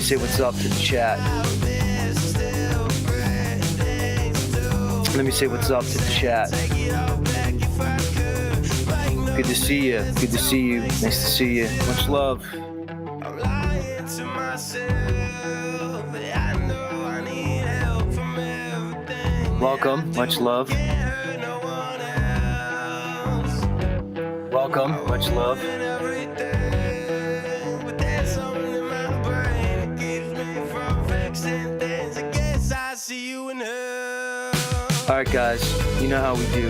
say what's up to the chat. Let me say what's up to the chat. Good to see you. Good to see you. Nice to see you. Much love. Welcome. Much love. Welcome. Much love. All right, guys. You know how we do.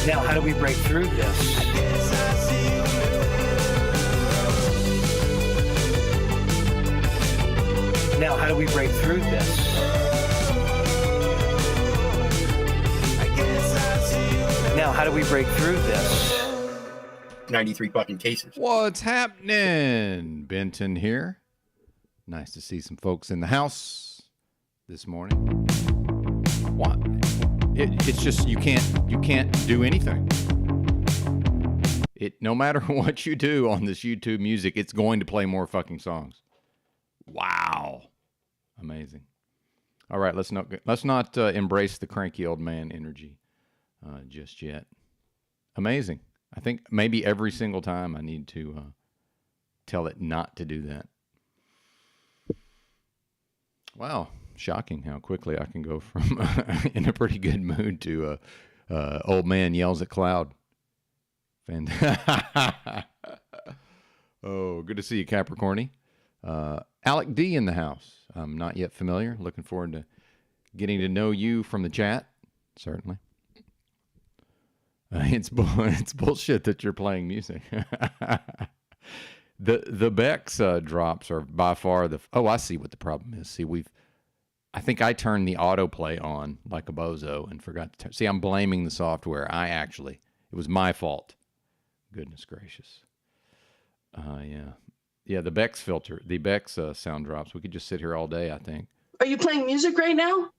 Now, how do we break through this? Now, how do we break through this? Now, how do we break through this? 93 fucking cases. What's happening? Benton here. Nice to see some folks in the house this morning. What? It's just you can't do anything. No matter what you do on this YouTube music, it's going to play more fucking songs. Wow, amazing. All right, let's not embrace the cranky old man energy just yet. Amazing. I think maybe every single time I need to tell it not to do that. Wow, shocking how quickly I can go from in a pretty good mood to old man yells at cloud. Oh, good to see you, Capricorny. Alec D in the house. I'm not yet familiar. Looking forward to getting to know you from the chat, certainly. It's bullshit that you're playing music. The Bex drops are by far the... Oh, I see what the problem is. See, I think I turned the autoplay on like a bozo and forgot to turn... See, I'm blaming the software. It was my fault. Goodness gracious. Yeah. Yeah, the Bex filter, the Bex sound drops. We could just sit here all day, I think. Are you playing music right now? I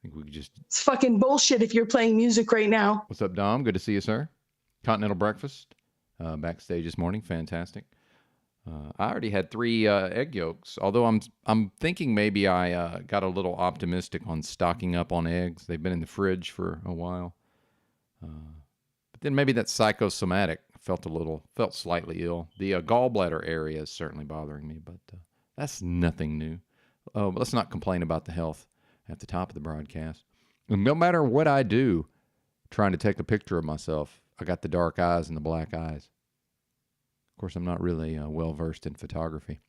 think we could just... It's fucking bullshit if you're playing music right now. What's up, Dom? Good to see you, sir. Continental breakfast. Backstage this morning. Fantastic. I already had 3 egg yolks, although I'm thinking maybe I got a little optimistic on stocking up on eggs. They've been in the fridge for a while. But then maybe that's psychosomatic. Felt slightly ill. The gallbladder area is certainly bothering me, but that's nothing new. Oh, but let's not complain about the health at the top of the broadcast. And no matter what I do, trying to take a picture of myself, I got the dark eyes and the black eyes. Of course, I'm not really well-versed in photography.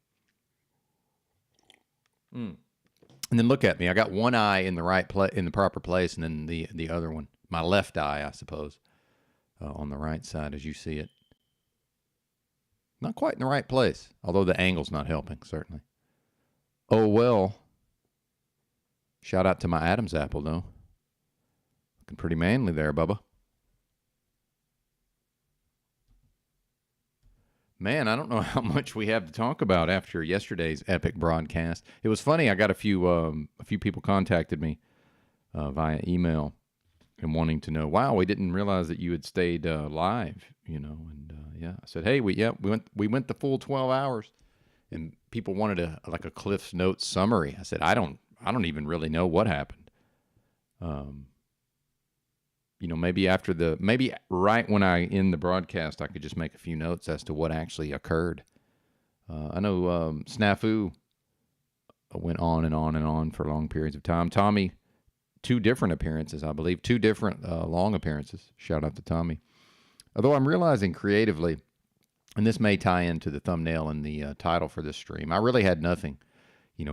And then look at me. I got one eye in the in the proper place, and then the other one, my left eye, I suppose, on the right side as you see it. Not quite in the right place, although the angle's not helping, certainly. Oh, well. Shout out to my Adam's apple, though. Looking pretty manly there, Bubba. Man, I don't know how much we have to talk about after yesterday's epic broadcast. It was funny. I got a few people contacted me via email and wanting to know, wow, we didn't realize that you had stayed live, and yeah, I said, hey, we went the full 12 hours, and people wanted a Cliff's Notes summary. I said, I don't even really know what happened. Maybe right when I end the broadcast, I could just make a few notes as to what actually occurred. I know Snafu went on and on and on for long periods of time. Tommy, 2 different appearances, I believe. 2 different long appearances. Shout out to Tommy. Although I'm realizing creatively, and this may tie into the thumbnail and the title for this stream, I really had nothing,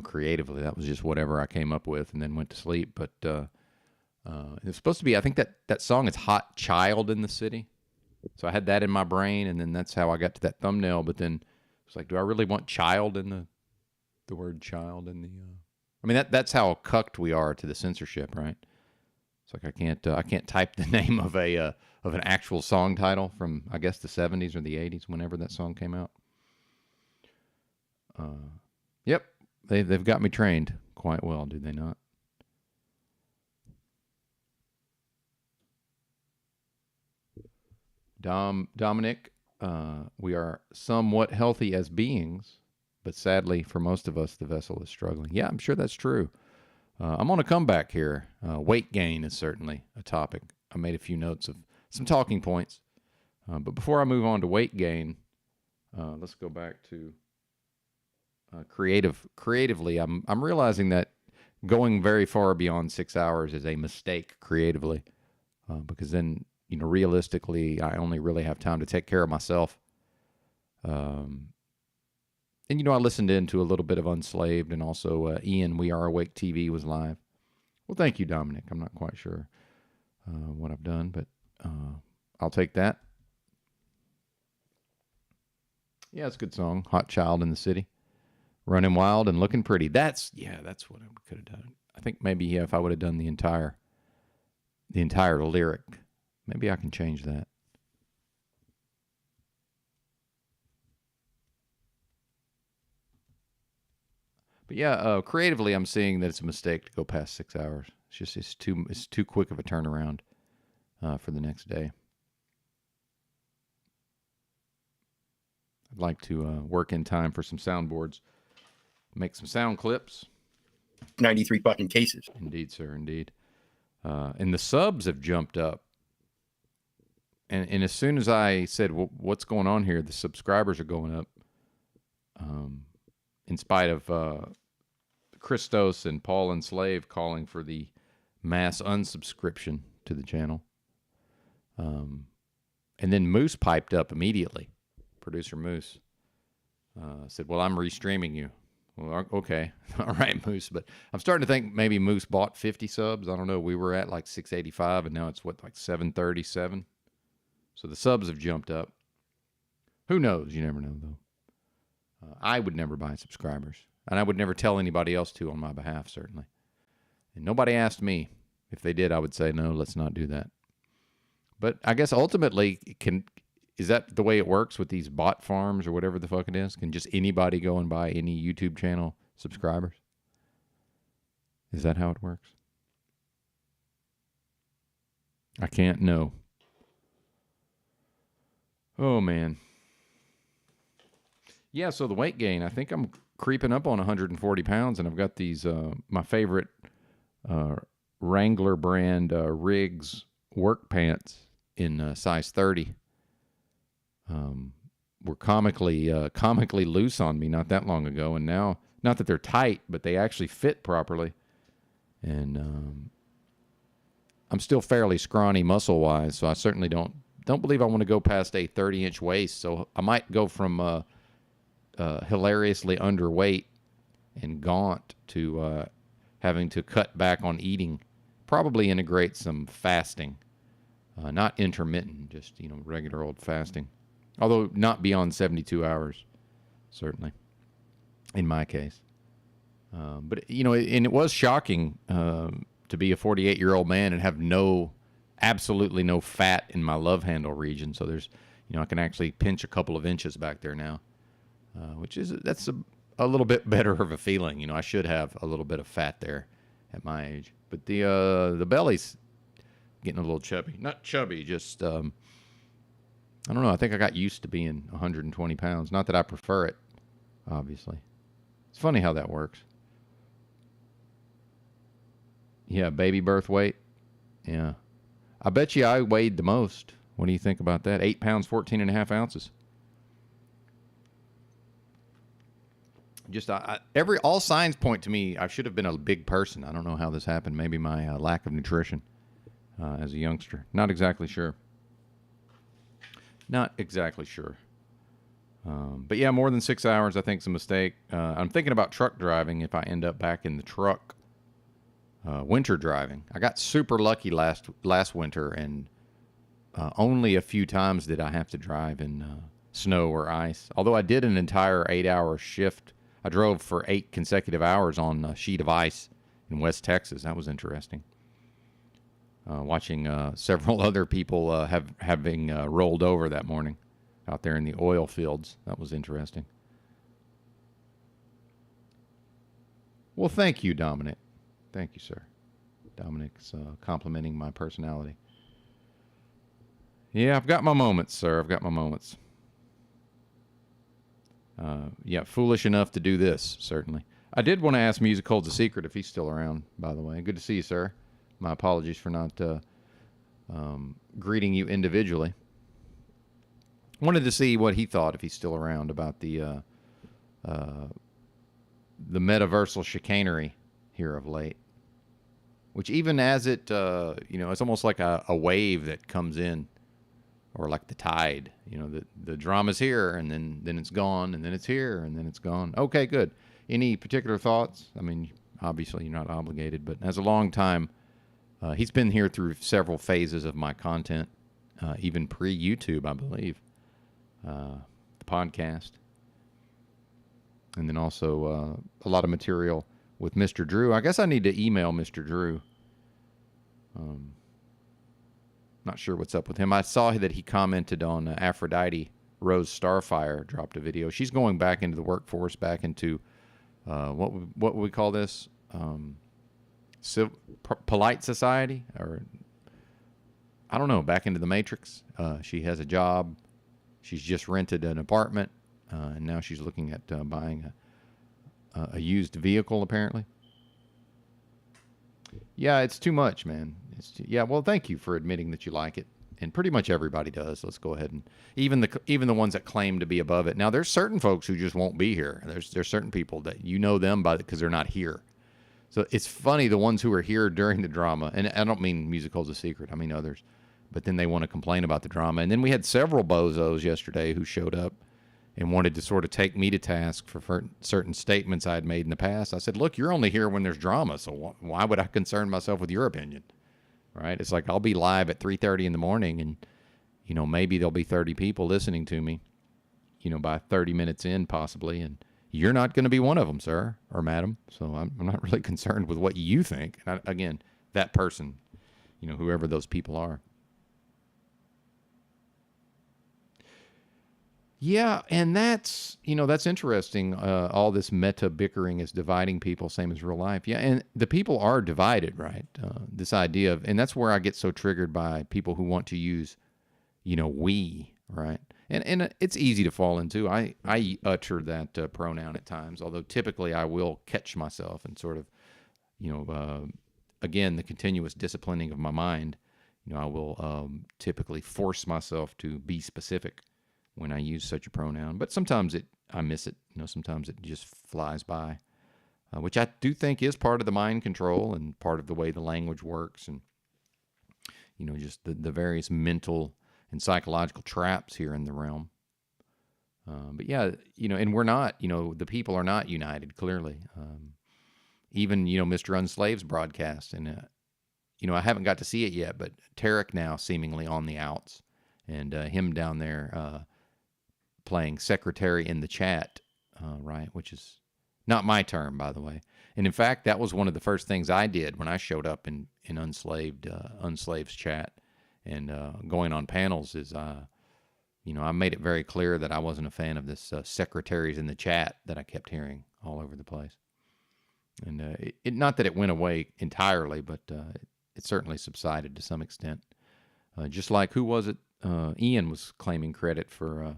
creatively. That was just whatever I came up with and then went to sleep. But it's supposed to be, I think that song is Hot Child in the City. So I had that in my brain, and then that's how I got to that thumbnail. But then it's like, do I really want child in the word child in the... I mean, that's how cucked we are to the censorship, right? It's like I can't type the name of an actual song title from, I guess, the 70s or the 80s, whenever that song came out. Yep, they've got me trained quite well, do they not? Dominic, we are somewhat healthy as beings, but sadly for most of us, the vessel is struggling. Yeah, I'm sure that's true. I'm on a comeback here. Weight gain is certainly a topic. I made a few notes of some talking points. But before I move on to weight gain, let's go back to creatively. I'm realizing that going very far beyond 6 hours is a mistake creatively, because then, realistically, I only really have time to take care of myself. And, I listened into a little bit of Unslaved, and also Ian, We Are Awake TV was live. Well, thank you, Dominic. I'm not quite sure what I've done, but I'll take that. Yeah, it's a good song. Hot Child in the City. Running Wild and Looking Pretty. That's what I could have done. I think maybe if I would have done the entire lyric, maybe I can change that. But yeah, creatively, I'm seeing that it's a mistake to go past 6 hours. It's too quick of a turnaround for the next day. I'd like to work in time for some soundboards, make some sound clips. 93 fucking cases. Indeed, sir, indeed. And the subs have jumped up. And as soon as I said, well, what's going on here, the subscribers are going up. In spite of Christos and Paul and Slave calling for the mass unsubscription to the channel. And then Moose piped up immediately. Producer Moose said, well, I'm restreaming you. Well, okay. All right, Moose. But I'm starting to think maybe Moose bought 50 subs. I don't know. We were at like 685, and now it's like 737. So the subs have jumped up. Who knows? You never know, though. I would never buy subscribers, and I would never tell anybody else to on my behalf, certainly. And nobody asked me. If they did, I would say, no, let's not do that. But I guess ultimately, is that the way it works with these bot farms or whatever the fuck it is? Can just anybody go and buy any YouTube channel subscribers? Is that how it works? I can't know. Oh, man. Yeah, so the weight gain, I think I'm creeping up on 140 pounds, and I've got these, my favorite Wrangler brand Riggs work pants in size 30. Were comically loose on me not that long ago, and now, not that they're tight, but they actually fit properly. And I'm still fairly scrawny muscle-wise, so I certainly don't believe I want to go past a 30-inch waist. So I might go from hilariously underweight and gaunt to having to cut back on eating. Probably integrate some fasting, not intermittent, just regular old fasting. Although not beyond 72 hours, certainly, in my case. But, and it was shocking to be a 48-year-old man and have absolutely no fat in my love handle region. So there's, I can actually pinch a couple of inches back there now, that's a little bit better of a feeling. I should have a little bit of fat there at my age. But the belly's getting a little chubby. Not chubby, just... I don't know. I think I got used to being 120 pounds. Not that I prefer it, obviously. It's funny how that works. Yeah, baby birth weight. Yeah. I bet you I weighed the most. What do you think about that? 8 pounds, 14 and a half ounces. Just all signs point to me. I should have been a big person. I don't know how this happened. Maybe my lack of nutrition as a youngster. Not exactly sure. Not exactly sure. But yeah, more than 6 hours, I think, is a mistake. I'm thinking about truck driving if I end up back in the truck winter driving. I got super lucky last winter, and only a few times did I have to drive in snow or ice. Although I did an entire 8-hour shift. I drove for 8 consecutive hours on a sheet of ice in West Texas. That was interesting. Watching several other people having rolled over that morning out there in the oil fields. That was interesting. Well, thank you, Dominic. Thank you, sir. Dominic's complimenting my personality. Yeah, I've got my moments, sir. I've got my moments. Yeah, foolish enough to do this, certainly. I did want to ask Music Holds a Secret if he's still around, by the way. Good to see you, sir. My apologies for not greeting you individually. Wanted to see what he thought, if he's still around, about the metaversal chicanery here of late. Which even as it, it's almost like a wave that comes in, or like the tide. The drama's here, and then it's gone, and then it's here, and then it's gone. Okay, good. Any particular thoughts? I mean, obviously you're not obligated, but as a long time, he's been here through several phases of my content, even pre-YouTube, I believe, the podcast, and then also a lot of material with Mr. Drew. I guess I need to email Mr. Drew. Not sure what's up with him. I saw that he commented on Aphrodite Rose Starfire, dropped a video. She's going back into the workforce, back into what would we call this? Polite society, or I don't know, back into the Matrix. She has a job. She's just rented an apartment, and now she's looking at buying a used vehicle, apparently. Yeah, it's too much, man. Well, thank you for admitting that you like it, and pretty much everybody does. Let's go ahead, and even the ones that claim to be above it. Now, there's certain folks who just won't be here. There's certain people that you know them by because they're not here. So it's funny, the ones who are here during the drama, and I don't mean Music Holds a Secret. I mean others, but then they want to complain about the drama. And then we had several bozos yesterday who showed up and wanted to sort of take me to task for certain statements I had made in the past. I said, look, you're only here when there's drama, so why would I concern myself with your opinion? Right? It's like I'll be live at 3:30 in the morning, and maybe there'll be 30 people listening to me, by 30 minutes in possibly, and you're not going to be one of them, sir or madam. So I'm not really concerned with what you think. And again, that person, whoever those people are. Yeah, and that's interesting. All this meta bickering is dividing people, same as real life. Yeah, and the people are divided, right? This idea of, and that's where I get so triggered by people who want to use, we, right? And it's easy to fall into. I utter that pronoun at times, although typically I will catch myself and sort of, again, the continuous disciplining of my mind. I will typically force myself to be specific when I use such a pronoun, but sometimes I miss it. Sometimes it just flies by, which I do think is part of the mind control and part of the way the language works, and just the various mental and psychological traps here in the realm. But yeah, and we're not, the people are not united, clearly. Even, Mr. Unslaved's broadcast, and, I haven't got to see it yet, but Tarek now seemingly on the outs, and him down there playing secretary in the chat, right, which is not my term, by the way. And in fact, that was one of the first things I did when I showed up in Unslaved's chat. And going on panels is, I made it very clear that I wasn't a fan of this secretaries in the chat that I kept hearing all over the place. And it not that it went away entirely, but it certainly subsided to some extent. Just like, who was it? Ian was claiming credit for,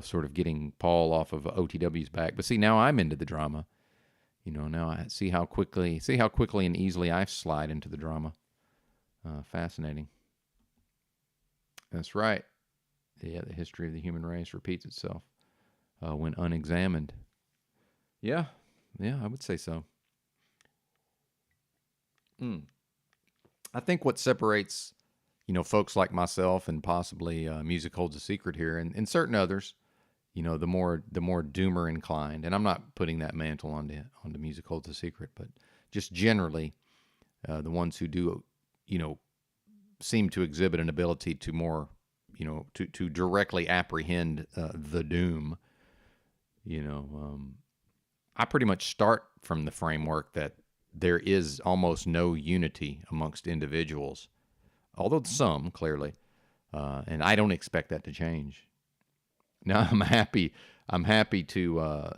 sort of getting Paul off of OTW's back. But see, now I'm into the drama. Now I see how quickly and easily I slide into the drama. Fascinating. That's right. Yeah, the history of the human race repeats itself when unexamined. Yeah, I would say so. I think what separates, folks like myself and possibly Music Holds a Secret here, and certain others, the more doomer inclined, and I'm not putting that mantle onto Music Holds a Secret, but just generally, the ones who do, seem to exhibit an ability to more, to directly apprehend the doom. I pretty much start from the framework that there is almost no unity amongst individuals, although some clearly, and I don't expect that to change. Now I'm happy to,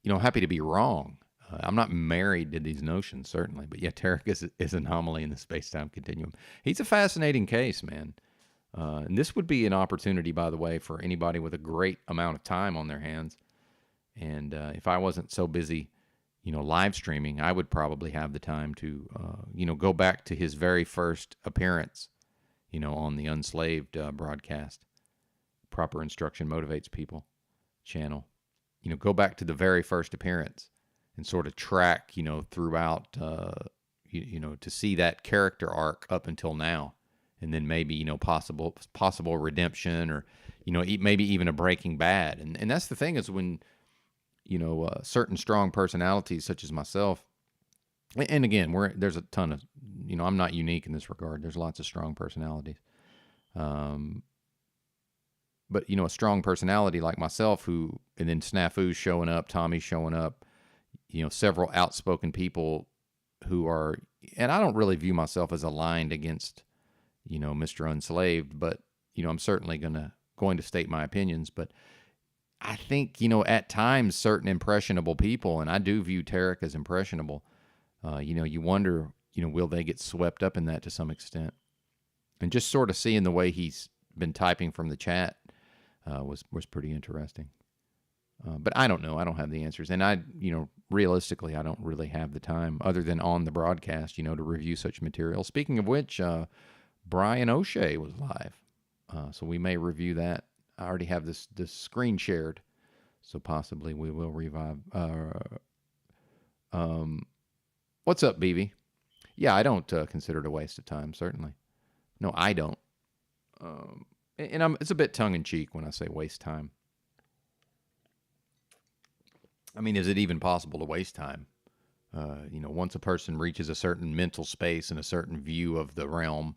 happy to be wrong. I'm not married to these notions, certainly, but yeah, Tarek is an anomaly in the space-time continuum. He's a fascinating case, man. And this would be an opportunity, by the way, for anybody with a great amount of time on their hands And if I wasn't so busy, live streaming, I would probably have the time to, go back to his very first appearance, on the Unslaved broadcast. Proper Instruction Motivates People channel. Go back to the very first appearance and sort of track, throughout, to see that character arc up until now. And then maybe, possible redemption, or, maybe even a Breaking Bad. And that's the thing, is when, certain strong personalities such as myself, and again, there's a ton of, I'm not unique in this regard. There's lots of strong personalities. But, a strong personality like myself and then Snafu's showing up, Tommy's showing up, several outspoken people who are, and I don't really view myself as aligned against, Mr. Unslaved, but, I'm certainly going to state my opinions. But I think, at times certain impressionable people, and I do view Tarek as impressionable, you wonder, will they get swept up in that to some extent? And just sort of seeing the way he's been typing from the chat was pretty interesting. But I don't know. I don't have the answers. And realistically, I don't really have the time other than on the broadcast, to review such material. Speaking of which, Brian O'Shea was live. So we may review that. I already have this screen shared, so possibly we will revive. What's up, BB? Yeah, I don't consider it a waste of time, certainly. No, I don't. And it's a bit tongue-in-cheek when I say waste time. I mean, is it even possible to waste time? Once a person reaches a certain mental space and a certain view of the realm,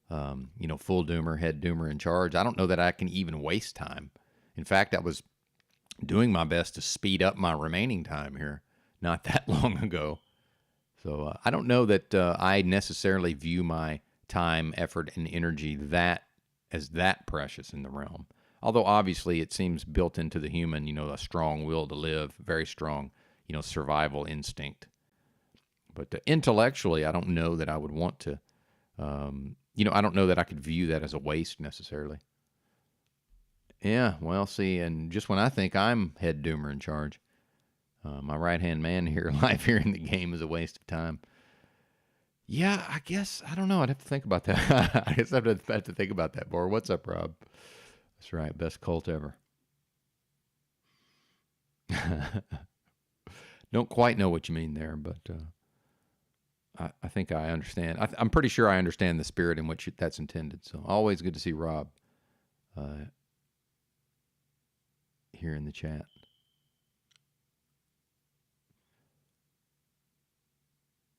full doomer, head doomer in charge, I don't know that I can even waste time. In fact, I was doing my best to speed up my remaining time here not that long ago. So I don't know that I necessarily view my time, effort, and energy as that precious in the realm. Although obviously it seems built into the human, a strong will to live, very strong, survival instinct. But intellectually, I don't know that I would want to, I don't know that I could view that as a waste necessarily. Yeah, well, see, and just when I think I'm head doomer in charge, my right-hand man here, live here in the game, is a waste of time. Yeah, I guess, I don't know. I'd have to think about that. I guess I'd have to think about that more. What's up, Rob? That's right. Best cult ever. Don't quite know what you mean there, but I think I understand. I'm pretty sure I understand the spirit in which that's intended. So always good to see Rob here in the chat.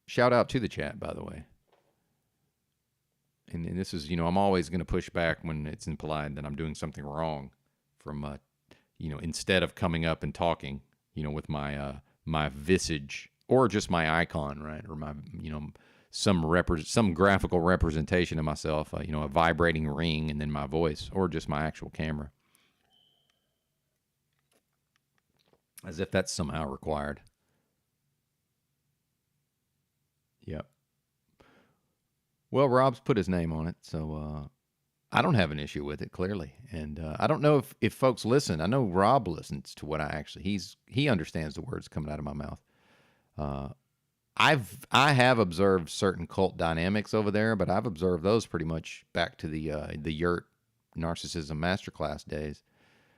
Shout out to the chat, by the way. And this is, I'm always going to push back when it's implied that I'm doing something wrong from, instead of coming up and talking, with my my visage or just my icon, right? Or my, some graphical representation of myself, a vibrating ring and then my voice, or just my actual camera. As if that's somehow required. Yep. Well, Rob's put his name on it, so I don't have an issue with it, clearly. And I don't know if folks listen. I know Rob listens to what he understands the words coming out of my mouth. I have observed certain cult dynamics over there, but I've observed those pretty much back to the Yurt Narcissism Masterclass days,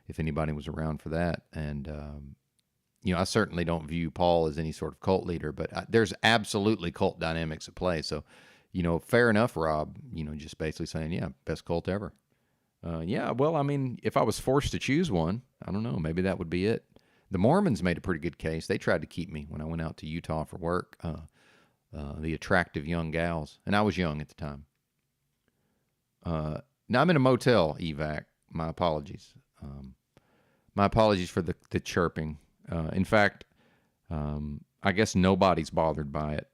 if anybody was around for that. And I certainly don't view Paul as any sort of cult leader, but there's absolutely cult dynamics at play. So, fair enough, Rob, just basically saying, yeah, best cult ever. Yeah, well, I mean, if I was forced to choose one, I don't know, maybe that would be it. The Mormons made a pretty good case. They tried to keep me when I went out to Utah for work, the attractive young gals, and I was young at the time. Now I'm in a motel evac. My apologies. My apologies for the chirping. In fact, I guess nobody's bothered by it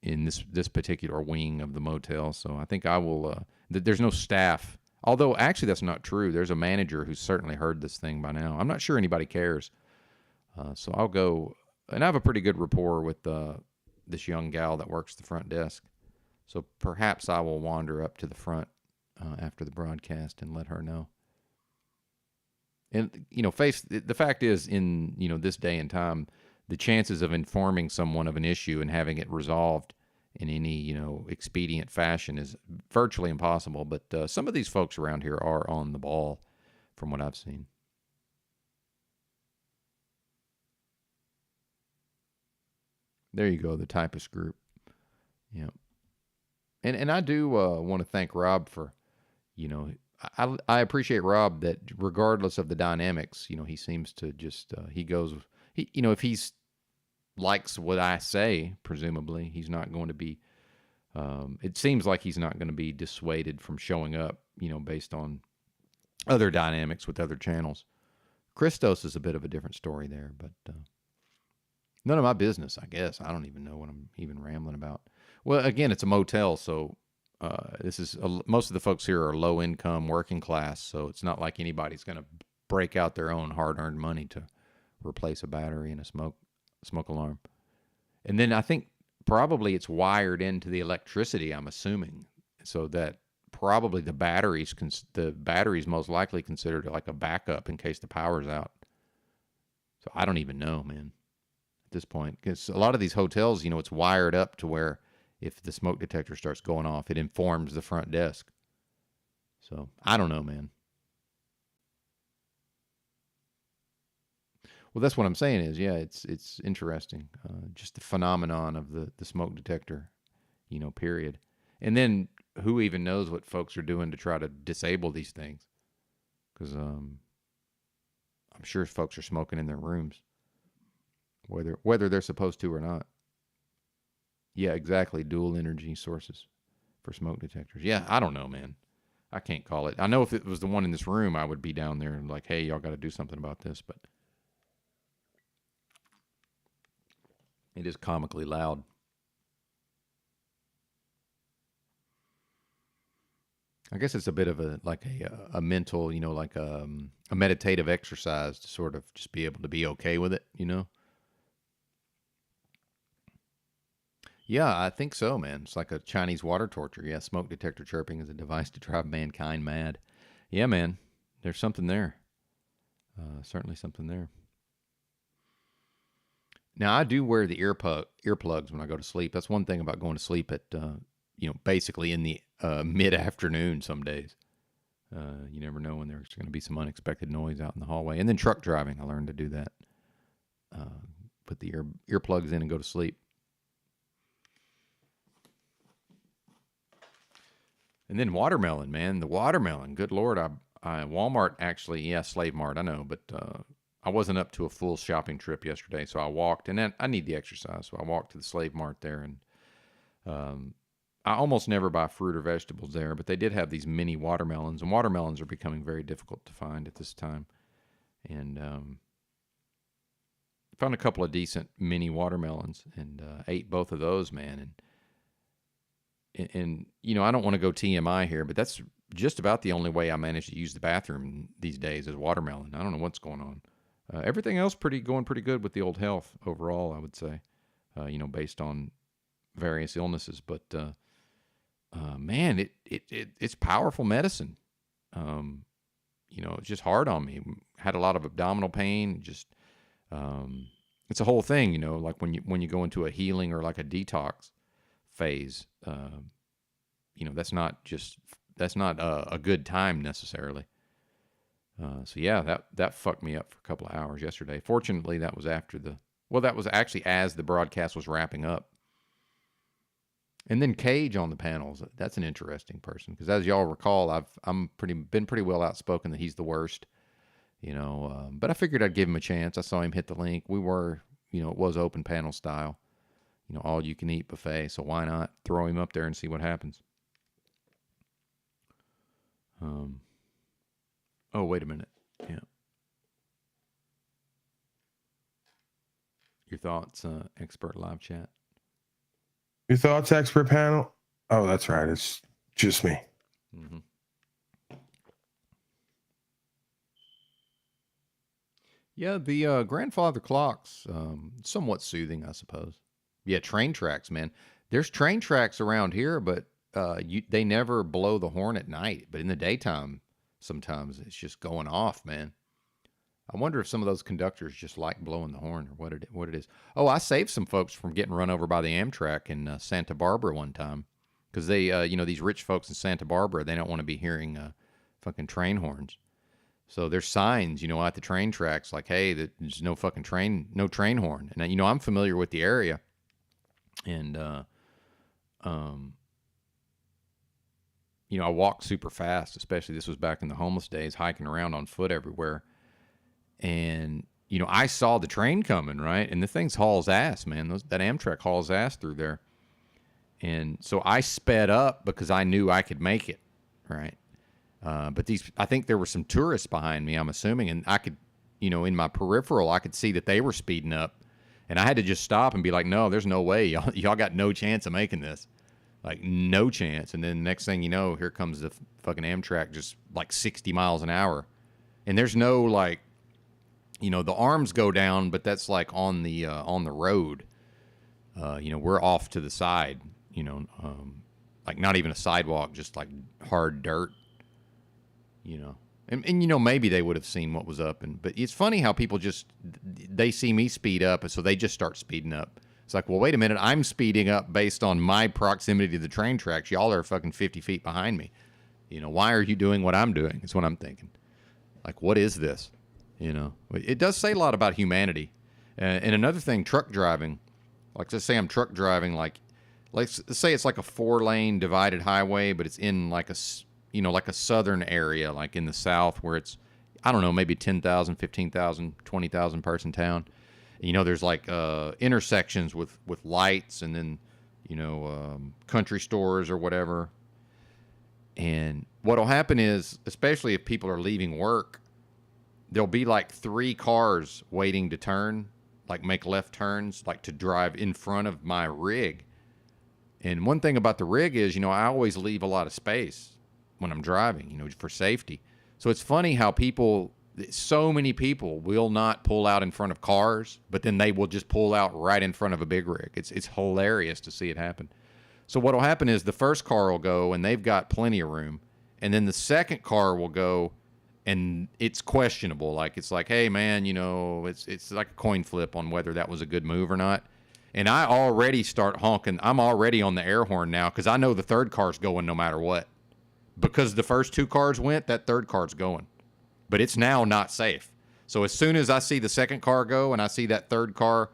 in this particular wing of the motel. So I think I will, there's no staff. Although actually that's not true. There's a manager who's certainly heard this thing by now. I'm not sure anybody cares. So I'll go, and I have a pretty good rapport with this young gal that works the front desk. So perhaps I will wander up to the front after the broadcast and let her know. And, the fact is, in, this day and time, the chances of informing someone of an issue and having it resolved in any, expedient fashion is virtually impossible. But some of these folks around here are on the ball from what I've seen. There you go, the typist group. Yeah. And I do want to thank Rob for, I appreciate Rob that regardless of the dynamics, he seems to just, if he's likes what I say, presumably, he's not going to be, it seems like he's not going to be dissuaded from showing up, based on other dynamics with other channels. Christos is a bit of a different story there, but none of my business, I guess. I don't even know what I'm even rambling about. Well, again, it's a motel, so most of the folks here are low income, working class, so it's not like anybody's going to break out their own hard-earned money to replace a battery and a smoke alarm. And then I think probably it's wired into the electricity, I'm assuming, so that probably the battery's most likely considered like a backup in case the power's out. So I don't even know, man, at this point, because a lot of these hotels, it's wired up to where if the smoke detector starts going off, it informs the front desk. So I don't know, man. Well, that's what I'm saying is, yeah, it's interesting. Just the phenomenon of the smoke detector, period. And then who even knows what folks are doing to try to disable these things? Because I'm sure folks are smoking in their rooms, whether they're supposed to or not. Yeah, exactly. Dual energy sources for smoke detectors. Yeah, I don't know, man. I can't call it. I know if it was the one in this room, I would be down there and like, hey, y'all got to do something about this. But it is comically loud. I guess it's a bit of a mental, like a meditative exercise to sort of just be able to be okay with it, Yeah, I think so, man. It's like a Chinese water torture. Yeah, smoke detector chirping is a device to drive mankind mad. Yeah, man, there's something there. Certainly something there. Now, I do wear the earplugs when I go to sleep. That's one thing about going to sleep at, basically in the mid-afternoon some days. You never know when there's going to be some unexpected noise out in the hallway. And then truck driving, I learned to do that. Put the earplugs in and go to sleep. And then watermelon, man. The watermelon. Good Lord. Walmart actually, yeah, Slave Mart, I know. But I wasn't up to a full shopping trip yesterday, so I walked. And then I need the exercise, so I walked to the Slave Mart there. And I almost never buy fruit or vegetables there, but they did have these mini watermelons. And watermelons are becoming very difficult to find at this time. And found a couple of decent mini watermelons and ate both of those, man. And I don't want to go TMI here, but that's just about the only way I manage to use the bathroom these days is watermelon. I don't know what's going on. Everything else going pretty good with the old health overall, I would say, based on various illnesses. But man, it's powerful medicine. It's just hard on me. Had a lot of abdominal pain. Just it's a whole thing. Like when you go into a healing or like a detox phase, that's not a good time necessarily. So yeah, that fucked me up for a couple of hours yesterday. Fortunately, that was that was actually as the broadcast was wrapping up. And then Cage on the panels. That's an interesting person because, as y'all recall, been pretty well outspoken that he's the worst. But I figured I'd give him a chance. I saw him hit the link. We were, it was open panel style. All you can eat buffet. So why not throw him up there and see what happens? Oh, wait a minute. Yeah. Your thoughts, expert live chat. Your thoughts, expert panel? Oh, that's right. It's just me. Mm-hmm. Yeah, the grandfather clocks, somewhat soothing, I suppose. Yeah, train tracks, man. There's train tracks around here, but they never blow the horn at night. But in the daytime, sometimes it's just going off, man. I wonder if some of those conductors just like blowing the horn or what it is. Oh, I saved some folks from getting run over by the Amtrak in Santa Barbara one time because they, these rich folks in Santa Barbara, they don't want to be hearing fucking train horns. So there's signs, at the train tracks like, hey, there's no fucking train, no train horn. And, I'm familiar with the area. And, I walked super fast, especially this was back in the homeless days, hiking around on foot everywhere. And, I saw the train coming, right? And the thing's hauls ass, man. That Amtrak hauls ass through there. And so I sped up because I knew I could make it, right? But I think there were some tourists behind me, I'm assuming, and I could, in my peripheral, I could see that they were speeding up, and I had to just stop and be like, no, there's no way. Y'all got no chance of making this. Like, no chance. And then next thing you know, here comes the fucking Amtrak just like 60 miles an hour. And there's no like, the arms go down, but that's like on the road. We're off to the side, like not even a sidewalk, just like hard dirt. And maybe they would have seen what was up, but it's funny how people they see me speed up, and so they just start speeding up. It's like, well, wait a minute, I'm speeding up based on my proximity to the train tracks. Y'all are fucking 50 feet behind me. Why are you doing what I'm doing? It's what I'm thinking. Like, what is this? It does say a lot about humanity. And another thing, truck driving. Like, let's say I'm truck driving, like let's say it's like a 4-lane divided highway, but it's in like a like a southern area, like in the South where it's, I don't know, maybe 10,000, 15,000, 20,000 person town. There's like intersections with lights and then, country stores or whatever. And what'll happen is, especially if people are leaving work, there'll be like 3 cars waiting to turn, like make left turns, like to drive in front of my rig. And one thing about the rig is, I always leave a lot of space when I'm driving, for safety. So it's funny how so many people will not pull out in front of cars, but then they will just pull out right in front of a big rig. It's hilarious to see it happen. So what'll happen is the first car will go and they've got plenty of room. And then the second car will go and it's questionable. Like, it's like, hey man, it's like a coin flip on whether that was a good move or not. And I already start honking. I'm already on the air horn now because I know the third car's going no matter what. Because the first 2 cars went, that third car's going. But it's now not safe. So as soon as I see the second car go and I see that third car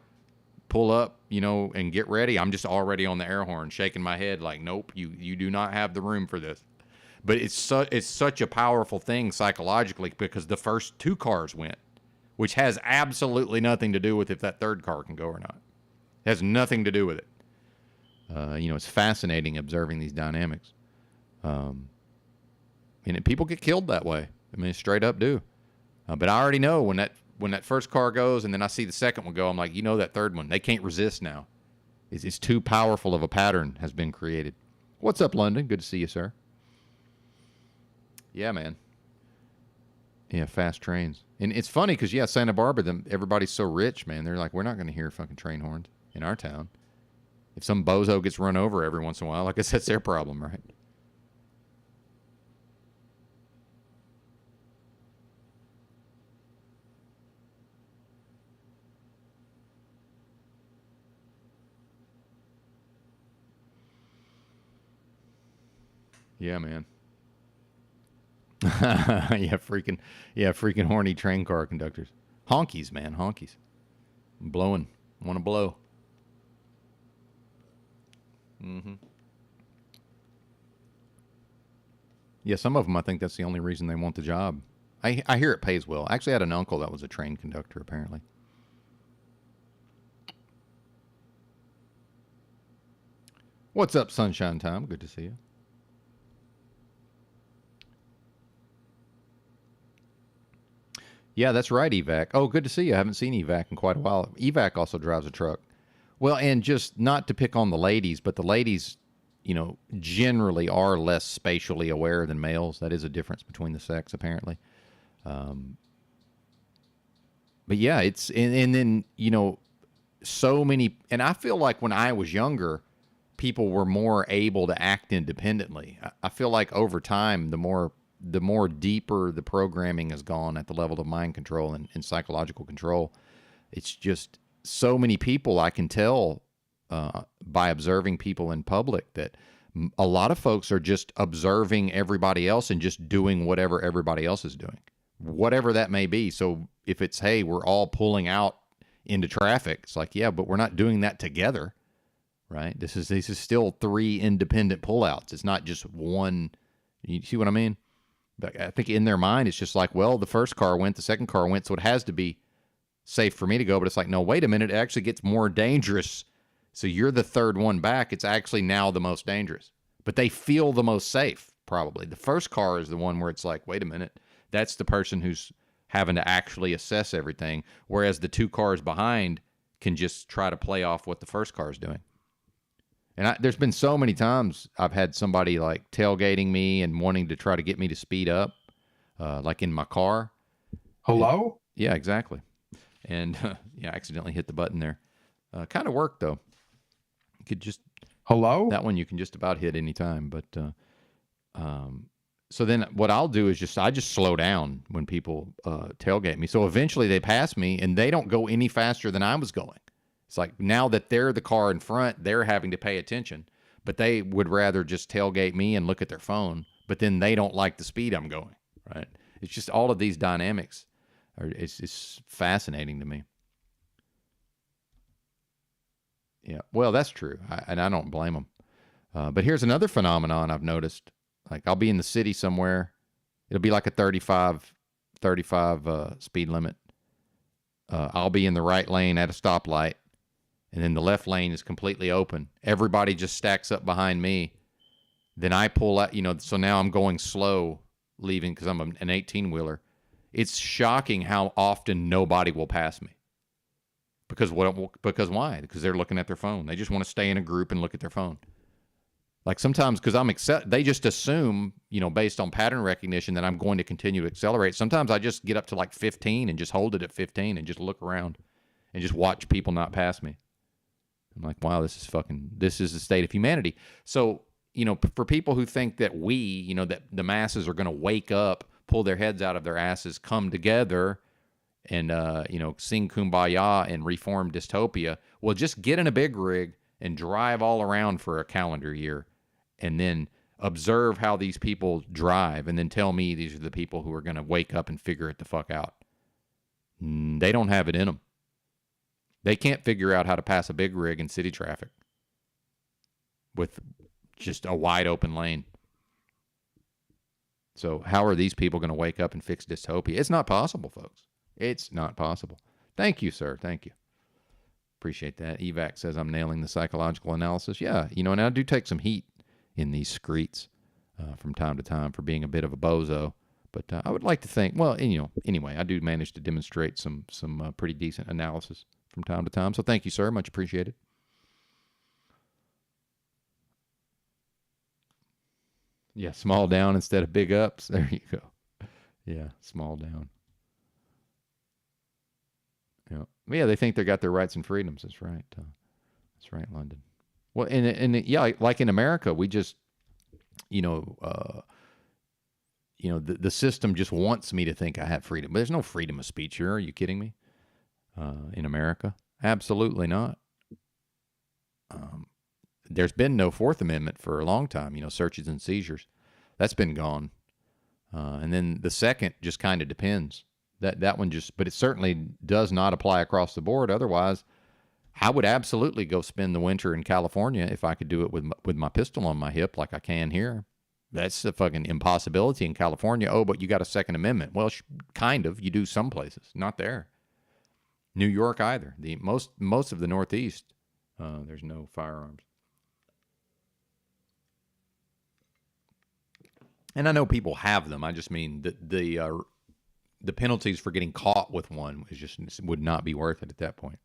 pull up, and get ready, I'm just already on the air horn, shaking my head like, nope, you do not have the room for this. But it's such a powerful thing psychologically because the first 2 cars went, which has absolutely nothing to do with if that third car can go or not. It has nothing to do with it. It's fascinating observing these dynamics. And people get killed that way. I mean, straight up do. But I already know when that first car goes and then I see the second one go, I'm like, that third one, they can't resist now. It's too powerful of a pattern has been created. What's up, London? Good to see you, sir. Yeah, man. Yeah, fast trains. And it's funny because, Santa Barbara, everybody's so rich, man. They're like, we're not going to hear fucking train horns in our town. If some bozo gets run over every once in a while, I guess that's their problem, right? Yeah, man. freaking horny train car conductors. Honkies, man, honkies. Blowing. Want to blow. Mm-hmm. Yeah, some of them, I think that's the only reason they want the job. I hear it pays well. I actually had an uncle that was a train conductor, apparently. What's up, Sunshine Time? Good to see you. Yeah, that's right, Evac. Oh, good to see you. I haven't seen Evac in quite a while. Evac also drives a truck. Well, and just not to pick on the ladies, but the ladies, generally are less spatially aware than males. That is a difference between the sex, apparently. But yeah, and then, so many, and I feel like when I was younger, people were more able to act independently. I feel like over time, the more the more deeper the programming has gone at the level of mind control and psychological control, it's just so many people I can tell by observing people in public that a lot of folks are just observing everybody else and just doing whatever everybody else is doing, whatever that may be. So if it's, hey, we're all pulling out into traffic, it's like, yeah, but we're not doing that together, right? This is still 3 independent pullouts. It's not just one. You see what I mean? But I think in their mind, it's just like, well, the first car went, the second car went, so it has to be safe for me to go. But it's like, no, wait a minute, it actually gets more dangerous. So you're the third one back. It's actually now the most dangerous. But they feel the most safe, probably. The first car is the one where it's like, wait a minute, that's the person who's having to actually assess everything, whereas the 2 cars behind can just try to play off what the first car is doing. And there's been so many times I've had somebody like tailgating me and wanting to try to get me to speed up, like in my car. Hello? Yeah, exactly. And yeah, I accidentally hit the button there. Kind of worked, though. You could just... Hello? That one you can just about hit any time. But so then what I'll do is I just slow down when people tailgate me. So eventually they pass me, and they don't go any faster than I was going. It's like now that they're the car in front, they're having to pay attention. But they would rather just tailgate me and look at their phone. But then they don't like the speed I'm going, right? It's just all of these dynamics. It's fascinating to me. Yeah, well, that's true, and I don't blame them. But here's another phenomenon I've noticed. Like, I'll be in the city somewhere. It'll be like a 35 speed limit. I'll be in the right lane at a stoplight, and then the left lane is completely open. Everybody just stacks up behind me. Then I pull out, so now I'm going slow leaving because I'm an 18-wheeler. It's shocking how often nobody will pass me. Because why? Because they're looking at their phone. They just want to stay in a group and look at their phone. Like sometimes, because they just assume, based on pattern recognition, that I'm going to continue to accelerate. Sometimes I just get up to like 15 and just hold it at 15 and just look around and just watch people not pass me. I'm like, wow, this is the state of humanity. So, for people who think that that the masses are going to wake up, pull their heads out of their asses, come together, and sing Kumbaya and reform dystopia, well, just get in a big rig and drive all around for a calendar year and then observe how these people drive and then tell me these are the people who are going to wake up and figure it the fuck out. They don't have it in them. They can't figure out how to pass a big rig in city traffic with just a wide open lane. So how are these people going to wake up and fix dystopia? It's not possible, folks. It's not possible. Thank you, sir. Thank you. Appreciate that. Evac says I'm nailing the psychological analysis. Yeah, and I do take some heat in these screets from time to time for being a bit of a bozo. But I would like to think, well, anyway, I do manage to demonstrate some pretty decent analysis from time to time. So thank you, sir. Much appreciated. Yeah, small down instead of big ups. There you go. Yeah, small down. Yeah, they think they got their rights and freedoms. That's right. That's right, London. Well, and yeah, like in America, we just, the system just wants me to think I have freedom. But there's no freedom of speech here. Are you kidding me? In America, absolutely not. There's been no Fourth Amendment for a long time. Searches and seizures, that's been gone. And then the second just kind of depends. That one but it certainly does not apply across the board. Otherwise, I would absolutely go spend the winter in California if I could do it with my pistol on my hip like I can here. That's a fucking impossibility in California. Oh, but you got a Second Amendment. Well, kind of. You do some places, not there. New York either. The most of the Northeast, there's no firearms. And I know people have them. I just mean the penalties for getting caught with one would not be worth it at that point.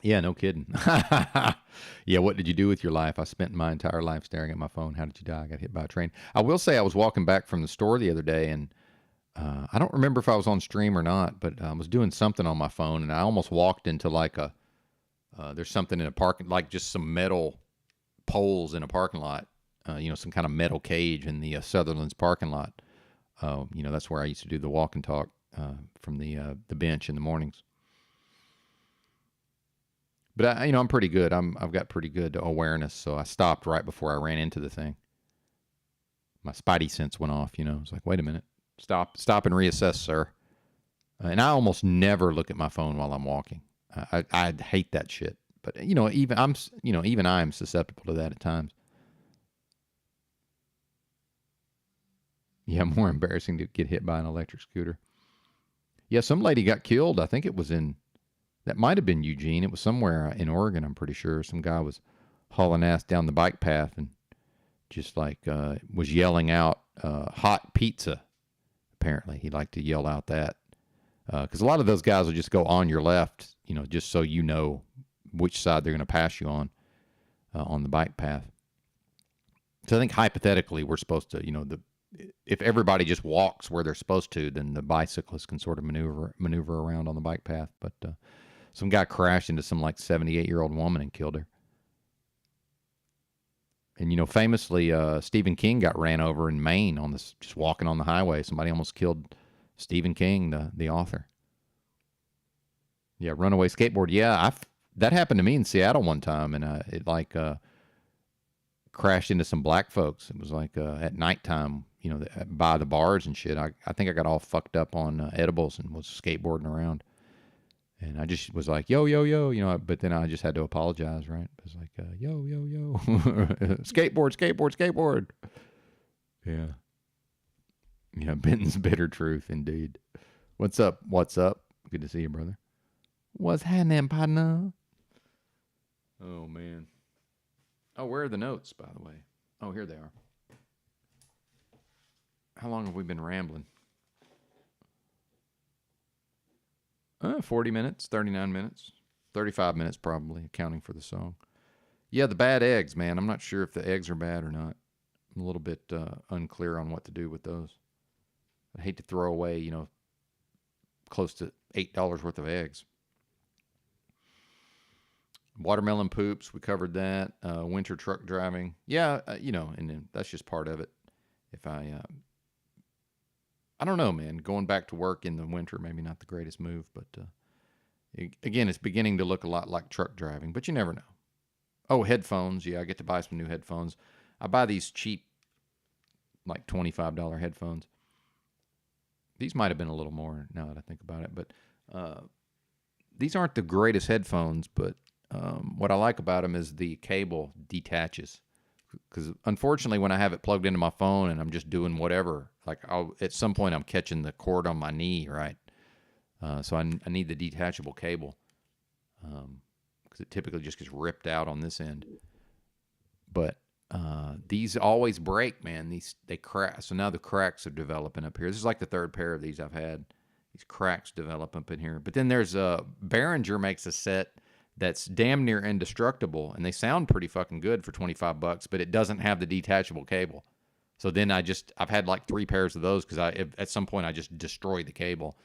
Yeah, no kidding. Yeah, what did you do with your life? I spent my entire life staring at my phone. How did you die? I got hit by a train. I will say I was walking back from the store the other day, and I don't remember if I was on stream or not, but I was doing something on my phone, and I almost walked into like there's something in a parking, like just some metal poles in a parking lot. some kind of metal cage in the Sutherland's parking lot. That's where I used to do the walk and talk from the bench in the mornings. But I'm pretty good. I've got pretty good awareness, so I stopped right before I ran into the thing. My spidey sense went off. It's like, wait a minute, stop and reassess, sir. And I almost never look at my phone while I'm walking. I hate that shit. But even I'm susceptible to that at times. Yeah, more embarrassing to get hit by an electric scooter. Yeah, some lady got killed. I think it was that might have been Eugene. It was somewhere in Oregon, I'm pretty sure. Some guy was hauling ass down the bike path and just was yelling out hot pizza. Apparently, he liked to yell out that. Because a lot of those guys will just go on your left, just so you know which side they're going to pass you on the bike path. So I think hypothetically we're supposed to, if everybody just walks where they're supposed to, then the bicyclists can sort of maneuver around on the bike path. But some guy crashed into some 78-year-old woman and killed her. And famously, Stephen King got ran over in Maine just walking on the highway. Somebody almost killed Stephen King, the author. Yeah, runaway skateboard. Yeah, that happened to me in Seattle one time, and it crashed into some black folks. It was at nighttime, by the bars and shit. I think I got all fucked up on edibles and was skateboarding around. And I just was like, yo, yo, yo, but then I just had to apologize, right? It was like, yo, yo, yo, skateboard, skateboard, skateboard. Yeah. Yeah, Benton's bitter truth, indeed. What's up? What's up? Good to see you, brother. What's happening, partner? Oh, man. Oh, where are the notes, by the way? Oh, here they are. How long have we been rambling? 40 minutes, 39 minutes, 35 minutes probably, accounting for the song. Yeah, the bad eggs, man. I'm not sure if the eggs are bad or not. I'm a little bit unclear on what to do with those. I'd hate to throw away, close to $8 worth of eggs. Watermelon poops, we covered that. Winter truck driving. Yeah, and then that's just part of it. If I don't know, man. Going back to work in the winter, maybe not the greatest move, but again, it's beginning to look a lot like truck driving, but you never know. Oh, headphones. Yeah, I get to buy some new headphones. I buy these cheap, $25 headphones. These might have been a little more now that I think about it, but these aren't the greatest headphones, but what I like about them is the cable detaches. Because unfortunately, when I have it plugged into my phone and I'm just doing whatever, at some point I'm catching the cord on my knee, right? So I need the detachable cable because it typically just gets ripped out on this end. But these always break, man. They crack. So now the cracks are developing up here. This is like the third pair of these I've had. These cracks develop up in here. But then there's Behringer makes a set that's damn near indestructible, and they sound pretty fucking good for $25, but it doesn't have the detachable cable. So then I've had 3 pairs of those because at some point I just destroy the cable,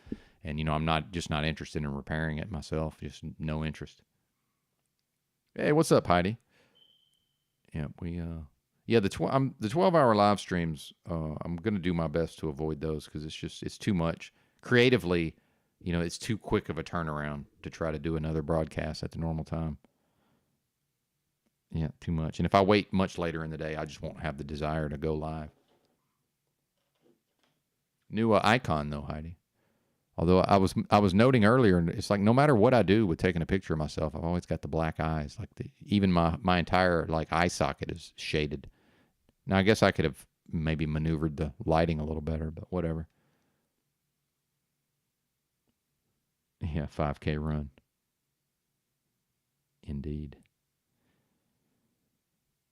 and I'm not interested in repairing it myself. Just no interest. Hey, what's up, Heidi? Yeah, the 12-hour live streams. I'm gonna do my best to avoid those because it's too much creatively. It's too quick of a turnaround to try to do another broadcast at the normal time. Yeah, too much. And if I wait much later in the day, I just won't have the desire to go live. New icon, though, Heidi. Although I was noting earlier, it's like no matter what I do with taking a picture of myself, I've always got the black eyes. Even my entire eye socket is shaded. Now, I guess I could have maybe maneuvered the lighting a little better, but whatever. Yeah, 5K run. Indeed.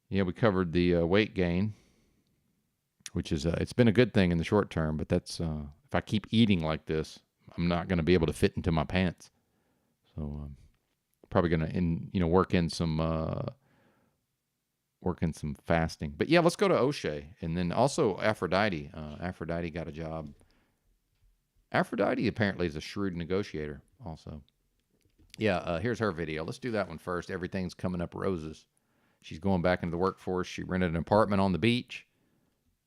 Yeah, we covered the weight gain, which is it's been a good thing in the short term, but that's if I keep eating like this, I'm not going to be able to fit into my pants. So probably going to work in some fasting. But yeah, let's go to O'Shea, and then also Aphrodite. Aphrodite got a job. Aphrodite apparently is a shrewd negotiator also. Yeah, here's her video. Let's do that one first. Everything's coming up roses. She's going back into the workforce. She rented an apartment on the beach,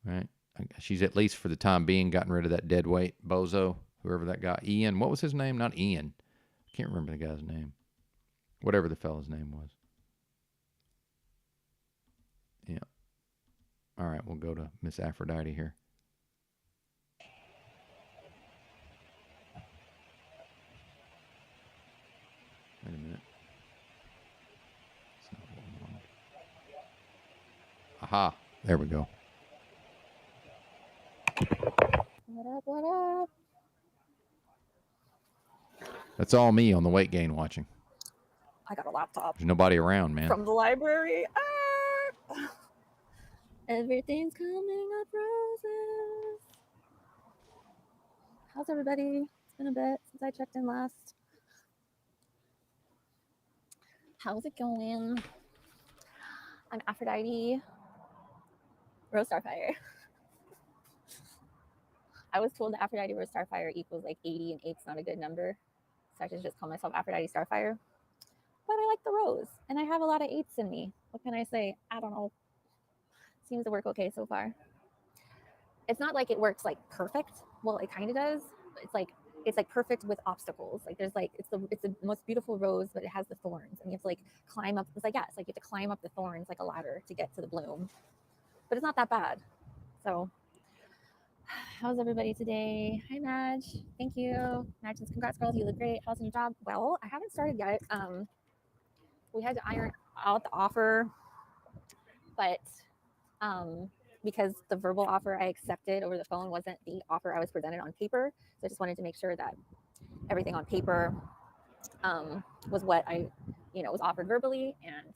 right? She's at least for the time being gotten rid of that dead weight bozo, whoever that guy, Ian. What was his name? Not Ian. I can't remember the guy's name. Whatever the fellow's name was. Yeah. All right, we'll go to Miss Aphrodite here. Wait a minute. That's not what we wanted. Aha, there we go. What up, what up? That's all me on the weight gain watching. I got a laptop There's nobody around, man. from the library. Ah! Everything's coming up roses. How's everybody? It's been a bit since I checked in last. How's it going? I'm Aphrodite Rose Starfire. I was told that Aphrodite Rose Starfire equals like 80 and 8's not a good number. So I should just call myself Aphrodite Starfire. But I like the rose and I have a lot of 8's in me. What can I say? I don't know. Seems to work okay so far. It's not like it works like perfect. Well, it kind of does. It's like perfect with obstacles. Like there's like it's the most beautiful rose, but it has the thorns, and you have to like climb up. It's like yeah, it's like you have to climb up the thorns like a ladder to get to the bloom. But it's not that bad. So, how's everybody today? Hi, Madge. Thank you. Madge says, congrats, girls. You look great. How's your job? Well, I haven't started yet. We had to iron out the offer, but because the verbal offer I accepted over the phone wasn't the offer I was presented on paper. So I just wanted to make sure that everything on paper was what I, was offered verbally. And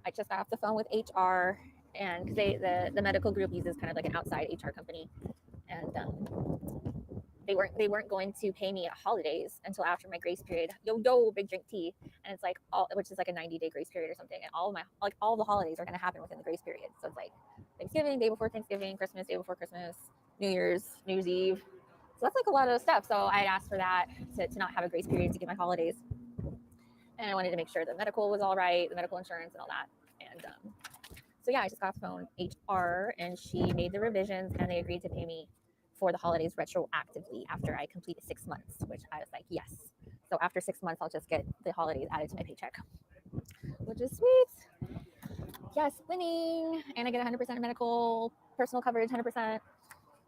I just got off the phone with HR, and because the medical group uses kind of like an outside HR company, and they weren't going to pay me at holidays until after my grace period. Yo, big drink tea, and it's like which is like a 90-day grace period or something, and all the holidays are going to happen within the grace period. So it's like Thanksgiving, day before Thanksgiving, Christmas, day before Christmas, New Year's Eve. So that's like a lot of stuff. So I had asked for that to not have a grace period to get my holidays, and I wanted to make sure the medical was all right, the medical insurance and all that. And so yeah, I just got off the phone HR, and she made the revisions, and they agreed to pay me for the holidays retroactively after I completed 6 months, which I was like, yes. So after 6 months, I'll just get the holidays added to my paycheck, which is sweet. Yes, winning. And I get 100% medical, personal coverage, 100%.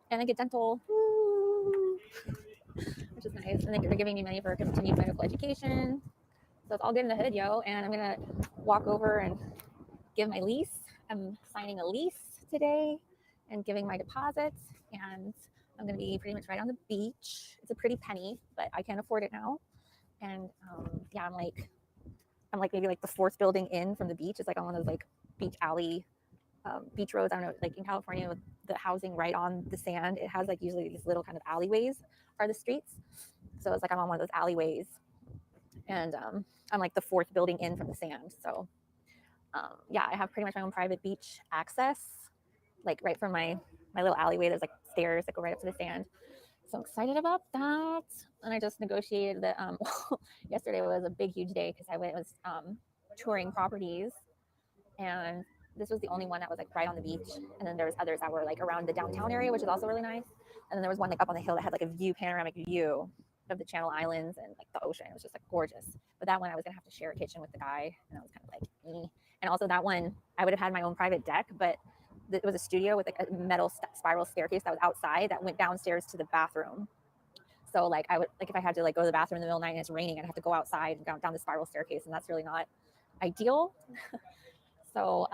And I get dental, woo, which is nice. And they're giving me money for continued medical education. So it's all good in the hood, yo. And I'm going to walk over and give my lease. I'm signing a lease today and giving my deposits. And I'm going to be pretty much right on the beach. It's a pretty penny, but I can't afford it now. And yeah, I'm like maybe like the fourth building in from the beach. It's like on one of those like beach alley, beach roads. I don't know, like in California with the housing right on the sand, it has like usually these little kind of alleyways are the streets. So it's like I'm on one of those alleyways, and I'm like the fourth building in from the sand. So yeah, I have pretty much my own private beach access, like right from my little alleyway. There's like stairs that go right up to the sand. So I'm excited about that. And I just negotiated that. Yesterday was a big, huge day because I was touring properties, and this was the only one that was like right on the beach. And then there was others that were like around the downtown area, which is also really nice. And then there was one like up on the hill that had like a panoramic view of the Channel Islands and like the ocean. It was just like gorgeous. But that one I was gonna have to share a kitchen with the guy, and I was kind of like, eh. And also that one I would have had my own private deck, but it was a studio with like a metal spiral staircase that was outside that went downstairs to the bathroom. So like I would like if I had to like go to the bathroom in the middle of the night and it's raining, I'd have to go outside and go down the spiral staircase, and that's really not ideal. So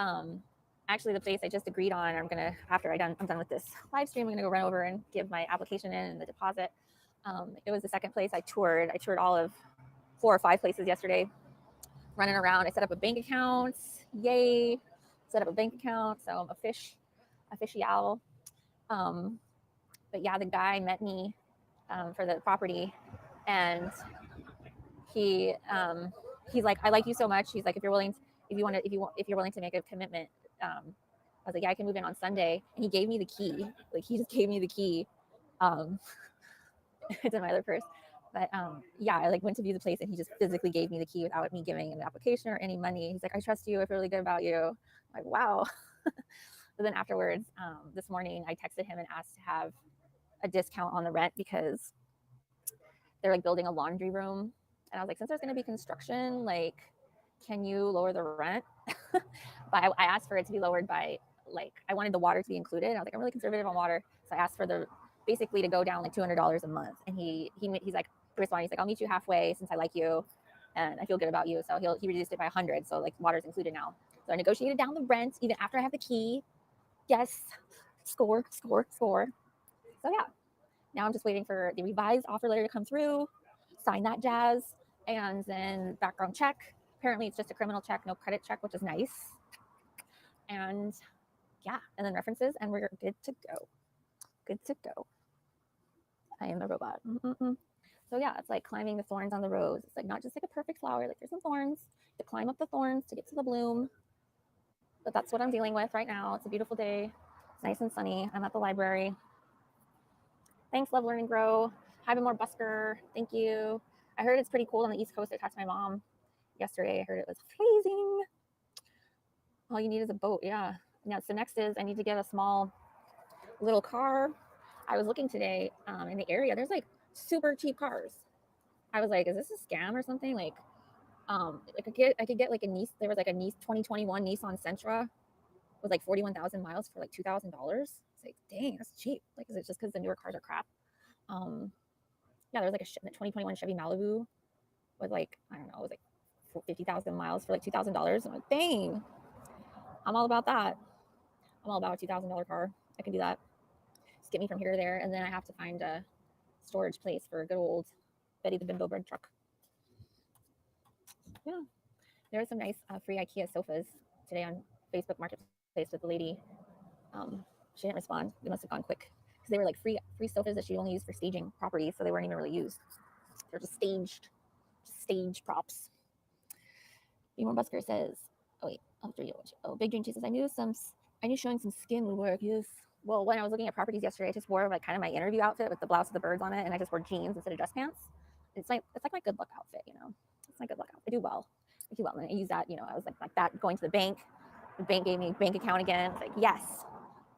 actually the place I just agreed on, I'm gonna after I'm done with this live stream, I'm gonna go run over and give my application in and the deposit. It was the second place I toured. I toured all of 4 or 5 places yesterday, running around. I set up a bank account. Yay! Set up a bank account. So I'm official. But yeah, the guy met me for the property, and he's like, I like you so much. He's like, if you're willing to make a commitment, I was like, yeah, I can move in on Sunday. And he gave me the key. Like he just gave me the key. It's in my other purse. But yeah, I like went to view the place and he just physically gave me the key without me giving an application or any money. He's like, I trust you. I feel really good about you. I'm like, wow. But then afterwards, this morning, I texted him and asked to have a discount on the rent because they're like building a laundry room. And I was like, since there's going to be construction, like, can you lower the rent? But I asked for it to be lowered by like, I wanted the water to be included. I was like, I'm really conservative on water. So I asked for the basically to go down like $200 a month. And he's like, responding, he's like, I'll meet you halfway since I like you and I feel good about you. So he reduced it by 100. So like water's included now. So I negotiated down the rent even after I have the key. Yes. Score. So yeah, now I'm just waiting for the revised offer letter to come through, sign that jazz, and then background check. Apparently it's just a criminal check, no credit check, which is nice. And yeah, and then references, and we're good to go. Good to go. I am the robot. So yeah, it's like climbing the thorns on the rose. It's like not just like a perfect flower, like there's some thorns to climb up the thorns to get to the bloom. But that's what I'm dealing with right now. It's a beautiful day. It's nice and sunny. I'm at the library. Thanks, Love, Learn, and Grow. Hi, More Busker. Thank you. I heard it's pretty cold on the East Coast. I talked to my mom yesterday. I heard it was freezing. All you need is a boat. Yeah. Now, so next is I need to get a small little car. I was looking today in the area. There's like super cheap cars. I was like, is this a scam or something? Like, I could get like a Nice. There was like a Nice 2021 Nissan Sentra with like 41,000 miles for like $2,000. It's like, dang, that's cheap. Like, is it just because the newer cars are crap? Yeah, there was like a 2021 Chevy Malibu with like, I don't know, it was like 50,000 miles for like $2,000. I'm like, dang, I'm all about that. I'm all about a $2,000 car. I can do that. Just get me from here to there. And then I have to find a storage place for a good old Betty the Bimbo bread truck. Yeah, there were some nice free IKEA sofas today on Facebook Marketplace with the lady. She didn't respond. They must have gone quick because they were like free sofas that she only used for staging properties, so they weren't even really used. They're just stage props. More Busker says, "Oh wait, Big Dream 2 says I knew showing some skin would work. Yes. Well, when I was looking at properties yesterday, I just wore like kind of my interview outfit with the blouse with the birds on it, and I just wore jeans instead of dress pants. It's like my good luck outfit, you know. It's my good luck outfit. I do well, and I use that. You know, I was like that going to the bank. The bank gave me a bank account again. It's like yes.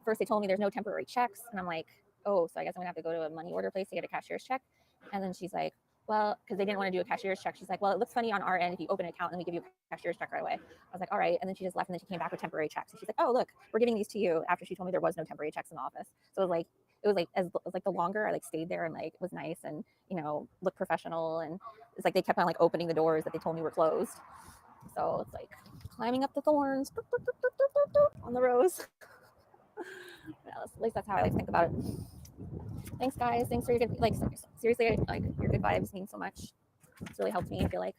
First they told me there's no temporary checks, and I'm like, oh, so I guess I'm gonna have to go to a money order place to get a cashier's check. And then she's like, well, because they didn't want to do a cashier's check. She's like, well, it looks funny on our end if you open an account and then we give you a cashier's check right away. I was like, all right. And then she just left, and then she came back with temporary checks. And she's like, oh, look, we're giving these to you after she told me there was no temporary checks in the office. So it was like the longer I like stayed there and like was nice and, you know, looked professional, and it's like they kept on like opening the doors that they told me were closed. So it's like climbing up the thorns on the rose. Yeah, at least that's how I like think about it. Thanks, guys. Thanks for your good, like, seriously, like your good vibes mean so much. It's really helped me. I feel like.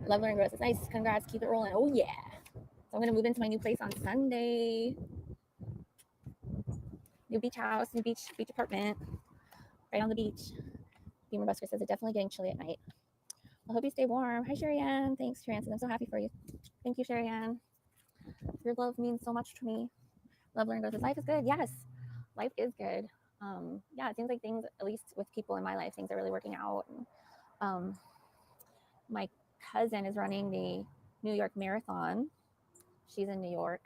Love, Learn, Grow. It's nice. Congrats. Keep it rolling. Oh yeah. So I'm gonna move into my new place on Sunday. New beach house, new beach apartment, right on the beach. Beamer Busker says it's definitely getting chilly at night. I hope you stay warm. Hi, Sherry Ann. Thanks, Sherry Ann. I'm so happy for you. Thank you, Sherry Ann. Your love means so much to me. Love, Learn, Grow. Life is good. Yes, life is good. Yeah, it seems like things, at least with people in my life, things are really working out. And, my cousin is running the New York Marathon. She's in New York,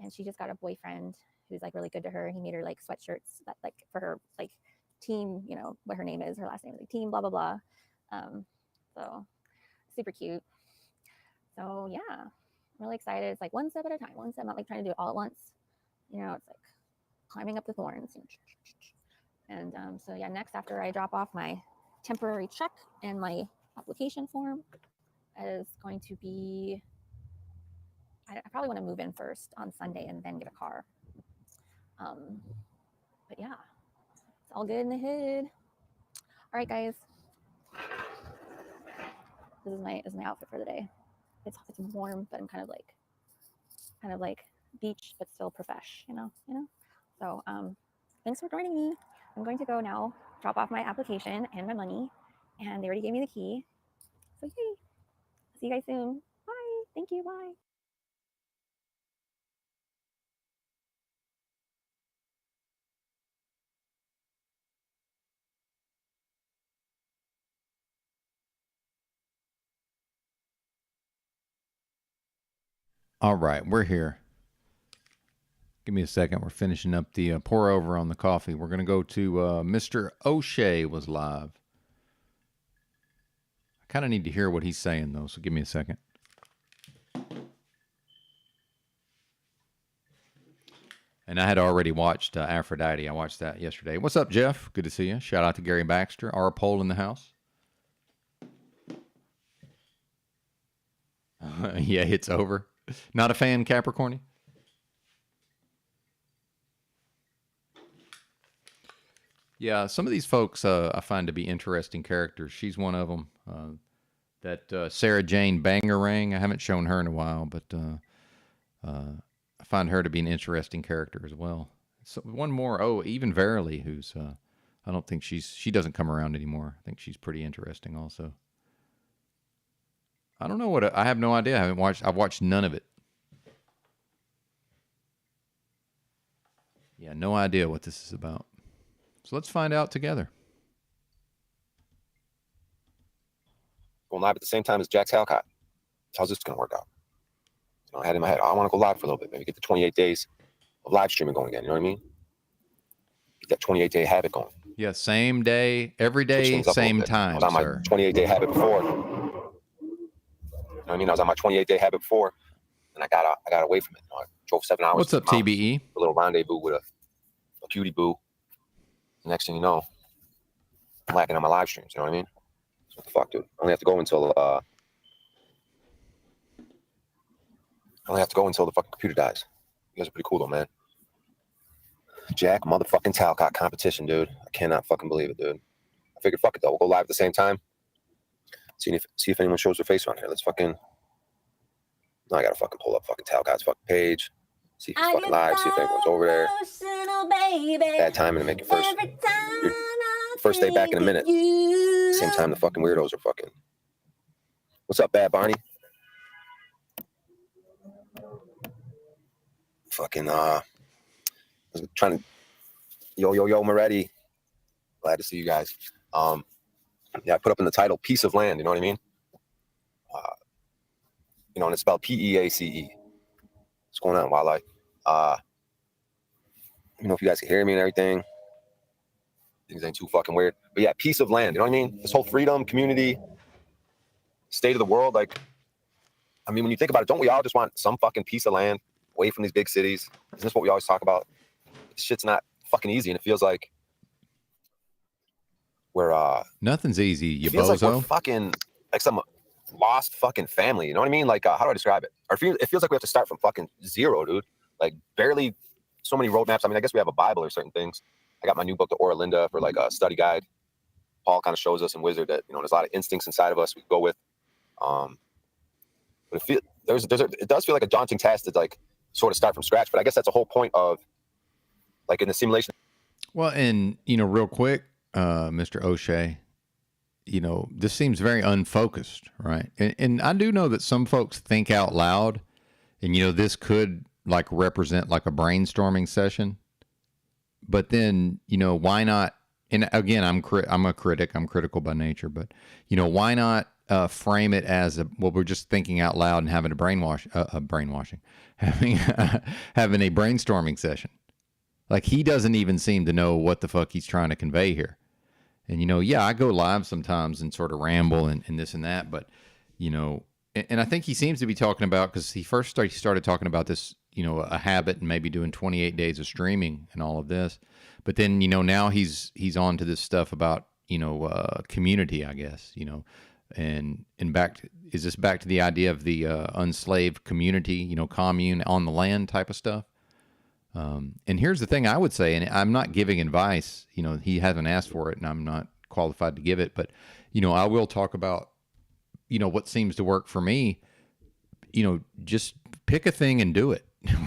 and she just got a boyfriend who's like really good to her. He made her like sweatshirts that like for her like team, you know, what her name is, her last name is like team blah blah blah. So super cute. So yeah, I'm really excited. It's like one step at a time. One step, not like trying to do it all at once. You know, it's like climbing up the thorns. And so yeah, next after I drop off my temporary check and my application form is going to be, I probably want to move in first on Sunday and then get a car. But yeah, it's all good in the hood. All right, guys. This is my outfit for the day. It's warm, but I'm kind of like beach, but still profesh, you know. So thanks for joining me. I'm going to go now, drop off my application and my money, and they already gave me the key. So yay. See you guys soon. Bye. Thank you. Bye. All right, we're here. Give me a second. We're finishing up the pour over on the coffee. We're going to go to Mr. O'Shea was live. I kind of need to hear what he's saying, though, so give me a second. And I had already watched Aphrodite. I watched that yesterday. What's up, Jeff? Good to see you. Shout out to Gary Baxter, our pole in the house. Yeah, it's over. Not a fan, Capricorny? Yeah, some of these folks I find to be interesting characters. She's one of them. That Sarah Jane Bangarang, I haven't shown her in a while, but I find her to be an interesting character as well. So one more. Oh, even Verily, who's I don't think she doesn't come around anymore. I think she's pretty interesting also. I don't know I have no idea. I've watched none of it. Yeah, no idea what this is about. So let's find out together. Going live at the same time as Jack Talcott. How's this going to work out? You know, I had in my head, I want to go live for a little bit. Maybe get the 28 days of live streaming going again. You know what I mean? Get that 28-day habit going. Yeah, same day, every day, same time, I was on my 28-day habit before. You know what I mean? I was on my 28-day habit before, and I got away from it. You know, I drove 7 hours. What's up, TBE? A little rendezvous with a cutie boo. Next thing you know, I'm lacking on my live streams. You know what I mean? So what the fuck, dude? I only have to go until the fucking computer dies. You guys are pretty cool though, man. Jack motherfucking Talcott competition, dude. I cannot fucking believe it, dude. I figured, fuck it though. We'll go live at the same time. See if anyone shows their face on here. Let's fucking. No, I gotta fucking pull up fucking Talcott's fucking page. See if he's fucking live. See if anyone's over there. Bad timing to make your first day back in a minute. Same time the fucking weirdos are fucking. What's up, Bad Barney? Fucking I was trying to yo Moretti. Glad to see you guys. Yeah, I put up in the title "Piece of Land." You know what I mean? You know, and it's spelled P-E-A-C-E. What's going on, Wildlife? You know, if you guys can hear me and everything. Things ain't too fucking weird. But yeah, piece of land. You know what I mean? This whole freedom, community, state of the world. Like, I mean, when you think about it, don't we all just want some fucking piece of land away from these big cities? Isn't this what we always talk about? This shit's not fucking easy, and it feels like we're nothing's easy, you feels bozo. like we're fucking like some lost fucking family. You know what I mean? Like, how do I describe it? Or it feels like we have to start from fucking zero, dude. Like, barely so many roadmaps. I mean, I guess we have a Bible or certain things. I got my new book, The Aura Linda, for like a study guide. Paul kind of shows us in Wizard that, you know, there's a lot of instincts inside of us we go with. But it does feel like a daunting task to like sort of start from scratch. But I guess that's the whole point of like in the simulation. Well, and, you know, real quick, Mr. O'Shea, you know, this seems very unfocused, right? And I do know that some folks think out loud, and, you know, this could like represent like a brainstorming session. But then, you know, why not? And again, I'm a critic. I'm critical by nature. But, you know, why not frame it as we're just thinking out loud and having having a brainstorming session. Like, he doesn't even seem to know what the fuck he's trying to convey here. And, you know, yeah, I go live sometimes and sort of ramble and this and that. But, you know, and I think he seems to be talking about, because he first started talking about this, you know, a habit and maybe doing 28 days of streaming and all of this. But then, you know, now he's on to this stuff about, you know, community, I guess, you know, and is this back to the idea of the unslaved community, you know, commune on the land type of stuff? And here's the thing I would say, and I'm not giving advice, you know, he hasn't asked for it and I'm not qualified to give it, but, you know, I will talk about, you know, what seems to work for me. You know, just pick a thing and do it.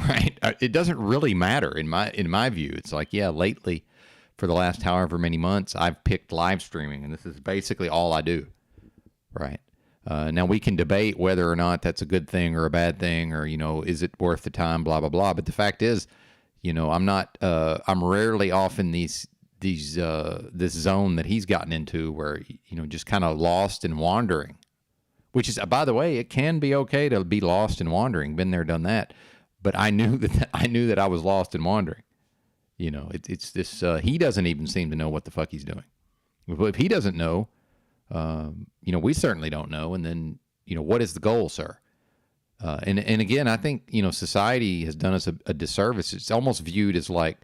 Right. It doesn't really matter in my view. It's like, yeah, lately for the last however many months, I've picked live streaming, and this is basically all I do. Right. Now we can debate whether or not that's a good thing or a bad thing, or, you know, is it worth the time, blah, blah, blah. But the fact is, you know, I'm rarely off in this zone that he's gotten into where, you know, just kind of lost and wandering, which is, by the way, it can be okay to be lost and wandering. Been there, done that. But I knew that I was lost and wandering. You know, it's this. He doesn't even seem to know what the fuck he's doing. If he doesn't know, you know, we certainly don't know. And then, you know, what is the goal, sir? And again, I think, you know, society has done us a disservice. It's almost viewed as like,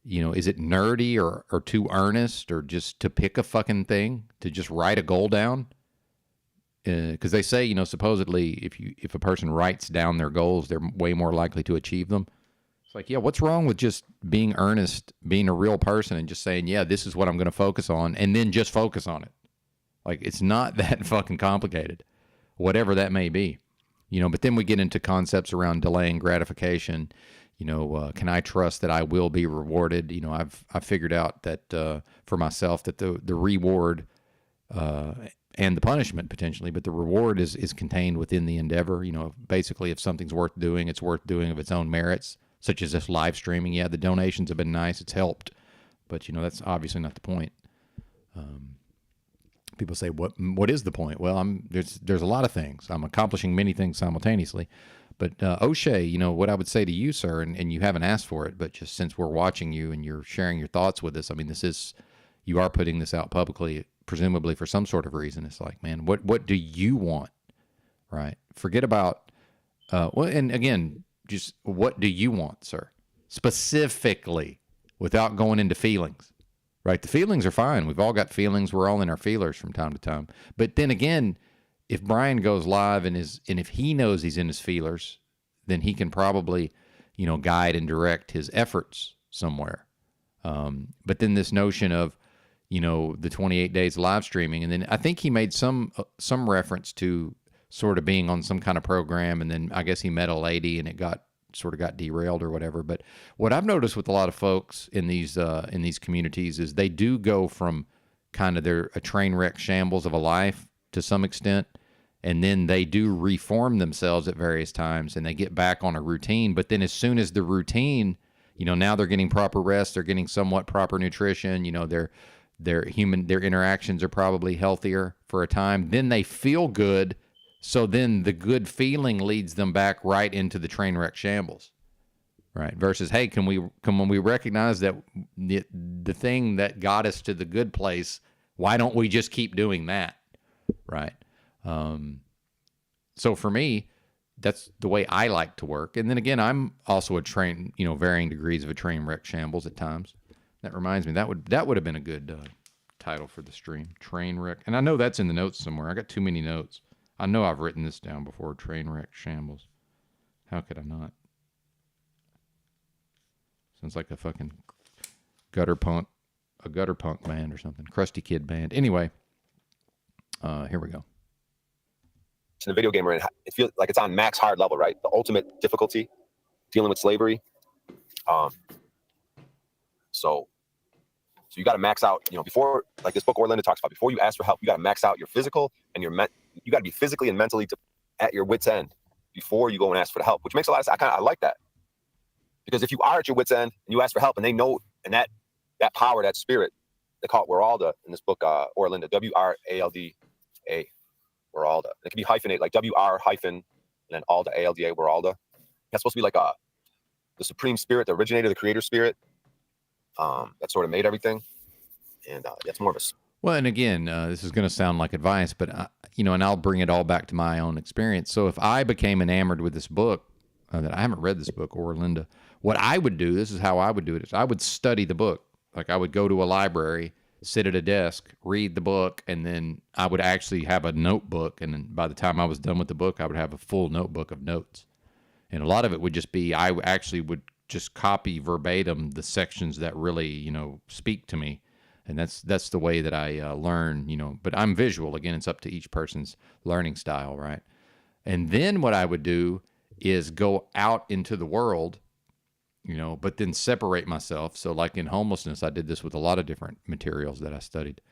you know, is it nerdy or too earnest or just to pick a fucking thing, to just write a goal down? Because they say, you know, supposedly if a person writes down their goals, they're way more likely to achieve them. It's like, yeah, what's wrong with just being earnest, being a real person, and just saying, yeah, this is what I'm going to focus on, and then just focus on it. Like, it's not that fucking complicated, whatever that may be. You know, but then we get into concepts around delaying gratification. You know, can I trust that I will be rewarded? You know, I've figured out that for myself that the reward and the punishment potentially, but the reward is contained within the endeavor. You know, basically, if something's worth doing, it's worth doing of its own merits, such as this live streaming. Yeah, the donations have been nice. It's helped. But, you know, that's obviously not the point. People say, what is the point? Well, there's a lot of things. I'm accomplishing many things simultaneously. But O'Shea, you know, what I would say to you, sir, and you haven't asked for it, but just since we're watching you and you're sharing your thoughts with us, I mean, you are putting this out publicly, presumably for some sort of reason. It's like, man, what do you want, right? Forget about, well, and again, just what do you want, sir? Specifically, without going into feelings. Right, the feelings are fine. We've all got feelings. We're all in our feelers from time to time. But then again, if Brian goes live and if he knows he's in his feelers, then he can probably, you know, guide and direct his efforts somewhere. But then this notion of, you know, the 28 days live streaming, and then I think he made some reference to sort of being on some kind of program, and then I guess he met a lady and it got derailed or whatever. But what I've noticed with a lot of folks in these communities is they do go from kind of a train wreck shambles of a life to some extent, and then they do reform themselves at various times and they get back on a routine. But then as soon as the routine, you know, now they're getting proper rest, they're getting somewhat proper nutrition, you know, their interactions are probably healthier for a time, then they feel good. So then the good feeling leads them back right into the train wreck shambles, right? Versus, hey, when we recognize that the thing that got us to the good place, why don't we just keep doing that, right? So for me, that's the way I like to work. And then again, I'm also varying degrees of a train wreck shambles at times. That reminds me, that would have been a good title for the stream, train wreck. And I know that's in the notes somewhere. I got too many notes. I know I've written this down before, train wreck shambles. How could I not? Sounds like a fucking gutter punk band or something. Krusty Kid band. Anyway, here we go. In a video game, it feels like it's on max hard level, right? The ultimate difficulty, dealing with slavery. So you got to max out, you know, before, like this book Orlinda talks about, before you ask for help, you got to max out your physical and you got to be physically and mentally at your wit's end before you go and ask for the help, which makes a lot of sense. I like that, because if you are at your wit's end and you ask for help and they know, and that power, that spirit, they call it Weralda in this book, Orlinda, Waralda, Weralda. It can be hyphenate, like WR hyphen and then Alda, ALDA, Weralda. That's supposed to be like the supreme spirit, the originator, the creator spirit. That sort of made everything, and it's more of a. Well, and again, this is going to sound like advice, but and I'll bring it all back to my own experience. So if I became enamored with this book, that I haven't read this book, Orlinda, what I would do, this is how I would do it, is I would study the book. Like I would go to a library, sit at a desk, read the book, and then I would actually have a notebook. And then by the time I was done with the book, I would have a full notebook of notes. And a lot of it would just be, I actually would just copy verbatim the sections that really, speak to me. And that's the way that I learn, but I'm visual. Again, it's up to each person's learning style, right? And then what I would do is go out into the world, but then separate myself. So like in homelessness, I did this with a lot of different materials that I studied.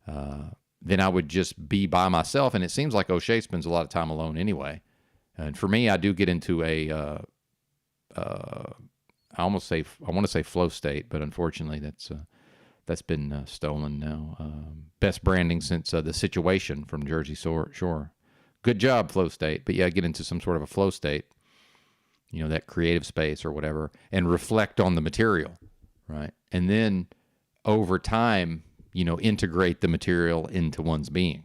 Then I would just be by myself. And it seems like O'Shea spends a lot of time alone anyway. And for me, I do get into I want to say flow state, but unfortunately that's been stolen now. Best branding since The Situation from Jersey Shore. good job, flow state. But yeah, get into some sort of a flow state, that creative space or whatever, and reflect on the material, right? And then over time, integrate the material into one's being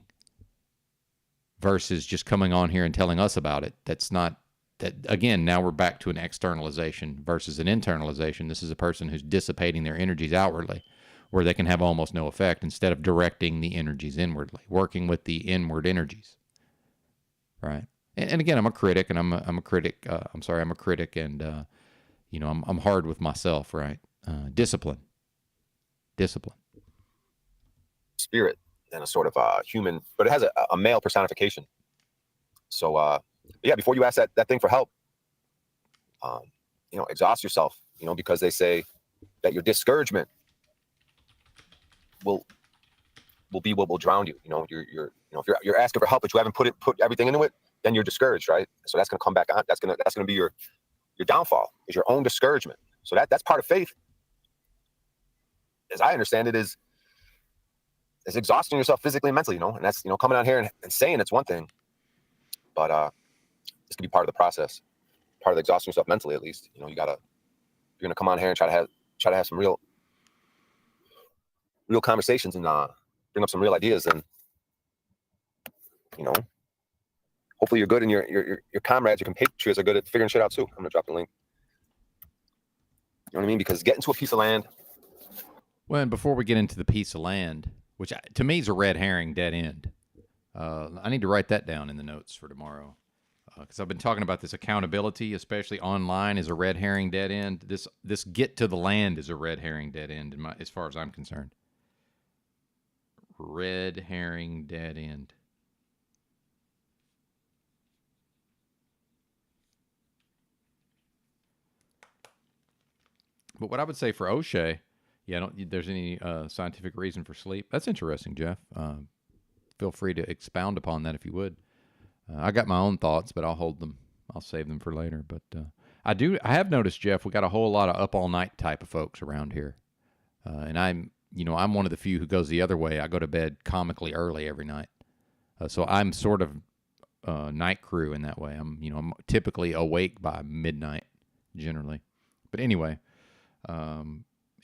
versus just coming on here and telling us about it. That's not that. Again, now we're back to an externalization versus an internalization. This is a person who's dissipating their energies outwardly where they can have almost no effect instead of directing the energies inwardly, working with the inward energies, right? And again, I'm a critic, and I'm a critic. I'm a critic, and I'm hard with myself, right? Discipline. Spirit and a sort of human, but it has a male personification. So yeah, before you ask that thing for help, exhaust yourself, because they say that your discouragement will be what will drown you. If you're asking for help, but you haven't put everything into it, then you're discouraged, right? So that's going to come back on. That's going to be your downfall, is your own discouragement. So that's part of faith, as I understand it, is exhausting yourself physically and mentally, and that's, coming out here and saying it's one thing, but this could be part of the process, part of the exhausting yourself mentally, at least. You're going to come on here and try to have some real conversations and bring up some real ideas, and hopefully you're good, and your comrades, your compatriots are good at figuring shit out too. I'm gonna drop the link. You know what I mean? Because getting to a piece of land. Well, and before we get into the piece of land, which to me is a red herring, dead end. I need to write that down in the notes for tomorrow, because I've been talking about this accountability, especially online, is a red herring, dead end. This get to the land is a red herring, dead end, as far as I'm concerned. Red herring, dead end. But what I would say for O'Shea, I don't think there's any scientific reason for sleep. That's interesting, Jeff. Feel free to expound upon that if you would. I got my own thoughts, but I'll hold them. I'll save them for later. But I have noticed, Jeff, we got a whole lot of up all night type of folks around here. And I'm one of the few who goes the other way. I go to bed comically early every night. So I'm sort of night crew in that way. I'm typically awake by midnight generally. But anyway,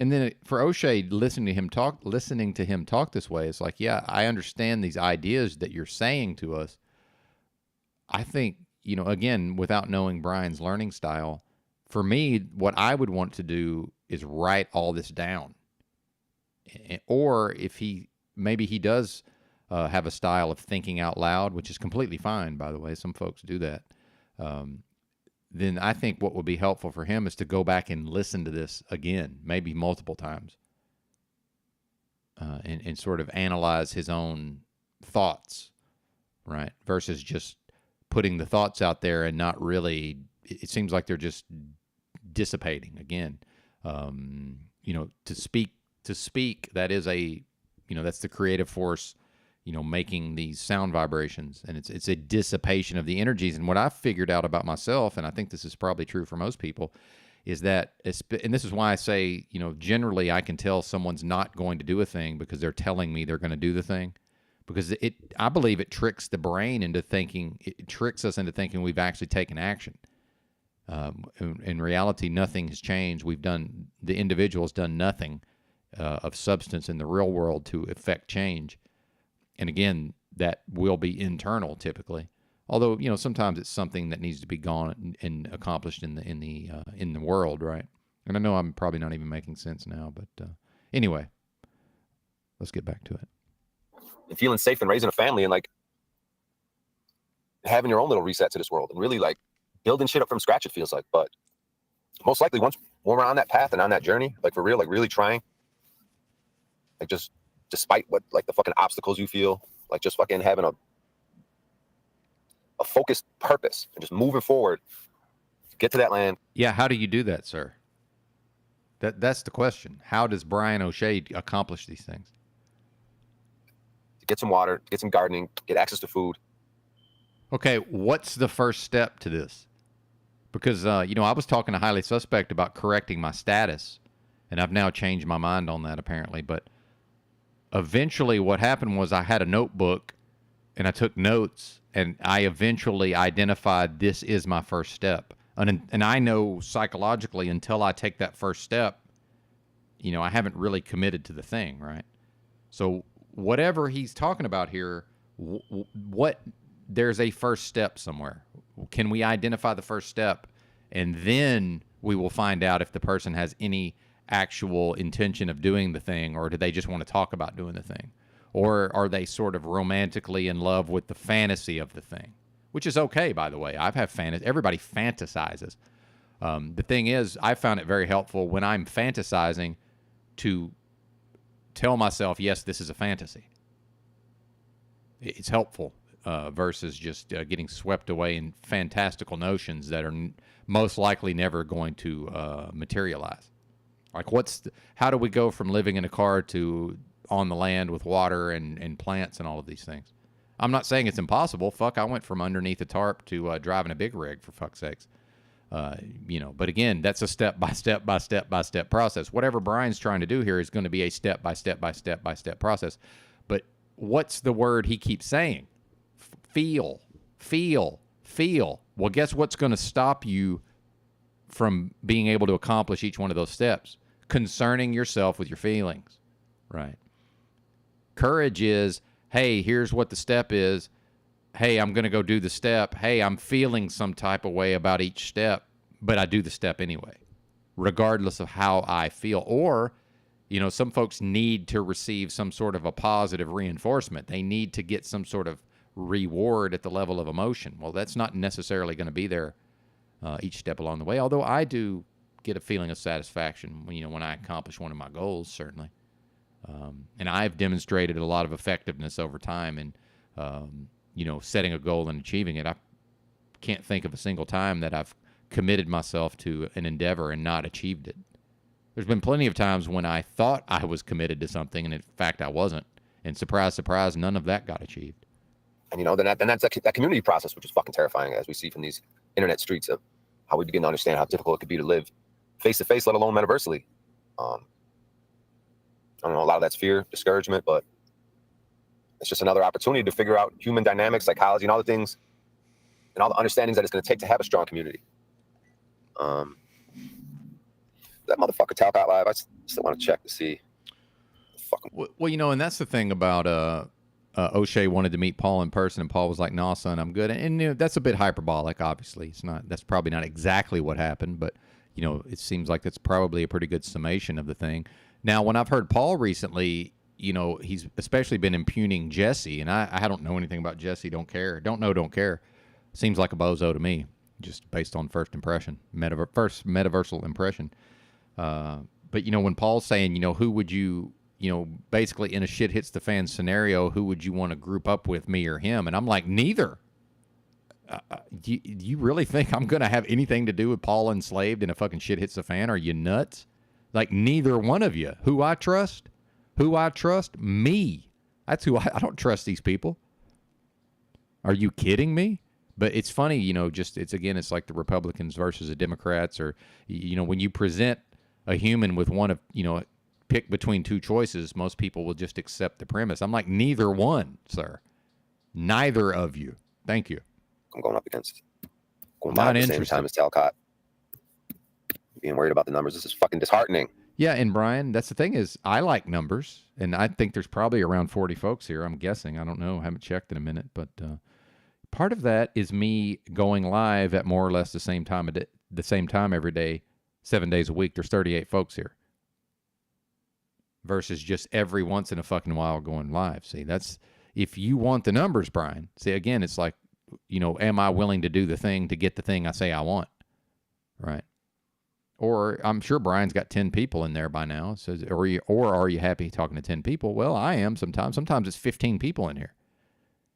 and then for O'Shea, listening to him talk this way, it's like, yeah, I understand these ideas that you're saying to us. I think, again, without knowing Brian's learning style, for me, what I would want to do is write all this down. Or if maybe he does have a style of thinking out loud, which is completely fine, by the way. Some folks do that. Then I think what would be helpful for him is to go back and listen to this again, maybe multiple times, and sort of analyze his own thoughts, right? Versus just putting the thoughts out there and not really, it seems like they're just dissipating again. To speak, that is that's the creative force, making these sound vibrations, and it's a dissipation of the energies. And what I've figured out about myself, and I think this is probably true for most people, is that, and this is why I say, generally I can tell someone's not going to do a thing because they're telling me they're going to do the thing, because I believe it tricks the brain into thinking, it tricks us into thinking we've actually taken action. In reality, nothing has changed. The individual's done nothing of substance in the real world to affect change. And again, that will be internal typically. Although, sometimes it's something that needs to be gone and accomplished in the world, right? And I know I'm probably not even making sense now, but anyway, let's get back to it. And feeling safe and raising a family, and like having your own little reset to this world, and really like building shit up from scratch, it feels like. But most likely when we're on that path and on that journey, like for real, like really trying, like just despite what, like the fucking obstacles you feel, like just fucking having a focused purpose and just moving forward, get to that land. Yeah, how do you do that, sir? That's the question. How does Brian O'Shea accomplish these things? Get some water, get some gardening, get access to food. Okay, what's the first step to this? Because, I was talking to Highly Suspect about correcting my status, and I've now changed my mind on that apparently, but eventually what happened was I had a notebook and I took notes, and I eventually identified this is my first step. And I know psychologically until I take that first step, you know, I haven't really committed to the thing, right? So whatever he's talking about here, there's a first step somewhere. Can we identify the first step? And then we will find out if the person has any actual intention of doing the thing, or do they just want to talk about doing the thing? Or are they sort of romantically in love with the fantasy of the thing? Which is okay, by the way. I've had fantasy. Everybody fantasizes. The thing is, I found it very helpful when I'm fantasizing to tell myself, yes, this is a fantasy. It's helpful versus just getting swept away in fantastical notions that are most likely never going to materialize. Like, how do we go from living in a car to on the land with water and plants and all of these things? I'm not saying it's impossible. Fuck, I went from underneath a tarp to driving a big rig, for fuck's sakes. You know, but again, that's a step by step by step by step process. Whatever Brian's trying to do here is going to be a step by step by step by step process. But what's the word he keeps saying? Feel, feel, feel. Well, guess what's going to stop you from being able to accomplish each one of those steps? Concerning yourself with your feelings, right? Courage is, hey, here's what the step is. Hey, I'm going to go do the step. Hey, I'm feeling some type of way about each step, but I do the step anyway, regardless of how I feel. Or, you know, some folks need to receive some sort of a positive reinforcement. They need to get some sort of reward at the level of emotion. Well, that's not necessarily going to be there each step along the way, although I do get a feeling of satisfaction when, you know, when I accomplish one of my goals, certainly. And I've demonstrated a lot of effectiveness over time in, you know, setting a goal and achieving it. I can't think of a single time that I've committed myself to an endeavor and not achieved it. There's been plenty of times when I thought I was committed to something, and in fact I wasn't. And surprise, surprise, none of that got achieved. And, you know, then that's that community process, which is fucking terrifying, as we see from these internet streets, of how we begin to understand how difficult it could be to live face to face, let alone metaversally. I don't know, a lot of that's fear, discouragement, but it's just another opportunity to figure out human dynamics, psychology, and all the things, and all the understandings that it's going to take to have a strong community. That motherfucker Talcott Live, I still want to check to see. Well, you know, and that's the thing about O'Shea wanted to meet Paul in person, and Paul was like, "Nah, son, I'm good." And you know, that's a bit hyperbolic. Obviously, it's not. That's probably not exactly what happened, but you know, it seems like that's probably a pretty good summation of the thing. Now, when I've heard Paul recently, you know, he's especially been impugning Jesse, and I don't know anything about Jesse. Don't care. Don't know. Don't care. Seems like a bozo to me, just based on first impression, first metaversal impression. But you know, when Paul's saying, you know, who would you, you know, basically in a shit hits the fan scenario, who would you want to group up with, me or him? And I'm like, neither. Do you really think I'm going to have anything to do with Paul enslaved in a fucking shit hits the fan? Are you nuts? Like, neither one of you. Who I trust? Me. That's who I don't trust these people. Are you kidding me? But it's funny, you know, it's like the Republicans versus the Democrats, or, you know, when you present a human with one of, you know, pick between two choices, most people will just accept the premise. I'm like, neither one, sir. Neither of you. Thank you. I'm going up against. Going Not at the same time as Talcott. Being worried about the numbers. This is fucking disheartening. Yeah, and Brian, that's the thing is, I like numbers, and I think there's probably around 40 folks here. I'm guessing. I don't know. I haven't checked in a minute, but part of that is me going live at more or less the same time every day, 7 days a week. There's 38 folks here. Versus just every once in a fucking while going live. See, that's, if you want the numbers, Brian. See, again, it's like, you know, am I willing to do the thing to get the thing I say I want? Right. Or I'm sure Brian's got 10 people in there by now. So, or are you happy talking to 10 people? Well, I am sometimes. Sometimes it's 15 people in here,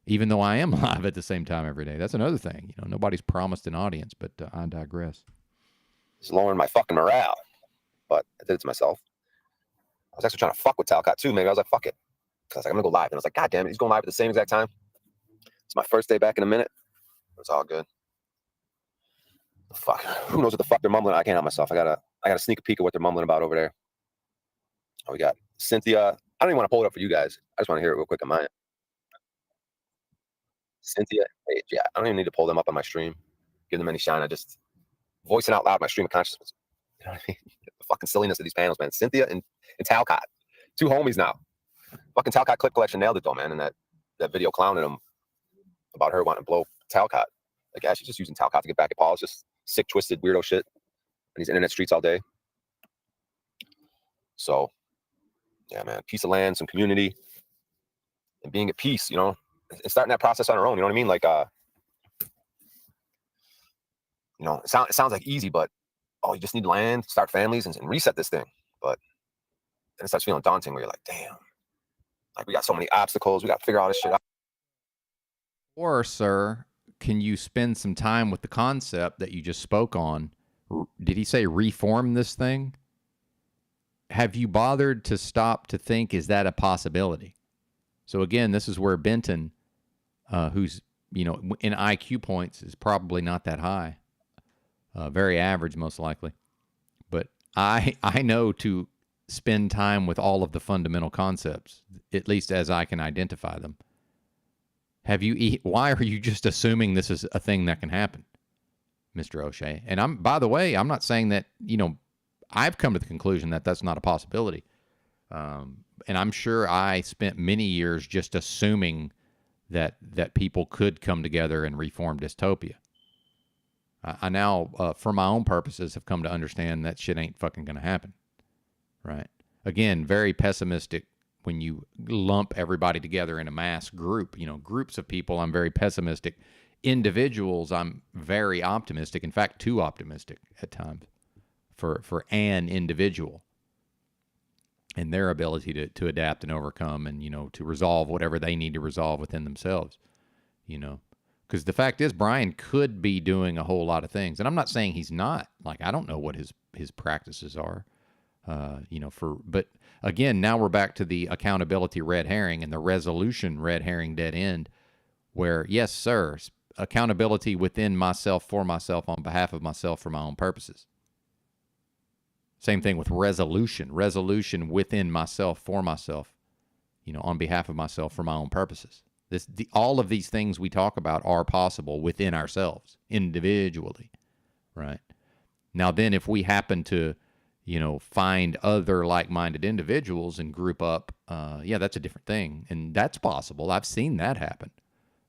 even though I am live at the same time every day. That's another thing. You know, nobody's promised an audience, but I digress. It's lowering my fucking morale, but I did it to myself. I was actually trying to fuck with Talcott too. Maybe I was like, fuck it. Because I was like, I'm going to go live. And I was like, God damn it, he's going live at the same exact time. It's my first day back in a minute. It's all good. Fuck. Who knows what the fuck they're mumbling? I can't help myself. I gotta sneak a peek at what they're mumbling about over there. Oh, we got Cynthia. I don't even want to pull it up for you guys. I just want to hear it real quick on mine. Cynthia, hey, yeah, I don't even need to pull them up on my stream, give them any shine. I just voicing out loud my stream of consciousness. You know what I mean? The fucking silliness of these panels, man. Cynthia and Talcott, 2 homies now. Fucking Talcott Clip Collection nailed it though, man. And that video clowning him about her wanting to blow Talcott. Like, yeah, she's just using Talcott to get back at Paul. It's just sick, twisted, weirdo shit. And these internet streets all day. So, yeah, man, piece of land, some community, and being at peace, you know, and starting that process on our own. You know what I mean? Like, you know, it sounds like easy, but you just need land, start families, and reset this thing. But then it starts feeling daunting where you're like, damn, like we got so many obstacles. We got to figure all this shit out. Or, sir, can you spend some time with the concept that you just spoke on? Did he say reform this thing? Have you bothered to stop to think, is that a possibility? So again, this is where Benton, who's, you know, in IQ points is probably not that high. Very average, most likely. But I know to spend time with all of the fundamental concepts, at least as I can identify them. Why are you just assuming this is a thing that can happen, Mr. O'Shea? And by the way, I'm not saying that, you know, I've come to the conclusion that that's not a possibility. And I'm sure I spent many years just assuming that people could come together and reform dystopia. I now, for my own purposes, have come to understand that shit ain't fucking going to happen. Right? Again, very pessimistic when you lump everybody together in a mass group. You know, groups of people, I'm very pessimistic. Individuals, I'm very optimistic. In fact, too optimistic at times for an individual and their ability to adapt and overcome and, you know, to resolve whatever they need to resolve within themselves, you know. Because the fact is, Brian could be doing a whole lot of things. And I'm not saying he's not. Like, I don't know what his practices are, you know, but again, now we're back to the accountability red herring and the resolution red herring dead end, where, yes, sir, accountability within myself, for myself, on behalf of myself, for my own purposes. Same thing with resolution within myself, for myself, you know, on behalf of myself, for my own purposes. All of these things we talk about are possible within ourselves, individually, right? Now then, if we happen to, you know, find other like-minded individuals and group up, yeah, that's a different thing. And that's possible. I've seen that happen,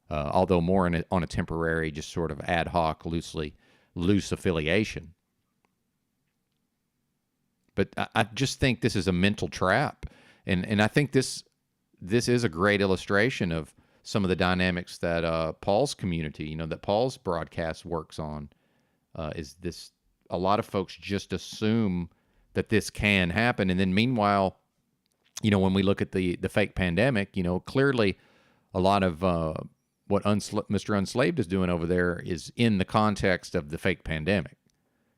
although more on a temporary, just sort of ad hoc, loose affiliation. But I just think this is a mental trap. And I think this is a great illustration of some of the dynamics that Paul's community, you know, that Paul's broadcast works on, is this. A lot of folks just assume that this can happen. And then meanwhile, you know, when we look at the fake pandemic, you know, clearly a lot of what Mr. Unslaved is doing over there is in the context of the fake pandemic.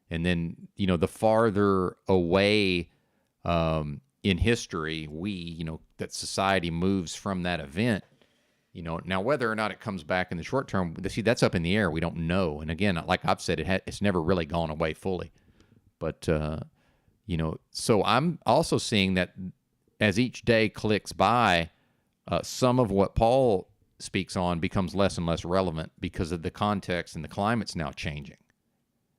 And then, you know, the farther away in history you know, that society moves from that event, you know, now whether or not it comes back in the short term, see, that's up in the air. We don't know. And again, like I've said, it's never really gone away fully. But, you know, so I'm also seeing that as each day clicks by, some of what Paul speaks on becomes less and less relevant because of the context and the climate's now changing.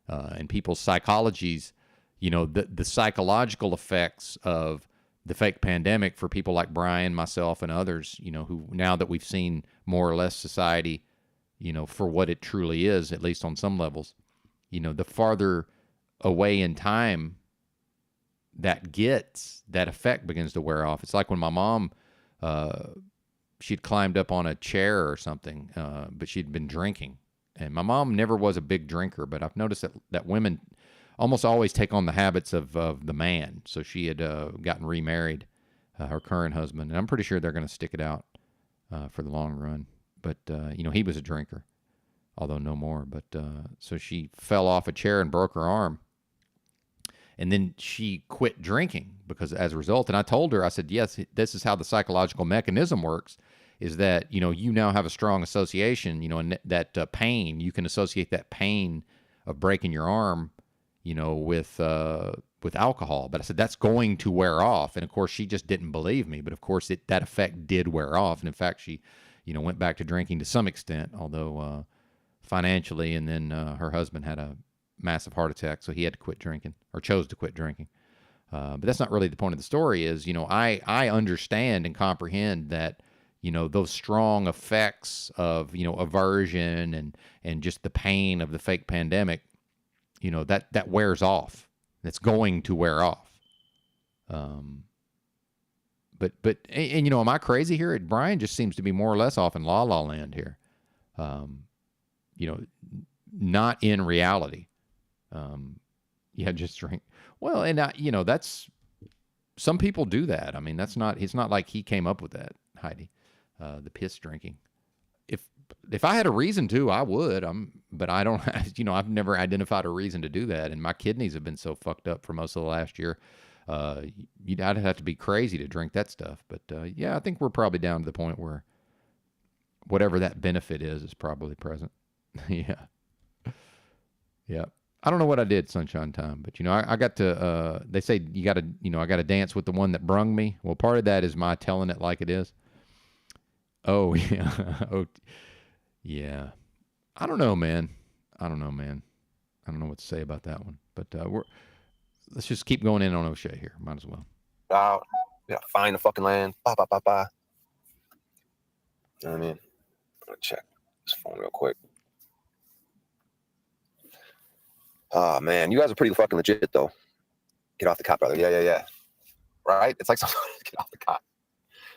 And people's psychologies, you know, the psychological effects of the fake pandemic for people like Brian, myself, and others, you know, who now that we've seen more or less society, you know, for what it truly is, at least on some levels, you know, the farther away in time that gets, that effect begins to wear off. It's like when my mom, she'd climbed up on a chair or something, but she'd been drinking. And my mom never was a big drinker, but I've noticed that women almost always take on the habits of the man. So she had gotten remarried, her current husband, and I'm pretty sure they're going to stick it out for the long run. But, you know, he was a drinker, although no more. But so she fell off a chair and broke her arm. And then she quit drinking because as a result, and I told her, I said, yes, this is how the psychological mechanism works, is that, you know, you now have a strong association, you know, and that pain, you can associate that pain of breaking your arm, you know, with alcohol. But I said, that's going to wear off. And of course, she just didn't believe me. But of course, that effect did wear off. And in fact, she, went back to drinking to some extent, although financially, and then her husband had a massive heart attack, so he had to quit drinking, or chose to quit drinking. But that's not really the point of the story. Is, I understand and comprehend that, those strong effects of, aversion and just the pain of the fake pandemic, that wears off. That's going to wear off. But am I crazy here? Brian just seems to be more or less off in La La Land here. Not in reality. Just drink. Well, and that's, some people do that. I mean, it's not like he came up with that, Heidi, the piss drinking. If I had a reason to, I would. But I don't. I've never identified a reason to do that, and my kidneys have been so fucked up for most of the last year. I'd have to be crazy to drink that stuff. But yeah, I think we're probably down to the point where whatever that benefit is probably present. Yeah. Yeah. I don't know what I did Sunshine Time, but I got to, they say you got to, I got to dance with the one that brung me. Well, part of that is my telling it like it is. Oh, yeah. Oh, yeah. I don't know, man. I don't know what to say about that one, but let's just keep going in on O'Shea here. Might as well. Find the fucking land. Ba, ba, ba, ba. You know what I mean? I'm gonna check this phone real quick. Oh man, you guys are pretty fucking legit though. Get off the cot, brother. Yeah. Right? It's like some get off the cot.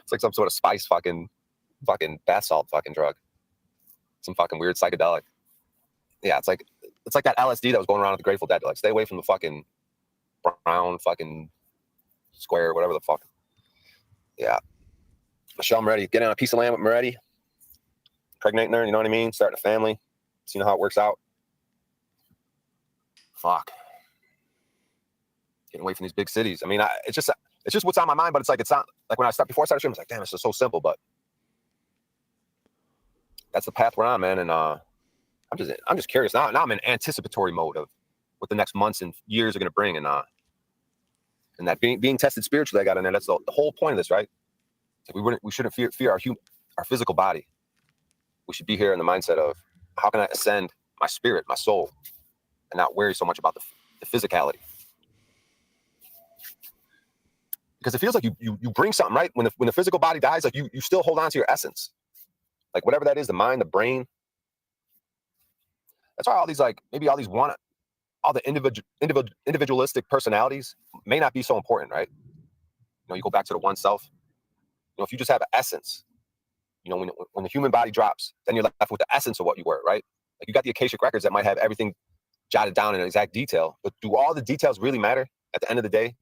It's like some sort of spice fucking bath salt fucking drug. Some fucking weird psychedelic. Yeah, it's like that LSD that was going around with the Grateful Dead. Like, stay away from the fucking brown fucking square, whatever the fuck. Yeah. Michelle Moretti, getting on a piece of land with Moretti. Pregnating her, you know what I mean? Starting a family. Seeing how it works out. Fuck. Getting away from these big cities. I mean, it's just what's on my mind, but it's not like when before I started streaming, it's like, damn, this is so simple, but that's the path we're on, man. And I'm just curious. Now I'm in anticipatory mode of what the next months and years are gonna bring, and that being tested spiritually, I got in there. That's the whole point of this, right? Like we shouldn't fear our physical body. We should be here in the mindset of how can I ascend my spirit, my soul, and not worry so much about the physicality. Because it feels like you bring something, right? When the physical body dies, like you still hold on to your essence. Like whatever that is, the mind, the brain. That's why all the individualistic personalities may not be so important, right? You go back to the one self. If you just have an essence, when the human body drops, then you're left with the essence of what you were, right? Like you got the Akashic records that might have everything jotted down in an exact detail, but do all the details really matter at the end of the day?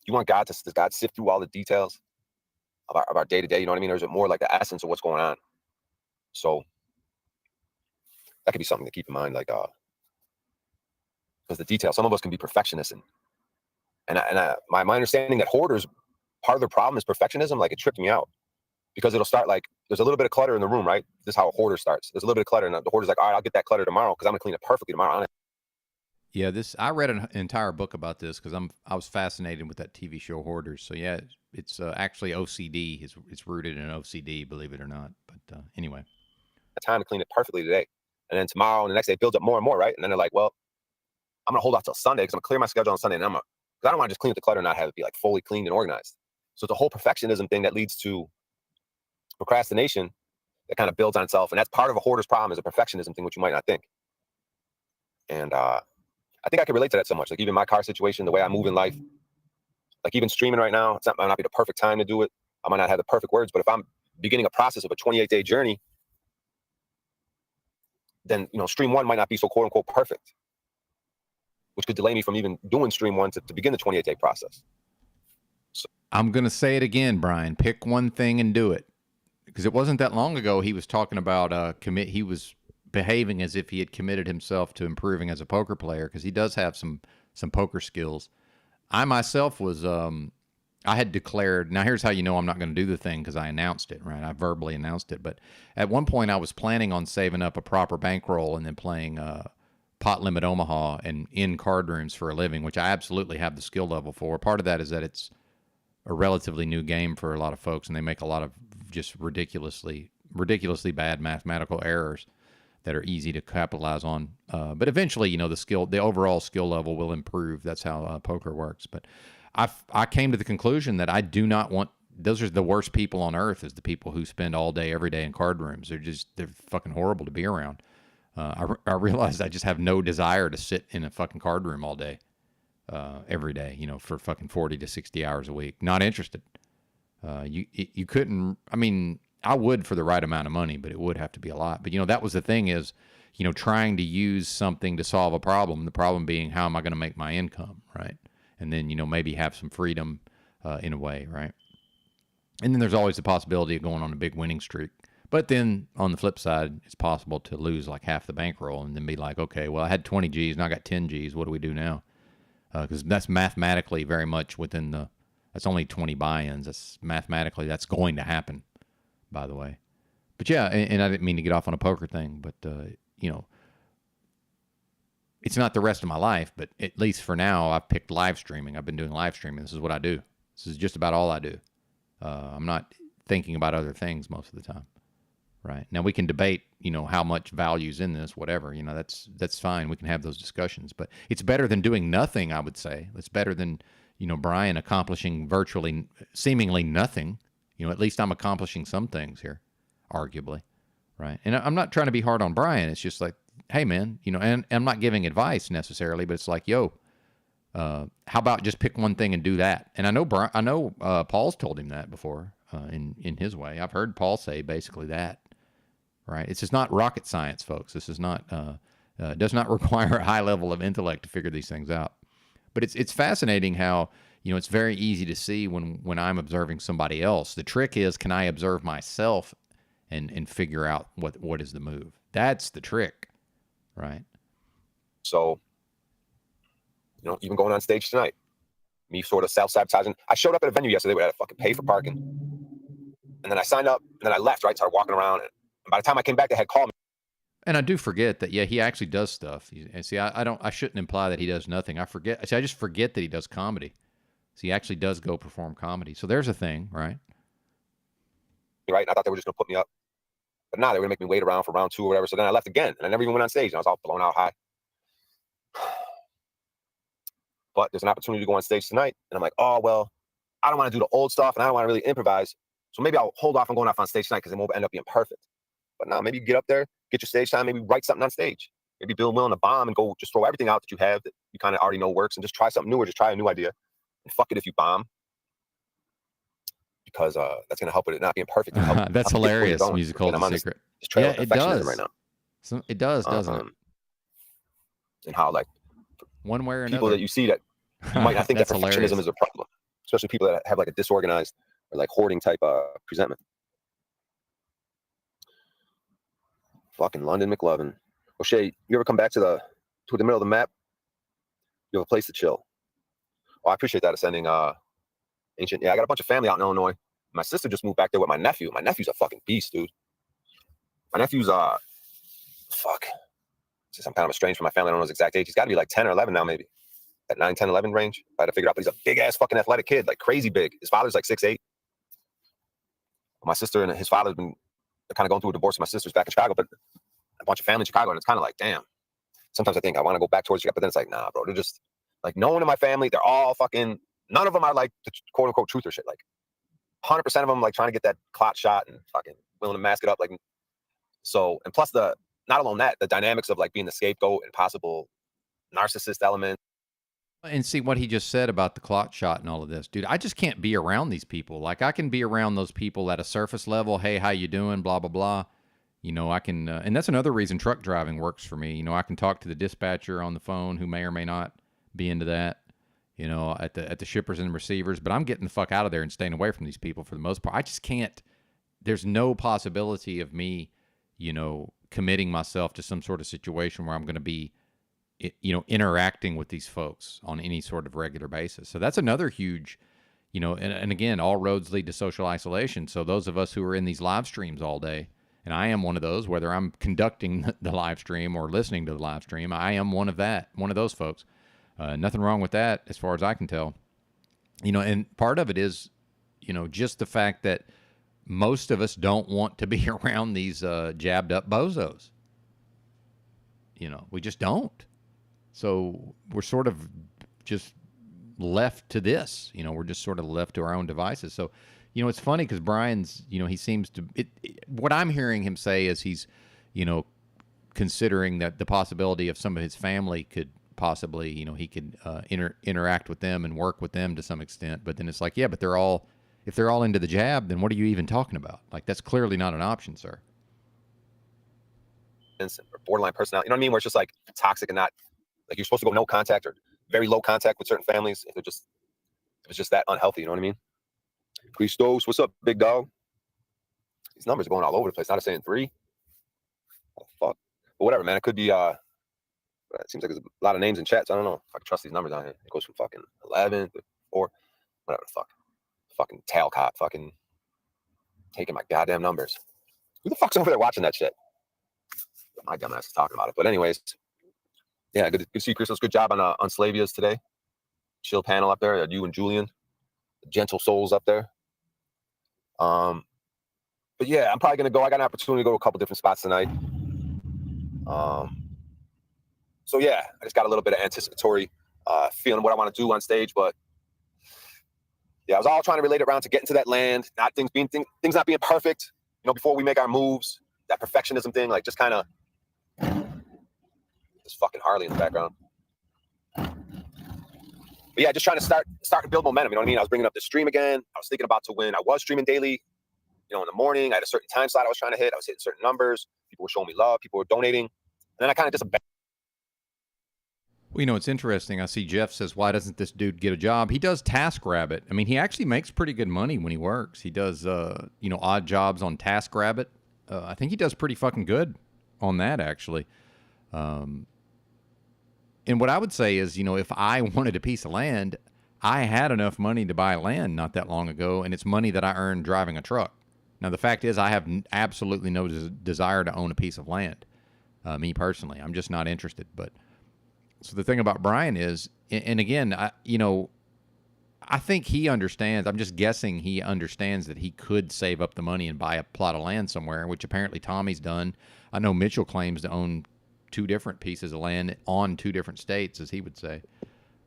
You want does God sift through all the details of our day to day? You know what I mean? Or is it more like the essence of what's going on? So that could be something to keep in mind, like, because the details, some of us can be perfectionists, and my understanding that hoarders, part of their problem is perfectionism. Like, it tripped me out because it'll start like there's a little bit of clutter in the room, right? This is how a hoarder starts. There's a little bit of clutter, and the hoarder's like, all right, I'll get that clutter tomorrow because I'm gonna clean it perfectly tomorrow. Yeah, I read an entire book about this because I was fascinated with that TV show Hoarders. So yeah, it's actually OCD. It's rooted in OCD, believe it or not. But anyway, time to clean it perfectly today, and then tomorrow and the next day it builds up more and more, right? And then they're like, well, I'm gonna hold off till Sunday because I'm gonna clear my schedule on Sunday, and because I don't want to just clean up the clutter and not have it be like fully cleaned and organized. So it's a whole perfectionism thing that leads to procrastination that kind of builds on itself, and that's part of a hoarder's problem, is a perfectionism thing, which you might not think. And I think I can relate to that so much. Like even my car situation, the way I move in life, like even streaming right now, might not be the perfect time to do it. I might not have the perfect words, but if I'm beginning a process of a 28-day journey, then stream one might not be so quote unquote perfect, which could delay me from even doing stream one to begin the 28-day process. So, I'm gonna say it again, Brian. Pick one thing and do it, because it wasn't that long ago he was talking about he was behaving as if he had committed himself to improving as a poker player, because he does have some poker skills. I myself was I had declared, now here's how you know I'm not going to do the thing, because I announced it, right? I verbally announced it. But at one point I was planning on saving up a proper bankroll and then playing Pot Limit Omaha and in card rooms for a living, which I absolutely have the skill level for. Part of that is that it's a relatively new game for a lot of folks, and they make a lot of just ridiculously bad mathematical errors that are easy to capitalize on. But eventually, the overall skill level will improve. That's how poker works. But I came to the conclusion that I do not want. Those are the worst people on earth, is the people who spend all day, every day in card rooms. They're fucking horrible to be around. I realized I just have no desire to sit in a fucking card room all day, every day, for fucking 40 to 60 hours a week. Not interested. You couldn't, I mean, I would for the right amount of money, but it would have to be a lot. But, that was the thing is, trying to use something to solve a problem, the problem being, how am I going to make my income, right? And then, maybe have some freedom in a way, right? And then there's always the possibility of going on a big winning streak. But then on the flip side, it's possible to lose like half the bankroll and then be like, okay, well, I had 20 G's, now I got 10 G's. What do we do now? Because that's mathematically very much within that's only 20 buy-ins. That's going to happen, by the way. But yeah, and I didn't mean to get off on a poker thing, but, it's not the rest of my life, but at least for now, I've picked live streaming. I've been doing live streaming. This is what I do. This is just about all I do. I'm not thinking about other things most of the time, right? Now we can debate, how much value's in this, whatever, that's fine. We can have those discussions, but it's better than doing nothing, I would say. It's better than, Brian accomplishing seemingly nothing. At least I'm accomplishing some things here, arguably, right? And I'm not trying to be hard on Brian. It's just like, hey man, and I'm not giving advice necessarily, but it's like, yo, how about just pick one thing and do that? And I know Paul's told him that before, in his way. I've heard Paul say basically that, right? It's just not rocket science, folks. This is not, does not require a high level of intellect to figure these things out. But it's fascinating how, it's very easy to see when I'm observing somebody else. The trick is, can I observe myself and figure out what is the move? That's the trick, right? So, even going on stage tonight, me sort of self-sabotaging. I showed up at a venue yesterday where I had to fucking pay for parking. And then I signed up, and then I left, right? Started walking around. And by the time I came back, they had called me. And I do forget that, yeah, he actually does stuff. And see, I shouldn't imply that he does nothing. I just forget that he does comedy. So he actually does go perform comedy. So there's a thing, right? Right? And I thought they were just going to put me up. But now they were going to make me wait around for round 2 or whatever. So then I left again, and I never even went on stage. And I was all blown out high. But there's an opportunity to go on stage tonight. And I'm like, oh, well, I don't want to do the old stuff, and I don't want to really improvise. So maybe I'll hold off on going off on stage tonight because it won't end up being perfect. But now maybe you get up there, get your stage time, maybe write something on stage. Maybe be willing to bomb and go just throw everything out that you have that you kind of already know works and just try something new or just try a new idea. And fuck it if you bomb. Because that's going to help with it not being perfect. That's hilarious. Musical secret. This trail yeah, it does. Right now. So it does, doesn't it? And how, like, one way or another. People that you see that you might not think that perfectionism is a problem. Especially people that have like a disorganized or like hoarding type presentment. Fucking London McLovin. O'Shea, you ever come back to the middle of the map? You have a place to chill. Oh, I appreciate that, ascending ancient. Yeah, I got a bunch of family out in Illinois. My sister just moved back there with my nephew. My nephew's a fucking beast, dude. My nephew's fuck. I'm kind of estranged from my family. I don't know his exact age. He's got to be like 10 or 11 now, maybe. At 9, 10, 11 range. I had to figure out, but he's a big ass fucking athletic kid, like crazy big. His father's like 6'8". My sister and his father's been kind of going through a divorce. My sister's back in Chicago, but a bunch of family in Chicago, and it's kind of like, damn. Sometimes I think I want to go back towards Chicago, but then it's like, nah, bro. They're just like, no one in my family, they're all fucking, none of them are like the quote unquote truth or shit. Like 100% of them like trying to get that clot shot and fucking willing to mask it up. Like, so, and plus not alone that, the dynamics of like being the scapegoat and possible narcissist element. And see what he just said about the clot shot and all of this, dude. I just can't be around these people. Like, I can be around those people at a surface level. Hey, how you doing? Blah, blah, blah. I can, and that's another reason truck driving works for me. I can talk to the dispatcher on the phone who may or may not be into that, at the shippers and receivers, but I'm getting the fuck out of there and staying away from these people for the most part. I just can't, there's no possibility of me, committing myself to some sort of situation where I'm going to be, interacting with these folks on any sort of regular basis. So that's another huge, and again, all roads lead to social isolation. So those of us who are in these live streams all day, and I am one of those, whether I'm conducting the live stream or listening to the live stream, I am one of those folks. Nothing wrong with that as far as I can tell. And part of it is, just the fact that most of us don't want to be around these jabbed up bozos. You know, we just don't. So we're sort of just left to this. You know, we're just sort of left to our own devices. So, you know, it's funny because Brian's, you know, he seems to, what I'm hearing him say is he's, you know, considering that the possibility of some of his family could possibly, you know, he could interact with them and work with them to some extent. But then it's like, yeah, but if they're all into the jab, then what are you even talking about? Like, that's clearly not an option, sir. Or borderline personality, you know what I mean? Where it's just like toxic and not like you're supposed to go no contact or very low contact with certain families. If it's just that unhealthy, you know what I mean? Christos, what's up, big dog? These numbers are going all over the place. Not saying 3. Oh, fuck. But whatever, man. It could be it seems like there's a lot of names in chats. I don't know if I can trust these numbers on here. It goes from fucking 11 to 4, whatever the fuck. Fucking Talcott, fucking taking my goddamn numbers. Who the fuck's over there watching that shit? My dumbass is talking about it. But anyways, yeah, good to see you, Christos. Good job on Slavia's today. Chill panel up there. You and Julian, the gentle souls up there. But yeah, I'm probably gonna go. I got an opportunity to go to a couple different spots tonight. So yeah, I just got a little bit of anticipatory feeling what I want to do on stage. But yeah, I was all trying to relate it around to getting to that land, not things not being perfect. You know, before we make our moves, that perfectionism thing, like just kind of. This fucking Harley in the background. But yeah, just trying to start to build momentum. You know what I mean? I was bringing up the stream again. I was thinking about to when I was streaming daily. You know, in the morning, I had a certain time slot I was trying to hit. I was hitting certain numbers. People were showing me love. People were donating. And then I kind of just. Well, you know, it's interesting. I see Jeff says, why doesn't this dude get a job? He does TaskRabbit. I mean, he actually makes pretty good money when he works. He does, you know, odd jobs on TaskRabbit. I think he does pretty fucking good on that, actually. And what I would say is, you know, if I wanted a piece of land, I had enough money to buy land not that long ago, and it's money that I earned driving a truck. Now, the fact is I have absolutely no desire to own a piece of land, me personally. I'm just not interested. But so the thing about Brian is, and again, I think he understands. I'm just guessing he understands that he could save up the money and buy a plot of land somewhere, which apparently Tommy's done. I know Mitchell claims to own 2 different pieces of land on 2 different states, as he would say,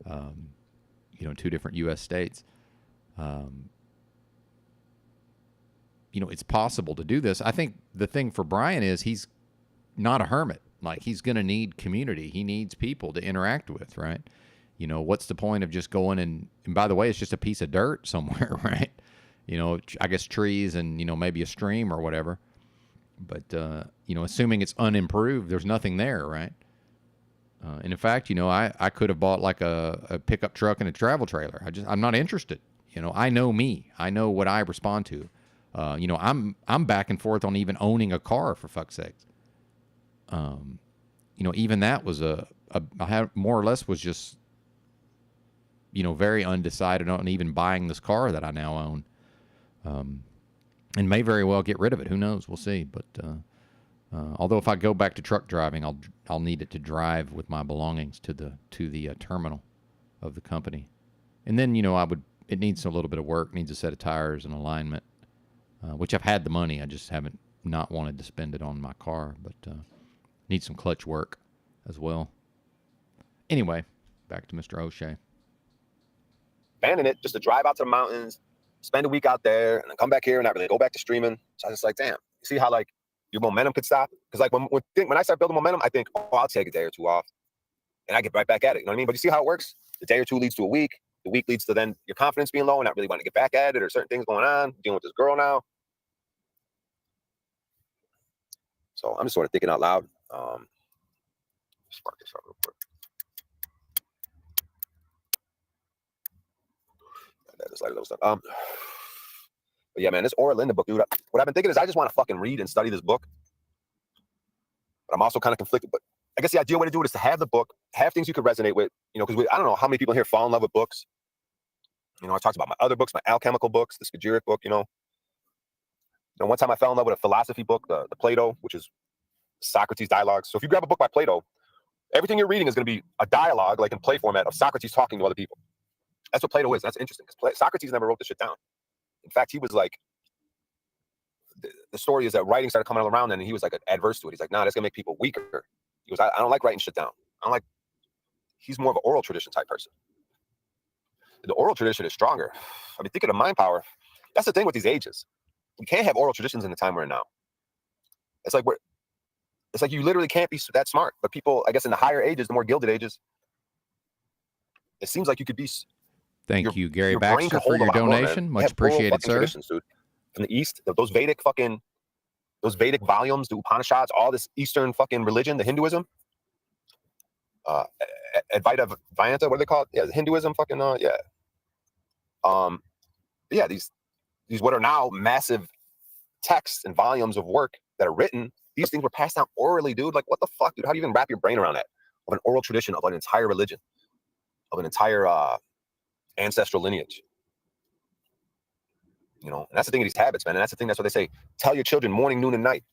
you know, 2 different U.S. states. You know, it's possible to do this. I think the thing for Brian is he's not a hermit. Like, he's going to need community. He needs people to interact with, right? You know, what's the point of just going and by the way, it's just a piece of dirt somewhere, right? You know, I guess trees and, you know, maybe a stream or whatever. But, you know, assuming it's unimproved, there's nothing there, right? And in fact, you know, I could have bought like a pickup truck and a travel trailer. I'm not interested. You know, I know me. I know what I respond to. You know, I'm back and forth on even owning a car, for fuck's sakes. You know, even that was I had more or less was just, you know, very undecided on even buying this car that I now own. And may very well get rid of it. Who knows? We'll see. But although if I go back to truck driving, I'll need it to drive with my belongings to the terminal of the company. And then, you know, it needs a little bit of work. Needs a set of tires and alignment, which I've had the money. I just haven't not wanted to spend it on my car. But needs some clutch work as well. Anyway, back to Mr. O'Shea. Abandon it just to drive out to the mountains, spend a week out there, and then come back here and not really go back to streaming. So I was just like, damn, you see how like your momentum could stop? Because like when I start building momentum, I think, oh, I'll take a day or 2 off, and I get right back at it. You know what I mean? But you see how it works? The day or 2 leads to a week. The week leads to then your confidence being low and not really wanting to get back at it, or certain things going on, dealing with this girl now. So I'm just sort of thinking out loud. Spark this up real quick. Just light those stuff. But yeah, man, this Aura Linda book, dude. What I've been thinking is I just want to fucking read and study this book. But I'm also kind of conflicted. But I guess the ideal way to do it is to have the book, have things you could resonate with. You know, because I don't know how many people here fall in love with books. You know, I talked about my other books, my alchemical books, the Skagiric book. You know, one time I fell in love with a philosophy book, the Plato, which is Socrates dialogues. So if you grab a book by Plato, everything you're reading is going to be a dialogue, like in play format, of Socrates talking to other people. That's what Plato is. That's interesting because Socrates never wrote this shit down. In fact, he was like, the story is that writing started coming around then, and he was like adverse to it. He's like, nah, that's gonna make people weaker. He goes, I don't like writing shit down. I don't like. He's more of an oral tradition type person. The oral tradition is stronger. I mean, think of the mind power. That's the thing with these ages. You can't have oral traditions in the time we're in now. It's like you literally can't be that smart. But people, I guess, in the higher ages, the more gilded ages, it seems like you could be. Thank you, Gary your brain Baxter, could for hold a your lot more, man. donation. They Much have oral appreciated, fucking sir. traditions, dude. From the East, those Vedic volumes, the Upanishads, all this Eastern fucking religion, the Hinduism, Advaita Vedanta, what do they call it? Yeah, the Hinduism, fucking yeah. These what are now massive texts and volumes of work that are written. These things were passed down orally, dude. Like, what the fuck, dude? How do you even wrap your brain around that? Of an oral tradition of an entire religion, of an entire ancestral lineage. You know, and that's the thing of these habits, man. And that's the thing. That's what they say. Tell your children morning, noon, and night.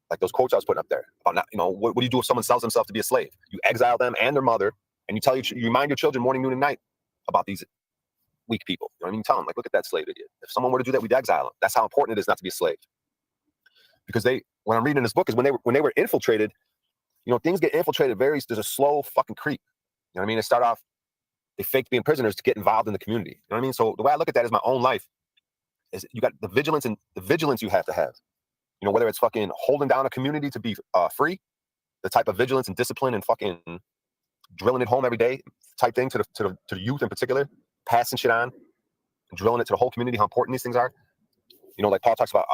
Like those quotes I was putting up there about not, you know, what do you do if someone sells themselves to be a slave? You exile them and their mother, and you remind your children morning, noon, and night about these weak people. You know what I mean? Tell them, like, look at that slave idiot. If someone were to do that, we'd exile them. That's how important it is not to be a slave. Because when I'm reading this book is when they were infiltrated, you know, things get infiltrated there's a slow fucking creep. You know what I mean? They start off, they faked being prisoners to get involved in the community. You know what I mean? So the way I look at that is my own life is you got the vigilance you have to have. You know, whether it's fucking holding down a community to be free, the type of vigilance and discipline and fucking drilling it home every day type thing to the youth in particular, passing shit on, drilling it to the whole community, how important these things are. You know, like Paul talks about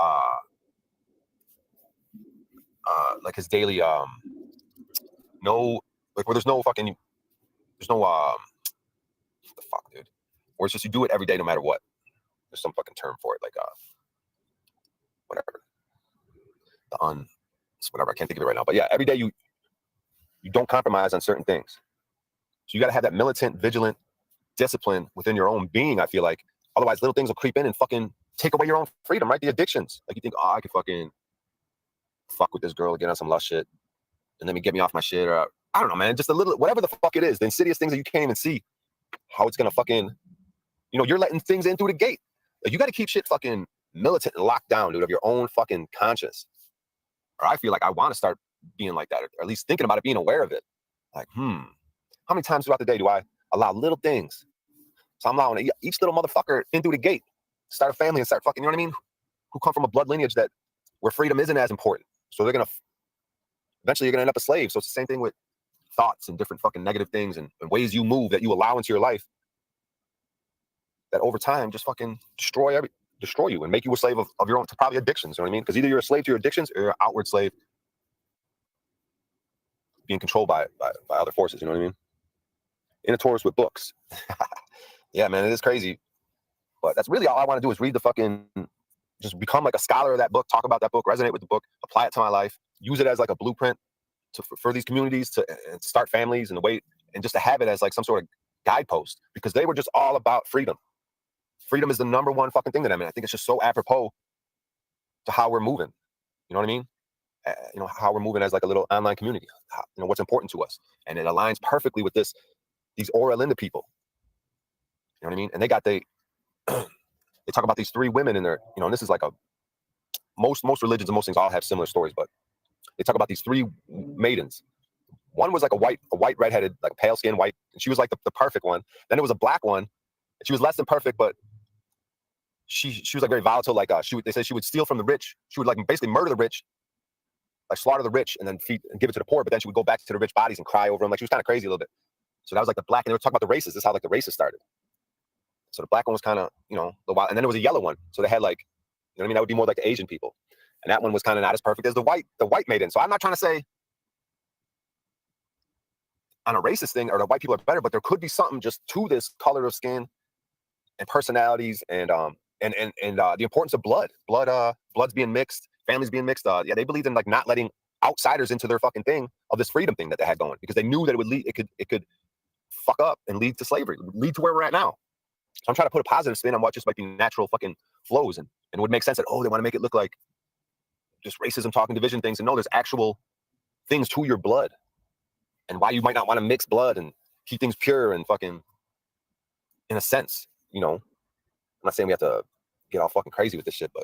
like his daily where there's no what the fuck, dude, where it's just you do it every day no matter what. There's some fucking term for it, like whatever, whatever, I can't think of it right now, but yeah, every day you don't compromise on certain things. So you got to have that militant, vigilant discipline within your own being, I feel like. Otherwise little things will creep in and fucking take away your own freedom, right? The addictions, like you think, oh, I could fucking fuck with this girl, get on some lust shit, and let me get me off my shit, or I don't know, man, just a little, whatever the fuck it is, the insidious things that you can't even see how it's gonna fucking, you know, you're letting things in through the gate. Like, you got to keep shit fucking militant and locked down, dude, of your own fucking conscience. Or I feel like I want to start being like that, or at least thinking about it, being aware of it. Like, how many times throughout the day do I allow little things? So I'm allowing each little motherfucker in through the gate, start a family and start fucking, you know what I mean? Who come from a blood lineage where freedom isn't as important. So eventually you're gonna end up a slave. So it's the same thing with thoughts and different fucking negative things and ways you move that you allow into your life that over time just fucking destroy you and make you a slave of your own, to probably addictions. You know what I mean? Because either you're a slave to your addictions or you're an outward slave being controlled by other forces. You know what I mean? In a Taurus with books. Yeah, man, it is crazy. But that's really all I want to do is read the fucking, just become like a scholar of that book, talk about that book, resonate with the book, apply it to my life, use it as like a blueprint for these communities to start families and just to have it as like some sort of guidepost, because they were just all about freedom. Freedom is the number one fucking thing to them. And I think it's just so apropos to how we're moving. You know what I mean? You know, how we're moving as like a little online community, you know, what's important to us. And it aligns perfectly with these Aura Linda people. You know what I mean? And they talk about these three women in there, you know, and this is like most religions and most things all have similar stories, but they talk about these three maidens. One was like a white redheaded, like a pale skin white, and she was like the perfect one. Then there was a black one, and she was less than perfect, but she was like very volatile. Like they said she would steal from the rich. She would like basically murder the rich, like slaughter the rich, and then feed and give it to the poor. But then she would go back to the rich bodies and cry over them. Like, she was kind of crazy a little bit. So that was like the black, and they were talking about the races. This is how like the races started. So the black one was kind of, you know, the wild, and then there was a yellow one. So they had like, you know what I mean? That would be more like the Asian people. And that one was kind of not as perfect as the white maiden. So I'm not trying to say on a racist thing or the white people are better, but there could be something just to this color of skin and personalities and the importance of blood's being mixed, families being mixed. Yeah, they believed in like not letting outsiders into their fucking thing of this freedom thing that they had going, because they knew that it could fuck up and lead to slavery, lead to where we're at now. So I'm trying to put a positive spin on what just might be natural fucking flows, and it would make sense that, oh, they want to make it look like just racism, talking division things, and no, there's actual things to your blood and why you might not want to mix blood and keep things pure and fucking, in a sense, you know. I'm not saying we have to get all fucking crazy with this shit, but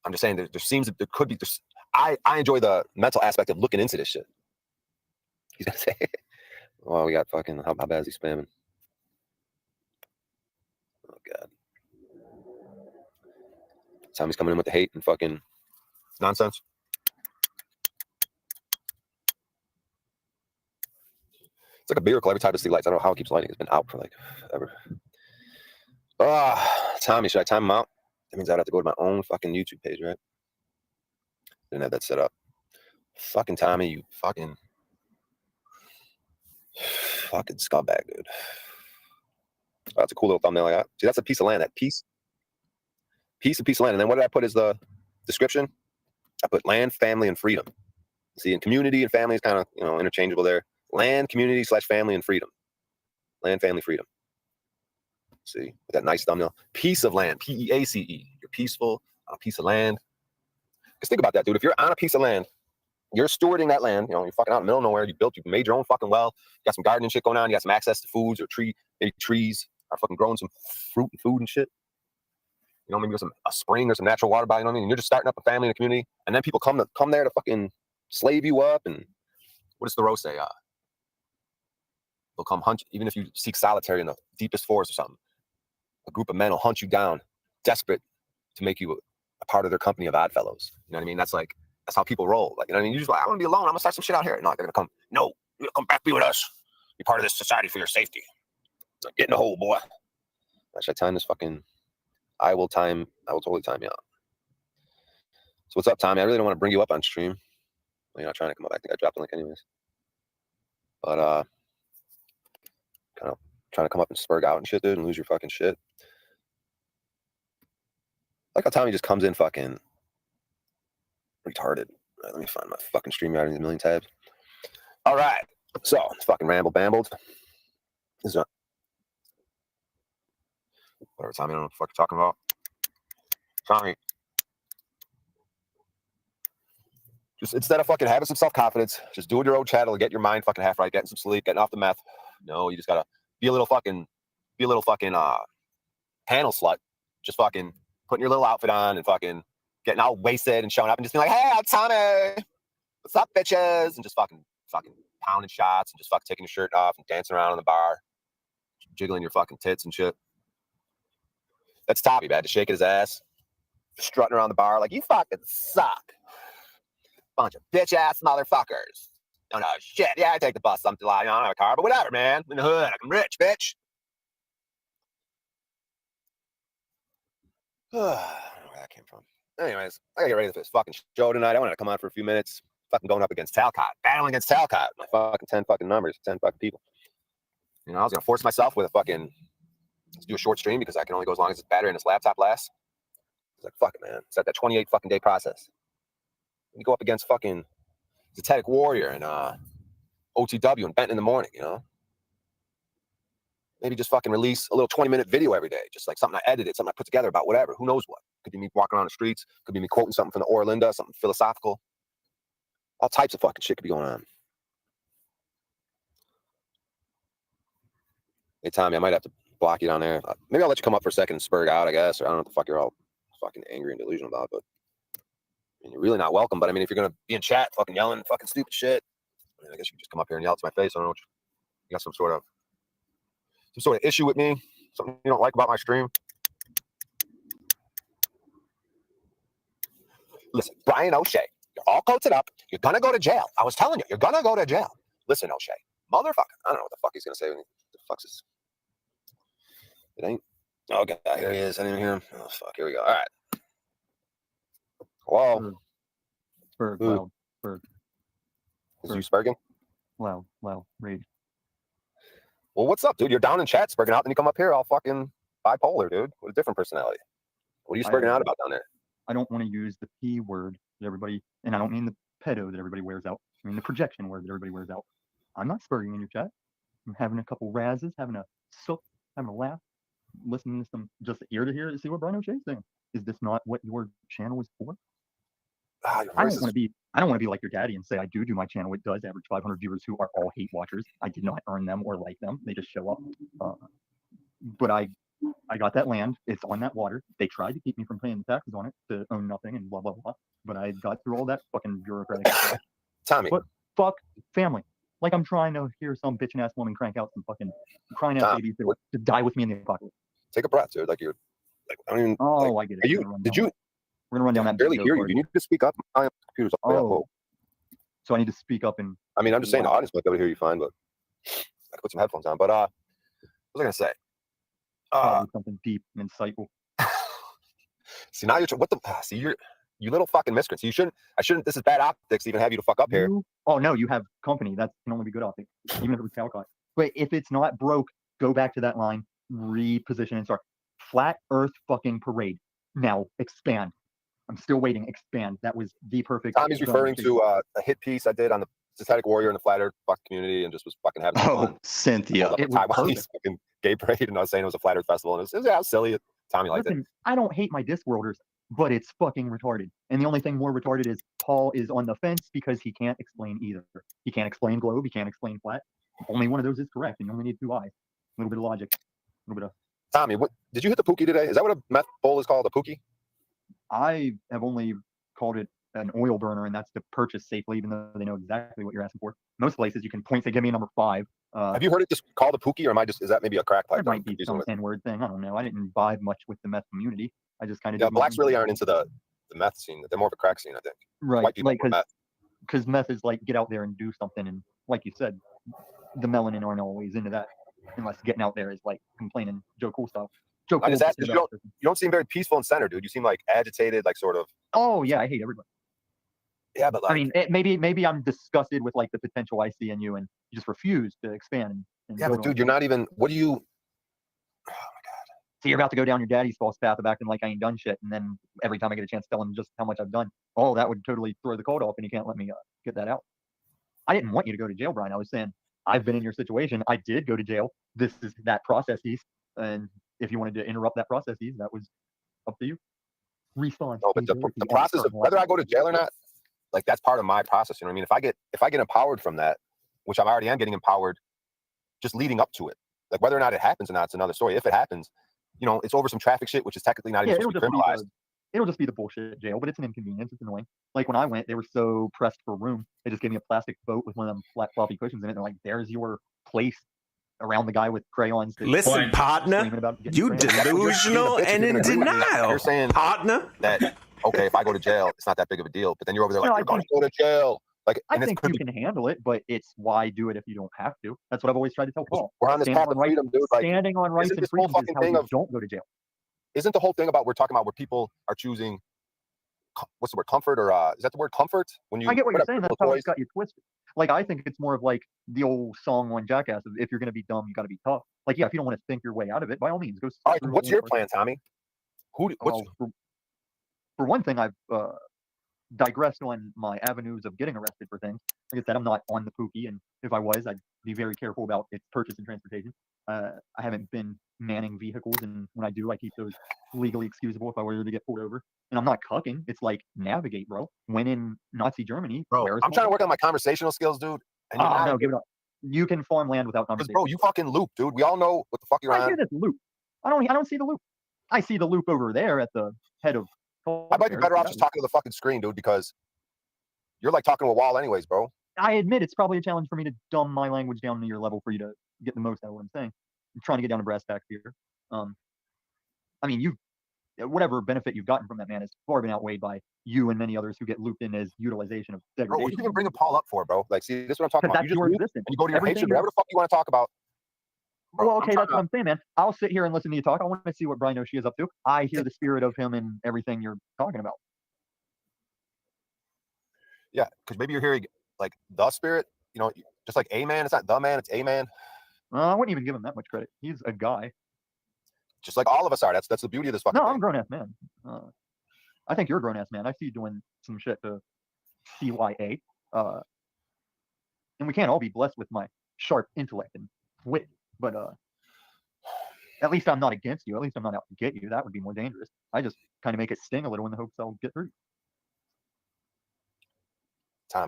I'm just saying that there could be. I enjoy the mental aspect of looking into this shit. He's gonna say, "Oh, we got fucking. How bad is he spamming?" Oh god. Tommy's coming in with the hate and fucking nonsense. It's like a miracle every time I see lights. I don't know how it keeps lighting. It's been out for like ever. Tommy, should I time him out? That means I'd have to go to my own fucking YouTube page, right? Didn't have that set up. Fucking Tommy, you fucking scumbag, dude. Oh, that's a cool little thumbnail I got. See, that's a piece of land. That piece of land. And then what did I put as the description? I put land, family, and freedom. See, and community and family is kind of, interchangeable there. Land, community / family, and freedom. Land, family, freedom. See, with that nice thumbnail. Piece of land, Peace. You're peaceful on a piece of land. Because think about that, dude. If you're on a piece of land, you're stewarding that land. You're fucking out in the middle of nowhere. You made your own fucking well. You got some gardening shit going on. You got some access to foods or maybe trees are fucking growing some fruit and food and shit. Maybe there's a spring or some natural water body. And you're just starting up a family and a community. And then people come there to fucking slave you up. And what does Thoreau say? They'll come hunt you, even if you seek solitary in the deepest forest or something. A group of men will hunt you down, desperate to make you a part of their company of odd fellows. You know what I mean? That's how people roll. Like, you know what I mean? You're just like, I want to be alone. I'm gonna start some shit out here. No, they're gonna come. No, you're gonna come back, be with us. Be part of this society for your safety. Like, get in the hole, boy. Should I time this fucking? I will totally time you out. So what's up, Tommy? I really don't want to bring you up on stream. Well, you're not trying to come up. I think I dropped the link anyways. But kind of trying to come up and spurg out and shit, dude, and lose your fucking shit. Like how Tommy just comes in fucking retarded. Right, let me find my fucking StreamYard in these million tabs. All right. So, fucking rambled. This is whatever, Tommy, I don't know what the fuck you're talking about. Tommy. Just instead of fucking having some self-confidence, just doing your own channel and get your mind fucking half right, getting some sleep, getting off the meth. No, you just gotta be a little fucking panel slut. Just fucking putting your little outfit on and fucking getting all wasted and showing up and just being like, hey, I'm Tommy. What's up, bitches? And just fucking pounding shots and just fucking taking your shirt off and dancing around in the bar, jiggling your fucking tits and shit. That's Tommy, man. Just shaking his ass, strutting around the bar like, you fucking suck. Bunch of bitch-ass motherfuckers. No, shit. Yeah, I take the bus something like, I don't have a car, but whatever, man. I'm in the hood. I'm rich, bitch. I don't know where that came from. Anyways, I gotta get ready for this fucking show tonight. I wanted to come on for a few minutes. Fucking going up against Talcott. Battling against Talcott. My fucking 10 fucking numbers. 10 fucking people. I was gonna force myself with let's do a short stream because I can only go as long as this battery and this laptop lasts. It's like, fuck it, man. It's like that 28 fucking day process. You go up against fucking Zetetic Warrior and OTW and Benton in the morning, Maybe just fucking release a little 20-minute video every day. Just like something I edited, something I put together about whatever. Who knows what? Could be me walking around the streets. Could be me quoting something from the Orlinda, something philosophical. All types of fucking shit could be going on. Hey, Tommy, I might have to block you down there. Maybe I'll let you come up for a second and spurg out, I guess. Or I don't know what the fuck you're all fucking angry and delusional about, but you're really not welcome. But I mean, if you're going to be in chat fucking yelling fucking stupid shit, I guess you can just come up here and yell to my face. I don't know what you got some sort of issue with me, something you don't like about my stream. Listen, Brian O'Shea, you're all coated up. You're going to go to jail. I was telling you, you're going to go to jail. Listen, O'Shea, motherfucker. I don't know what the fuck he's going to say. What the fuck's this? It ain't. Oh, God, here he is. I didn't hear him. Oh, fuck. Here we go. All right. Hello. Spurg, loud, Spurg. Is you spurging? Loud, rage. Well, what's up, dude? You're down in chat spurging out, then you come up here all fucking bipolar, dude. What a different personality. What are you spurging out about down there? I don't want to use the P word that everybody, and I don't mean the pedo that everybody wears out. I mean the projection word that everybody wears out. I'm not spurging in your chat. I'm having a couple razzes, having a soap, having a laugh, listening to some just ear to hear to see what Brian O'Shea's saying. Is this not what your channel is for? I don't want to be like your daddy and say I do my channel. It does average 500 viewers who are all hate watchers. I did not earn them or like them. They just show up. But I I got that land. It's on that water. They tried to keep me from paying the taxes on it to own nothing and blah blah blah. But I got through all that fucking bureaucratic shit. Tommy, But fuck family. Like I'm trying to hear some bitchin' ass woman crank out some fucking crying out Tom, babies to die with me in the apocalypse. take a breath, dude. Like you're, like I don't even. Oh, like, I get it. Are you? Did you? We're gonna run down I that. barely hear you. part. You need to speak up. My computer's all the way up low. So I need to speak up and. I mean, I'm just saying the Wow. audience might be able to hear you fine, but I could put some headphones on. But what was I gonna say? Probably something deep and insightful. See now you're you little fucking miscreants. You shouldn't. I shouldn't. This is bad optics to even have you to fuck up here. Oh no, you have company. That can only be good optics, even if it's Calcott. Wait, if it's not broke, go back to that line, reposition and start. Flat Earth fucking parade. Now expand. I'm still waiting. Expand. That was the perfect. Tommy's referring to a hit piece I did on the Synthetic Warrior and the Flat Earth fuck community, and just was fucking having Oh, fun. Cynthia. It was Taiwanese fucking gay parade, and I was saying it was a Flat Earth festival, and it was silly. Tommy liked it. I don't hate my Discworlders, but it's fucking retarded. And the only thing more retarded is Paul is on the fence because he can't explain either. He can't explain globe. He can't explain flat. Only one of those is correct, and you only need 2 eyes. A little bit of logic. A little bit of. Tommy, what did you hit the Pookie today? Is that what a meth bowl is called? A Pookie? I have only called it an oil burner, and that's to purchase safely, even though they know exactly what you're asking for. Most places you can point to give me number 5. Have you heard it just called a Pookie, or am I just? Is that maybe a crack pipe? It might be some N-word thing. I don't know. I didn't vibe much with the meth community. I just kind of. Yeah, blacks really aren't into the meth scene. They're more of a crack scene, I think. Right, White people like because meth is like get out there and do something, and like you said, the melanin aren't always into that, unless getting out there is like complaining Joe Cool stuff. Joe Cool. I just asked, you don't seem very peaceful and centered, dude. You seem like agitated, like sort of. Oh yeah, I hate everybody. Yeah, but like, I mean, maybe I'm disgusted with like the potential I see in you, and you just refuse to expand. And yeah, but dude, you're not even. What do you? Oh my god. So you're about to go down your daddy's false path of acting like I ain't done shit, and then every time I get a chance to tell him just how much I've done, oh, that would totally throw the cold off, and you can't let me get that out. I didn't want you to go to jail, Brian. I was saying I've been in your situation. I did go to jail. This is that processes, and if you wanted to interrupt that processes, that was up to you. Response. No, but the process of whether I go to jail or not, like that's part of my process. You know what I mean? If I get empowered from that, which I already am getting empowered, just leading up to it, like whether or not it happens or not, it's another story. If it happens, you know, it's over some traffic shit, which is technically not even supposed to be criminalized. It'll just be the bullshit jail, but it's an inconvenience. It's annoying. Like when I went, they were so pressed for room. They just gave me a plastic boat with one of them flat floppy cushions in it. They're like, "There's your place." Around the guy with crayons. Listen, partner, you delusional and in denial. You're saying, partner, that okay, if I go to jail, it's not that big of a deal. But then you're over there like, you're going to go to jail. Like, I think you can handle it, but it's why do it if you don't have to. That's what I've always tried to tell Paul. We're on this path of freedom, dude. Like, standing on rights and freedom is how you don't go to jail. Isn't the whole thing about we're talking about where people are choosing? What's the word? Comfort or is that the word comfort? When you I get what you're saying. That's how it's got you twisted. Like I think it's more of like the old song on Jackass of if you're going to be dumb, you got to be tough. Like yeah, if you don't want to think your way out of it, by all means, go. All right, what's your plan, Tommy? For one thing, I've digressed on my avenues of getting arrested for things. Like I said, I'm not on the Pookie, and if I was, I'd be very careful about its purchase and transportation. I haven't been manning vehicles, and when I do, I keep those legally excusable if I were to get pulled over. And I'm not cucking. It's like navigate, bro. When in Nazi Germany, bro, I'm trying to work on my conversational skills, dude. And no, give it up. You can farm land without conversation. Bro, you fucking loop, dude. We all know what the fuck you're on. I hear this loop. I don't see the loop. I see the loop over there at the head of. I might be better off just talking to the fucking screen, dude, because you're like talking to a wall, anyways, bro. I admit it's probably a challenge for me to dumb my language down to your level for you to get the most out of what I'm saying. I'm trying to get down to brass tacks here. I mean, whatever benefit you've gotten from that man has far been outweighed by you and many others who get looped in as utilization of degradation. Bro, what you even bring Paul up for, bro? Like, see, this is what I'm talking about. You just loop and you go to your hatred, whatever the fuck you want to talk about. Bro, well, okay, that's what I'm saying, man. I'll sit here and listen to you talk. I want to see what Brian O'Shea is up to. I hear the spirit of him in everything you're talking about. Yeah, because maybe you're hearing like the spirit, you know, just like a man. It's not the man, it's a man. I wouldn't even give him that much credit. He's a guy. Just like all of us are. That's the beauty of this fucking thing. I'm a grown-ass man. I think you're a grown-ass man. I see you doing some shit to CYA. And we can't all be blessed with my sharp intellect and wit. But at least I'm not against you. At least I'm not out to get you. That would be more dangerous. I just kind of make it sting a little in the hopes I'll get through.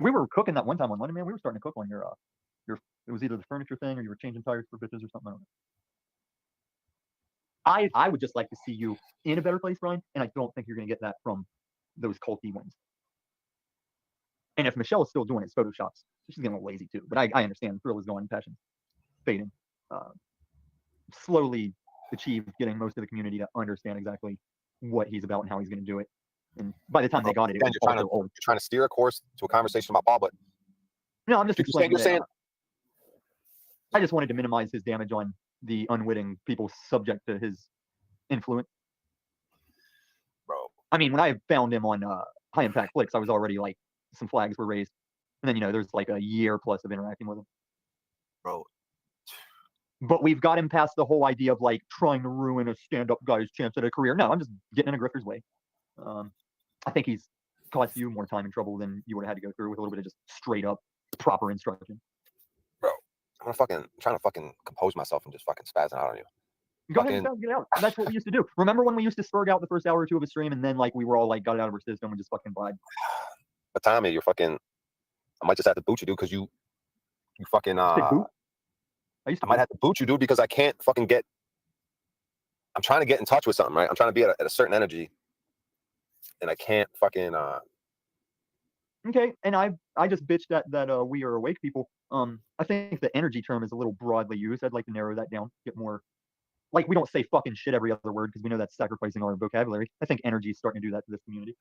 We were cooking that one time on London, man. We were starting to cook on your it was either the furniture thing or you were changing tires for bitches or something. I don't know. I would just like to see you in a better place, Brian, and I don't think you're going to get that from those culty ones. And if Michelle is still doing it, it's photoshops. She's getting a little lazy too, but I understand. Thrill is going, passion fading. Slowly achieve getting most of the community to understand exactly what he's about and how he's going to do it. And by the time they got it, Again, you're trying to steer a course to a conversation about ball, but no, I'm just explaining. You're saying I just wanted to minimize his damage on the unwitting people subject to his influence. Bro, I mean, when I found him on High Impact Flicks, I was already like, some flags were raised. And then, there's like a year plus of interacting with him. Bro. But we've got him past the whole idea of like trying to ruin a stand-up guy's chance at a career. No, I'm just getting in a grifter's way. I think he's cost you more time and trouble than you would have had to go through with a little bit of just straight up proper instruction. Bro, I'm trying to fucking compose myself and just fucking spazzing out on you. Go ahead and get it out. That's what we used to do. Remember when we used to spurg out the first hour or two of a stream and then like we were all like got it out of our system and just fucking vibe? But Tommy, you're fucking. I might just have to boot you, dude, because you fucking. I might have to boot you, dude, because I can't fucking get. I'm trying to get in touch with something, right? I'm trying to be at a certain energy, and I can't fucking. Okay, and I just bitched that we are awake people. I think the energy term is a little broadly used. I'd like to narrow that down, get more. Like we don't say fucking shit every other word because we know that's sacrificing our vocabulary. I think energy is starting to do that to this community.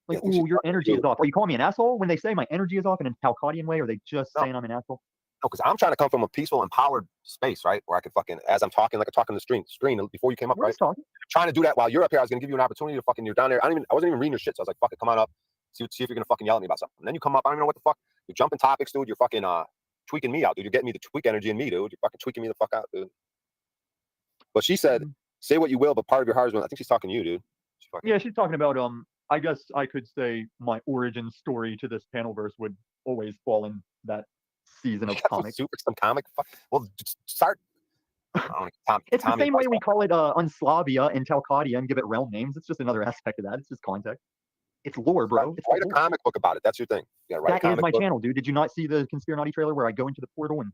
Like, ooh, your energy is off. Are you calling me an asshole when they say my energy is off in a Talcadian way? Or are they just saying I'm an asshole? No, because I'm trying to come from a peaceful, empowered space, right? Where I can fucking, as I'm talking, like I'm talking to the screen before you came up, right? I'm trying to do that while you're up here. I was going to give you an opportunity to fucking, you're down there. I wasn't even reading your shit. So I was like, fuck it, come on up. See if you're going to fucking yell at me about something. And then you come up. I don't even know what the fuck. You're jumping topics, dude. You're fucking tweaking me out, dude. You're getting me the tweak energy in me, dude. You're fucking tweaking me the fuck out, dude. But she said, say what you will, but part of your heart is, I think she's talking to you, dude. She's talking about, I guess I could say my origin story to this panel verse would always fall in that season of comics. Some comic. Well, start. It's the same way we call it Unslavia and Talcadia and give it realm names. It's just another aspect of that. It's just context. It's lore, bro. It's write a comic book about it. That's your thing. Yeah, that is my channel, dude. Did you not see the Conspiranotti trailer where I go into the portal and?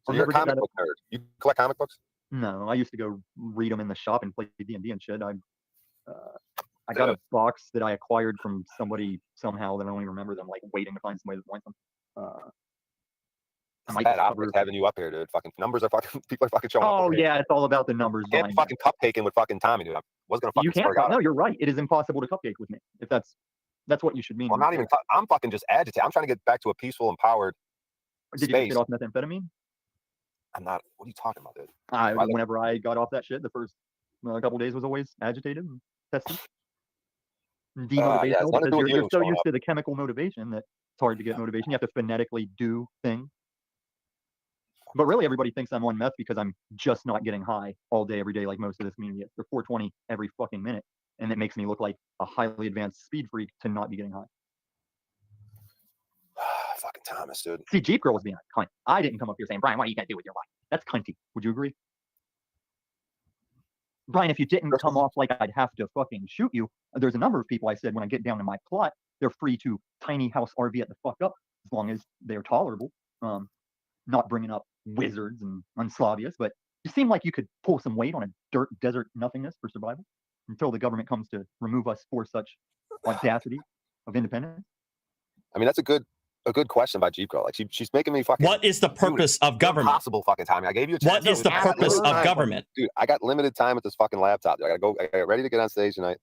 So you're a comic book nerd. You collect comic books? No, I used to go read them in the shop and play D&D and shit. I got a box that I acquired from somebody somehow that I don't even remember them, like waiting to find somebody that wants them. Having you up here, dude. Fucking numbers are fucking people are fucking showing up. Oh yeah, it's all about the numbers. You can't fucking cupcaking with fucking Tommy, dude. I was gonna fucking. You can't. No, you're right. It is impossible to cupcake with me. If that's what you should mean. Well, I'm not even. I'm fucking just agitated. I'm trying to get back to a peaceful, empowered. Did you get off methamphetamine? I'm not. What are you talking about, dude? Whenever I got off that shit, the first couple days was always agitated and tested. Demotivational because you're so used to the chemical motivation that it's hard to get motivation. You have to phonetically do things. But really, everybody thinks I'm on meth because I'm just not getting high all day, every day, like most of this community is. They're 420 every fucking minute, and it makes me look like a highly advanced speed freak to not be getting high. Fucking Thomas, dude. See, Jeep Girl was being a cunt. I didn't come up here saying, Brian, what are you gonna do with your life? That's cunty. Would you agree? Brian, if you didn't come off like I'd have to fucking shoot you, there's a number of people I said when I get down to my plot, they're free to tiny house RV at the fuck up as long as they're tolerable. Not bringing up wizards and Unslavius, but you seem like you could pull some weight on a dirt desert nothingness for survival until the government comes to remove us for such audacity of independence. I mean, that's a good question by Jeep Girl. Like she's making me fucking. What is the purpose of government? Impossible fucking time. I gave you a chance. What is the purpose of government? Dude, I got limited time with this fucking laptop. I got ready to get on stage tonight.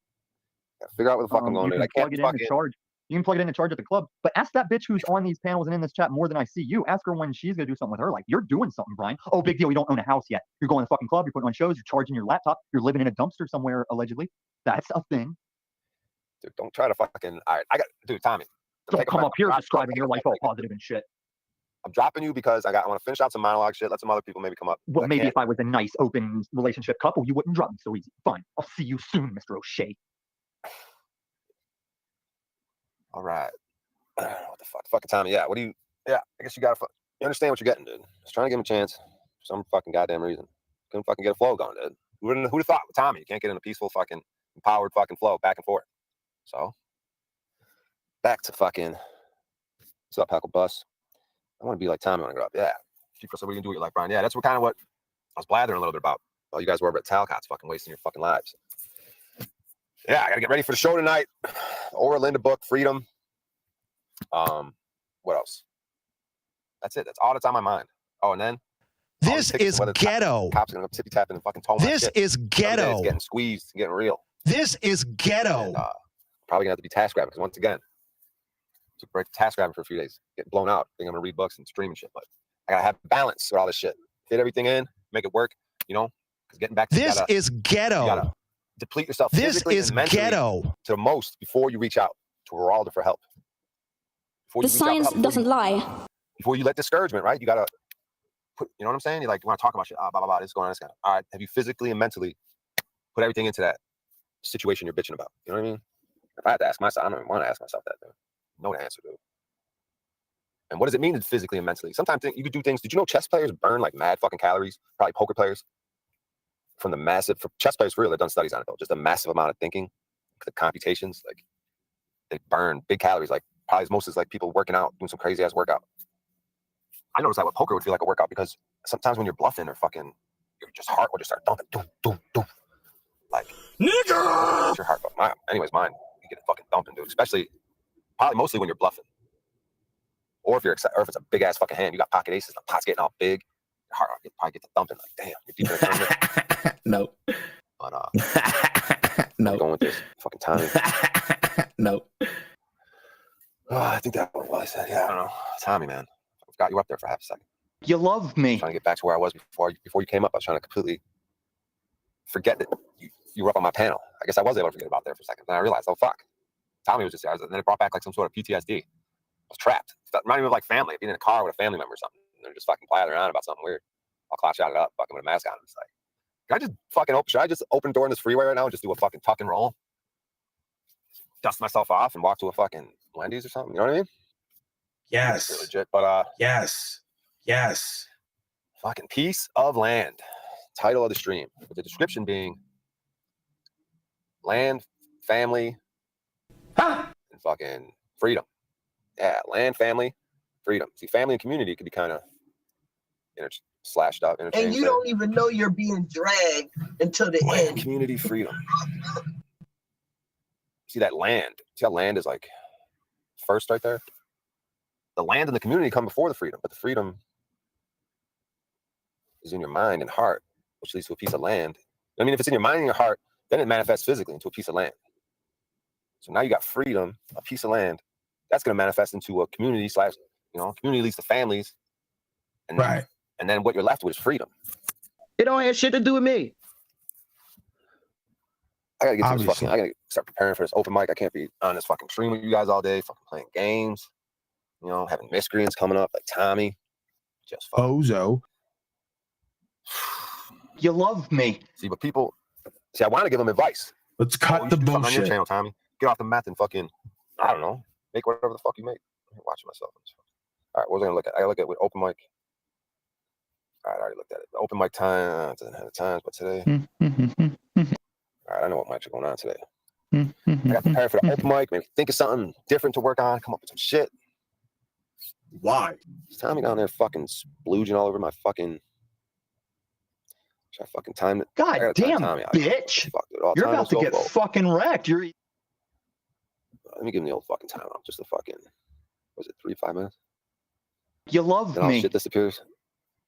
I gotta figure out what the fuck I'm going to do. I can't fucking charge. You can plug it in to charge at the club, but ask that bitch who's on these panels and in this chat more than I see you. Ask her when she's gonna do something with her. Like, you're doing something, Brian. Oh, big deal. You don't own a house yet. You're going to the fucking club. You're putting on shows. You're charging your laptop. You're living in a dumpster somewhere allegedly. That's a thing. Dude, don't try to fucking. All right, Tommy. Don't come up here describing your life all positive and shit. I'm dropping you because I want to finish out some monologue shit. Let some other people maybe come up. Well, maybe if I was a nice, open relationship couple, you wouldn't drop me so easy. Fine. I'll see you soon, Mr. O'Shea. All right. What the fuck? Fucking Tommy. Yeah. What do you? Yeah. I guess you gotta. You understand what you're getting, dude. Just trying to give him a chance for some fucking goddamn reason. Couldn't fucking get a flow going, dude. Who'd have thought with Tommy? You can't get in a peaceful fucking empowered fucking flow back and forth. So back to fucking. What's up, Heckle Bus? I want to be like Tommy when I grow up. Yeah. So what are you gonna do with your life, Brian? Yeah, that's what kind of what was blathering a little bit about all you guys were over at Talcott's fucking wasting your fucking lives. Yeah, I gotta get ready for the show tonight. Or Linda book, Freedom. What else? That's it. That's all that's on my mind. Oh, and then this is ghetto. Cops are gonna tippy tapping and fucking toll my shit. This is ghetto. It's getting squeezed and getting real. This is ghetto. And, probably gonna have to be task grabbing because once again, took a break for task grabbing for a few days, getting blown out. I think I'm gonna read books and stream and shit, but I gotta have balance with all this shit. Fit everything in, make it work. You know, because getting back to this is ghetto. You gotta deplete yourself. This physically is and mentally ghetto. to the most before you reach out to a Geralda for help. The science doesn't lie. Before you let discouragement, right? You gotta put, you know what I'm saying? You like, you want to talk about shit, blah, blah, blah, this is going on, this guy. All right, have you physically and mentally put everything into that situation you're bitching about? You know what I mean? If I had to ask myself, I don't even want to ask myself that, dude. Know the answer, dude. And what does it mean physically and mentally? Sometimes you could do things. Did you know chess players burn like mad fucking calories? Probably poker players. From the massive, for chess players for real, they've done studies on it though. Just a massive amount of thinking, the computations, like they burn big calories, like probably as most as like people working out, doing some crazy ass workout. I noticed that with poker would feel like a workout because sometimes when you're bluffing or fucking, your just heart will just start thumping, doom, doom, doom. Like, nigga! It's your heart. Anyways, mine, you get it fucking thumping, dude. Especially, probably mostly when you're bluffing. Or if you're excited, or if it's a big ass fucking hand, you got pocket aces, the pot's getting all big, your heart probably get to thumping. Like, damn, you're deep in the tournament. No. But no. Going with this fucking time. No. I think that was what I said. Yeah, I don't know. Tommy, man, I forgot you were up there for half a second. You love me. I'm trying to get back to where I was before you came up. I was trying to completely forget that you were up on my panel. I guess I was able to forget about there for a second. Then I realized, oh fuck, Tommy was just there. And then it brought back like some sort of PTSD. I was trapped. It reminded me of like family, being in a car with a family member or something. And they're just fucking blathering on about something weird. I'll clash out it up, fucking with a mask on. It's like, should I just open the door in this freeway right now and just do a fucking tuck and roll? Dust myself off and walk to a fucking Wendy's or something? You know what I mean? Yes. It's legit, but yes. Fucking piece of land. Title of the stream, with the description being land, family, and fucking freedom. Yeah, land, family, freedom. See, family and community could be kind of slashed up. And you don't even know you're being dragged until the land, end. Community, freedom. See that land? See how land is like first right there? The land and the community come before the freedom, but the freedom is in your mind and heart, which leads to a piece of land. I mean, if it's in your mind and your heart, then it manifests physically into a piece of land. So now you got freedom, a piece of land, that's going to manifest into a community / community leads to families. And right. And then what you're left with is freedom. It don't have shit to do with me. I gotta get to this fucking, I gotta start preparing for this open mic. I can't be on this fucking stream with you guys all day, fucking playing games, having miscreants coming up like Tommy. Just fucking. Bozo. You love me. See, but people, I want to give them advice. Let's cut the bullshit. On your channel, Tommy. Get off the meth and fucking, I don't know, make whatever the fuck you make. I'm watching myself. All right, what was I gonna look at? I gotta look at with open mic. All right, I already looked at it. The open mic time doesn't have the times, but today. All right, I know what mics are going on today. I got prepared for the open mic. Maybe think of something different to work on. Come up with some shit. Why? Is Tommy down there fucking splooging all over my fucking? Should I fucking time it? God damn, bitch! Fuck, dude, you're about to get fucking wrecked. Let me give him the old fucking time out. Just the fucking. Was it 3-5 minutes? You love then all me. Shit disappears.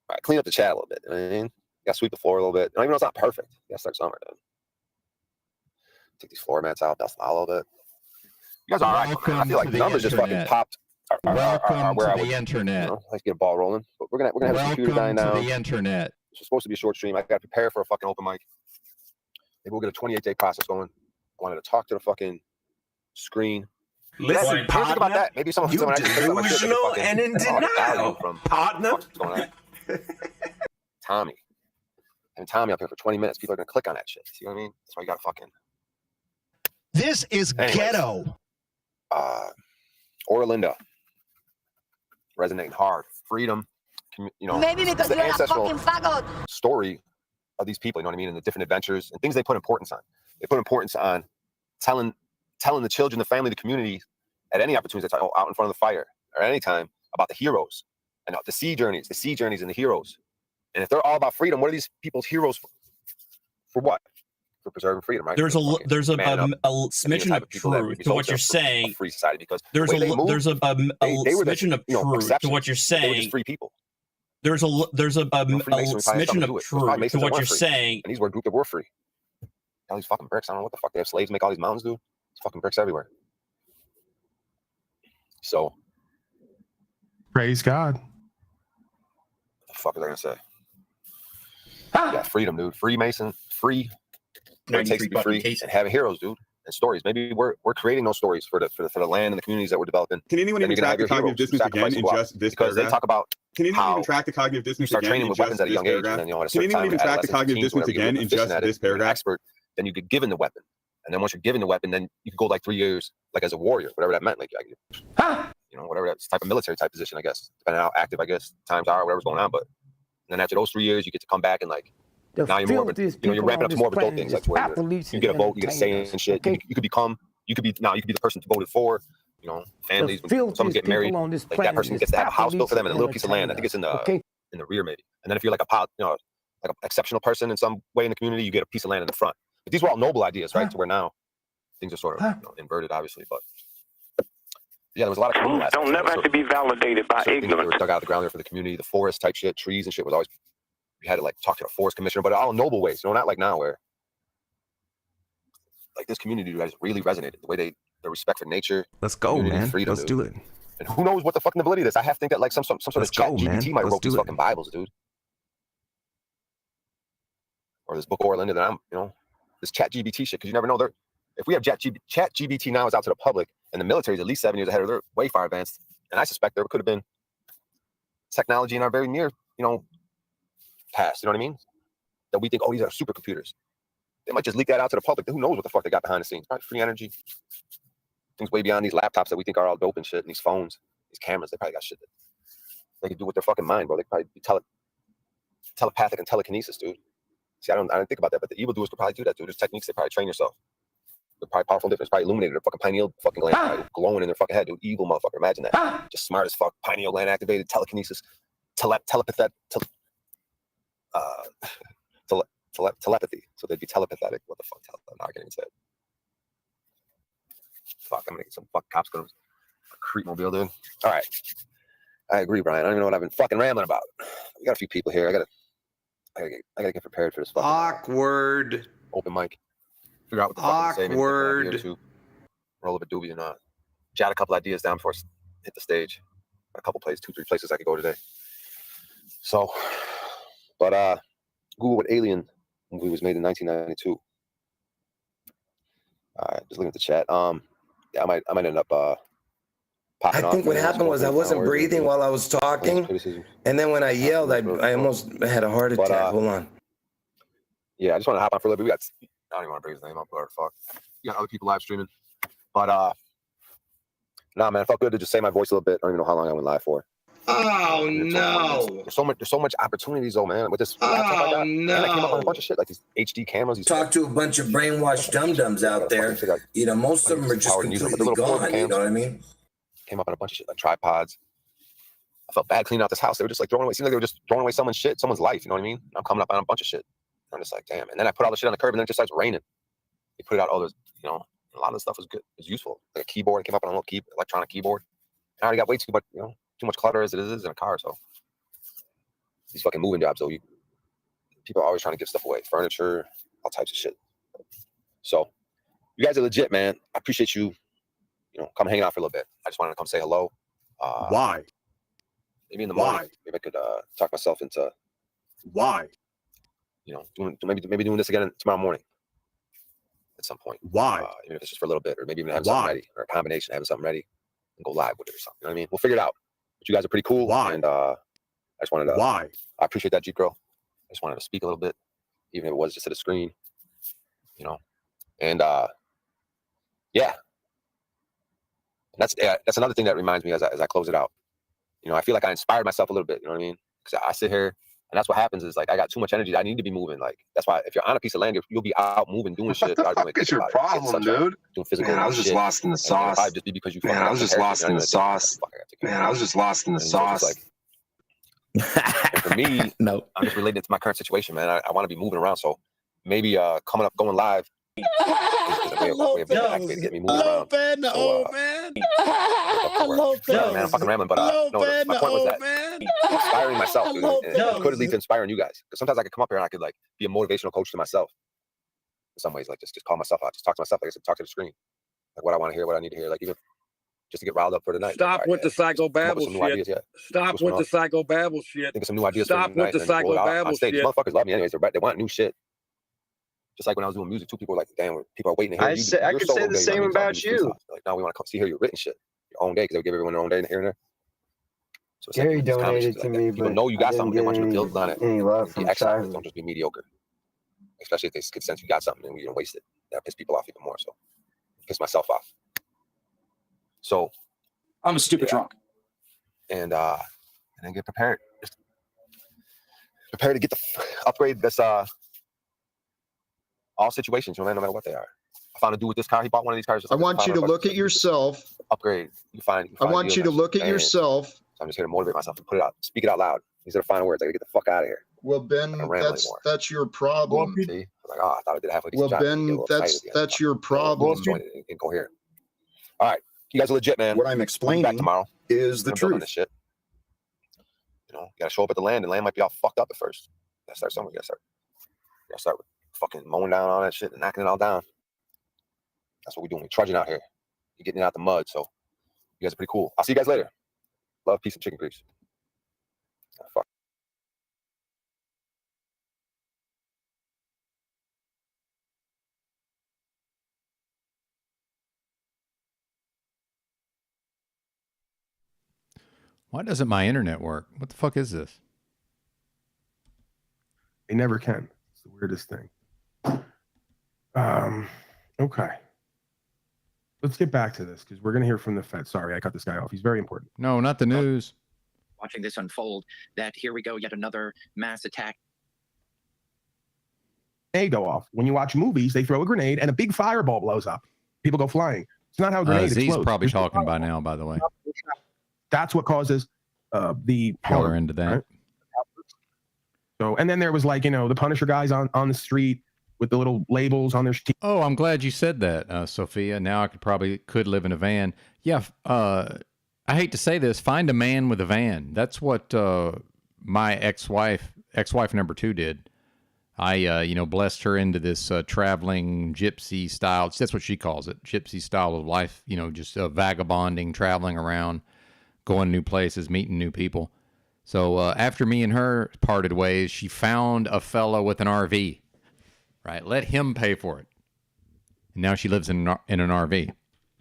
All right, clean up the chat a little bit. You know what I mean? Gotta sweep the floor a little bit. Even though it's not perfect, you gotta start somewhere, dude. Take these floor mats out, dust them all a little bit. You guys are all right. I feel like the numbers just fucking popped. Welcome to the internet. Let's get a ball rolling. But we're gonna have a computer dying down. Welcome to the internet. It's supposed to be a short stream. I gotta prepare for a fucking open mic. Maybe we'll get a 28-day process going. I wanted to talk to the fucking screen. Listen, partner, think about that. Maybe someone you delusional and in denial, partner. What's going on? Tommy. And Tommy up here for 20 minutes. People are gonna click on that shit. See what I mean? That's why you gotta fucking. This is ghetto. Orlinda. Resonating hard. Freedom. Maybe because the you're a ancestral fucking faggot. story of these people, you know what I mean? And the different adventures and things they put importance on. They put importance on telling the children, the family, the community at any opportunity, out in front of the fire or any time about the heroes and the sea journeys and the heroes And if they're all about freedom, what are these people's heroes for? For what? For preserving freedom, right? There's a smidgen of truth to what you're saying. Free society, because there's a smidgen of truth to what you're saying. They were just free people. There's a smidgen of truth to what you're saying. And these were a group that were free. All these fucking bricks. I don't know what the fuck they have slaves make all these mountains do. There's fucking bricks everywhere. So praise God. What the fuck was I gonna say? Yeah, freedom, dude. Freemason, free. What it takes to be free and having heroes, dude, and stories. Maybe we're creating those stories for the land and the communities that we're developing. Can anyone even track the cognitive dissonance again in just this because paragraph? they talk about can anyone even track the cognitive dissonance again in with just weapons at a young age, and then, at a can anyone even track the cognitive dissonance again in just this paragraph? Expert, then you get given the weapon, and then once you're given the weapon, then you can go like 3 years, like as a warrior, whatever that meant, like whatever that type of military type position, I guess, depending on how active I guess times are, whatever's going on. But then after those 3 years, you get to come back and like. Now you're more of a, you're ramping up to more of adult things, like where you get a vote, you get a say and shit. Okay. You could be the person voted for, families. When someone's getting married, like that person gets to have a house built for them and a little piece of land. I think it's in the rear maybe. And then if you're like like an exceptional person in some way in the community, you get a piece of land in the front. But these were all noble ideas, right? To where now things are sort of inverted, obviously. But yeah, there was a lot of community. Don't never have to be validated by ignorance. They were dug out of the ground there for the community, the forest type shit, trees and shit was always. You had to like talk to a forest commissioner, but all in noble ways, not like now where like this community guys really resonated. The way the respect for nature. Let's go, man. Freedom, Let's do it. And who knows what the fucking validity of this? I have to think that like some sort of chat GPT might have wrote these fucking Bibles, dude. Or this book of Orlando that I'm, this chat GPT shit, because you never know. If we have chat GPT now is out to the public, and the military is at least 7 years ahead, or they're way far advanced, and I suspect there could have been technology in our very near, past, you know what I mean? That we think, oh, these are supercomputers. They might just leak that out to the public. Who knows what the fuck they got behind the scenes? Probably free energy. Things way beyond these laptops that we think are all dope and shit, and these phones, these cameras, they probably got shit that they can do with their fucking mind, bro. They could probably be telepathic and telekinesis, dude. See, I didn't think about that, but the evildoers could probably do that, dude. There's techniques they probably train yourself. They're probably powerful difference, probably illuminated their fucking pineal fucking gland, probably glowing in their fucking head, dude. Evil motherfucker. Imagine that. Just smart as fuck. Pineal gland activated, telekinesis, telepathic. Telepathy. So they'd be telepathetic. What the fuck? I'm not getting said. Fuck, I'm gonna get some fucking cops going. Creep mobile, dude. All right. I agree, Brian. I don't even know what I've been fucking rambling about. We got a few people here. I gotta get prepared for this fucking awkward open mic. Figure out what the fuck to say. Maybe roll up a doobie or not. Jot a couple ideas down before I hit the stage. A couple places, 2-3 places I could go today. So, but Google what Alien movie was made in 1992. All right, just looking at the chat. Yeah, I might end up popping off. I think what happened was I wasn't breathing while I was talking, and then when I yelled, I almost had a heart attack. Hold on. Yeah, I just want to hop on for a little bit. I don't even want to bring his name up, or fuck. You got other people live streaming, but nah, man, it felt good to just say my voice a little bit. I don't even know how long I went live for. Oh no! There's so much opportunities though, man. With this laptop I got, and I came up on a bunch of shit like these HD cameras. Talk to a bunch of brainwashed dum-dums out there. Most of them are just completely gone. You know what I mean? Came up on a bunch of shit like tripods. I felt bad cleaning out this house. They were just like throwing away. Seems like they were just throwing away someone's shit, someone's life. You know what I mean? I'm coming up on a bunch of shit. I'm just like, damn. And then I put all the shit on the curb, and then it just starts raining. They put it out. All those, a lot of the stuff was good. It was useful. Like a keyboard. It came up on a little electronic keyboard. I already got way too much, too much clutter as it is in a car. So these fucking moving jobs, though, people are always trying to give stuff away, furniture, all types of shit. So you guys are legit, man. I appreciate you, come hanging out for a little bit. I just wanted to come say hello. Why? Maybe in the morning. Maybe I could talk myself into. Why? Maybe doing this again tomorrow morning. At some point. Why? Even if it's just for a little bit, or maybe even have something ready, or a combination, having something ready, and go live with it or something. You know what I mean? We'll figure it out. But you guys are pretty cool. Why? And I just wanted to. Why? I appreciate that, Jeep girl. I just wanted to speak a little bit, even if it was just at a screen. And yeah. And that's another thing that reminds me as I close it out. I feel like I inspired myself a little bit. You know what I mean? Because I sit here. And that's what happens is like I got too much energy. I need to be moving. Like that's why if you're on a piece of land, you'll be out moving, doing shit. What the fuck is your problem, dude? Doing physical. Man, I was just lost in the sauce. Just be because you. Man, I was just lost in the sauce. Man, I was just lost in the sauce. And for me, no, I'm just relating it to my current situation, man. I want to be moving around, so maybe going live is a way of get me moving around. So, man. man, I'm fucking rambling, but no, my point was that inspiring myself, dude, and it could lead to inspiring you guys. Because sometimes I could come up here and I could like be a motivational coach to myself. In some ways, like just call myself out, just talk to myself, like I said, talk to the screen, like what I want to hear, what I need to hear, like even just to get riled up for the night. Stop with the psychobabble shit. Stop with the psychobabble shit. Think of some new ideas. Stop with the psychobabble shit. Motherfuckers love me anyways. They want new shit. Just like when I was doing music, two people were like, "Damn, people are waiting to hear you." I could say the same about you. Like now we want to come see hear your written shit, your own day, because they give everyone their own day here and there. So Gary donated to me, people but know you got something. They want you to build on it. Any love from excellent. Don't just be mediocre. Especially if they could sense you got something and we didn't waste it. That piss people off even more. So piss myself off. So I'm a stupid drunk. And then get prepared. Just prepare to get upgrade this all situations, no matter what they are. I found a dude with this car. He bought one of these cars. I want you to look at yourself. Upgrade. You find I want you to look at yourself. So I'm just here to motivate myself and put it out, speak it out loud. These are the final words. I gotta get the fuck out of here. Well, Ben, that's your problem. See? I'm like, oh, I thought I did halfway decent job. Well, Ben, that's your problem. Incoherent. All right, you guys are legit, man. What I'm explaining back tomorrow is the truth. This shit. You know, you gotta show up at the land, and land might be all fucked up at first. You gotta start somewhere. You gotta start with fucking mowing down all that shit and knocking it all down. That's what we're doing. We're trudging out here. You're getting it out the mud, so you guys are pretty cool. I'll see you guys later. Love, peace, and chicken grease. Oh, fuck. Why doesn't my internet work? What the fuck is this? They never can. It's the weirdest thing. Okay. Let's get back to this because we're going to hear from the Fed. Sorry, I cut this guy off. He's very important. No, not the news. Watching this unfold, that here we go, yet another mass attack. They go off. When you watch movies, they throw a grenade and a big fireball blows up. People go flying. It's not how a grenade explodes. He's probably talking by now, by the way. That's what causes the power into that. Right? So, and then there was like, the Punisher guys on the street with the little labels on their teeth. Oh, I'm glad you said that, Sophia. Now I could live in a van. Yeah. I hate to say this. Find a man with a van. That's what my ex-wife number 2 did. I, blessed her into this traveling gypsy style. That's what she calls it. Gypsy style of life, just vagabonding, traveling around, going new places, meeting new people. So after me and her parted ways, she found a fellow with an RV, right? Let him pay for it. And now she lives in an RV.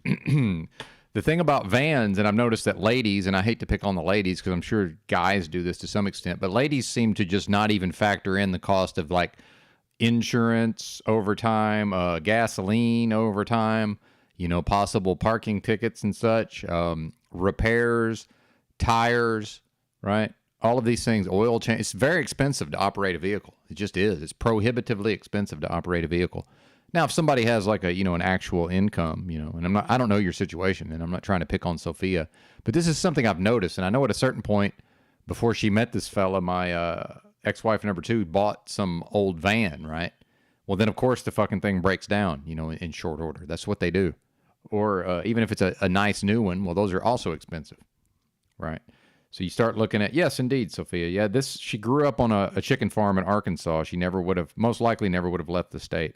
The thing about vans, and I've noticed that ladies, and I hate to pick on the ladies because I'm sure guys do this to some extent, but ladies seem to just not even factor in the cost of like insurance over time, gasoline over time, possible parking tickets and such, repairs, tires, right? All of these things, oil change. It's very expensive to operate a vehicle. It just is. It's prohibitively expensive to operate a vehicle. Now, if somebody has like an actual income, and I don't know your situation, and I'm not trying to pick on Sophia, but this is something I've noticed. And I know at a certain point before she met this fella, my ex-wife number 2 bought some old van, right? Well, then of course the fucking thing breaks down, in short order. That's what they do. Or even if it's a nice new one, well, those are also expensive, right? So you start looking at, yes, indeed, Sophia. Yeah, she grew up on a chicken farm in Arkansas. She most likely never would have left the state.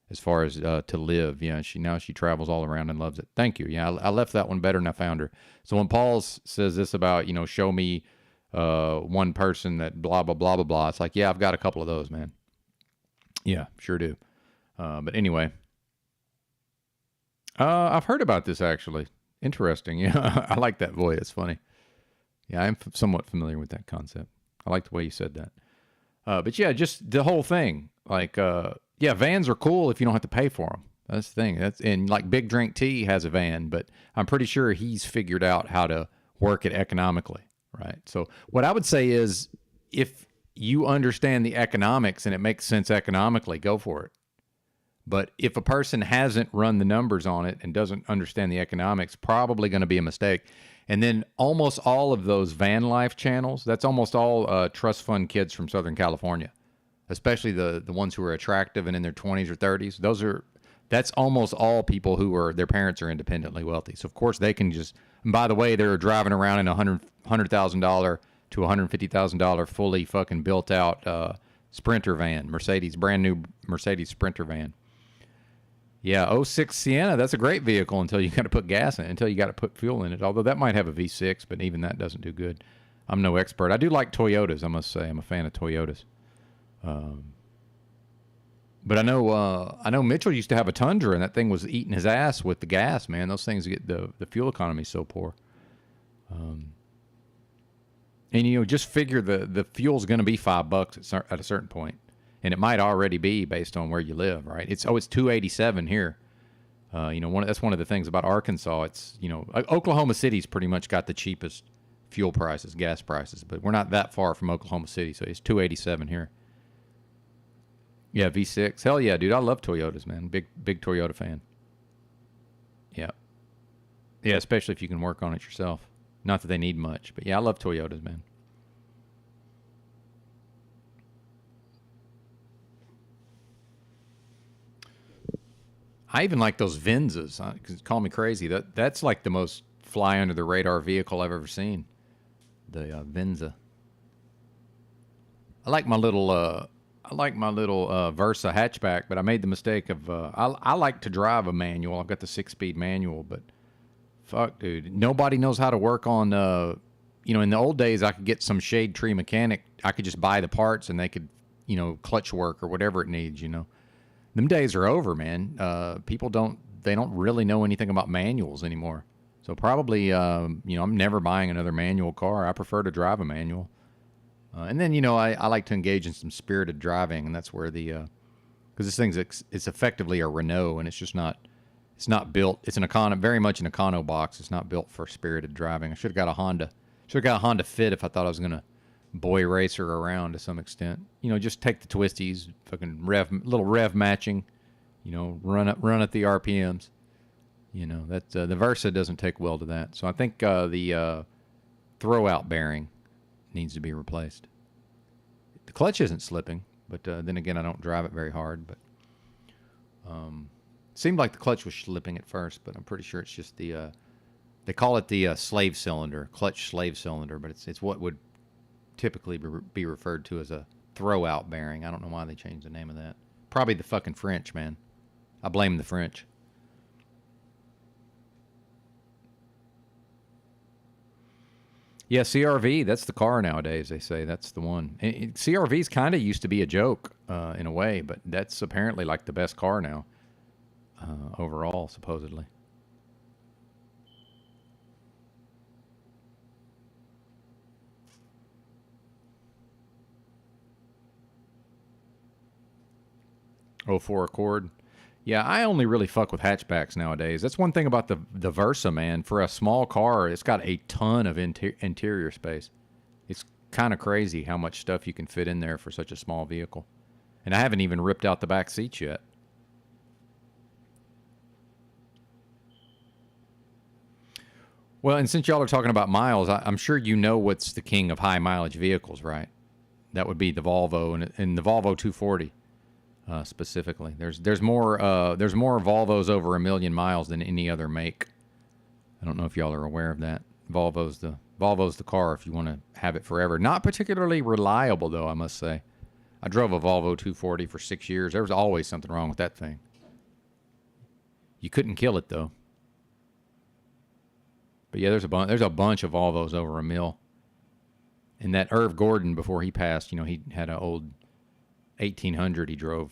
As far as to live, yeah, she travels all around and loves it. Thank you. Yeah, I left that one better than I found her. So when Paul says this about, show me one person that blah, blah, blah, blah, blah, it's like, yeah, I've got a couple of those, man. Yeah, sure do. But anyway, I've heard about this actually. Interesting. Yeah, I like that voice. It's funny. Yeah, I'm somewhat familiar with that concept. I like the way you said that. But yeah, just the whole thing, like, yeah, vans are cool if you don't have to pay for them. That's the thing. And like Big Drink T has a van, but I'm pretty sure he's figured out how to work it economically, right? So what I would say is if you understand the economics and it makes sense economically, go for it. But if a person hasn't run the numbers on it and doesn't understand the economics, probably going to be a mistake. And then almost all of those van life channels, that's almost all trust fund kids from Southern California, especially the ones who are attractive and in their 20s or 30s. That's almost all people who are, their parents are independently wealthy. So, of course, they can just, and by the way, they're driving around in a $100,000 to $150,000 fully fucking built out Sprinter van, brand new Mercedes Sprinter van. Yeah, 06 Sienna, that's a great vehicle until you got to put gas in it, until you got to put fuel in it. Although that might have a V6, but even that doesn't do good. I'm no expert. I do like Toyotas, I must say. I'm a fan of Toyotas. But I know Mitchell used to have a Tundra, and that thing was eating his ass with the gas, man. Those things get the fuel economy so poor. And just figure the fuel's going to be $5 at a certain point. And it might already be based on where you live, right? It's $2.87 here. That's one of the things about Arkansas. It's Oklahoma City's pretty much got the cheapest fuel prices, gas prices, but we're not that far from Oklahoma City, so it's $2.87 here. Yeah, V6. Hell yeah, dude. I love Toyotas, man. Big Toyota fan. Yeah. Yeah, especially if you can work on it yourself. Not that they need much, but yeah, I love Toyotas, man. I even like those Venzas. Call me crazy. That's like the most fly under the radar vehicle I've ever seen. The Venza. I like my little Versa hatchback, but I made the mistake of I like to drive a manual. I've got the 6-speed manual, but fuck, dude, nobody knows how to work on. In the old days, I could get some shade tree mechanic. I could just buy the parts and they could, clutch work or whatever it needs. Them days are over, man. People don't really know anything about manuals anymore. So probably, I'm never buying another manual car. I prefer to drive a manual. And then, I like to engage in some spirited driving, and that's where because this thing's it's effectively a Renault, and it's not built. It's very much an econo box. It's not built for spirited driving. I should have got a Honda. Should have got a Honda Fit if I thought I was gonna boy race her around to some extent. Just take the twisties, fucking little rev matching. Run at the RPMs. That the Versa doesn't take well to that. So I think the throwout bearing needs to be replaced. The clutch isn't slipping, but then again, I don't drive it very hard. But it seemed like the clutch was slipping at first, but I'm pretty sure it's just the they call it the slave cylinder, clutch slave cylinder, but it's what would typically be referred to as a throwout bearing. I don't know why they changed the name of that. Probably the fucking French, man. I blame the French. Yeah, CRV, that's the car nowadays, they say. That's the one. CRVs kind of used to be a joke in a way, but that's apparently like the best car now overall, supposedly. Oh, 04 Accord. Yeah, I only really fuck with hatchbacks nowadays. That's one thing about the Versa, man. For a small car, it's got a ton of interior space. It's kind of crazy how much stuff you can fit in there for such a small vehicle. And I haven't even ripped out the back seats yet. Well, and since y'all are talking about miles, I'm sure you know what's the king of high mileage vehicles, right? That would be the Volvo and the Volvo 240. Specifically, there's more Volvos over 1 million miles than any other make. I don't know if y'all are aware of that. Volvo's the car if you want to have it forever. Not particularly reliable though, I must say. I drove a Volvo 240 for 6 years. There was always something wrong with that thing. You couldn't kill it though. But yeah, there's a bunch of Volvos over 1 mil. And that Irv Gordon, before he passed, he had an old 1800 he drove.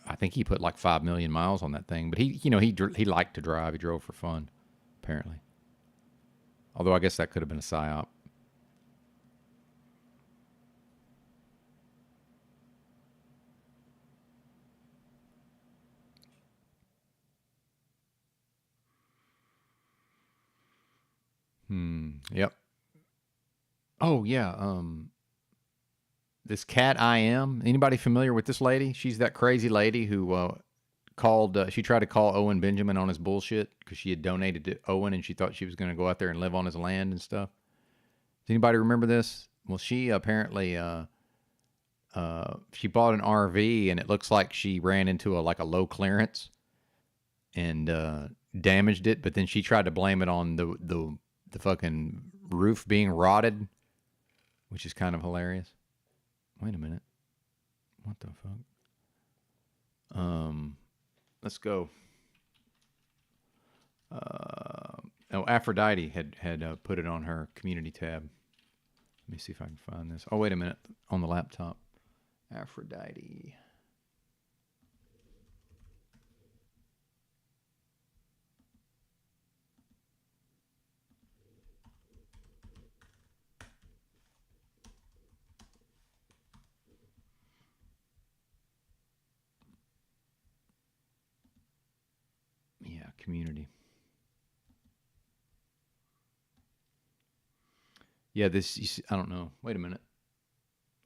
I think he put like 5 million miles on that thing, but he liked to drive. He drove for fun, apparently. Although I guess that could have been a psyop. Yep. Oh yeah. This Cat I Am. Anybody familiar with this lady? She's that crazy lady who she tried to call Owen Benjamin on his bullshit because she had donated to Owen and she thought she was going to go out there and live on his land and stuff. Does anybody remember this? Well, she apparently she bought an RV and it looks like she ran into a low clearance and damaged it, but then she tried to blame it on the fucking roof being rotted, which is kind of hilarious. Wait a minute. What the fuck? Let's go. Aphrodite had put it on her community tab. Let me see if I can find this. Oh, wait a minute. On the laptop. Aphrodite. Yeah, community. Yeah, this, I don't know. Wait a minute.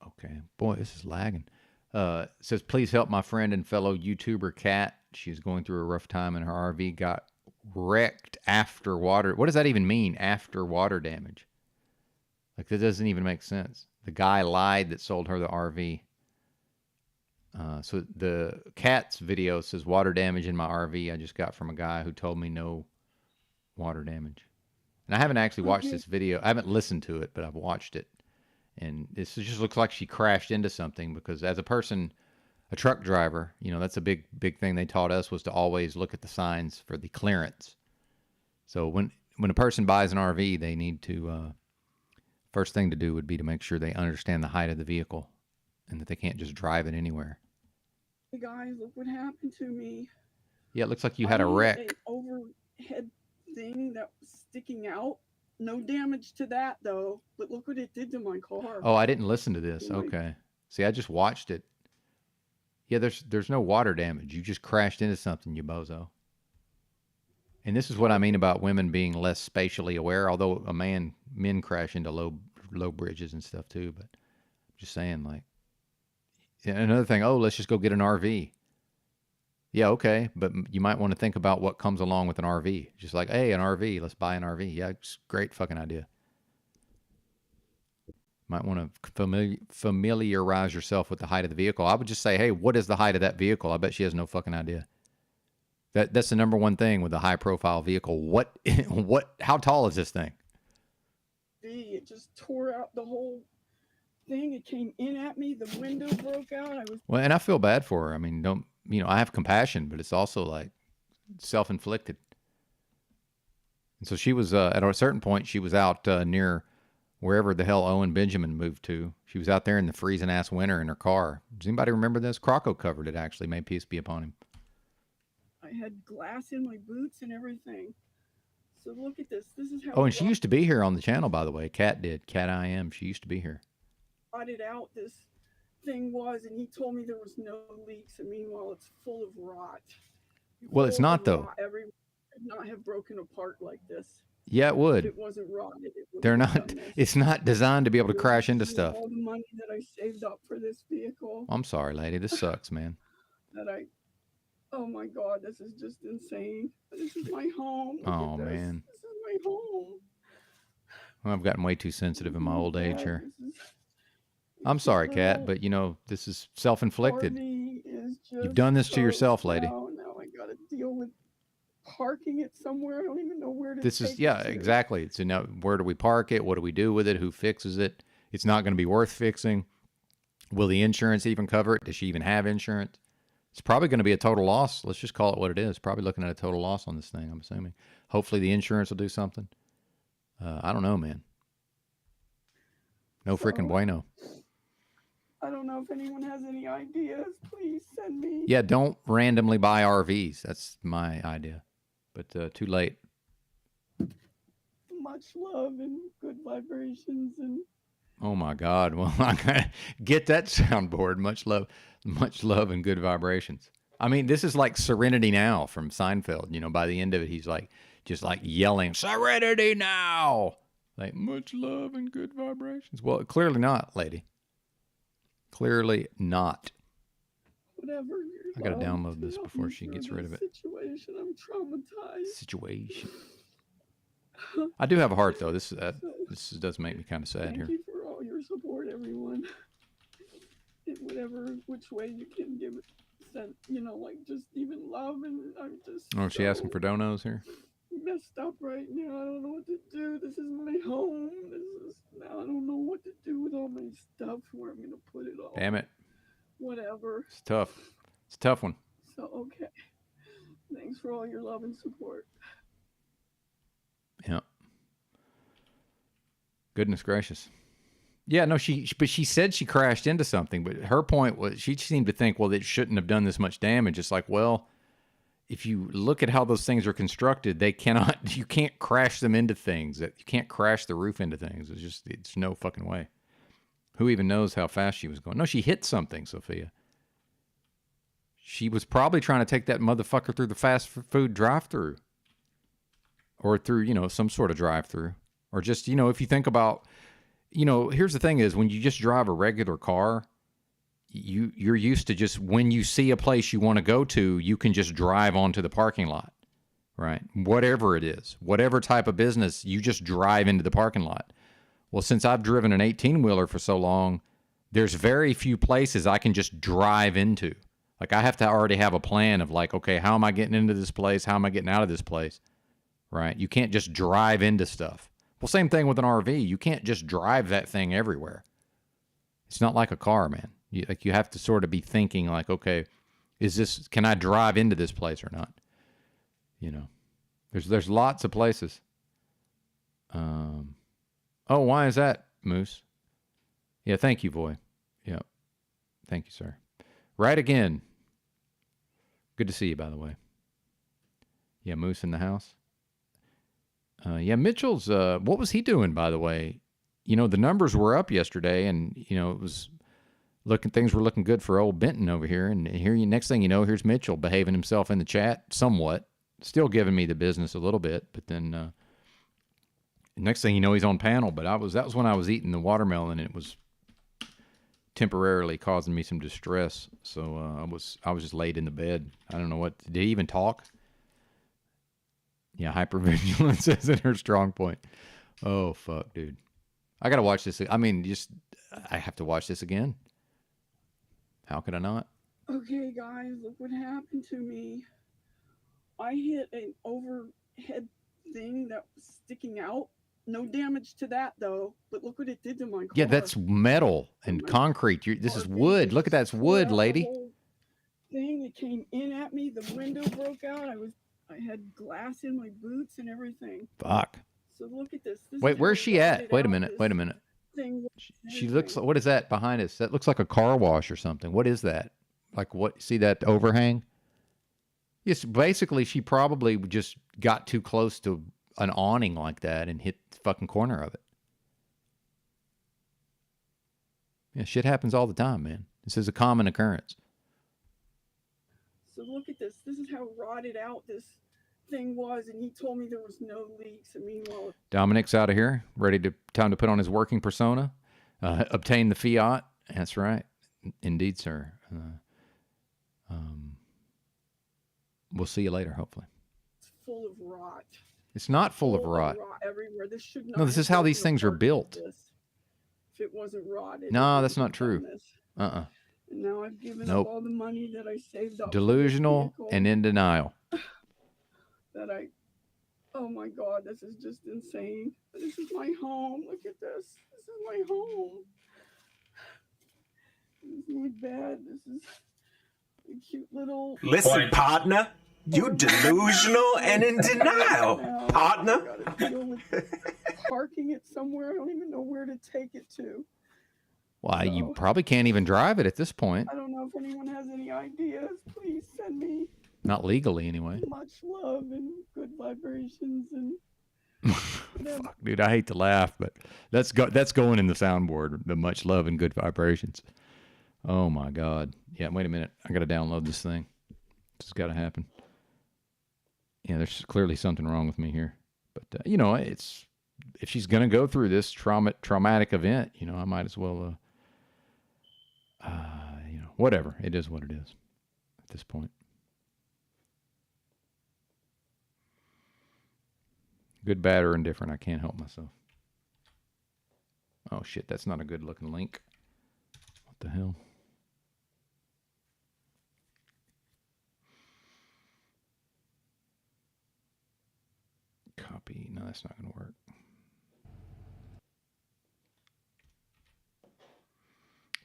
Okay. Boy, this is lagging. It says, please help my friend and fellow YouTuber Kat. She's going through a rough time and her RV got wrecked after water. What does that even mean, after water damage? Like, that doesn't even make sense. The guy lied that sold her the RV. So the Kat's video says, water damage in my RV I just got from a guy who told me no water damage. And I haven't actually watched this video. I haven't listened to it, but I've watched it. And this just looks like she crashed into something because as a person, a truck driver, you know, that's a big thing they taught us was to always look at the signs for the clearance. So when a person buys an RV, they need to, first thing to do would be to make sure they understand the height of the vehicle and that they can't just drive it anywhere. Hey guys, look what happened to me. Yeah, it looks like you had a wreck. An overhead thing that was sticking out. No damage to that though, but look what it did to my car. Oh, I didn't listen to this. Okay. See, I just watched it. Yeah, there's no water damage. You just crashed into something, you bozo. And this is what I mean about women being less spatially aware, although men crash into low bridges and stuff too, but I'm just saying, like, another thing, let's just go get an RV. Yeah, okay, but you might want to think about what comes along with an RV. Just like, hey, an RV, let's buy an RV. Yeah, it's a great fucking idea. Might want to familiarize yourself with the height of the vehicle. I would just say, hey, what is the height of that vehicle? I bet she has no fucking idea. That's the number one thing with a high-profile vehicle. How tall is this thing? It just tore out the whole thing. It came in at me. The window broke out. Well, and I feel bad for her. I mean, I have compassion, but it's also like self-inflicted. And so she was, at a certain point, she was out near wherever the hell Owen Benjamin moved to. She was out there in the freezing ass winter in her car. Does anybody remember this? Croco covered it, actually. May peace be upon him. I had glass in my boots and everything. So look at this. This is how. Oh, and she used to be here on the channel, by the way. Kat did. Kat I Am. She used to be here. Rotted out this thing was, and he told me there was no leaks, and meanwhile it's full of rot. Well, it's not though. Everyone could not have broken apart like this. Yeah, it would. If it wasn't rotted. They're not. It's not designed to be able to crash into stuff. All the money that I saved up for this vehicle. I'm sorry, lady. This sucks, man. Oh my God, this is just insane. This is my home. Oh man. This is my home. Well, I've gotten way too sensitive in my old age here. I'm sorry, Kat, but this is self-inflicted. You've done this to yourself, lady. Now I gotta deal with parking it somewhere. I don't even know where to This is, yeah, exactly. So now, where do we park it? What do we do with it? Who fixes it? It's not going to be worth fixing. Will the insurance even cover it? Does she even have insurance? It's probably going to be a total loss. Let's just call it what it is. Probably looking at a total loss on this thing, I'm assuming. Hopefully the insurance will do something. I don't know, man. No freaking bueno. I don't know if anyone has any ideas. Please send me. Yeah, don't randomly buy RVs. That's my idea. But too late. Much love and good vibrations and. Oh my God! Well, I gotta get that soundboard. Much love and good vibrations. I mean, this is like Serenity Now from Seinfeld. By the end of it, he's like just like yelling, "Serenity Now!" Like much love and good vibrations. Well, clearly not, lady. Clearly not. whatever. I gotta download this before she gets rid of it. Situation. I'm traumatized. Situation. I do have a heart though. This does make me kind of sad here. Thank you for all your support, everyone. In which way you can give it, send, like just even love, and I'm just. Oh, is she asking for donos here? Messed up right now. I don't know what to do. This is my home. Now I don't know what to do with all my stuff. Where I'm gonna put it all. Damn it. Whatever. It's tough. It's a tough one. So okay. Thanks for all your love and support. Yeah. Goodness gracious. Yeah, no, but she said she crashed into something, but her point was she seemed to think, well, it shouldn't have done this much damage. It's like, well, if you look at how those things are constructed, you can't crash them into things. You can't crash the roof into things. It's no fucking way. Who even knows how fast she was going? No, she hit something, Sophia. She was probably trying to take that motherfucker through the fast food drive-thru. Or through, some sort of drive-thru. Or just, if you think about, here's the thing is, when you just drive a regular car, you're used to just, when you see a place you want to go to, you can just drive onto the parking lot, right? Whatever it is, whatever type of business, you just drive into the parking lot. Well, since I've driven an 18-wheeler for so long, there's very few places I can just drive into. Like, I have to already have a plan of like, okay, how am I getting into this place? How am I getting out of this place? Right? You can't just drive into stuff. Well, same thing with an RV. You can't just drive that thing everywhere. It's not like a car, man. You have to sort of be thinking like, okay, can I drive into this place or not? There's lots of places. Oh, why is that, Moose? Yeah, thank you, boy. Yeah. Thank you, sir. Right again. Good to see you, by the way. Yeah, Moose in the house. Yeah, Mitchell's, what was he doing, by the way? The numbers were up yesterday, and, it was things were looking good for old Benton over here. And here, next thing you know, here's Mitchell behaving himself in the chat somewhat, still giving me the business a little bit. But then next thing you know, he's on panel. But that was when I was eating the watermelon, and it was temporarily causing me some distress. So I was just laid in the bed. I don't know what, did he even talk? Yeah, hypervigilance isn't her strong point. Oh, fuck, dude. I got to watch this. I mean, I have to watch this again. How could I not? Okay, guys, look what happened to me. I hit an overhead thing that was sticking out. No damage to that, though. But look what it did to my car. Yeah, that's metal and concrete. This is wood. Look at that. It's wood, lady. Thing, it came in at me. The window broke out. I had glass in my boots and everything. Fuck. So look at this. Wait, where's she at? Wait a minute. She looks, what is that behind us? That looks like a car wash or something. What is that? Like what? See that overhang? Yes, basically she probably just got too close to an awning like that and hit the fucking corner of it. Yeah, shit happens all the time, man. This is a common occurrence. So look at this. This is how rotted out this thing was, and he told me there was no leaks. And meanwhile, Dominic's out of here, time to put on his working persona, obtain the fiat. That's right, indeed, sir. We'll see you later, hopefully. It's full of rot. It's not full of rot. Everywhere. This should not. No, this is how these things are built. If it wasn't rotted. No, that's not true. And now I've given up all the money that I saved up. Delusional and in denial. Oh my God, this is just insane. This is my home. Look at this. This is my home. This is my bed. This is a cute little. Listen, partner, you delusional and in denial, partner. I gotta deal with parking it somewhere. I don't even know where to take it to. Well, you probably can't even drive it at this point. I don't know if anyone has any ideas. Please send me. Not legally, anyway. Much love and good vibrations and. Fuck, dude, I hate to laugh, but that's going in the soundboard. The much love and good vibrations. Oh my God. Yeah, wait a minute. I got to download this thing. This has got to happen. Yeah, there's clearly something wrong with me here. But it's if she's gonna go through this traumatic event, I might as well. Whatever. It is what it is. at this point. Good, bad, or indifferent. I can't help myself. Oh, shit. That's not a good looking link. What the hell? Copy. No, that's not going to work.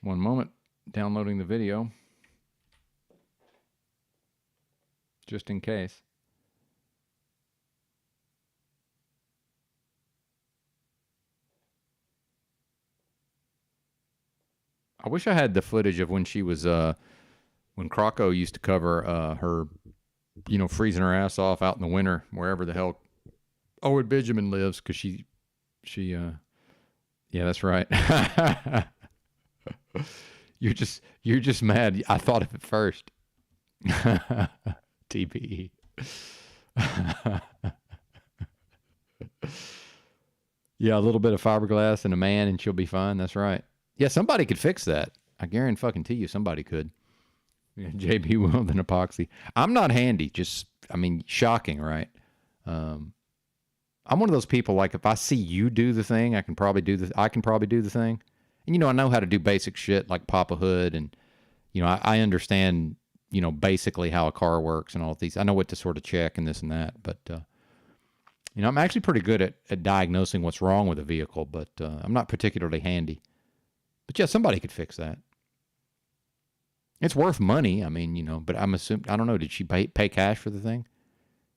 One moment. Downloading the video. Just in case. I wish I had the footage of when she was, when Croco used to cover her, you know, freezing her ass off out in the winter, wherever the hell Owen Benjamin lives, because yeah, that's right. You're just mad. I thought of it first. TPE. Yeah, a little bit of fiberglass and a man, and she'll be fine. That's right. Yeah, somebody could fix that. I guarantee you somebody could. Yeah, JB Will than epoxy. I'm not handy. Just, I mean, shocking, right? I'm one of those people, like, if I see you do the thing, I can probably do the thing. And, you know, I know how to do basic shit like pop a hood, and, you know, I understand, you know, basically how a car works and all of these. I know what to sort of check and this and that. But, you know, I'm actually pretty good at diagnosing what's wrong with a vehicle, but I'm not particularly handy. But yeah, somebody could fix that. It's worth money. I mean, you know, but I'm assuming, I don't know, did she pay cash for the thing?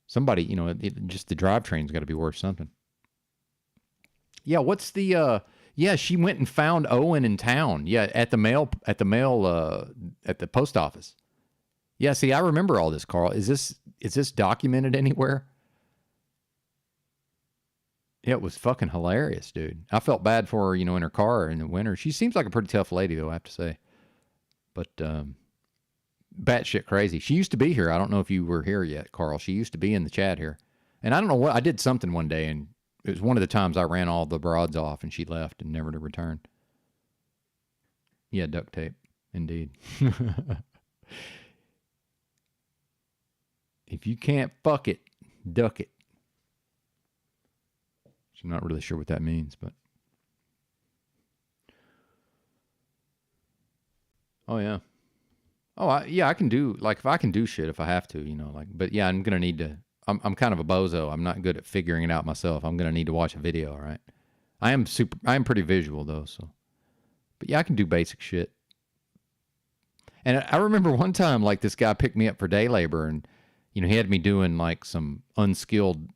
Somebody, you know, just the drivetrain's got to be worth something. Yeah, what's the, yeah, she went and found Owen in town. Yeah, at the post office. Yeah, see, I remember all this, Carl. Is this documented anywhere? Yeah, it was fucking hilarious, dude. I felt bad for her, you know, in her car in the winter. She seems like a pretty tough lady, though, I have to say. But batshit crazy. She used to be here. I don't know if you were here yet, Carl. She used to be in the chat here. And I don't know what, I did something one day, and it was one of the times I ran all the broads off, and she left and never to return. Yeah, duct tape. Indeed. If you can't fuck it, duck it. I'm not really sure what that means, but. Oh, yeah. Oh, yeah, I can do, like, if I can do shit if I have to, you know, like, but yeah, I'm going to need to, I'm kind of a bozo. I'm not good at figuring it out myself. I'm going to need to watch a video, right? I am pretty visual, though, so. But yeah, I can do basic shit. And I remember one time, like, this guy picked me up for day labor, and, you know, he had me doing, like, some unskilled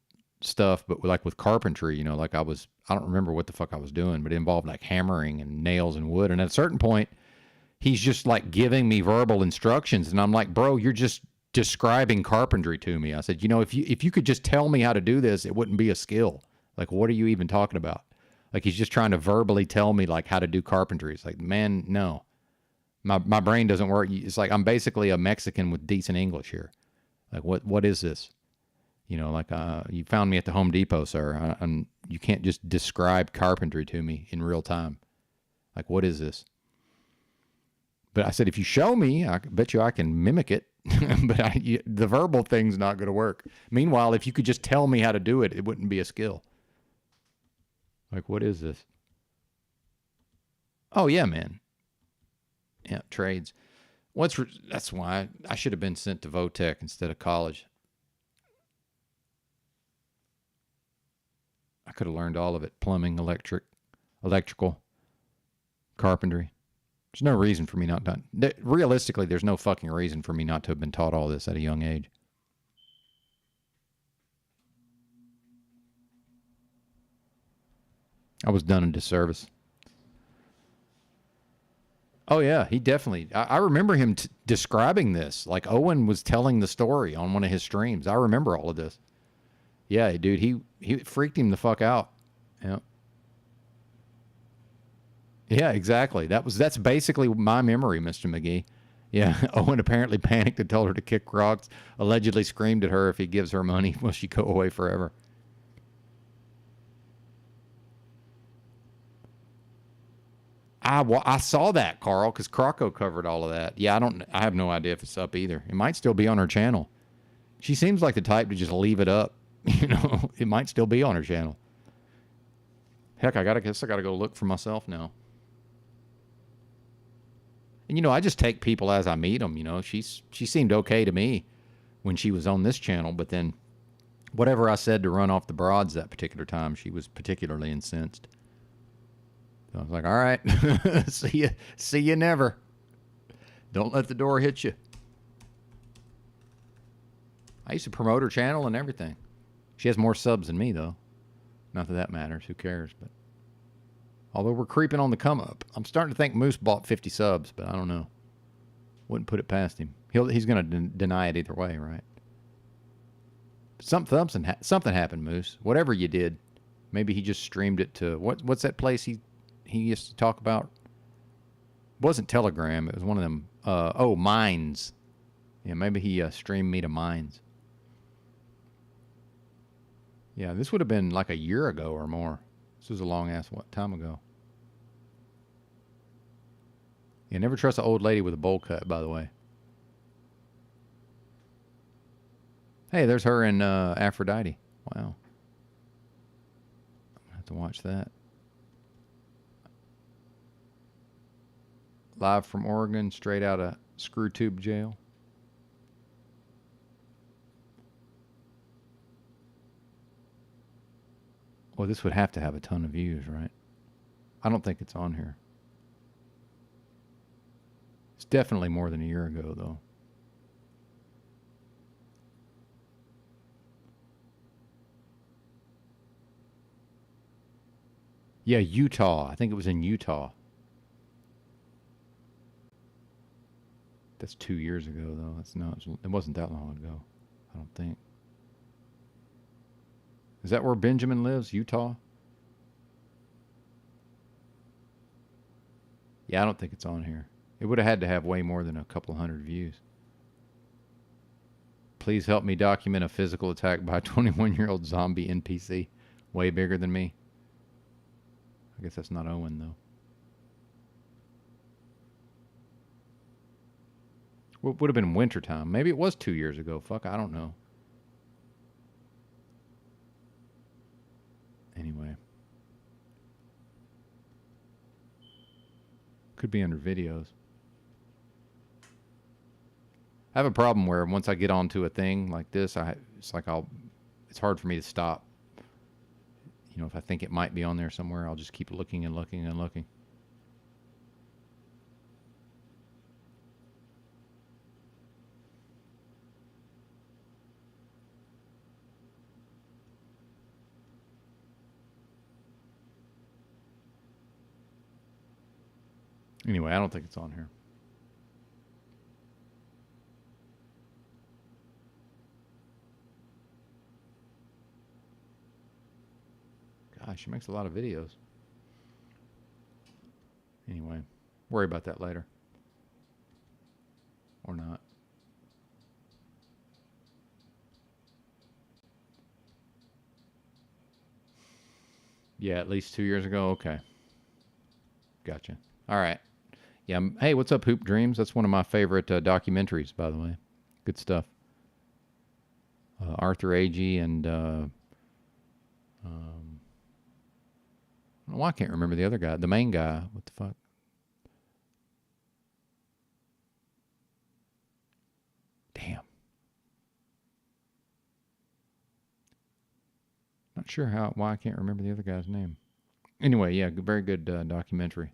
stuff, but like with carpentry, you know, like I don't remember what the fuck I was doing, but it involved like hammering and nails and wood. And at a certain point, he's just like giving me verbal instructions, and I'm like, bro, you're just describing carpentry to me. I said, you know, if you could just tell me how to do this, it wouldn't be a skill. Like, what are you even talking about? Like, he's just trying to verbally tell me like how to do carpentry. It's like, man, no, my brain doesn't work. It's like I'm basically a Mexican with decent English here. Like, what is this? You know, like, you found me at the Home Depot, sir, and you can't just describe carpentry to me in real time. Like, what is this? But I said, if you show me, I bet you I can mimic it. But the verbal thing's not going to work. Meanwhile, if you could just tell me how to do it, it wouldn't be a skill. Like, what is this? Oh, yeah, man. Yeah, trades. That's why I should have been sent to Votech instead of college. I could have learned all of it. Plumbing, electrical, carpentry. There's no reason for me not done. Realistically, there's no fucking reason for me not to have been taught all this at a young age. I was done a disservice. Oh, yeah, he definitely... I remember him describing this. Like, Owen was telling the story on one of his streams. I remember all of this. Yeah, dude, he freaked him the fuck out. Yeah. Yeah, exactly. That's basically my memory, Mr. McGee. Yeah, Owen apparently panicked and told her to kick rocks, allegedly screamed at her, if he gives her money, will she go away forever? I saw that, Carl, because Croco covered all of that. Yeah, I have no idea if it's up either. It might still be on her channel. She seems like the type to just leave it up. You know, it might still be on her channel. Heck, I guess I gotta go look for myself now. And you know, I just take people as I meet them. You know, she seemed okay to me when she was on this channel, but then whatever I said to run off the broads that particular time, she was particularly incensed. So I was like, all right, see you never. Don't let the door hit you. I used to promote her channel and everything. She has more subs than me, though. Not that that matters. Who cares? But although we're creeping on the come up, I'm starting to think Moose bought 50 subs, but I don't know. Wouldn't put it past him. He's going to deny it either way, right? Something happened, Moose. Whatever you did, maybe he just streamed it to what's that place he used to talk about? It wasn't Telegram. It was one of them. Minds. Yeah, maybe he streamed me to Minds. Yeah, this would have been like a year ago or more. This was a long-ass time ago. Yeah, never trust an old lady with a bowl cut, by the way. Hey, there's her and Aphrodite. Wow. I'm going to have to watch that. Live from Oregon, straight out of Screw Tube Jail. Well, this would have to have a ton of views, right? I don't think it's on here. It's definitely more than a year ago, though. Yeah, Utah. I think it was in Utah. That's 2 years ago, though. It wasn't that long ago, I don't think. Is that where Benjamin lives, Utah? Yeah, I don't think it's on here. It would have had to have way more than a couple hundred views. Please help me document a physical attack by a 21-year-old zombie NPC. Way bigger than me. I guess that's not Owen, though. Well, it would have been wintertime. Maybe it was 2 years ago. Fuck, I don't know. Anyway. Could be under videos. I have a problem where once I get onto a thing like this, it's hard for me to stop. You know, if I think it might be on there somewhere, I'll just keep looking and looking and looking. Anyway, I don't think it's on here. Gosh, she makes a lot of videos. Anyway, worry about that later. Or not. Yeah, at least 2 years ago. Okay. Gotcha. All right. Yeah. Hey, what's up, Hoop Dreams? That's one of my favorite documentaries, by the way. Good stuff. Arthur Agee and well, I can't remember the other guy, the main guy. What the fuck? Damn. Not sure why I can't remember the other guy's name. Anyway, yeah, very good documentary.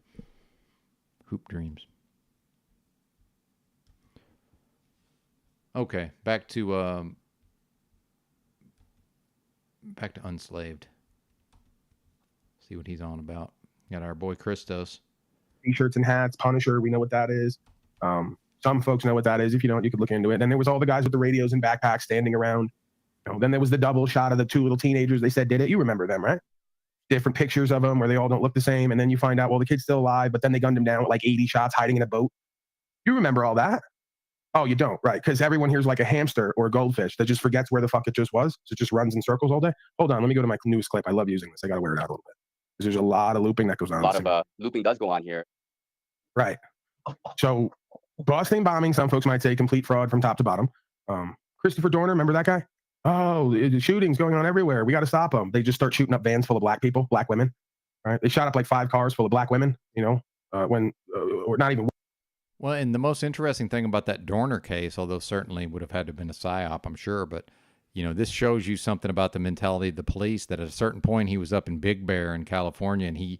Hoop Dreams. Okay, back to Unslaved. See what he's on about. Got our boy Christos. T-shirts and hats, Punisher, we know what that is. Some folks know what that is. If you don't, you could look into it. Then there was all the guys with the radios and backpacks standing around. You know, then there was the double shot of the two little teenagers. They said did it. You remember them, right? Different pictures of them where they all don't look the same. And then you find out, well, the kid's still alive, but then they gunned him down with like 80 shots hiding in a boat. You remember all that? Oh, you don't, right? Because everyone here's like a hamster or a goldfish that just forgets where the fuck it just was. So it just runs in circles all day. Hold on, let me go to my news clip. I love using this. I got to wear it out a little bit. Because there's a lot of looping that goes on. A lot of looping does go on here. Right. So Boston bombing, some folks might say complete fraud from top to bottom. Christopher Dorner, remember that guy? Oh, the shootings going on everywhere. We got to stop them. They just start shooting up vans full of black people, black women. Right? They shot up like 5 cars full of black women, or not even. Well, and the most interesting thing about that Dorner case, although certainly would have had to have been a psyop, I'm sure, but this shows you something about the mentality of the police, that at a certain point he was up in Big Bear in California, and he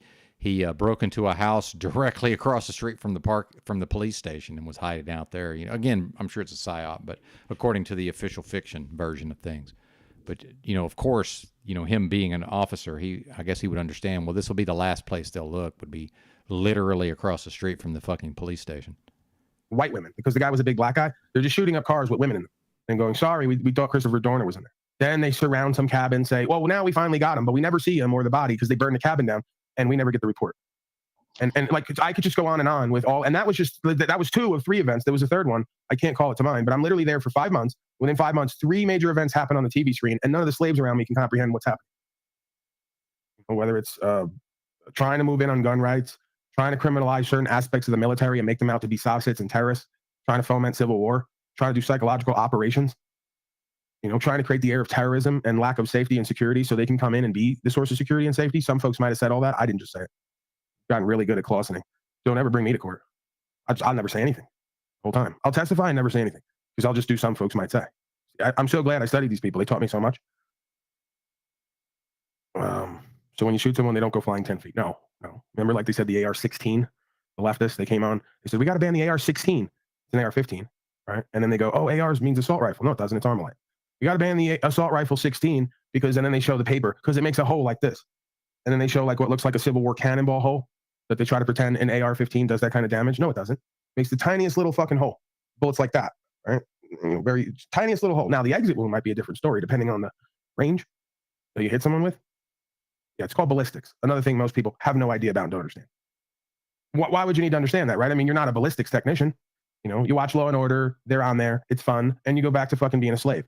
broke into a house directly across the street from the police station and was hiding out there. Again, I'm sure it's a psyop, but according to the official fiction version of things. But, of course, him being an officer, I guess he would understand, well, this will be the last place they'll look, would be literally across the street from the fucking police station. White women, because the guy was a big black guy. They're just shooting up cars with women in them and going, sorry, we thought Christopher Dorner was in there. Then they surround some cabin, say, well, now we finally got him, but we never see him or the body because they burned the cabin down and we never get the report. And like, I could just go on with all, and that was 2 of 3 events. There was a third one. I can't call it to mind, but I'm literally there for 5 months. Within 5 months, 3 major events happen on the TV screen, and none of the slaves around me can comprehend what's happening. Whether it's trying to move in on gun rights, trying to criminalize certain aspects of the military and make them out to be soft-sits and terrorists, trying to foment civil war, trying to do psychological operations, trying to create the air of terrorism and lack of safety and security so they can come in and be the source of security and safety. Some folks might have said all that. I didn't just say it. Gotten really good at clausening. Don't ever bring me to court. I'll never say anything the whole time. I'll testify and never say anything because I'll just do some folks might say. I'm so glad I studied these people. They taught me so much. So when you shoot someone, they don't go flying 10 feet. No. Remember, like they said, the AR-16, the leftists, they came on. They said, we got to ban the AR-16. It's an AR-15, right? And then they go, oh, ARs means assault rifle. No, it doesn't. It's Armalite. You got to ban the assault rifle 16 because then they show the paper because it makes a hole like this. And then they show like what looks like a Civil War cannonball hole that they try to pretend an AR-15 does that kind of damage. No, it doesn't. It makes the tiniest little fucking hole. Bullets like that, right? Very tiniest little hole. Now, the exit wound might be a different story depending on the range that you hit someone with. Yeah, it's called ballistics. Another thing most people have no idea about and don't understand. Why would you need to understand that, right? I mean, you're not a ballistics technician. You watch Law and Order, they're on there, it's fun, and you go back to fucking being a slave.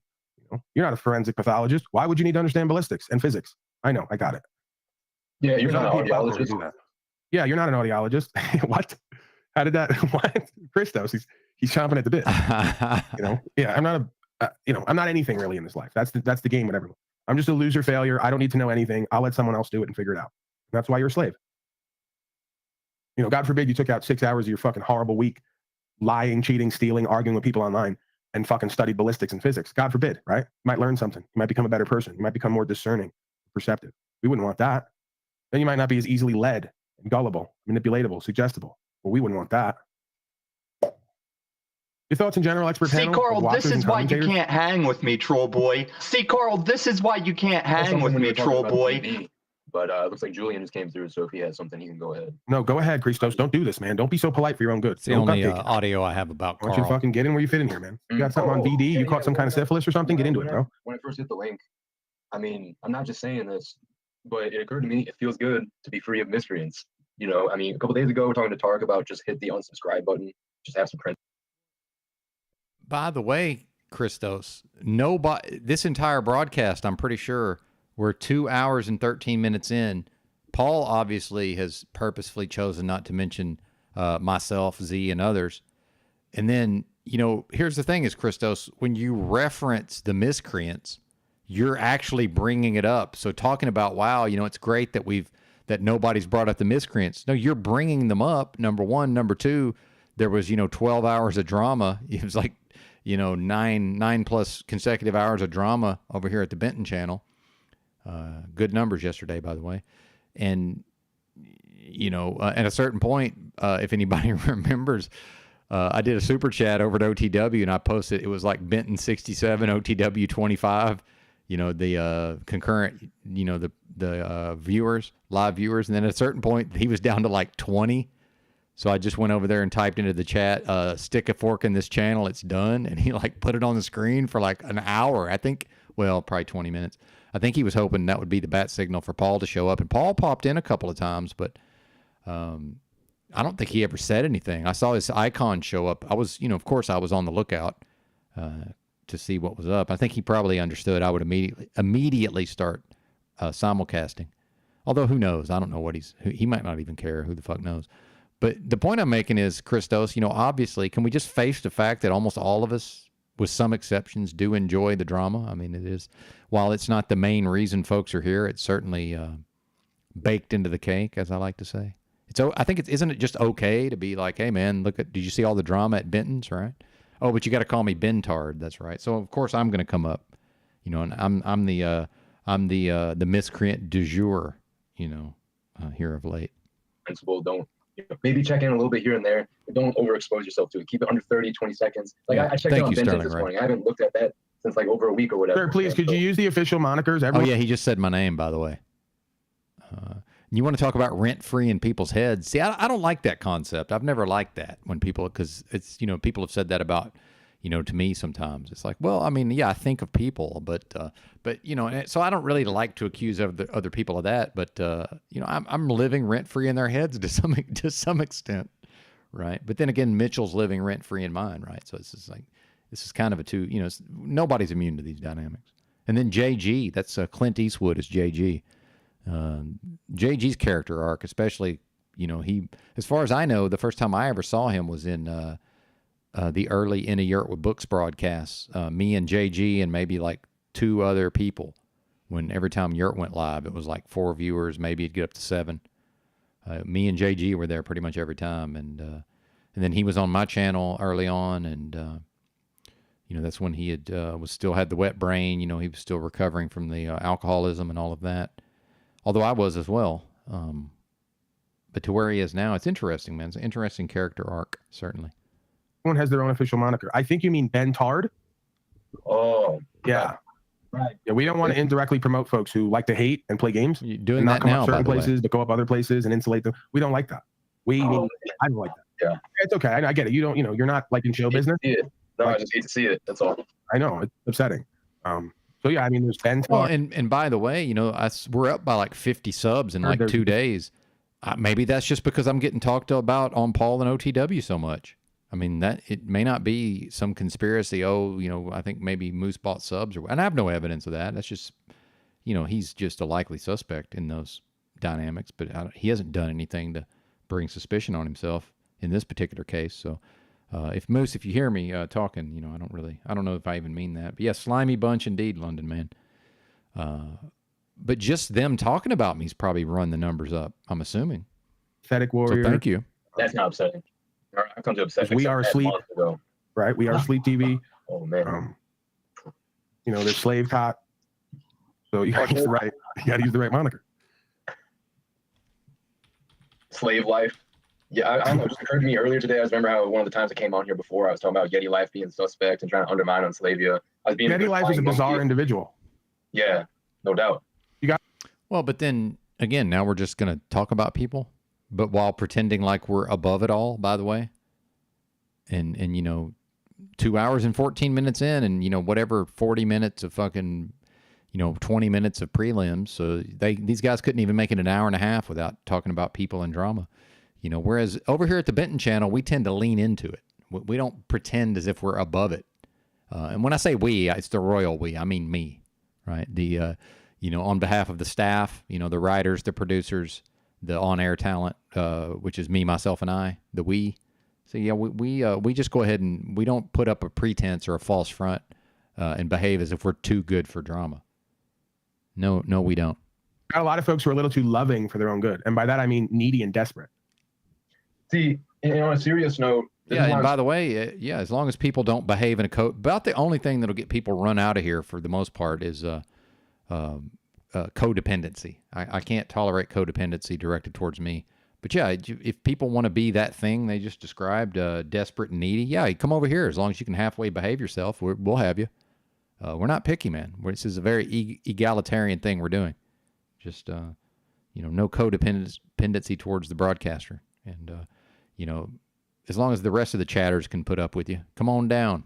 You're not a forensic pathologist. Why would you need to understand ballistics and physics? I know, I got it. Yeah, you're not an audiologist. Yeah, you're not an audiologist. What? How did that? What? Christos, he's chomping at the bit. Yeah, I'm not I'm not anything really in this life. That's the game with everyone. I'm just a loser failure. I don't need to know anything. I'll let someone else do it and figure it out. And that's why you're a slave. God forbid you took out 6 hours of your fucking horrible week, lying, cheating, stealing, arguing with people online, and fucking studied ballistics and physics. God forbid, right? You might learn something. You might become a better person. You might become more discerning, perceptive. We wouldn't want that. Then you might not be as easily led, gullible, manipulatable, suggestible. Well, we wouldn't want that. Your thoughts in general, expert panel? See, Carl, this is why you can't hang with me, troll boy. See, Carl, this is why you can't hang with me, troll boy. But it looks like Julian just came through, so if he has something, he can go ahead. No, go ahead, Christos. Don't do this, man. Don't be so polite for your own good. It's the only audio I have about Carl. Why don't you fucking get in where you fit in here, man? You got something on VD? You caught some kind of syphilis or something? Get into it, bro. When I first hit the link, I mean, I'm not just saying this, but it occurred to me, it feels good to be free of miscreants. I mean, a couple days ago, we're talking to Tark about just hit the unsubscribe button, just have some print. By the way, Christos, this entire broadcast, I'm pretty sure we're 2 hours and 13 minutes in. Paul obviously has purposefully chosen not to mention myself, Z, and others. And then, here's the thing is, Christos, when you reference the miscreants, you're actually bringing it up. So talking about, wow, it's great that nobody's brought up the miscreants. No, you're bringing them up, number one. Number two, there was, 12 hours of drama. It was like, 9 plus consecutive hours of drama over here at the Benton channel. Good numbers yesterday, by the way. And, at a certain point, if anybody remembers, I did a super chat over at OTW and I posted, it was like Benton 67, OTW 25, the concurrent, the viewers, live viewers. And then at a certain point, he was down to like 20. So I just went over there and typed into the chat, stick a fork in this channel, it's done. And he put it on the screen for like an hour, I think. Well, probably 20 minutes. I think he was hoping that would be the bat signal for Paul to show up. And Paul popped in a couple of times, but I don't think he ever said anything. I saw his icon show up. I was, of course, I was on the lookout to see what was up. I think he probably understood I would immediately start simulcasting. Although, who knows? I don't know what he might not even care. Who the fuck knows? But the point I'm making is, Christos, obviously, can we just face the fact that almost all of us, with some exceptions, do enjoy the drama? I mean, it is, while it's not the main reason folks are here, it's certainly baked into the cake, as I like to say. I think isn't it just okay to be like, hey man, did you see all the drama at Benton's, right? Oh, but you got to call me Bentard. That's right. So of course I'm going to come up, and I'm the miscreant du jour, here of late. Principle, don't maybe check in a little bit here and there, but don't overexpose yourself to it. Keep it under 30, 20 seconds. Like I checked in on Benton's this morning. I haven't looked at that since like over a week or whatever. Sir, please, could you use the official monikers? Everyone? Oh yeah, he just said my name, by the way. You want to talk about rent-free in people's heads? See, I don't like that concept. I've never liked that when because it's, people have said that about, to me sometimes. It's like, well, I mean, yeah, I think of people, but so I don't really like to accuse other people of that. But I'm living rent-free in their heads to some extent, right? But then again, Mitchell's living rent-free in mine, right? So it's just like this is kind of a two. Nobody's immune to these dynamics. And then JG, that's Clint Eastwood is JG. JG's character arc, especially, he, as far as I know, the first time I ever saw him was in the early In a Yurt with Books broadcasts. Me and JG and maybe like 2 other people. When every time Yurt went live, it was like 4 viewers, maybe it'd get up to 7. Me and JG were there pretty much every time, and then he was on my channel early on, and that's when he had still had the wet brain. He was still recovering from the alcoholism and all of that. Although I was as well. But to where he is now, it's interesting, man. It's an interesting character arc, certainly. Everyone has their own official moniker. I think you mean Bentard. Oh. Yeah. Right. Yeah, we don't want to indirectly promote folks who like to hate and play games. You're doing and not that come now, up certain by the way. places, but go up other places and insulate them. We don't like that. I don't like that. Yeah. It's okay. I get it. You don't, you're not like in show business. No, I just hate to see it. That's all. I know. It's upsetting. So yeah, I mean, there's Bentard. Well, and by the way, we're up by like 50 subs in like 2 days. Maybe that's just because I'm getting talked about on Paul and OTW so much. I mean, that it may not be some conspiracy. I think maybe Moose bought subs, and I have no evidence of that. That's just, he's just a likely suspect in those dynamics. But he hasn't done anything to bring suspicion on himself in this particular case. So, if Moose, if you hear me talking, I don't know if I even mean that. But yeah, slimy bunch indeed, London man. But just them talking about me's probably run the numbers up, I'm assuming. Pathetic warrior. So thank you. That's not upsetting. I come to upset. We Are Asleep. Right? We Are Asleep TV. Oh man. There's Slave Cop. So you gotta use the right moniker. Slave Life. Yeah, I don't know. It just occurred to me earlier today. I remember how one of the times I came on here before, I was talking about Yeti Life being suspect and trying to undermine Unslavia. Yeti Life is a bizarre individual. Yeah, no doubt. Well, but then again, now we're just going to talk about people, but while pretending like we're above it all, by the way. And 2 hours and 14 minutes in, and whatever 40 minutes of fucking 20 minutes of prelims. So these guys couldn't even make it an hour and a half without talking about people and drama. Whereas over here at the Benton channel, we tend to lean into it. We don't pretend as if we're above it. And when I say we, it's the royal we. I mean me, right? The on behalf of the staff, the writers, the producers, the on-air talent, which is me, myself, and I. The we. So yeah, we just go ahead and we don't put up a pretense or a false front and behave as if we're too good for drama. No, we don't. Got a lot of folks who are a little too loving for their own good, and by that I mean needy and desperate. See, on a serious note. Yeah, and by the way, as long as people don't behave in a about the only thing that'll get people run out of here for the most part is codependency. I can't tolerate codependency directed towards me. But yeah, if people want to be that thing they just described, desperate and needy, yeah, come over here. As long as you can halfway behave yourself, we'll have you. We're not picky, man. This is a very egalitarian thing we're doing. Just, no codependency towards the broadcaster. And, as long as the rest of the chatters can put up with you, come on down.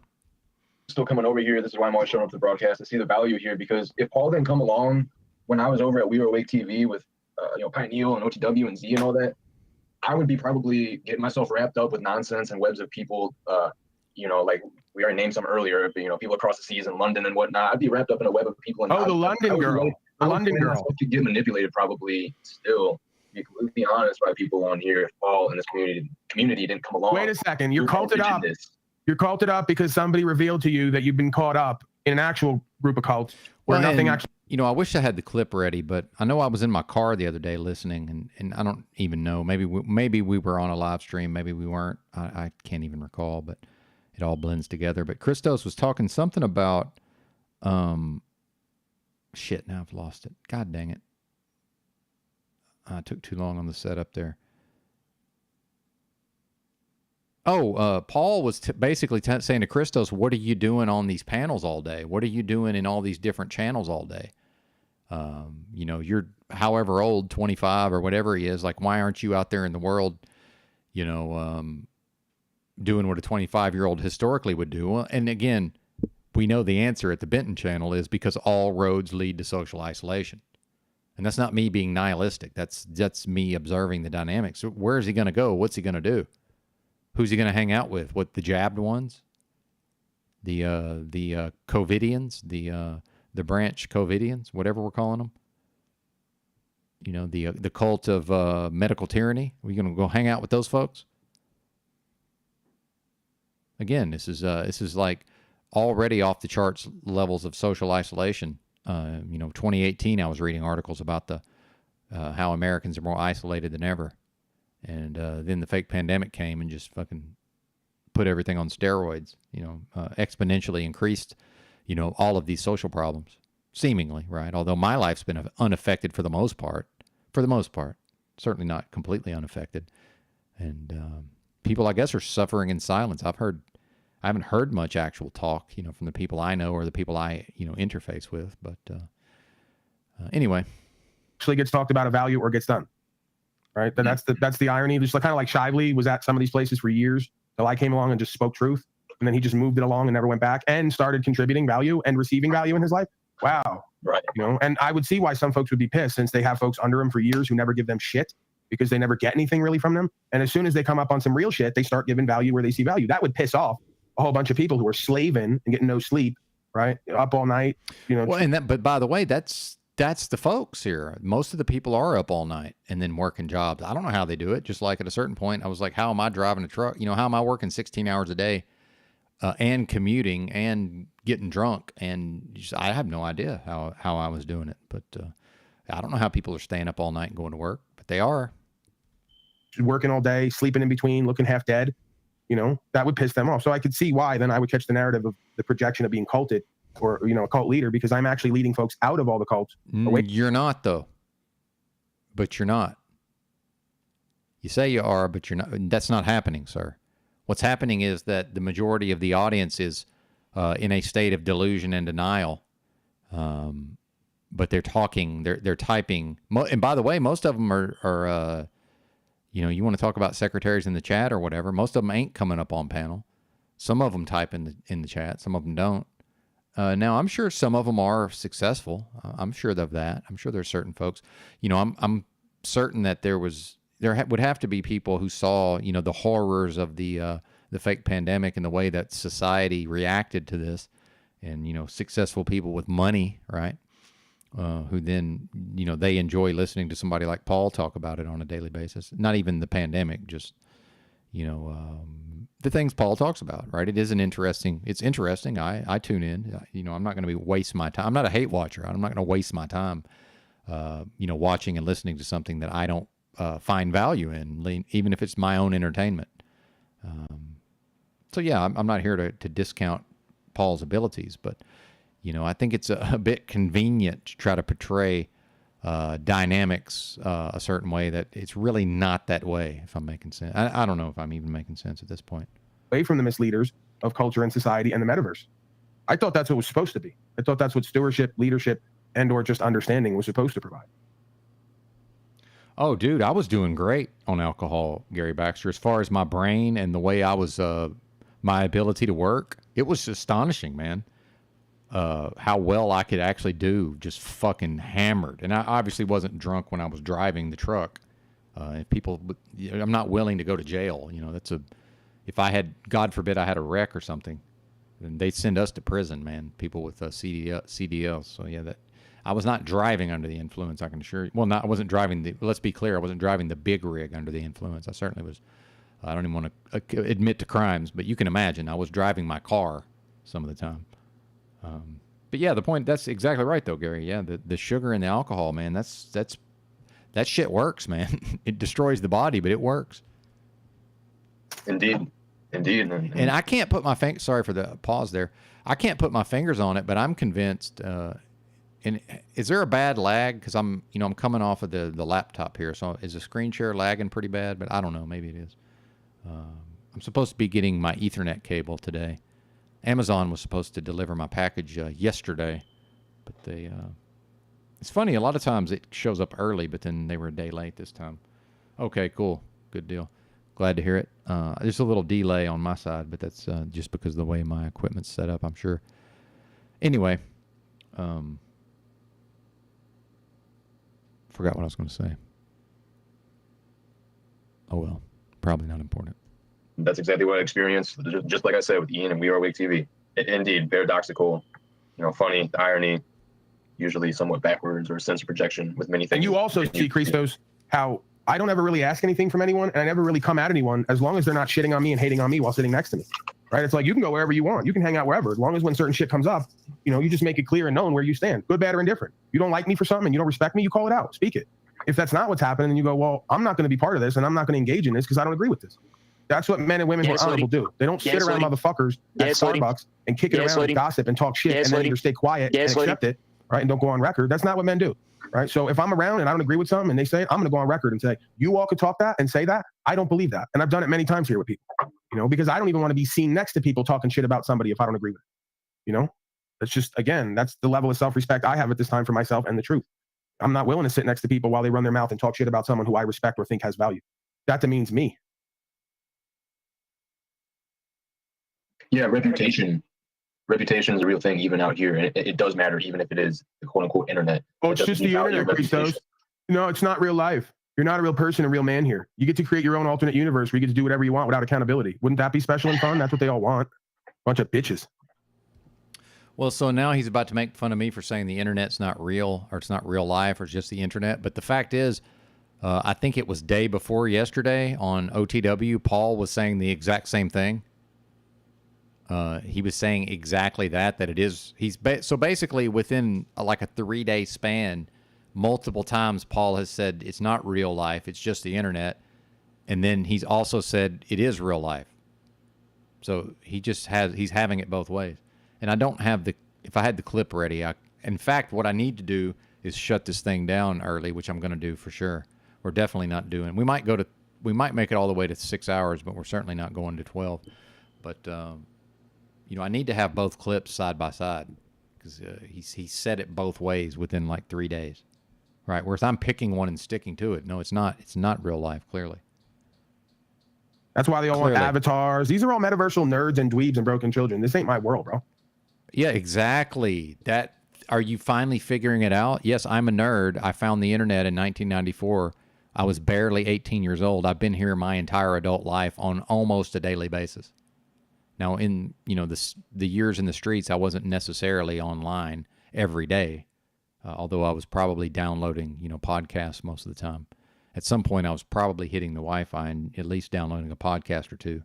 Still coming over here. This is why I'm always showing up to the broadcast to see the value here, because if Paul didn't come along when I was over at We Were Awake TV with, Pioneal and OTW and Z and all that, I would be probably getting myself wrapped up with nonsense and webs of people, like we already named some earlier, but, people across the seas in London and whatnot. I'd be wrapped up in a web of people. And the London girl. The London girl. Could get manipulated probably still. be completely honest by people on here, if Paul and this community didn't come along. Wait a second. You're culted up. You're culted up because somebody revealed to you that you've been caught up in an actual group of cults where nothing actually. You know, I wish I had the clip ready, but I know I was in my car the other day listening, and I don't even know. Maybe we were on a live stream. Maybe we weren't. I can't even recall, but it all blends together. But Christos was talking something about, shit, now I've lost it. God dang it. I took too long on the setup there. Paul was basically saying to Christos, what are you doing on these panels all day? What are you doing in all these different channels all day? You know, you're however old, 25 or whatever he is. Like, why aren't you out there in the world, you know, doing what a 25-year-old historically would do? And again, we know the answer at the Benton channel is because all roads lead to social isolation. And that's not me being nihilistic. That's me observing the dynamics. So where is he going to go? What's he going to do? Who's he going to hang out with? What, the jabbed ones? The COVIDians? The branch COVIDians? Whatever we're calling them? You know, the cult of medical tyranny? Are we going to go hang out with those folks? Again, this is like already off the charts levels of social isolation. You know, 2018, I was reading articles about how Americans are more isolated than ever. And then the fake pandemic came and just fucking put everything on steroids, you know, exponentially increased, you know, all of these social problems, seemingly, right? Although my life's been unaffected for the most part, certainly not completely unaffected. And people, I guess, are suffering in silence. I haven't heard much actual talk, you know, from the people I know or the people I, you know, interface with. But anyway. Actually gets talked about a value or gets done. Right. That's the irony. Just kind of like Shively was at some of these places for years till I came along and just spoke truth. And then he just moved it along and never went back and started contributing value and receiving value in his life. Wow. Right. You know, and I would see why some folks would be pissed since they have folks under him for years who never give them shit because they never get anything really from them. And as soon as they come up on some real shit, they start giving value where they see value. That would piss off a whole bunch of people who are slaving and getting no sleep, right? Up all night, you know. Well, but by the way, that's the folks here. Most of the people are up all night and then working jobs. I don't know how they do it. Just like at a certain point, I was like, how am I driving a truck? You know, how am I working 16 hours a day and commuting and getting drunk? And I have no idea how I was doing it. But I don't know how people are staying up all night and going to work, but they are. Working all day, sleeping in between, looking half dead. You know, that would piss them off. So I could see why then I would catch the narrative of the projection of being culted or, you know, a cult leader, because I'm actually leading folks out of all the cults. You're not, though. But you're not. You say you are, but you're not. That's not happening, sir. What's happening is that the majority of the audience is in a state of delusion and denial. But they're talking, they're typing. And by the way, most of them are you know, you want to talk about secretaries in the chat or whatever. Most of them ain't coming up on panel. Some of them type in the chat. Some of them don't. Now, I'm sure some of them are successful. I'm sure of that. I'm sure there's certain folks. You know, I'm certain that there would have to be people who saw, you know, the horrors of the fake pandemic and the way that society reacted to this, and, you know, successful people with money, right? Who then, you know, they enjoy listening to somebody like Paul talk about it on a daily basis. Not even the pandemic, just, you know, the things Paul talks about, right? It's interesting. I tune in. You know, I'm not going to waste my time. I'm not a hate watcher. I'm not going to waste my time, you know, watching and listening to something that I don't find value in, even if it's my own entertainment. So yeah, I'm not here to discount Paul's abilities, but, you know, I think it's a bit convenient to try to portray dynamics a certain way that it's really not that way, if I'm making sense. I don't know if I'm even making sense at this point. Away from the misleaders of culture and society and the metaverse. I thought that's what it was supposed to be. I thought that's what stewardship, leadership, and or just understanding was supposed to provide. Oh, dude, I was doing great on alcohol, Gary Baxter. As far as my brain and the way I was, my ability to work, it was astonishing, man. How well I could actually do, just fucking hammered. And I obviously wasn't drunk when I was driving the truck. I'm not willing to go to jail. You know, if I had, God forbid, I had a wreck or something, then they'd send us to prison, man. People with CDLs. So yeah, I was not driving under the influence, I can assure you. Well, I wasn't driving let's be clear, I wasn't driving the big rig under the influence. I certainly was. I don't even want to admit to crimes, but you can imagine I was driving my car some of the time. But yeah, the point, that's exactly right though, Gary. Yeah, the sugar and the alcohol, man, that shit works, man. It destroys the body, but it works. Indeed. And I can't put my sorry for the pause there. I can't put my fingers on it, but I'm convinced. And is there a bad lag? Because I'm coming off of the laptop here, so is the screen share lagging pretty bad? But I don't know. Maybe it is. I'm supposed to be getting my Ethernet cable today. Amazon was supposed to deliver my package yesterday, but it's funny. A lot of times it shows up early, but then they were a day late this time. Okay, cool, good deal. Glad to hear it. There's a little delay on my side, but that's just because of the way my equipment's set up, I'm sure. Anyway, forgot what I was going to say. Oh well, probably not important. That's exactly what I experienced. Just like I said with Ian and We Are Awake TV. Indeed, paradoxical, funny, the irony, usually somewhat backwards or a sense of projection with many things. And you also see, Christos, how I don't ever really ask anything from anyone, and I never really come at anyone as long as they're not shitting on me and hating on me while sitting next to me. Right? It's like you can go wherever you want. You can hang out wherever. As long as when certain shit comes up, you just make it clear and known where you stand, good, bad, or indifferent. You don't like me for something and you don't respect me, you call it out, speak it. If that's not what's happening, then you go, well, I'm not going to be part of this and I'm not going to engage in this because I don't agree with this. That's what men and women who are honorable do. They don't sit around motherfuckers at Starbucks and kick it around and gossip and talk shit and then either stay quiet and accept it, right, and don't go on record. That's not what men do, right? So if I'm around and I don't agree with something and they say it, I'm going to go on record and say, you all could talk that and say that. I don't believe that. And I've done it many times here with people, because I don't even want to be seen next to people talking shit about somebody if I don't agree with it. That's just, again, that's the level of self-respect I have at this time for myself and the truth. I'm not willing to sit next to people while they run their mouth and talk shit about someone who I respect or think has value. That demeans me. Yeah, reputation is a real thing even out here, and it does matter even if it is the quote unquote internet. Oh, it's just the internet, Christos. No, it's not real life. You're not a real person, a real man here. You get to create your own alternate universe where you get to do whatever you want without accountability. Wouldn't that be special and fun? That's what they all want. Bunch of bitches. Well, so now he's about to make fun of me for saying the internet's not real, or it's not real life, or it's just the internet. But the fact is, I think it was day before yesterday on OTW, Paul was saying the exact same thing. He was saying exactly that it is. So basically within like a 3-day span, multiple times Paul has said it's not real life, it's just the internet. And then he's also said it is real life. So he's having it both ways. And I don't have if I had the clip ready, in fact, what I need to do is shut this thing down early, which I'm going to do for sure. We're definitely not doing. We might make it all the way to 6 hours, but we're certainly not going to 12. But, I need to have both clips side by side because he said it both ways within like 3 days, right? Whereas I'm picking one and sticking to it. No, it's not. It's not real life, clearly. That's why they all want avatars. These are all metaversal nerds and dweebs and broken children. This ain't my world, bro. Yeah, exactly. Are you finally figuring it out? Yes, I'm a nerd. I found the internet in 1994. I was barely 18 years old. I've been here my entire adult life on almost a daily basis. Now, in the years in the streets, I wasn't necessarily online every day, although I was probably downloading podcasts most of the time. At some point, I was probably hitting the Wi-Fi and at least downloading a podcast or two,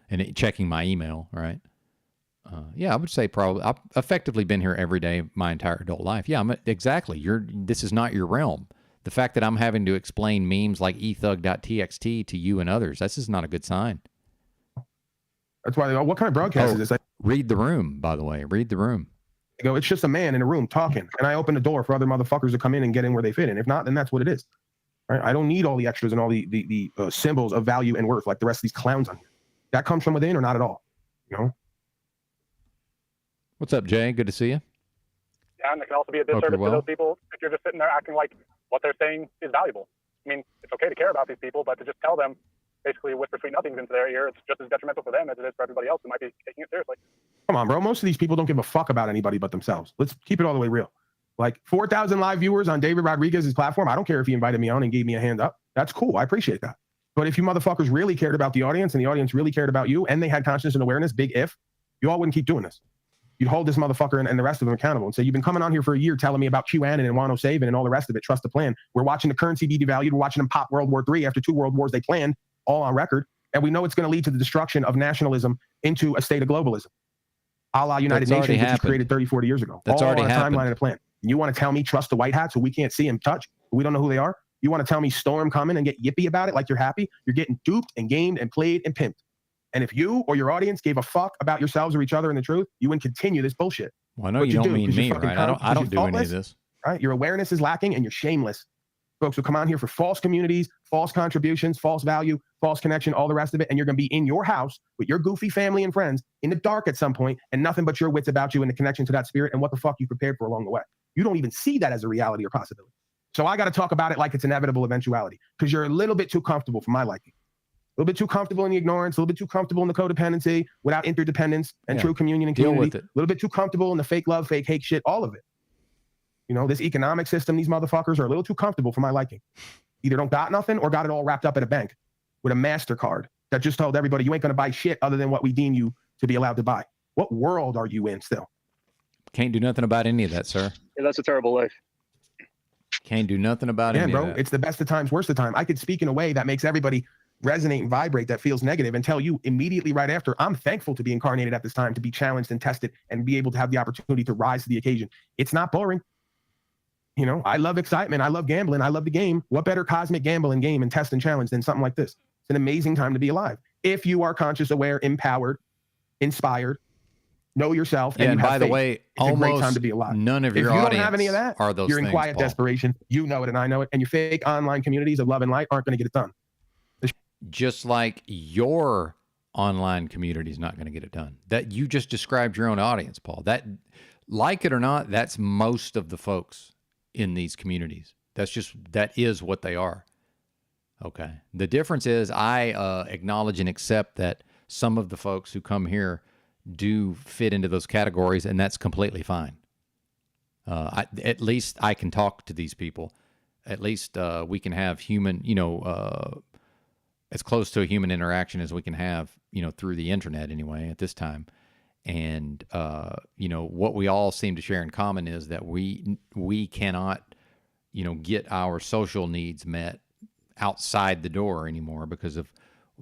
and checking my email. Right? Yeah, I would say probably I've effectively been here every day my entire adult life. Yeah, exactly. This is not your realm. The fact that I'm having to explain memes like ethug.txt to you and others, this is not a good sign. That's why what kind of broadcast is this? Read the room, by the way. Read the room. It's just a man in a room talking, and I open the door for other motherfuckers to come in and get in where they fit in. If not, then that's what it is. Right? I don't need all the extras and all the symbols of value and worth like the rest of these clowns on here. That comes from within or not at all. What's up, Jay? Good to see you. Yeah, and it can also be a disservice to those people if you're just sitting there acting like what they're saying is valuable. I mean, it's okay to care about these people, but to just tell them, basically whisper sweet nothings into their ear, it's just as detrimental for them as it is for everybody else who might be taking it seriously. Come on, bro. Most of these people don't give a fuck about anybody but themselves. Let's keep it all the way real. Like 4,000 live viewers on David Rodriguez's platform. I don't care if he invited me on and gave me a hand up. That's cool. I appreciate that. But if you motherfuckers really cared about the audience and the audience really cared about you and they had consciousness and awareness, big if, you all wouldn't keep doing this. you'd hold this motherfucker and the rest of them accountable and say, you've been coming on here for a year telling me about QAnon and Wano Saving and all the rest of it. Trust the plan. We're watching the currency be devalued. We're watching them pop World War III after 2 world wars they planned, all on record. And we know it's going to lead to the destruction of nationalism into a state of globalism, a la United Nations, which was created 30, 40 years ago. That's all already on a happened. timeline and a plan. You want to tell me trust the white hats who we can't see and touch, who we don't know who they are? You want to tell me storm coming and get yippy about it like you're happy? You're getting duped and gamed and played and pimped. And if you or your audience gave a fuck about yourselves or each other and the truth, you wouldn't continue this bullshit. Well, I know you don't mean me, right? I don't do any of this. Right? Your awareness is lacking and you're shameless. Folks who come on here for false communities, false contributions, false value, false connection, all the rest of it. And you're going to be in your house with your goofy family and friends in the dark at some point and nothing but your wits about you and the connection to that spirit and what the fuck you prepared for along the way. You don't even see that as a reality or possibility. So I got to talk about it like it's inevitable eventuality because you're a little bit too comfortable for my liking. A little bit too comfortable in the ignorance, a little bit too comfortable in the codependency without interdependence and true communion and community. Deal with it. A little bit too comfortable in the fake love, fake hate shit, all of it. You know, this economic system, these motherfuckers are a little too comfortable for my liking. Either don't got nothing or got it all wrapped up at a bank with a MasterCard that just told everybody you ain't going to buy shit other than what we deem you to be allowed to buy. What world are you in still? Can't do nothing about any of that, sir. Yeah, that's a terrible life. Can't do nothing about any bro, of that. it's the best of times, worst of time. I could speak in a way that makes everybody resonate and vibrate that feels negative and tell you immediately right after, I'm thankful to be incarnated at this time, to be challenged and tested and be able to have the opportunity to rise to the occasion. It's not boring. You know, I love excitement. I love gambling. I love the game. What better cosmic gamble and game and test and challenge than something like this? It's an amazing time to be alive. If you are conscious, aware, empowered, inspired, know yourself. Yeah, and you have by the faith. way, It's a great time to be alive. none of If your you audience don't have any of that, are those you're in things, quiet Paul. desperation. You know it and I know it. And your fake online communities of love and light aren't going to get it done. Just like your online community is not going to get it done. That you just described your own audience, Paul. That, like it or not, that's most of the folks in these communities. That is what they are. Okay. The difference is I acknowledge and accept that some of the folks who come here do fit into those categories, and that's completely fine. At least I can talk to these people. At least we can have human, as close to a human interaction as we can have, through the internet anyway at this time. And, what we all seem to share in common is that we cannot, get our social needs met outside the door anymore because of,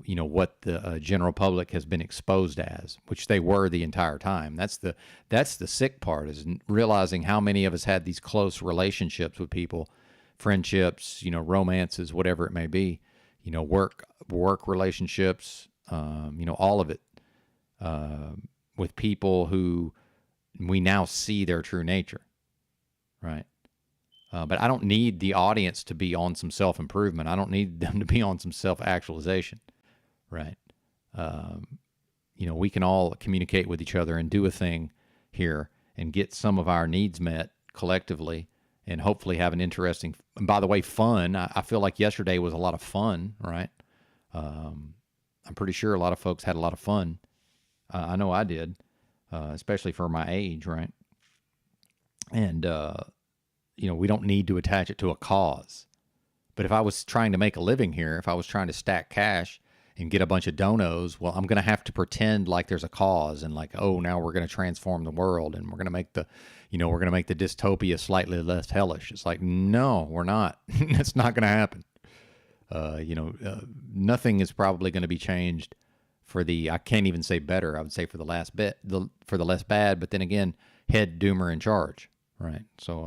what the general public has been exposed as, which they were the entire time. That's the sick part, is realizing how many of us had these close relationships with people, friendships, romances, whatever it may be, work relationships, all of it, with people who we now see their true nature, right? But I don't need the audience to be on some self-improvement. I don't need them to be on some self-actualization, right? We can all communicate with each other and do a thing here and get some of our needs met collectively and hopefully have an interesting, and by the way, fun. I feel like yesterday was a lot of fun, right? I'm pretty sure a lot of folks had a lot of fun. I know I did, especially for my age, right? And, we don't need to attach it to a cause. But if I was trying to make a living here, if I was trying to stack cash and get a bunch of donos, well, I'm going to have to pretend like there's a cause and like, oh, now we're going to transform the world and we're going to make the, we're going to make the dystopia slightly less hellish. It's like, no, we're not. That's not going to happen. Nothing is probably going to be changed for I can't even say better. I would say for the less bad, but then again, head doomer in charge. Right. So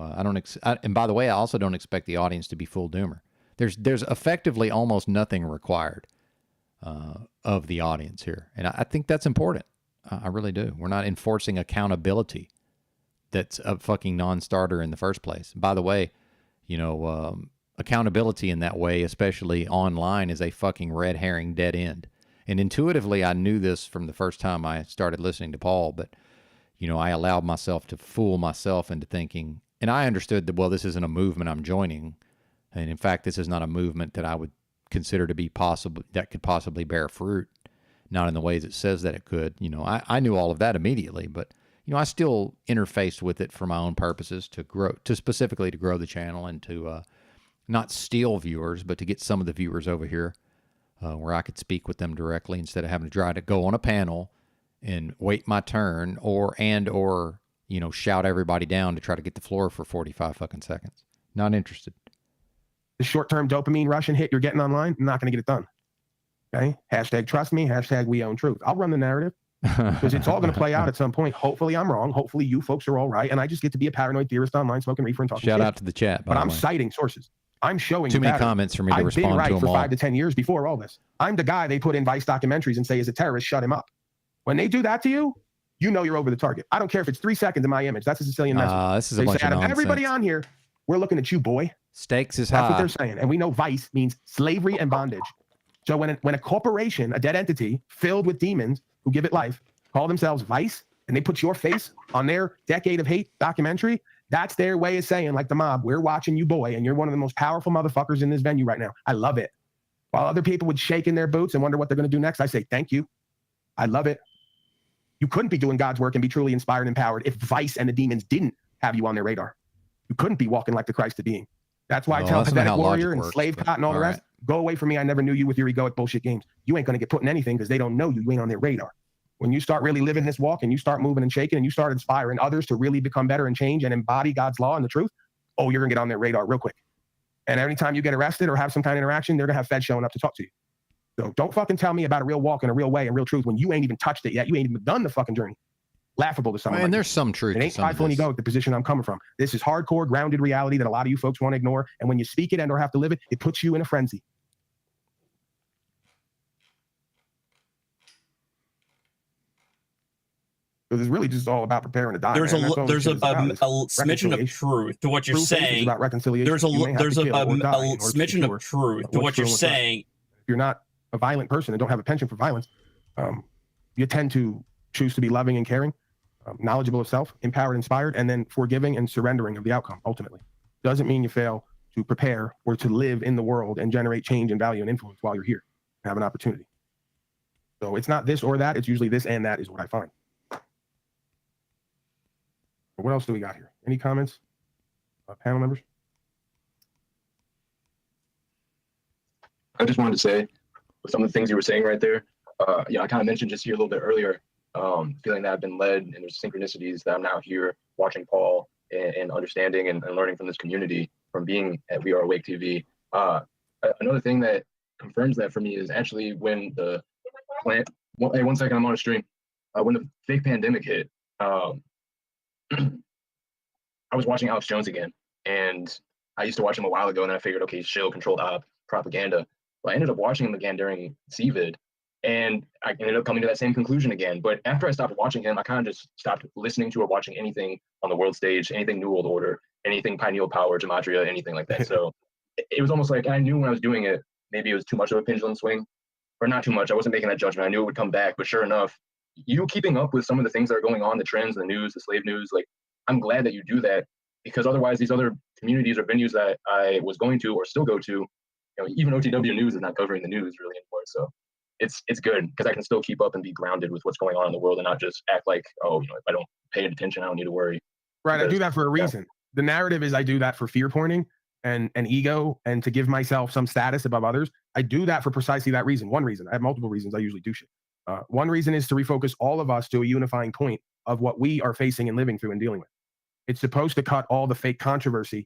and by the way, I also don't expect the audience to be full doomer. There's effectively almost nothing required of the audience here. And I think that's important. I really do. We're not enforcing accountability. That's a fucking non-starter in the first place. By the way, accountability in that way, especially online, is a fucking red herring dead end. And intuitively, I knew this from the first time I started listening to Paul, but I allowed myself to fool myself into thinking, and I understood that, well, this isn't a movement I'm joining. And in fact, this is not a movement that I would consider to be possible, that could possibly bear fruit, not in the ways it says that it could. I knew all of that immediately, but, I still interfaced with it for my own purposes specifically to grow the channel and to not steal viewers, but to get some of the viewers over here where I could speak with them directly instead of having to try to go on a panel and wait my turn or you know, shout everybody down to try to get the floor for 45 fucking seconds. Not interested. The short-term dopamine rush and hit you're getting online, I'm not going to get it done. Okay? Hashtag trust me, hashtag we own truth. I'll run the narrative because it's all going to play out at some point. Hopefully I'm wrong. Hopefully you folks are all right. And I just get to be a paranoid theorist online, smoking reefer and talking Shout shit. out to the chat, But I'm citing sources. I'm showing too you many patterns. comments for me to I've respond been right to them for all. 5 to 10 years before all this. I'm the guy they put in Vice documentaries and say is a terrorist, shut him up. When they do that to you, you know you're over the target. I don't care if it's 3 seconds in my image. That's a Sicilian message. This is a They bunch say, of out of nonsense. everybody on here, we're looking at you, boy. Stakes is That's high. what they're saying. And we know vice means slavery and bondage. So when a corporation, a dead entity filled with demons who give it life, call themselves vice, and they put your face on their Decade of Hate documentary, that's their way of saying, like the mob, we're watching you, boy, and you're one of the most powerful motherfuckers in this venue right now. I love it. While other people would shake in their boots and wonder what they're going to do next, I say, thank you. I love it. You couldn't be doing God's work and be truly inspired and empowered if vice and the demons didn't have you on their radar. You couldn't be walking like the Christ of being. That's why I tell Pathetic Warrior and Slave Cot and all the rest, go away from me. I never knew you with your egoic bullshit games. You ain't going to get put in anything because they don't know you. You ain't on their radar. When you start really living this walk and you start moving and shaking and you start inspiring others to really become better and change and embody God's law and the truth, oh, you're going to get on their radar real quick. And every time you get arrested or have some kind of interaction, they're going to have feds showing up to talk to you. So don't fucking tell me about a real walk and a real way and real truth when you ain't even touched it yet. You ain't even begun the fucking journey. Laughable to someone. And like there's some truth. it ain't prideful and egoic, the position I'm coming from. This is hardcore, grounded reality that a lot of you folks want to ignore. And when you speak it and or have to live it, it puts you in a frenzy. So this is really just all about preparing to die. There's a smidgen of truth to what you're saying. About reconciliation. There's a smidgen of truth to what you're saying. If you're not a violent person and don't have a penchant for violence, you tend to choose to be loving and caring, knowledgeable of self, empowered, inspired, and then forgiving and surrendering of the outcome, ultimately. Doesn't mean you fail to prepare or to live in the world and generate change and value and influence while you're here and have an opportunity. So it's not this or that. It's usually this and that is what I find. What else do we got here? Any comments? Panel members? I just wanted to say, with some of the things you were saying right there, I kind of mentioned just here a little bit earlier, feeling that I've been led and there's synchronicities that I'm now here watching Paul and understanding and learning from this community from being at We Are Awake TV. Another thing that confirms that for me is actually when the plant, hey, 1 second, I'm on a stream. When the fake pandemic hit, I was watching Alex Jones again, and I used to watch him a while ago, and then I figured, okay, shill, controlled op, propaganda. But I ended up watching him again during CVID, and I ended up coming to that same conclusion again. But after I stopped watching him, I kind of just stopped listening to or watching anything on the world stage, anything New World Order, anything Pineal Power, Gematria, anything like that. So it was almost like I knew when I was doing it, maybe it was too much of a pendulum swing, or not too much. I wasn't making that judgment. I knew it would come back, but sure enough, you keeping up with some of the things that are going on, the trends, the news, the slave news, like, I'm glad that you do that, because otherwise these other communities or venues that I was going to or still go to, even OTW News is not covering the news really anymore. So it's good because I can still keep up and be grounded with what's going on in the world and not just act like, if I don't pay attention, I don't need to worry. Right, I do that for a reason. The narrative is I do that for fear pointing and ego and to give myself some status above others. I do that for precisely that reason. One reason. I have multiple reasons I usually do shit. One reason is to refocus all of us to a unifying point of what we are facing and living through and dealing with. It's supposed to cut all the fake controversy,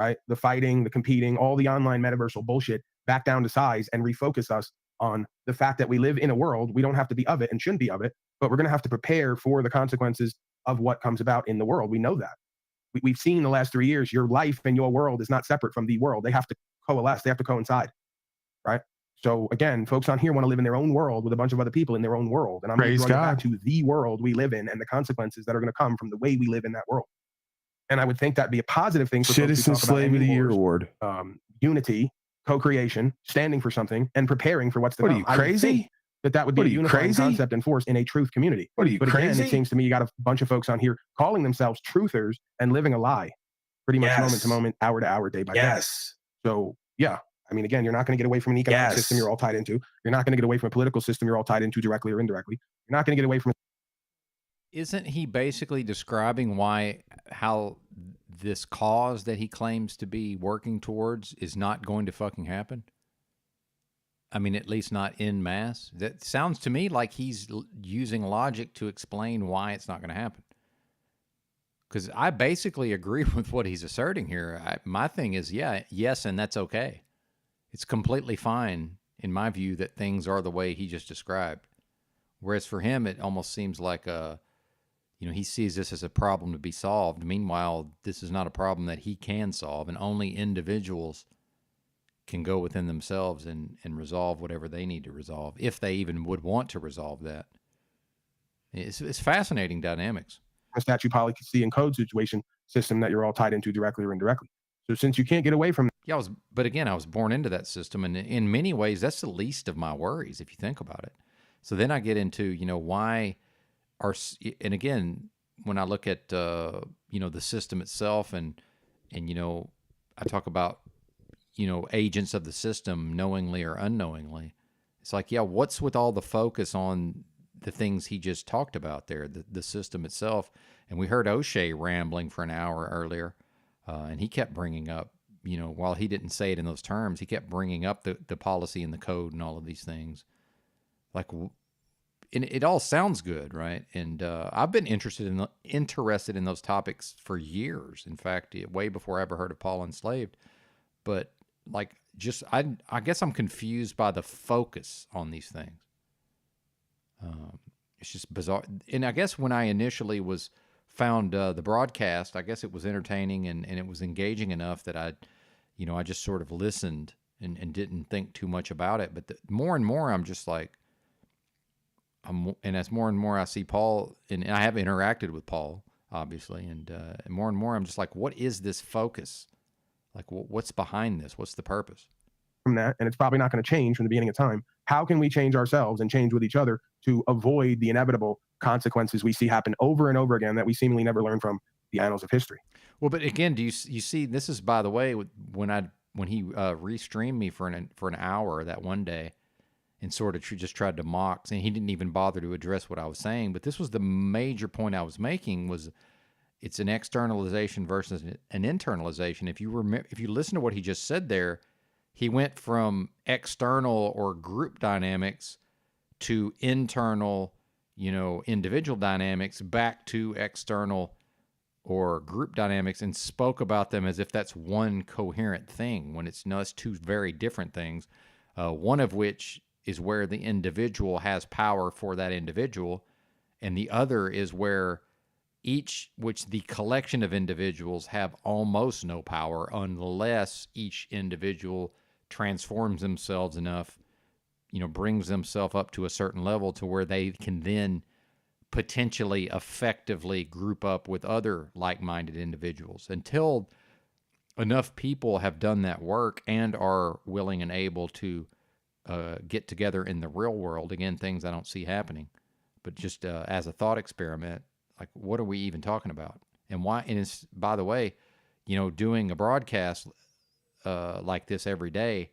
right? The fighting, the competing, all the online metaversal bullshit back down to size and refocus us on the fact that we live in a world. We don't have to be of it and shouldn't be of it, but we're going to have to prepare for the consequences of what comes about in the world. We know that. We've seen the last 3 years, your life and your world is not separate from the world. They have to coalesce. They have to coincide, right? So again, folks on here want to live in their own world with a bunch of other people in their own world. And I'm going to bring it back to the world we live in and the consequences that are going to come from the way we live in that world. And I would think that'd be a positive thing for Citizen Slave of the Year award. Unity, co-creation, standing for something, and preparing for what's to come. What are you, crazy? That would be a unifying concept and force in a truth community. What are you, but crazy? Again, it seems to me you got a bunch of folks on here calling themselves truthers and living a lie pretty much moment to moment, hour to hour, day by day. So, yeah. I mean, again, you're not going to get away from an economic system you're all tied into. You're not going to get away from a political system you're all tied into directly or indirectly. You're not going to get away from Isn't he basically describing how this cause that he claims to be working towards is not going to fucking happen? I mean, at least not en masse. That sounds to me like he's using logic to explain why it's not going to happen. Because I basically agree with what he's asserting here. My thing is, yes, and that's okay. It's completely fine, in my view, that things are the way he just described. Whereas for him, it almost seems like he sees this as a problem to be solved. Meanwhile, this is not a problem that he can solve, and only individuals can go within themselves and resolve whatever they need to resolve, if they even would want to resolve that. It's fascinating dynamics. A statute, policy, and code situation system that you're all tied into directly or indirectly. So since you can't get away from but again, I was born into that system, and in many ways, that's the least of my worries if you think about it. So then I get into, why and again, when I look at, the system itself and I talk about, agents of the system knowingly or unknowingly, it's like, what's with all the focus on the things he just talked about there, the system itself. And we heard O'Shea rambling for an hour earlier, and he kept bringing up, while he didn't say it in those terms, he kept bringing up the policy and the code and all of these things. Like, and it all sounds good, right? And I've been interested in those topics for years. In fact, way before I ever heard of Paul Enslaved. But like, I guess I'm confused by the focus on these things. It's just bizarre. And I guess when I initially found the broadcast, I guess it was entertaining and it was engaging enough that I just sort of listened and didn't think too much about it. But more and more, I'm just like, and as more and more I see Paul, and I have interacted with Paul, obviously, and more and more I'm just like, what is this focus? Like, what's behind this? What's the purpose? From that, and it's probably not going to change from the beginning of time. How can we change ourselves and change with each other to avoid the inevitable consequences we see happen over and over again that we seemingly never learn from the annals of history? Well, but again, do you see? This is, by the way, when he restreamed me for an hour that one day, and sort of just tried to mock, and he didn't even bother to address what I was saying. But this was the major point I was making: was it's an externalization versus an internalization. If you listen to what he just said there, he went from external or group dynamics to internal, individual dynamics, back to external or group dynamics, and spoke about them as if that's one coherent thing, when it's two very different things, one of which is where the individual has power for that individual, and the other is where the collection of individuals have almost no power unless each individual transforms themselves enough, brings themselves up to a certain level to where they can then potentially effectively group up with other like-minded individuals. Until enough people have done that work and are willing and able to get together in the real world, again, things I don't see happening, but just as a thought experiment, like, what are we even talking about? And why? And it's, by the way, doing a broadcast like this every day,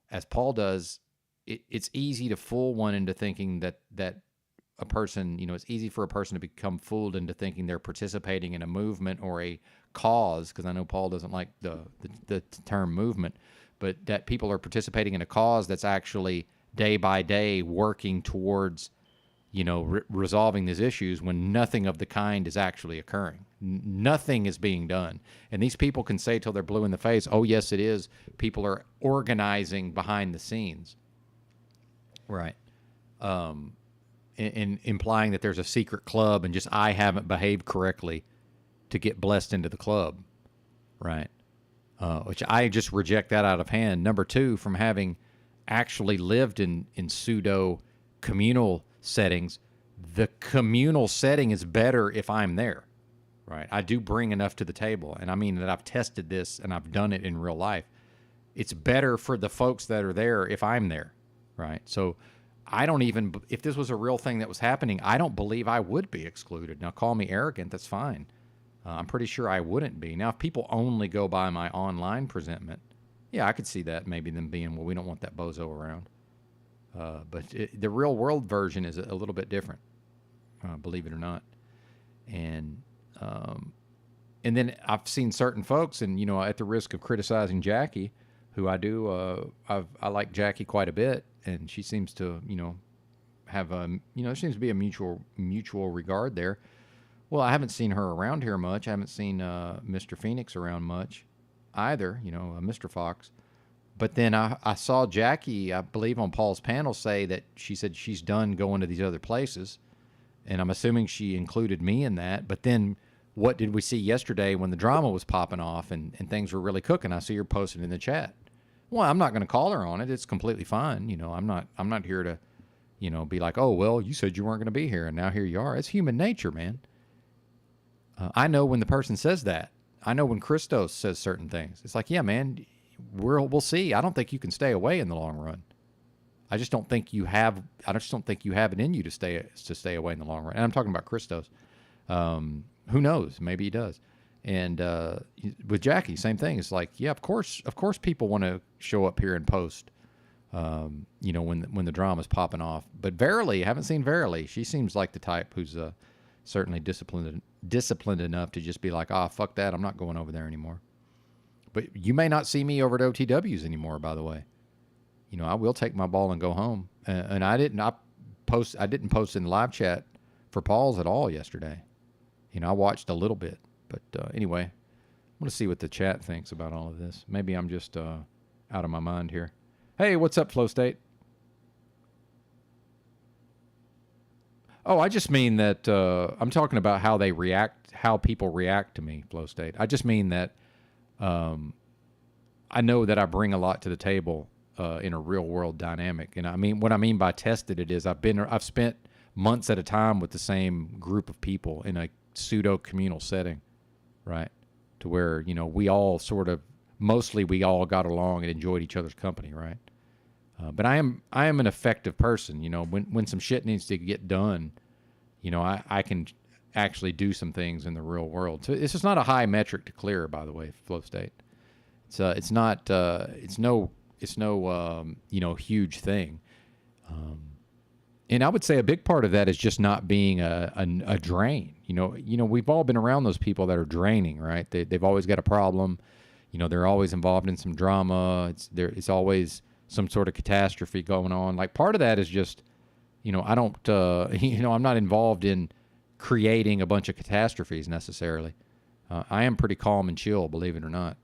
as Paul does, it's easy to fool one into thinking that a person, it's easy for a person to become fooled into thinking they're participating in a movement or a cause, because I know Paul doesn't like the term movement, but that people are participating in a cause that's actually day by day working towards, resolving these issues, when nothing of the kind is actually occurring. Nothing is being done. And these people can say till they're blue in the face, oh, yes, it is. People are organizing behind the scenes. Right. And implying that there's a secret club and just I haven't behaved correctly to get blessed into the club. Right. Which I just reject that out of hand. Number two, from having actually lived in pseudo communal settings, the communal setting is better if I'm there, right? I do bring enough to the table, and I mean that I've tested this and I've done it in real life. It's better for the folks that are there if I'm there, right? So I don't even, if this was a real thing that was happening, I don't believe I would be excluded. Now, call me arrogant, that's fine. I'm pretty sure I wouldn't be. Now, if people only go by my online presentment, yeah, I could see that, maybe them being, well, we don't want that bozo around. But the real world version is a little bit different, believe it or not. And then I've seen certain folks, and at the risk of criticizing Jackie, who I do, I like Jackie quite a bit, and she seems to, have a, there seems to be a mutual regard there. Well, I haven't seen her around here much. I haven't seen Mr. Phoenix around much either, Mr. Fox. But then I saw Jackie, I believe on Paul's panel, say that she said she's done going to these other places. And I'm assuming she included me in that. But then what did we see yesterday when the drama was popping off and things were really cooking? I see her posting in the chat. Well, I'm not going to call her on it. It's completely fine. I'm not here to, be like, oh, well, you said you weren't going to be here, and now here you are. It's human nature, man. I know when the person says that. I know when Christos says certain things. It's like, yeah, man, we'll see. I don't think you can stay away in the long run. I just don't think you have it in you to stay away in the long run. And I'm talking about Christos. Who knows? Maybe he does. And with Jackie, same thing. It's like, yeah, of course people want to show up here and post, when the drama's popping off. But Verily, I haven't seen Verily. She seems like the type who's certainly disciplined enough to just be like, fuck that, I'm not going over there anymore. But you may not see me over at OTWs anymore, by the way. I will take my ball and go home. And I didn't post in the live chat for Paul's at all yesterday. I watched a little bit. But anyway, I want to see what the chat thinks about all of this. Maybe I'm just out of my mind here. Hey, what's up, Flow State? Oh, I just mean that I'm talking about how people react to me, Flow State. I just mean that I know that I bring a lot to the table in a real world dynamic. And I mean, what I mean by tested it is I've spent months at a time with the same group of people in a pseudo communal setting, right? To where, we all mostly we all got along and enjoyed each other's company, right? But I am an effective person, when some shit needs to get done, I can actually do some things in the real world. So it's just not a high metric to clear, by the way, Flow State. It's no huge thing. And I would say a big part of that is just not being a drain. We've all been around those people that are draining, right? They've always got a problem. They're always involved in some drama. It's always some sort of catastrophe going on. Like, part of that is just, I don't, I'm not involved in creating a bunch of catastrophes necessarily. I am pretty calm and chill, believe it or not,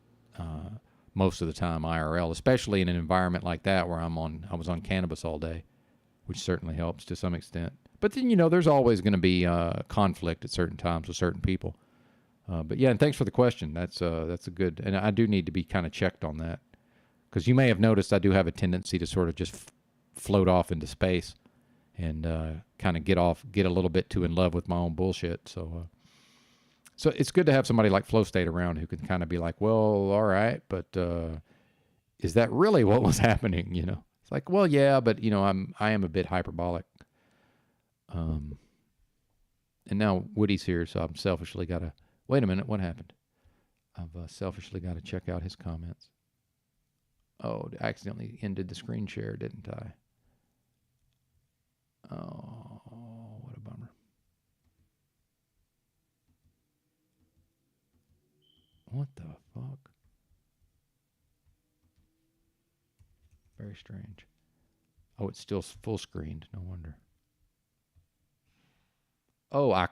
most of the time IRL, especially in an environment like that where I was on cannabis all day, which certainly helps to some extent. But then, there's always going to be conflict at certain times with certain people. But yeah, and thanks for the question. That's a good, and I do need to be kind of checked on that, because you may have noticed I do have a tendency to sort of just float off into space and kind of get a little bit too in love with my own bullshit. So it's good to have somebody like Flow State around who can kind of be like, well, all right, but is that really what was happening? It's like, well, yeah, but I am a bit hyperbolic. And now Woody's here, so I'm selfishly got to wait a minute. What happened? I've selfishly got to check out his comments. Oh, I accidentally ended the screen share, didn't I? Oh, what a bummer. What the fuck? Very strange. Oh, it's still full screened. No wonder. Oh, I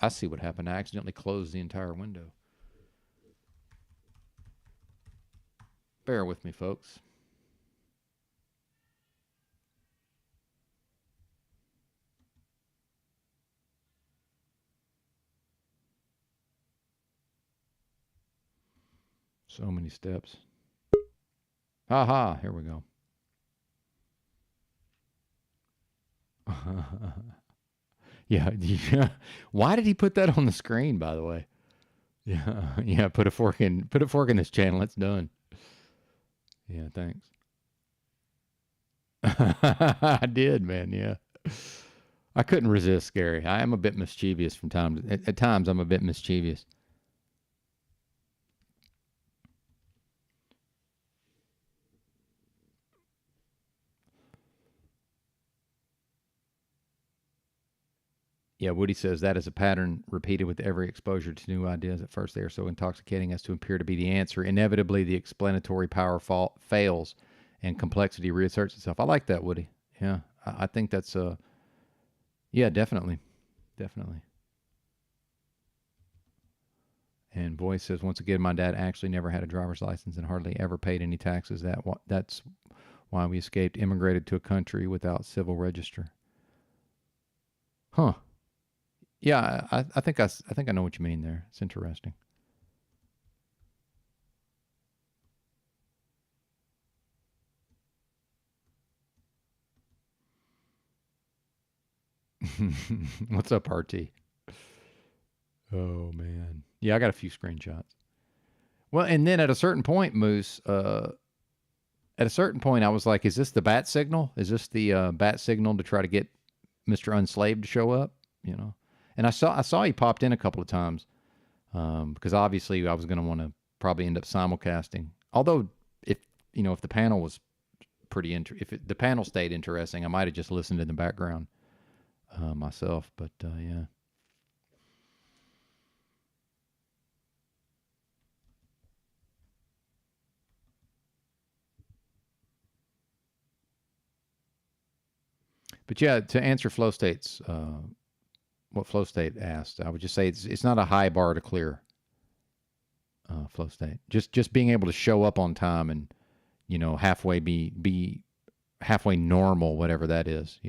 see what happened. I accidentally closed the entire window. Bear with me, folks. So many steps. Ha, here we go. Yeah. Why did he put that on the screen, by the way? Yeah, put a fork in this channel. It's done. Yeah, thanks. I did, man, yeah. I couldn't resist, Gary. I am a bit mischievous from time at times. I'm a bit mischievous. Yeah, Woody says that is a pattern repeated with every exposure to new ideas. At first, they are so intoxicating as to appear to be the answer. Inevitably, the explanatory power fails, and complexity reasserts itself. I like that, Woody. Yeah, I think that's yeah, definitely. And Voice says, once again, my dad actually never had a driver's license and hardly ever paid any taxes. That's why we escaped, immigrated to a country without civil register. Huh. Yeah, I think I know what you mean there. It's interesting. What's up, RT? Oh, man. Yeah, I got a few screenshots. Well, and then at a certain point, Moose, at a certain point, I was like, is this the bat signal? Is this the bat signal to try to get Mr. Unslaved to show up? You know? And I saw he popped in a couple of times because obviously I was going to want to probably end up simulcasting. Although, if the panel was pretty the panel stayed interesting, I might have just listened in the background myself. But yeah. But yeah, to answer Flow State's, what Flow State asked, I would just say it's not a high bar to clear. Flow State, just being able to show up on time and, halfway be halfway normal, whatever that is.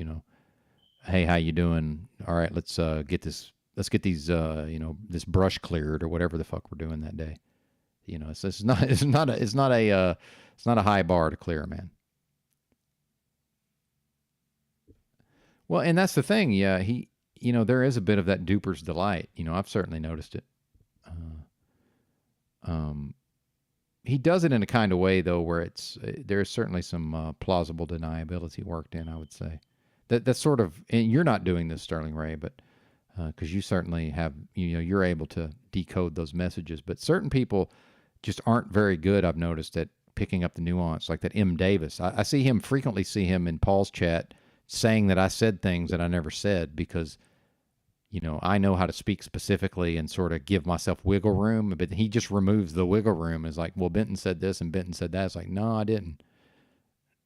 Hey, how you doing? All right, let's get these this brush cleared or whatever the fuck we're doing that day. It's not a high bar to clear, man. Well, and that's the thing. Yeah, there is a bit of that duper's delight. I've certainly noticed it. He does it in a kind of way, though, where there's certainly some plausible deniability worked in, I would say. That's sort of, and you're not doing this, Sterling Ray, but because you certainly have, you're able to decode those messages. But certain people just aren't very good, I've noticed, at picking up the nuance, like that M. Davis. I frequently see him in Paul's chat saying that I said things that I never said because, I know how to speak specifically and sort of give myself wiggle room, but he just removes the wiggle room. It's like, well, Benton said this and Benton said that. It's like, no, I didn't.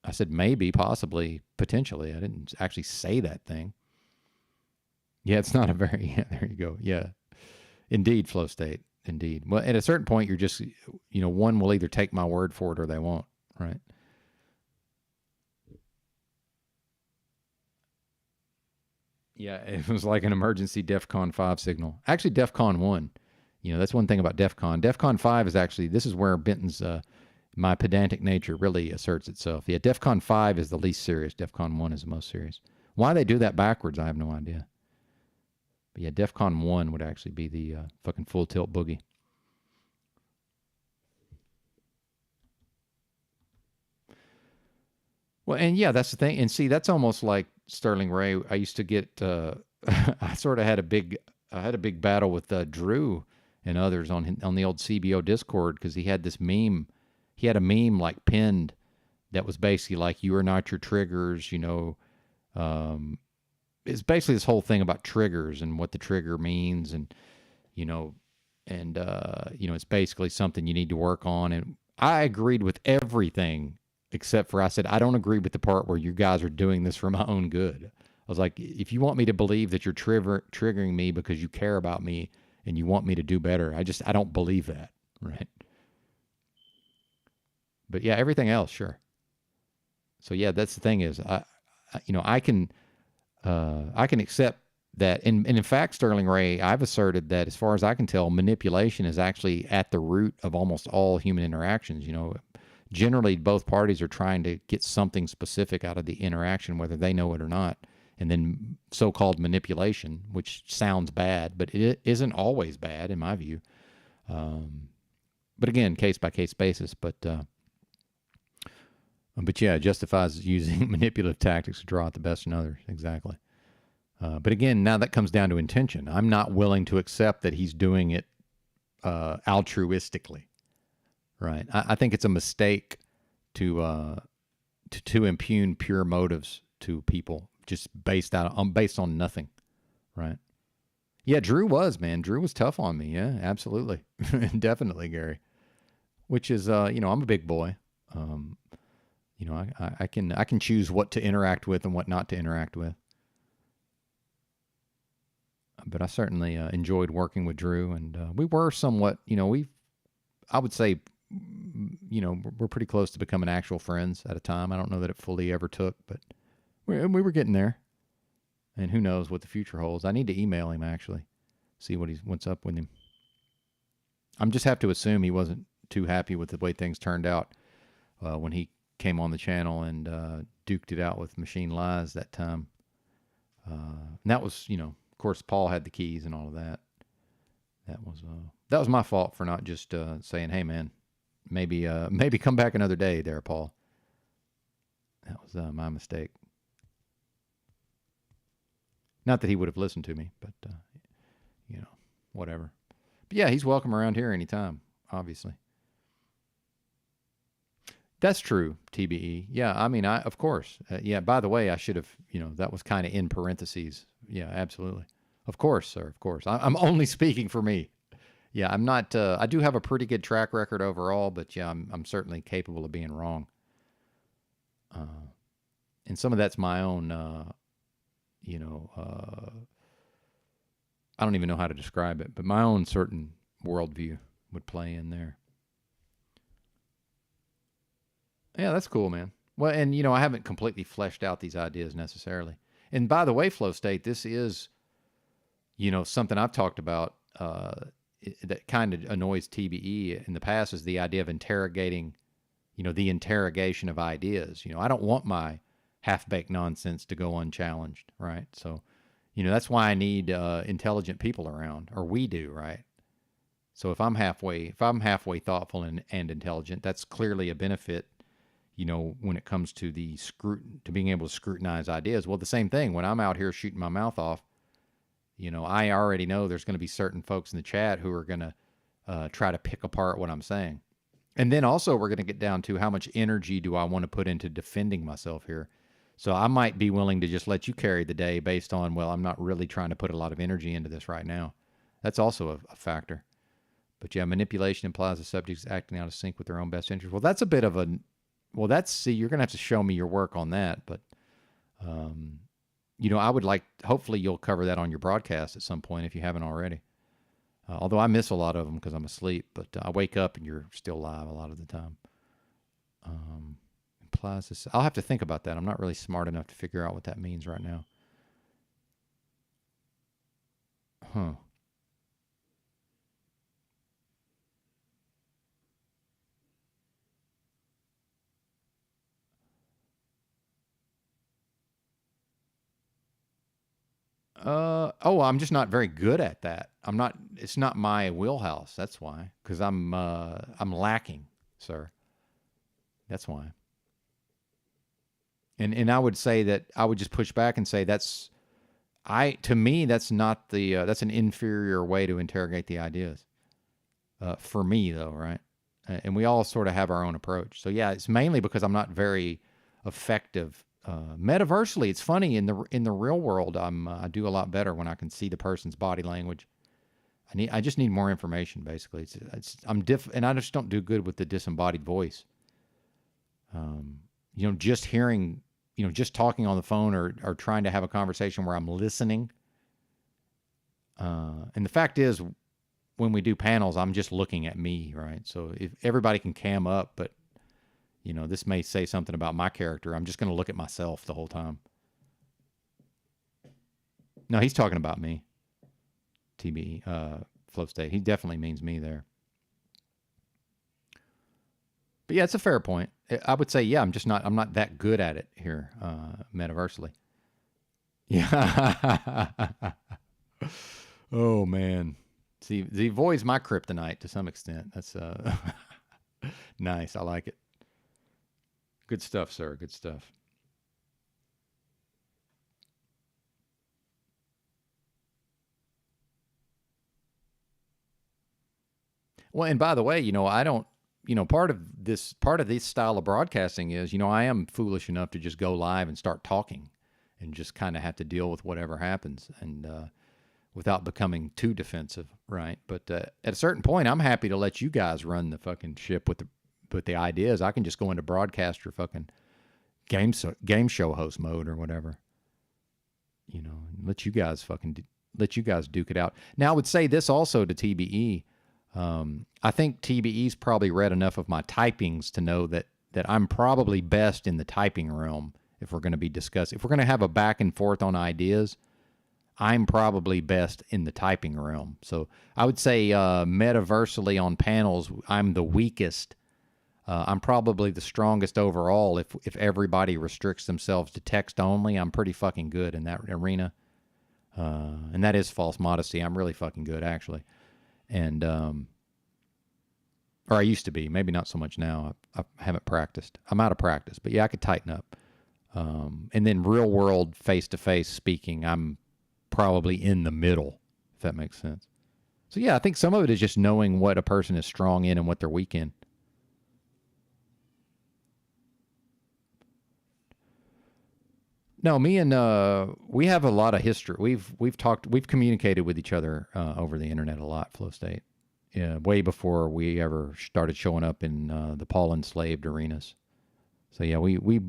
I said maybe, possibly, potentially. I didn't actually say that thing. Yeah, it's not a very, yeah, there you go. Yeah, indeed, Flow State, indeed. Well, at a certain point, you're just, one will either take my word for it or they won't, right? Yeah, it was like an emergency DEFCON 5 signal. Actually, DEFCON 1. That's one thing about DEFCON. DEFCON 5 is actually, this is where Benton's, my pedantic nature really asserts itself. Yeah, DEFCON 5 is the least serious. DEFCON 1 is the most serious. Why they do that backwards, I have no idea. But yeah, DEFCON 1 would actually be the fucking full tilt boogie. Well, and yeah, that's the thing. And see, that's almost like Sterling Ray. I used to get, I sort of had a big battle with Drew and others on the old CBO Discord because he had this meme. He had a meme like pinned that was basically like, you are not your triggers, it's basically this whole thing about triggers and what the trigger means and, it's basically something you need to work on. And I agreed with everything except for I said, I don't agree with the part where you guys are doing this for my own good. I was like, if you want me to believe that you're triggering me because you care about me and you want me to do better, I don't believe that, right? But yeah, everything else, sure. So yeah, that's the thing is, I can accept that. And in fact, Sterling Ray, I've asserted that as far as I can tell, manipulation is actually at the root of almost all human interactions. Generally, both parties are trying to get something specific out of the interaction, whether they know it or not. And then so-called manipulation, which sounds bad, but it isn't always bad in my view. But again, case-by-case basis. But yeah, it justifies using manipulative tactics to draw out the best in others. Exactly. But again, now that comes down to intention. I'm not willing to accept that he's doing it altruistically. Right. I think it's a mistake to impugn pure motives to people just based on nothing. Right. Yeah, Drew was tough on me. Yeah, absolutely. Definitely, Gary. Which is, I'm a big boy. You know, I can choose what to interact with and what not to interact with. But I certainly enjoyed working with Drew, and we were somewhat, you know, I would say, you know, we're pretty close to becoming actual friends at a time. I don't know that it fully ever took, but we were getting there. And who knows what the future holds. I need to email him, actually, see what's up with him. I'm just have to assume he wasn't too happy with the way things turned out when he came on the channel and duked it out with Machine Lies that time. And that was, you know, of course, Paul had the keys and all of that. That was my fault for not just saying, "Hey, man, maybe come back another day there, Paul." That was my mistake. Not that he would have listened to me, but you know, whatever. But yeah, he's welcome around here anytime, obviously. That's true, TBE. Yeah, I mean, of course. Yeah, by the way, I should have, you know, that was kind of in parentheses. Yeah, absolutely. Of course, sir, of course. I'm only speaking for me. Yeah, I'm not, I do have a pretty good track record overall, but yeah, I'm certainly capable of being wrong. And some of that's my own, you know, I don't even know how to describe it, but my own certain worldview would play in there. Yeah, that's cool, man. Well, and, you know, I haven't completely fleshed out these ideas necessarily. And by the way, Flow State, this is, you know, something I've talked about that kind of annoys TBE in the past is the idea of interrogating, you know, the interrogation of ideas. You know, I don't want my half-baked nonsense to go unchallenged, right? So, you know, that's why I need intelligent people around, or we do, right? So if I'm halfway thoughtful and intelligent, that's clearly a benefit, you know, when it comes to to being able to scrutinize ideas. Well, the same thing, when I'm out here shooting my mouth off, you know, I already know there's going to be certain folks in the chat who are going to try to pick apart what I'm saying. And then also we're going to get down to how much energy do I want to put into defending myself here. So I might be willing to just let you carry the day based on, well, I'm not really trying to put a lot of energy into this right now. That's also a factor. But yeah, manipulation implies the subject's acting out of sync with their own best interest. Well, that's a bit of see, you're going to have to show me your work on that. But, you know, I would like, hopefully you'll cover that on your broadcast at some point if you haven't already. Although I miss a lot of them because I'm asleep, but I wake up and you're still live a lot of the time. Implies this. I'll have to think about that. I'm not really smart enough to figure out what that means right now. Huh. I'm just not very good at that. It's not my wheelhouse. That's why. Because I'm lacking, sir. That's why. And I would say that I would just push back and say to me, that's not that's an inferior way to interrogate the ideas. For me though, right? And we all sort of have our own approach. So yeah, it's mainly because I'm not very effective. Metaversally, it's funny in the real world. I do a lot better when I can see the person's body language. I just need more information. Basically, and I just don't do good with the disembodied voice. You know, just hearing, you know, just talking on the phone or trying to have a conversation where I'm listening. And the fact is, when we do panels, I'm just looking at me, right? So if everybody can cam up, but you know, this may say something about my character. I'm just going to look at myself the whole time. No, he's talking about me. TB, Flow State. He definitely means me there. But yeah, it's a fair point. I would say, yeah, I'm not that good at it here, metaversally. Yeah. Oh man. See, the void's my kryptonite to some extent. That's nice. I like it. Good stuff, sir. Good stuff. Well, and by the way, you know, I don't, you know, part of this style of broadcasting is, you know, I am foolish enough to just go live and start talking and just kind of have to deal with whatever happens and without becoming too defensive, right? But at a certain point, I'm happy to let you guys run the fucking ship with the ideas. I can just go into broadcaster fucking game show host mode or whatever. You know, let you guys duke it out. Now, I would say this also to TBE. I think TBE's probably read enough of my typings to know that I'm probably best in the typing realm if we're going to be discussing. If we're going to have a back and forth on ideas, I'm probably best in the typing realm. So I would say metaversally on panels, I'm the weakest. I'm probably the strongest overall if everybody restricts themselves to text only. I'm pretty fucking good in that arena. And that is false modesty. I'm really fucking good, actually. And, or I used to be. Maybe not so much now. I haven't practiced. I'm out of practice. But yeah, I could tighten up. And then real world face-to-face speaking, I'm probably in the middle, if that makes sense. So yeah, I think some of it is just knowing what a person is strong in and what they're weak in. No, me and we have a lot of history. We've communicated with each other over the internet a lot, Flow State. Yeah, way before we ever started showing up in the Paul enslaved arenas. So yeah, we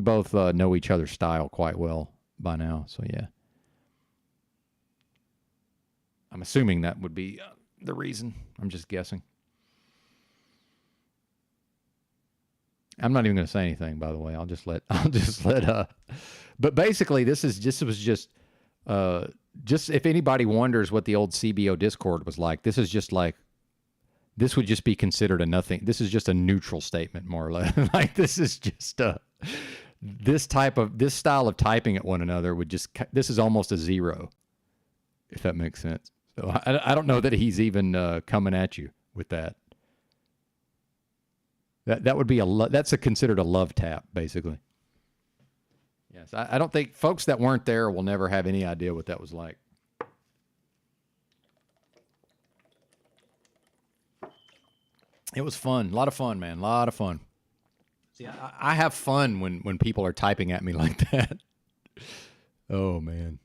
both know each other's style quite well by now. So yeah, I'm assuming that would be the reason. I'm just guessing. I'm not even going to say anything, by the way. I'll just let. But basically, this was just if anybody wonders what the old CBO Discord was like, this would just be considered a nothing. This is just a neutral statement, more or less. Like this is just this style of typing at one another this is almost a zero, if that makes sense. So I don't know that he's even coming at you with that. That would be that's considered a love tap, basically. Yes, I don't think folks that weren't there will never have any idea what that was like. It was fun, a lot of fun, man, a lot of fun. See, I have fun when people are typing at me like that. Oh man,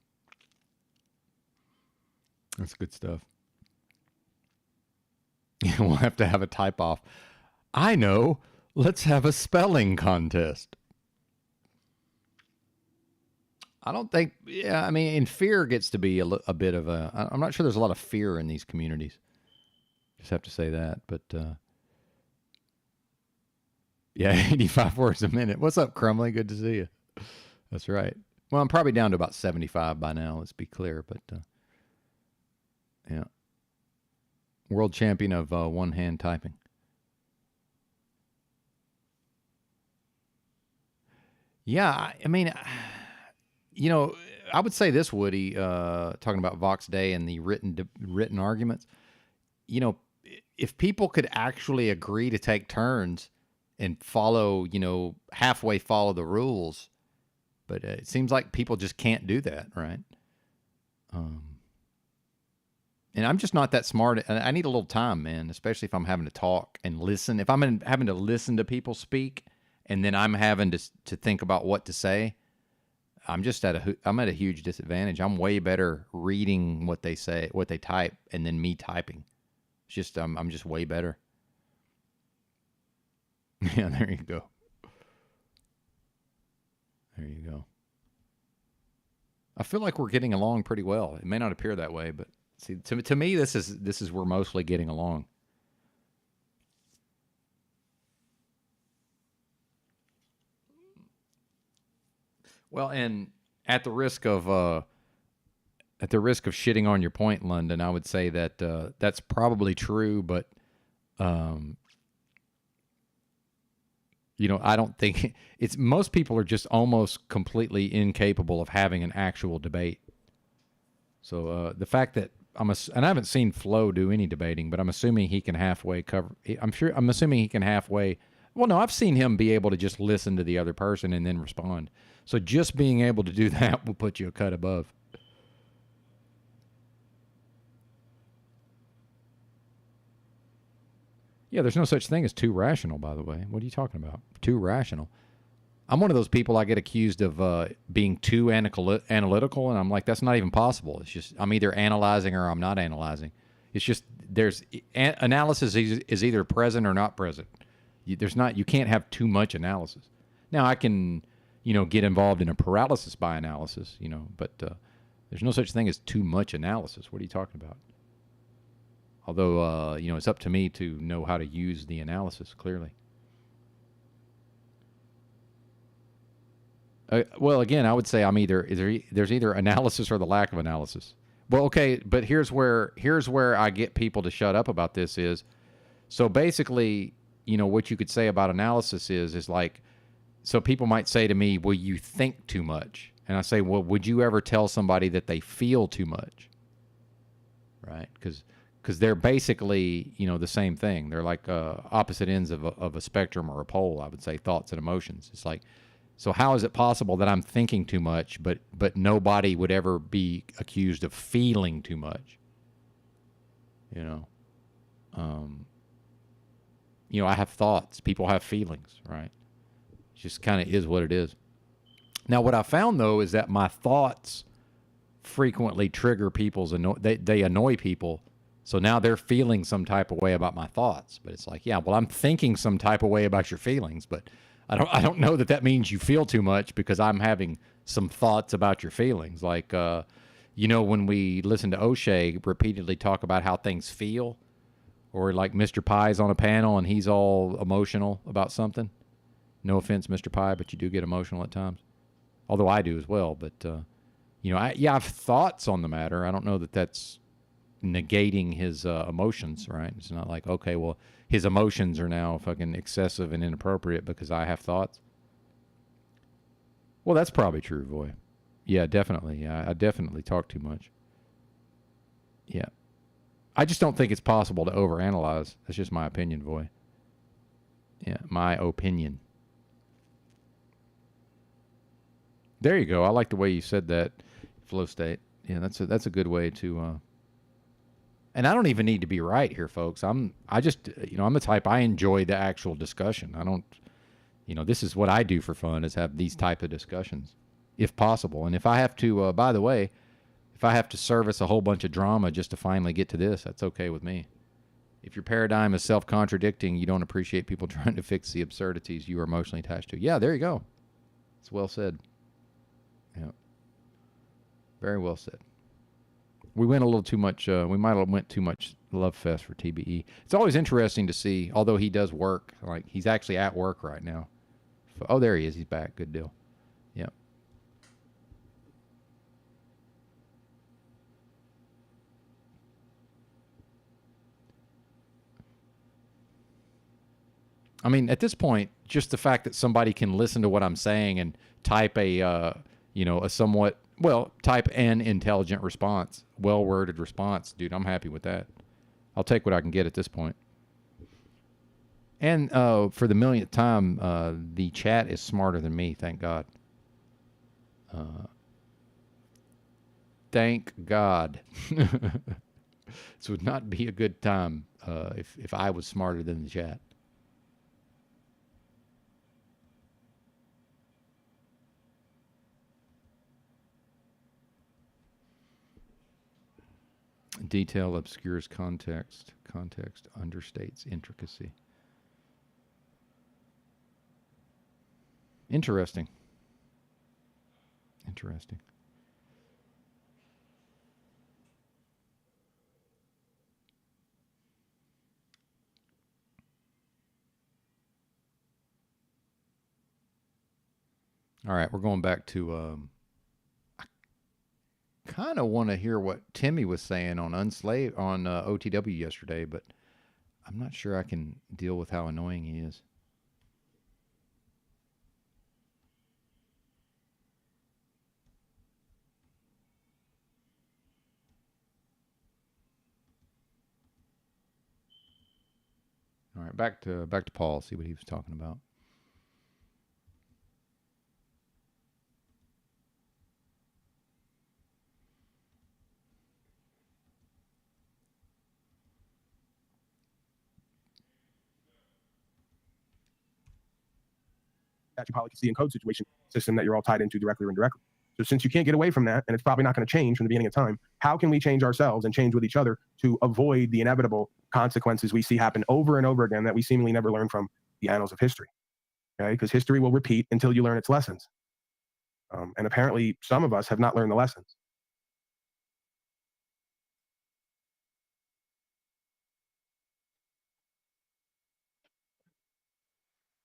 that's good stuff. We'll have to have a type off. I know. Let's have a spelling contest. I don't think. Yeah, I mean, and fear gets to be a bit of a. I'm not sure there's a lot of fear in these communities. Just have to say that, but yeah, 85 words a minute. What's up, Crumley? Good to see you. That's right. Well, I'm probably down to about 75 by now. Let's be clear, but yeah, world champion of one-hand typing. Yeah, I mean, you know, I would say this, Woody, talking about Vox Day and the written arguments. You know, if people could actually agree to take turns and follow, halfway follow the rules, but it seems like people just can't do that, right? And I'm just not that smart. I need a little time, man, especially if I'm having to talk and listen. If I'm having to listen to people speak, and then I'm having to think about what to say, I'm at a huge disadvantage. I'm way better reading what they say, what they type, and then me typing. It's just I'm just way better. Yeah, there you go. There you go. I feel like we're getting along pretty well. It may not appear that way, but see, to me, this is we're mostly getting along. Well, and at the risk of shitting on your point, London, I would say that that's probably true, but I don't think it's most people are just almost completely incapable of having an actual debate. So the fact that and I haven't seen Flo do any debating, but I'm assuming he can halfway cover. I'm assuming he can halfway. Well, no, I've seen him be able to just listen to the other person and then respond. So just being able to do that will put you a cut above. Yeah, there's no such thing as too rational, by the way. What are you talking about? Too rational. I'm one of those people I get accused of being too analytical, and I'm like, that's not even possible. It's just I'm either analyzing or I'm not analyzing. It's just analysis is either present or not present. You can't have too much analysis. Now I can, get involved in a paralysis by analysis, but there's no such thing as too much analysis. What are you talking about? Although, it's up to me to know how to use the analysis clearly. Well, again, I would say there's either analysis or the lack of analysis. Well, okay, but here's where I get people to shut up about this is, so basically, what you could say about analysis is like, so people might say to me, well, you think too much. And I say, well, would you ever tell somebody that they feel too much? Right? Because they're basically, the same thing. They're like opposite ends of a spectrum or a pole, I would say, thoughts and emotions. It's like, so how is it possible that I'm thinking too much, but nobody would ever be accused of feeling too much? I have thoughts. People have feelings, right? It just kind of is what it is. Now, what I found, though, is that my thoughts frequently trigger people's they annoy people. So now they're feeling some type of way about my thoughts. But it's like, yeah, well, I'm thinking some type of way about your feelings, but I don't know that means you feel too much because I'm having some thoughts about your feelings. Like, when we listen to O'Shea repeatedly talk about how things feel, or like Mr. Pie's on a panel and he's all emotional about something. No offense, Mr. Pie, but you do get emotional at times. Although I do as well. But, I have thoughts on the matter. I don't know that that's negating his emotions, right? It's not like, okay, well, his emotions are now fucking excessive and inappropriate because I have thoughts. Well, that's probably true, Voy. Yeah, definitely. Yeah, I definitely talk too much. Yeah. I just don't think it's possible to overanalyze. That's just my opinion, Voy. Yeah, my opinion. There you go. I like the way you said that, Flow State. Yeah, that's a good way to... And I don't even need to be right here, folks. I'm the type, I enjoy the actual discussion. I don't, this is what I do for fun, is have these type of discussions, if possible. And if I have to, by the way, if I have to service a whole bunch of drama just to finally get to this, that's okay with me. If your paradigm is self-contradicting, you don't appreciate people trying to fix the absurdities you are emotionally attached to. Yeah, there you go. It's well said. Yeah. Very well said. We went a little too much, we might have went too much love fest for TBE. It's always interesting to see, although he does work, like he's actually at work right now. Oh, there he is. He's back. Good deal. Yeah. I mean, at this point, just the fact that somebody can listen to what I'm saying and type a somewhat, type an intelligent response, well-worded response, dude, I'm happy with that. I'll take what I can get at this point. And for the millionth time, the chat is smarter than me, thank God. Thank God. This would not be a good time if I was smarter than the chat. Detail obscures context. Context understates intricacy. Interesting. Interesting. All right, we're going back to... kind of want to hear what Timmy was saying on OTW yesterday, but I'm not sure I can deal with how annoying he is. All right, back to Paul, see what he was talking about. That you probably can see in code situation system that you're all tied into directly or indirectly. So since you can't get away from that, and it's probably not going to change from the beginning of time, how can we change ourselves and change with each other to avoid the inevitable consequences we see happen over and over again that we seemingly never learn from the annals of history? Okay, because history will repeat until you learn its lessons. And apparently, some of us have not learned the lessons.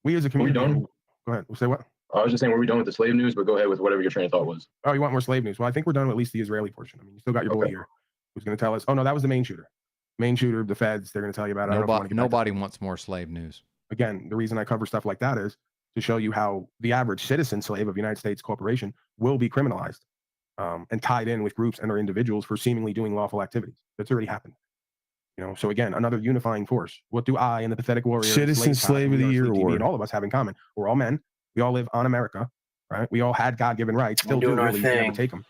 We as a community. Are we done? Go ahead. Say what? I was just saying, were we done with the slave news? But go ahead with whatever your train of thought was. Oh, you want more slave news? Well, I think we're done with at least the Israeli portion. I mean, you still got your boy here who's going to tell us. Oh, no, that was the main shooter. Main shooter, the feds, they're going to tell you about it. Nobody wants more slave news. Again, the reason I cover stuff like that is to show you how the average citizen slave of the United States corporation will be criminalized and tied in with groups and or individuals for seemingly doing lawful activities. That's already happened. You know, so again, another unifying force. What do I and the pathetic warrior, Citizen Slave of the Year award, and all of us have in common? We're all men. We all live on America, right? We all had God-given rights. Still do, really, never take them.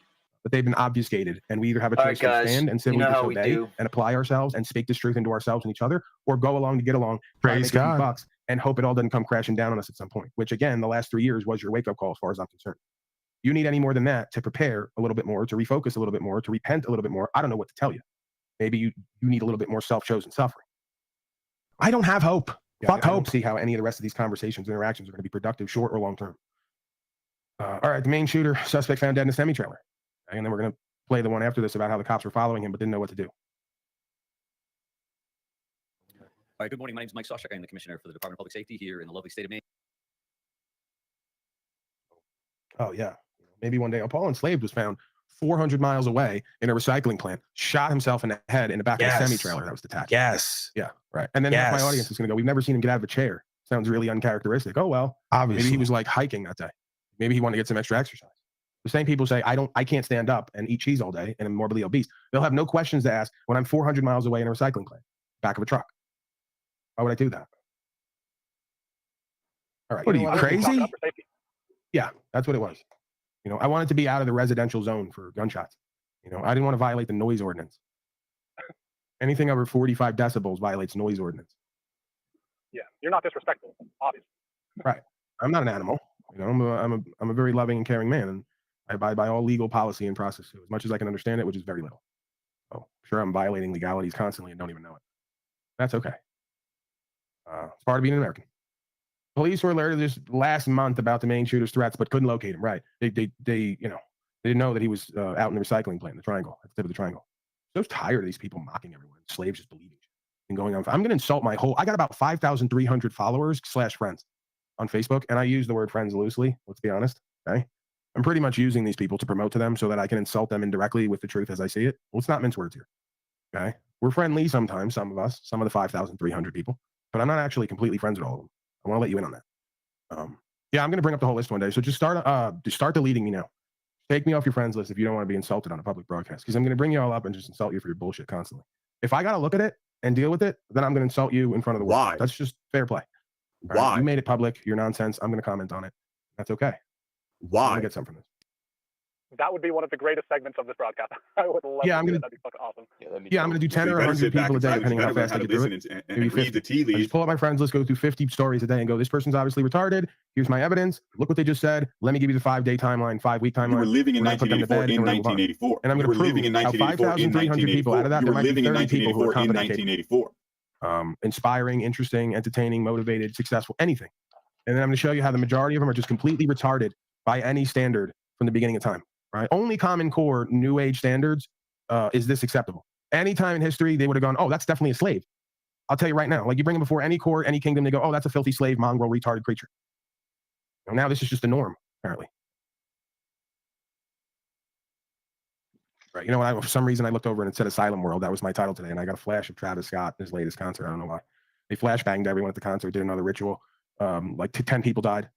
But they've been obfuscated, and we either have a choice to stand and civilly disobey and apply ourselves and speak this truth into ourselves and each other, or go along to get along, praise God, bucks, and hope it all doesn't come crashing down on us at some point. Which again, the last 3 years was your wake-up call, as far as I'm concerned. You need any more than that to prepare a little bit more, to refocus a little bit more, to repent a little bit more. I don't know what to tell you. Maybe you need a little bit more self-chosen suffering. I don't have hope. Fuck hope. See how any of the rest of these conversations, interactions are going to be productive, short or long term. All right, the main shooter, suspect found dead in a semi-trailer. Okay, and then we're going to play the one after this about how the cops were following him but didn't know what to do. All right, good morning. My name is Mike Sawchuk. I'm the commissioner for the Department of Public Safety here in the lovely state of Maine. Oh, yeah. Maybe one day. Paul Enslaved was found 400 miles away in a recycling plant, shot himself in the head in the back of a semi-trailer that was detached. Yes. Yeah, right. And then half my audience is going to go, we've never seen him get out of a chair. Sounds really uncharacteristic. Oh, well, obviously. Maybe he was like hiking that day. Maybe he wanted to get some extra exercise. The same people say, I can't stand up and eat cheese all day and I'm morbidly obese. They'll have no questions to ask when I'm 400 miles away in a recycling plant, back of a truck. Why would I do that? All right. What are you, crazy? Yeah, that's what it was. You know, I wanted to be out of the residential zone for gunshots. You know, I didn't want to violate the noise ordinance. Anything over 45 decibels violates noise ordinance. Yeah, you're not disrespectful, obviously. Right. I'm not an animal. You know, I'm a very loving and caring man, and I abide by all legal policy and process too, as much as I can understand it, which is very little. Oh, sure, I'm violating legalities constantly and don't even know it. That's okay. It's part of being an American. Police were alerted this last month about the main shooter's threats, but couldn't locate him. Right? They you know, they didn't know that he was out in the recycling plant, the triangle, at the tip of the triangle. So tired of these people mocking everyone, slaves just believing and going on. I'm going to insult my whole. I got about 5,300 followers / friends on Facebook, and I use the word friends loosely. Let's be honest. Okay, I'm pretty much using these people to promote to them so that I can insult them indirectly with the truth as I see it. Let's not mince words here. Okay, we're friendly sometimes. Some of us, some of the 5,300 people, but I'm not actually completely friends with all of them. I want to let you in on that. Yeah, I'm going to bring up the whole list one day. So just start deleting me now. Take me off your friends list if you don't want to be insulted on a public broadcast, because I'm going to bring you all up and just insult you for your bullshit constantly. If I got to look at it and deal with it, then I'm going to insult you in front of the world. Why? That's just fair play. All Why? Right? You made it public. Your nonsense. I'm going to comment on it. That's okay. Why? I'm going to get something from this. That would be one of the greatest segments of this broadcast. I would love to do it. That'd be fucking awesome. Yeah, I'm going to do 10 or 100 people a day, depending on how fast I get through it. Maybe 50. I just pull up my friends list, go through 50 stories a day and go, this person's obviously retarded. Here's my evidence. Look what they just said. Let me give you the 5-day timeline, 5-week timeline. You were living in 1984 in 1984. And I'm going to prove living in 1984 in 5,300 people out of that, You there were might be living in 30 people who are 1984 in 1984. Inspiring, interesting, entertaining, motivated, successful, anything. And then I'm going to show you how the majority of them are just completely retarded by any standard from the beginning of time. Right? Only Common Core New Age standards is this acceptable. Any time in history, they would have gone, oh, that's definitely a slave. I'll tell you right now. Like you bring them before any court, any kingdom, they go, oh, that's a filthy slave, mongrel, retarded creature. And now this is just the norm, apparently. Right? You know what? For some reason, I looked over and it said Asylum World. That was my title today, and I got a flash of Travis Scott, his latest concert. I don't know why. They flashbanged everyone at the concert, did another ritual. Like 10 people died.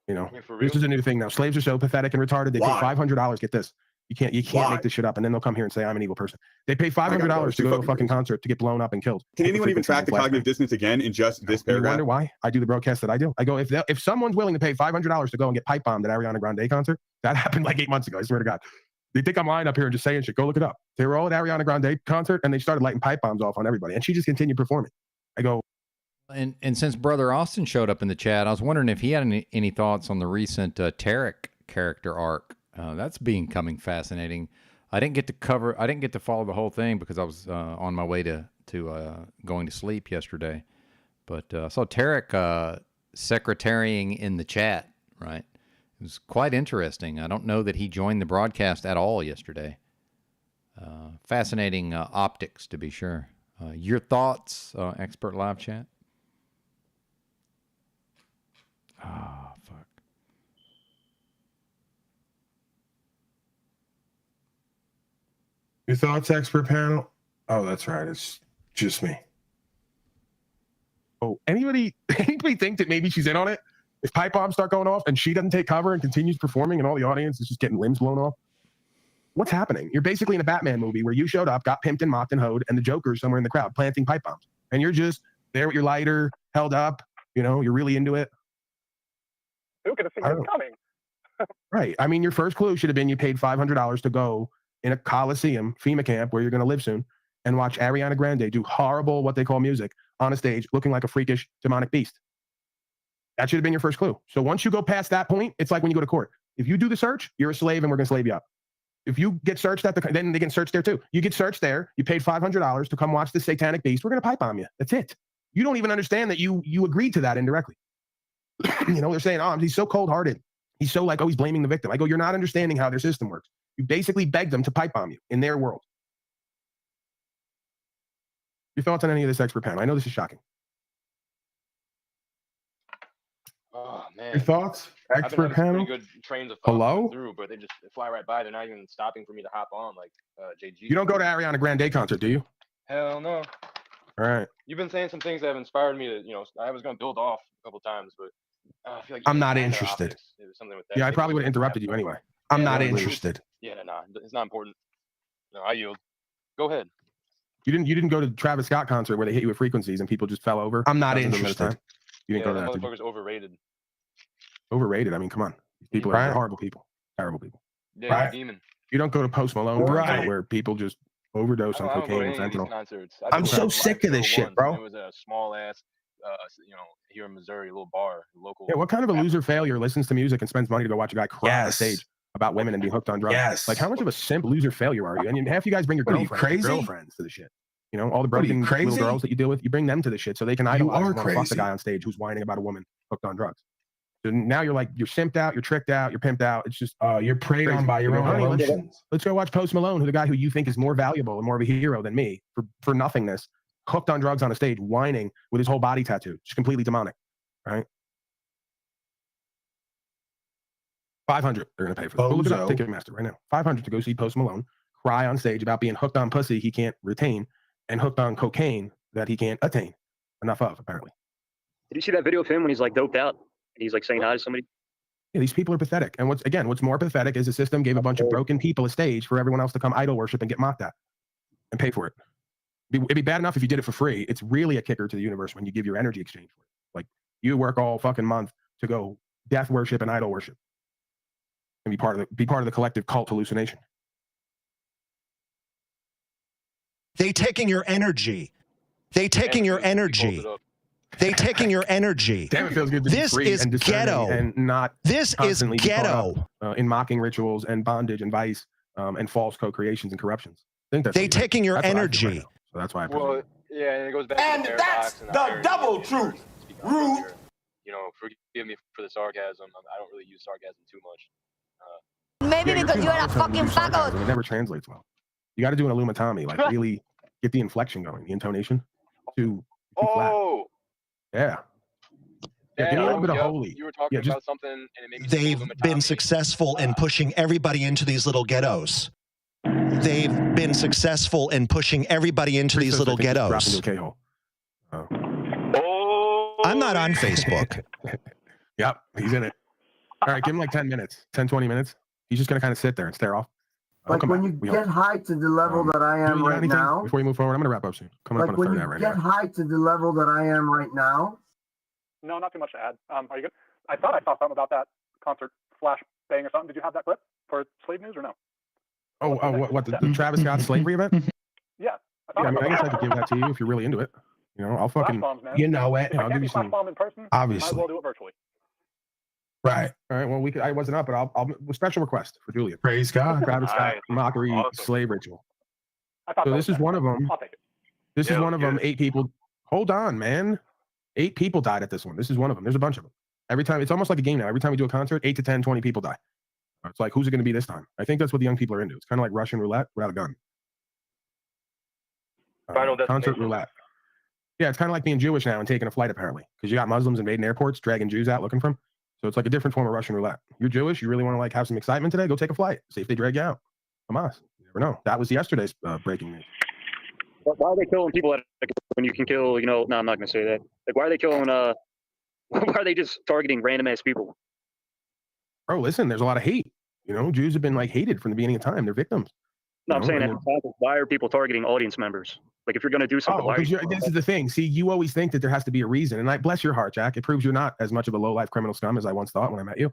You know, this is a new thing now. Slaves are so pathetic and retarded. They pay $500. Get this. You can't make this shit up. And then they'll come here and say, I'm an evil person. They pay $500 to go to a fucking concert to get blown up and killed. Can anyone even track the cognitive dissonance again in just this paragraph? You wonder why I do the broadcast that I do? I go, if someone's willing to pay $500 to go and get pipe bombed at Ariana Grande concert, that happened like 8 months ago. I swear to God. They think I'm lying up here and just saying shit. Go look it up. They were all at Ariana Grande concert and they started lighting pipe bombs off on everybody. And she just continued performing. I go, And since Brother Austin showed up in the chat, I was wondering if he had any thoughts on the recent Tarek character arc. That's becoming fascinating. I didn't get to follow the whole thing because I was on my way to going to sleep yesterday. But I saw Tarek secretarying in the chat, right? It was quite interesting. I don't know that he joined the broadcast at all yesterday. Fascinating optics, to be sure. Your thoughts, expert live chat? Ah, fuck. Your thoughts, expert panel? Oh, that's right. It's just me. Oh, anybody think that maybe she's in on it? If pipe bombs start going off and she doesn't take cover and continues performing and all the audience is just getting limbs blown off, what's happening? You're basically in a Batman movie where you showed up, got pimped and mocked and hoed, and the Joker's somewhere in the crowd planting pipe bombs. And you're just there with your lighter held up, you know, you're really into it. Who could have seen this coming? Right. I mean, your first clue should have been you paid $500 to go in a Coliseum, FEMA camp, where you're going to live soon, and watch Ariana Grande do horrible, what they call music, on a stage, looking like a freakish, demonic beast. That should have been your first clue. So once you go past that point, it's like when you go to court. If you do the search, you're a slave and we're going to slave you up. If you get searched at then they can search there too. You get searched there, you paid $500 to come watch the satanic beast, we're going to pipe bomb you. That's it. You don't even understand that you agreed to that indirectly. You know, they're saying, oh, he's so cold-hearted. He's so like, oh, he's blaming the victim. I go, you're not understanding how their system works. You basically begged them to pipe bomb you in their world. Your thoughts on any of this expert panel? I know this is shocking. Oh man. Your thoughts, expert panel? Pretty good trains of Hello? through, but they just fly right by. They're not even stopping for me to hop on like JG. You don't go to Ariana Grande concert, do you? Hell no. All right. You've been saying some things that have inspired me to, you know, I was going to build off a couple times, but I feel like I'm not interested. It was something with that. Yeah, I probably would have interrupted you anyway. I'm not interested. Yeah, nah, it's not important. No, I yield. Go ahead. You didn't go to Travis Scott concert where they hit you with frequencies and people just fell over. I'm not interested. You didn't go to that. Motherfucker's overrated. Overrated. I mean, come on. These people are horrible people. Terrible people. Yeah, right? Demon. You don't go to Post Malone concert where people just overdose on cocaine and fentanyl. I'm so sick of this shit, bro. It was a small ass, you know, here in Missouri, a little bar, local. Yeah, what kind of a loser failure listens to music and spends money to go watch a guy cry on stage about women and be hooked on drugs? Yes. Like, how much of a simp loser failure are you? I mean, half you guys bring your girlfriends to the shit. You know, all the broken little girls that you deal with, you bring them to the shit so they can idolize and fuck the guy on stage who's whining about a woman hooked on drugs. So now you're like, you're simped out, you're tricked out, you're pimped out. It's just, you're preyed on by your own emotions. Let's go watch Post Malone, who the guy who you think is more valuable and more of a hero than me for nothingness, hooked on drugs on a stage, whining with his whole body tattooed. Just completely demonic, right? $500 they're going to pay for this. Look it up, Ticketmaster right now. $500 to go see Post Malone cry on stage about being hooked on pussy he can't retain and hooked on cocaine that he can't attain enough of, apparently. Did you see that video of him when he's like doped out and he's like saying hi to somebody? Yeah, these people are pathetic. And what's more pathetic is the system gave a bunch of broken people a stage for everyone else to come idol worship and get mocked at and pay for it. It'd be bad enough if you did it for free. It's really a kicker to the universe when you give your energy exchange for it. Like, you work all fucking month to go death worship and idol worship and be part of the collective cult hallucination. They taking your energy. They taking your energy. They taking your energy. Damn, it feels good to be free and ghetto. And not this is ghetto. In mocking rituals and bondage and vice and false co-creations and corruptions. I think that's they taking your energy. Right, so that's why. Well, yeah, and it goes back. And to that's the double truth. Rude. You know, forgive me for the sarcasm. I don't really use sarcasm too much. Maybe because you're a fucking faggot. It never translates well. You got to do an Illumitami, like really get the inflection going, the intonation. Too flat. Yeah. Give me a little bit of holy. You were talking about something, and it made me They've been successful in pushing everybody into these little ghettos. They've been successful in pushing everybody into these little ghettos. I'm not on Facebook. Yep, he's in it. All right, give him like 10 minutes, 10, 20 minutes. He's just going to kind of sit there and stare off. Like when you get high to the level that I am right now. Before you move forward, I'm going to wrap up soon. Coming up on a third hour right now. Like when you get high to the level that I am right now. No, not too much to add. Are you good? I thought I saw something about that concert flash bang or something. Did you have that clip for Slave News or no? What the Travis Scott slavery event? Yeah. I guess I could give that to you if you're really into it. You know, I'll fucking, you know it. I'll give you some. In person, obviously. Might as well do it virtually. Right. All right. Well, I wasn't up, but I'll with special request for Julia. Praise God. Travis Scott mockery slave ritual. So this is one of them. I'll take it. This is one of them. 8 people. Hold on, man. 8 people died at this one. This is one of them. There's a bunch of them. Every time, it's almost like a game now. Every time we do a concert, 8 to 10, 20 people die. It's like, who's it going to be this time? I think that's what the young people are into. It's kind of like Russian roulette without a gun. Concert roulette. Yeah, it's kind of like being Jewish now and taking a flight, apparently, because you got Muslims invading airports, dragging Jews out looking for them. So it's like a different form of Russian roulette. You're Jewish, you really want to like have some excitement today? Go take a flight. See if they drag you out. Hamas. You never know. That was yesterday's breaking news. Why are they killing people when you can kill, no, I'm not going to say that. Like, why are they killing, why are they just targeting random ass people? Bro, listen, there's a lot of hate. Jews have been like hated from the beginning of time. They're victims. No, I'm saying why are people targeting audience members? Like, if you're going to do something, this is the thing. See, you always think that there has to be a reason. And I bless your heart, Jack. It proves you're not as much of a low-life criminal scum as I once thought when I met you.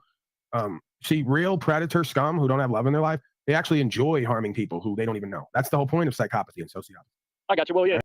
See, real predator scum who don't have love in their life, they actually enjoy harming people who they don't even know. That's the whole point of psychopathy and sociopathy. I got you. Well, yeah.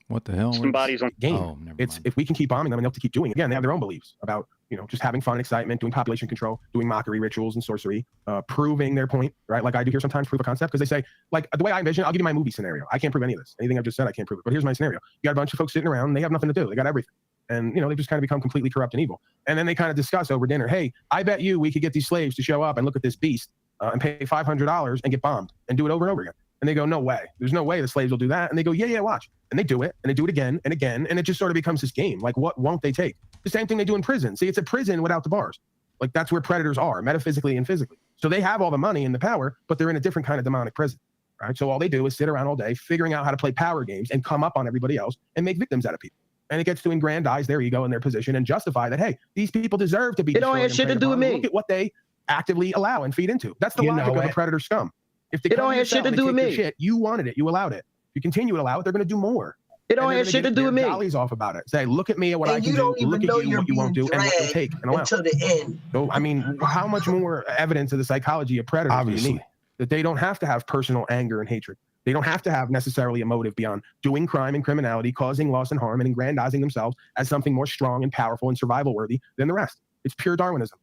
What the hell? Somebody's on game. Oh, never mind. If we can keep bombing them and they'll have to keep doing it. Again, they have their own beliefs about, just having fun and excitement, doing population control, doing mockery rituals and sorcery, proving their point, right? Like I do here sometimes, proof of concept, because they say, like the way I envision, I'll give you my movie scenario. I can't prove any of this. Anything I've just said, I can't prove it. But here's my scenario. You got a bunch of folks sitting around and they have nothing to do. They got everything. And, they've just kind of become completely corrupt and evil. And then they kind of discuss over dinner, hey, I bet you we could get these slaves to show up and look at this beast and pay $500 and get bombed and do it over and over again. And they go, no way. There's no way the slaves will do that. And they go, yeah, watch. And they do it. And they do it again and again. And it just sort of becomes this game. Like, what won't they take? The same thing they do in prison. See, it's a prison without the bars. Like, that's where predators are, metaphysically and physically. So they have all the money and the power, but they're in a different kind of demonic prison, right? So all they do is sit around all day, figuring out how to play power games and come up on everybody else and make victims out of people. And it gets to aggrandize their ego and their position and justify that, hey, these people deserve to be destroyed. It don't have shit to do with me. Look at what they actively allow and feed into. That's the logic of a predator scum. If they don't have shit to do with me, shit, you wanted it, you allowed it. If you continue to allow it, they're going to do more. It don't have shit to do with me. Jollies off about it. Say, look at me at what I can do. Look at you, what you won't do, and what you'll take and allow. Until the end. So, I mean, how much more evidence of the psychology of predators do you need? That they don't have to have personal anger and hatred. They don't have to have necessarily a motive beyond doing crime and criminality, causing loss and harm, and aggrandizing themselves as something more strong and powerful and survival worthy than the rest. It's pure Darwinism.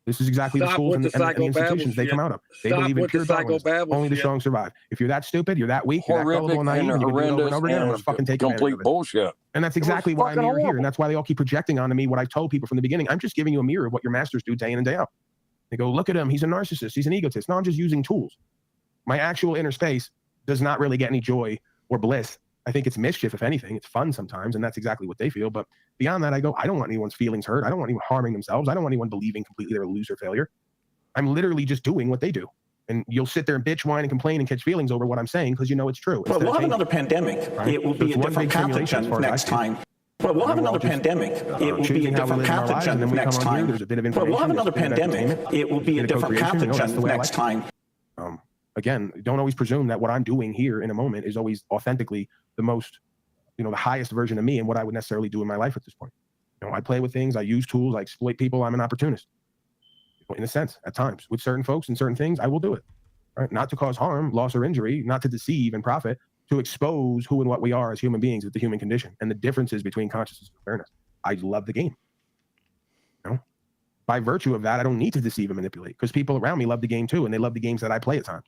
This is exactly the schools and the institutions they come out of. They believe in pure Darwinism. Only the strong survive. If you're that stupid, you're that weak, you're that gullible and naive, and you can do it over and over again, I'm going to fucking take advantage of it. Bullshit. And that's exactly what I mirror here. And that's why they all keep projecting onto me what I've told people from the beginning. I'm just giving you a mirror of what your masters do day in and day out. They go, look at him. He's a narcissist. He's an egotist. No, I'm just using tools. My actual inner space does not really get any joy or bliss. I think it's mischief, if anything. It's fun sometimes, and that's exactly what they feel. But beyond that, I go, I don't want anyone's feelings hurt. I don't want anyone harming themselves. I don't want anyone believing completely they're a loser failure. I'm literally just doing what they do. And you'll sit there and bitch, whine, and complain and catch feelings over what I'm saying because you know it's true. Well, we'll have another pandemic. Right? It will be a different pathogen next time. Well, we'll have another pandemic. It will be a different pathogen next time. Well, we'll have another pandemic. It will be a different pathogen next time. Again, don't always presume that what I'm doing here in a moment is always authentically the most, the highest version of me and what I would necessarily do in my life at this point. I play with things, I use tools, I exploit people, I'm an opportunist. In a sense, at times, with certain folks and certain things, I will do it. Right? Not to cause harm, loss, or injury, not to deceive and profit, to expose who and what we are as human beings with the human condition and the differences between consciousness and awareness. I love the game. By virtue of that, I don't need to deceive and manipulate because people around me love the game too, and they love the games that I play at times.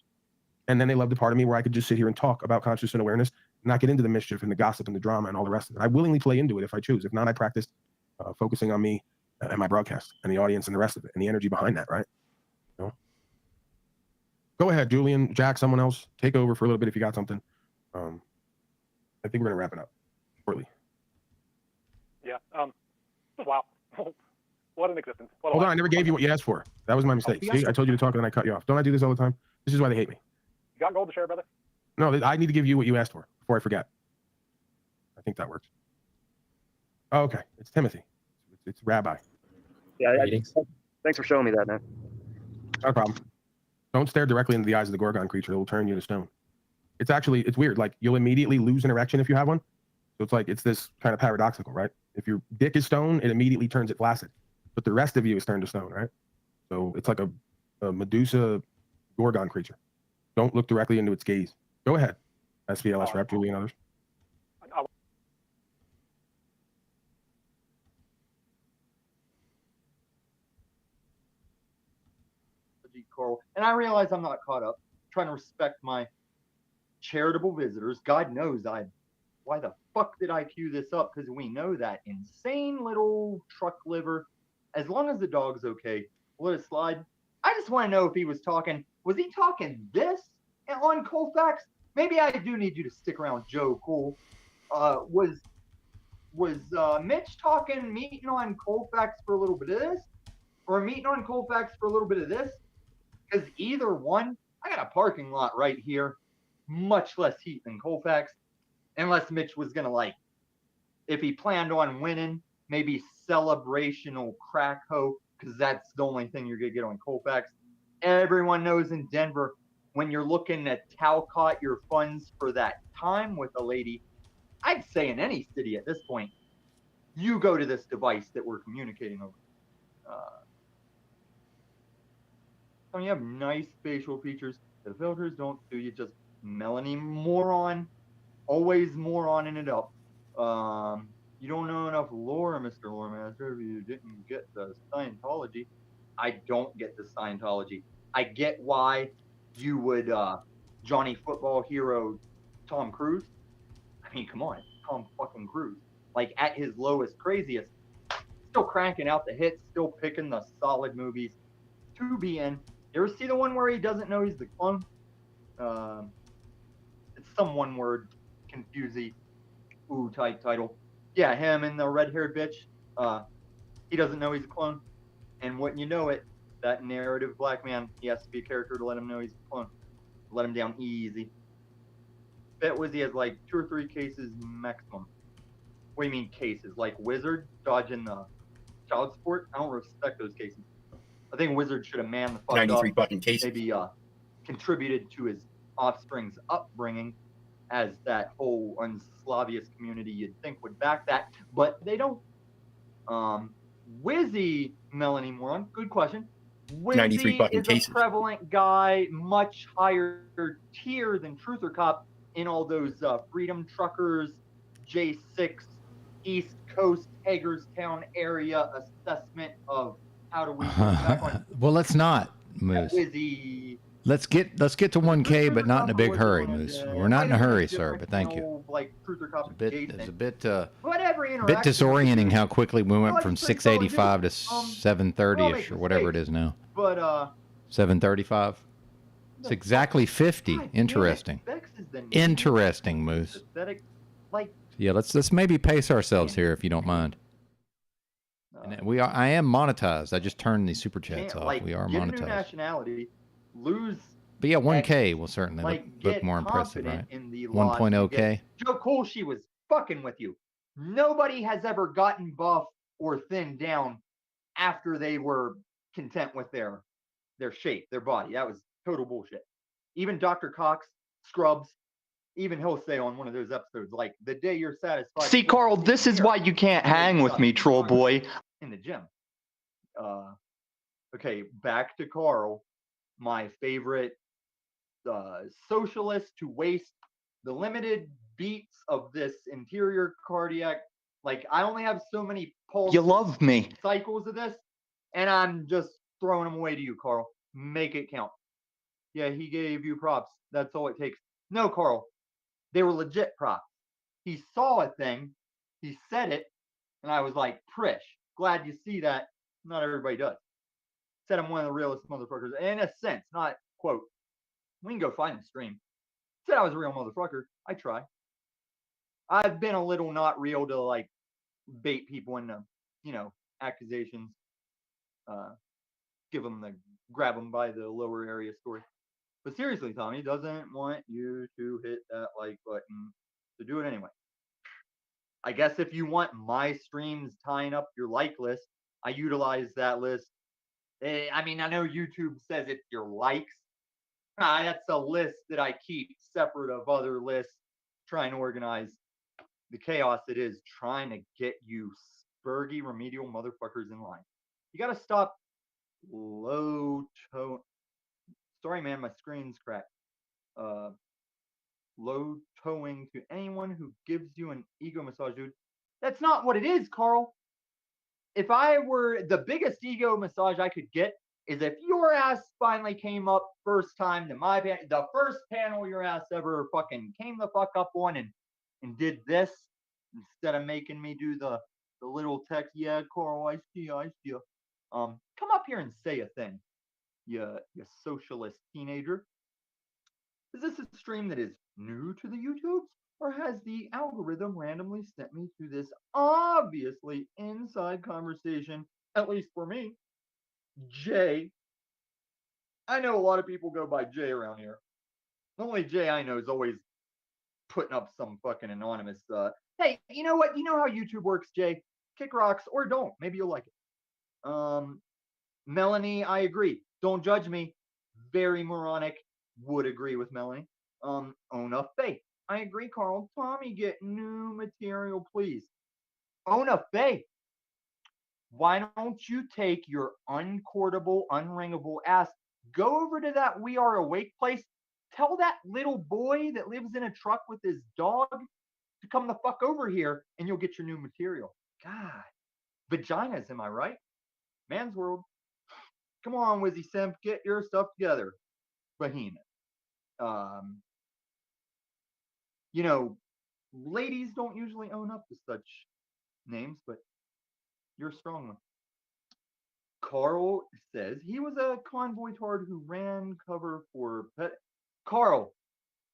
And then they love the part of me where I could just sit here and talk about consciousness and awareness, not get into the mischief and the gossip and the drama and all the rest of it. I willingly play into it if I choose. If not, I practice focusing on me and my broadcast and the audience and the rest of it and the energy behind that, right? Go ahead, Julian, Jack, someone else. Take over for a little bit if you got something. I think we're going to wrap it up shortly. Yeah. Wow. What an existence. What Hold on, I never gave you what you asked for. That was my mistake. See, I told you to talk and then I cut you off. Don't I do this all the time? This is why they hate me. You got gold to share, brother? No, I need to give you what you asked for before I forget. I think that works. Oh, okay. It's Timothy. It's Rabbi. Yeah, thanks for showing me that, man. Not a problem. Don't stare directly into the eyes of the Gorgon creature. It will turn you to stone. It's weird. Like, you'll immediately lose an erection if you have one. So it's like, it's this kind of paradoxical, right? If your dick is stone, it immediately turns it flaccid. But the rest of you is turned to stone, right? So it's like a Medusa Gorgon creature. Don't look directly into its gaze. Go ahead. SVLS rep, Julie and others. Scientology, Carl. And I realize I'm not caught up. I'm trying to respect my charitable visitors. God knows why the fuck did I cue this up? Because we know that insane little truck liver, as long as the dog's okay, let it slide. I just want to know if he was talking this on Colfax? Maybe I do need you to stick around, Joe Cole. Was Mitch talking meeting on Colfax for a little bit of this? Or meeting on Colfax for a little bit of this? Because either one, I got a parking lot right here, much less heat than Colfax. Unless Mitch was going to, if he planned on winning, maybe celebrational crack hoe, because that's the only thing you're going to get on Colfax. Everyone knows in Denver, when you're looking to Talcott your funds for that time with a lady, I'd say in any city at this point, you go to this device that we're communicating over. You have nice facial features. The filters don't do you just melanin moron. Always moroning it up. You don't know enough lore, Mr. Loremaster, if you didn't get the Scientology. I don't get the Scientology. I get why you would Johnny football hero Tom Cruise. I mean, come on, Tom fucking Cruise. At his lowest, craziest, still cranking out the hits, still picking the solid movies to be in. You ever see the one where he doesn't know he's the clone? It's some one word, confusey, type title. Yeah, him and the red-haired bitch. He doesn't know he's a clone. And wouldn't you know it, that narrative black man, he has to be a character to let him know he's a clone. Let him down easy. Bet was he has 2 or 3 cases maximum. What do you mean cases? Wizard dodging the child support? I don't respect those cases. I think Wizard should have manned the fuck 93 up. fucking cases. Maybe contributed to his offspring's upbringing, as that whole unslavious community you'd think would back that, but they don't. Wizzy, Melanie Moron, good question. 93 Wizzy fucking is cases. a prevalent guy, much higher tier than Truther Cop in all those Freedom Truckers, J6, East Coast, Hagerstown area assessment of how do we get back on. Well, let's not, Moose. Wizzy. Let's get to 1K, but not in a big hurry, Moose. We're not in a hurry, sir, but thank you. It's a bit disorienting how quickly we went from 685 to 730ish or whatever it is now. But 735. It's exactly 50. Interesting. Interesting, Moose. Yeah, let's maybe pace ourselves here if you don't mind. And I am monetized. I just turned the super chats off. We are monetized. Nationality, lose. But yeah, 1K will certainly look more impressive, right? 1.0K. Joe Cole, she was fucking with you. Nobody has ever gotten buff or thinned down after they were content with their shape, their body. That was total bullshit. Even Dr. Cox, Scrubs, even he'll say on one of those episodes, the day you're satisfied. See, Carl, this is why you can't hang with me, troll boy. In the gym. Okay, back to Carl, my favorite socialist to waste the limited beats of this interior cardiac. I only have so many pulse. You love me. Cycles of this, and I'm just throwing them away to you, Carl. Make it count. Yeah, he gave you props. That's all it takes. No, Carl, they were legit props. He saw a thing, he said it, and I was like, Prish, glad you see that. Not everybody does. Said I'm one of the realest motherfuckers, in a sense, not quote. We can go find the stream. Said I was a real motherfucker. I try. I've been a little not real to bait people into, accusations. Grab them by the lower area story. But seriously, Tommy doesn't want you to hit that like button to do it anyway. I guess if you want my streams tying up your like list, I utilize that list. I mean, I know YouTube says it's your likes. That's a list that I keep separate of other lists, trying to organize the chaos it is trying to get you spurgy remedial motherfuckers in line. You got to stop low tone. Sorry, man, my screen's cracked. Low towing to anyone who gives you an ego massage, dude. That's not what it is, Carl. If I were the biggest ego massage I could get is if your ass finally came up first time to my the first panel your ass ever fucking came the fuck up on and did this instead of making me do the little text, yeah, Carl, I see you. Come up here and say a thing, you socialist teenager. Is this a stream that is new to the YouTubes, or has the algorithm randomly sent me to this obviously inside conversation, at least for me? Jay. I know a lot of people go by Jay around here. The only Jay I know is always putting up some fucking anonymous, hey, you know what? You know how YouTube works, Jay? Kick rocks or don't. Maybe you'll like it. Melanie, I agree. Don't judge me. Very moronic. Would agree with Melanie. Own up faith. I agree, Carl. Tommy, get new material, please. Own up faith. Why don't you take your uncourtable, unringable ass, go over to that We Are Awake place, tell that little boy that lives in a truck with his dog to come the fuck over here, and you'll get your new material. God. Vaginas, am I right? Man's world. Come on, Wizzy Simp, get your stuff together. Behemoth. You know, ladies don't usually own up to such names, but you're a strong one. Carl says he was a convoy tard who ran cover for pet. Carl,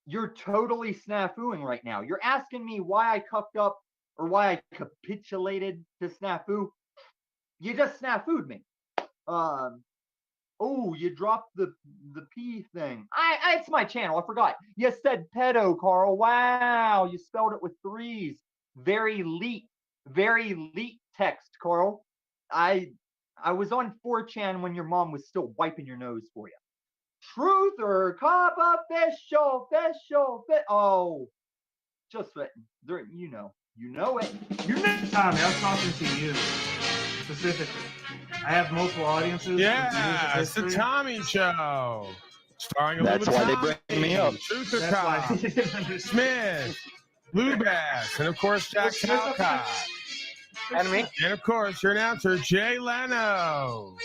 you're totally snafooing right now. You're asking me why I cuffed up or why I capitulated to snafu. You just snafooed me. Oh, you dropped the P thing. It's my channel. I forgot. You said pedo, Carl. Wow, you spelled it with 3s. Very leet text, Carl. I was on 4chan when your mom was still wiping your nose for you. Truth or cop official. Oh, just you know it. You know. Tommy, I was talking to you specifically. I have multiple audiences. Yeah, it's the Tommy Show. Starring That's why they bring me up. Truth or Cop, Smith, Blue Bass, and of course Jack Talcott. And me. And of course your announcer Jay Leno.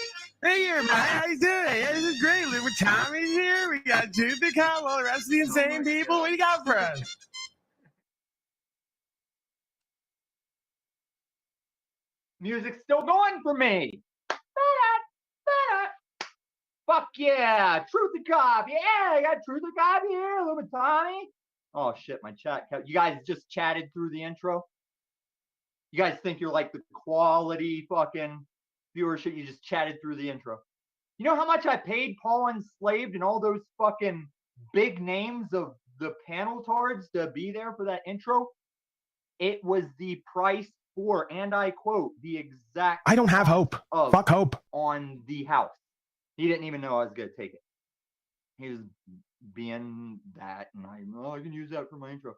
Hey here, man. How you doing? Yeah, this is great. We're Tommy's here. We got Truth or Cop, all the rest of the insane people. What do you got for us? Music's still going for me. Fuck yeah, Truth or Cop. Yeah, I got Truth or Cop here. A little bit Tommy. Oh shit, my chat. You guys just chatted through the intro. You guys think you're like the quality fucking viewership? You just chatted through the intro. You know how much I paid Paul Enslaved and all those fucking big names of the panel tards to be there for that intro? It was the price for, and I quote, the exact. I don't have hope. Fuck hope. On the house. He didn't even know I was going to take it. He was being that, and I can use that for my intro.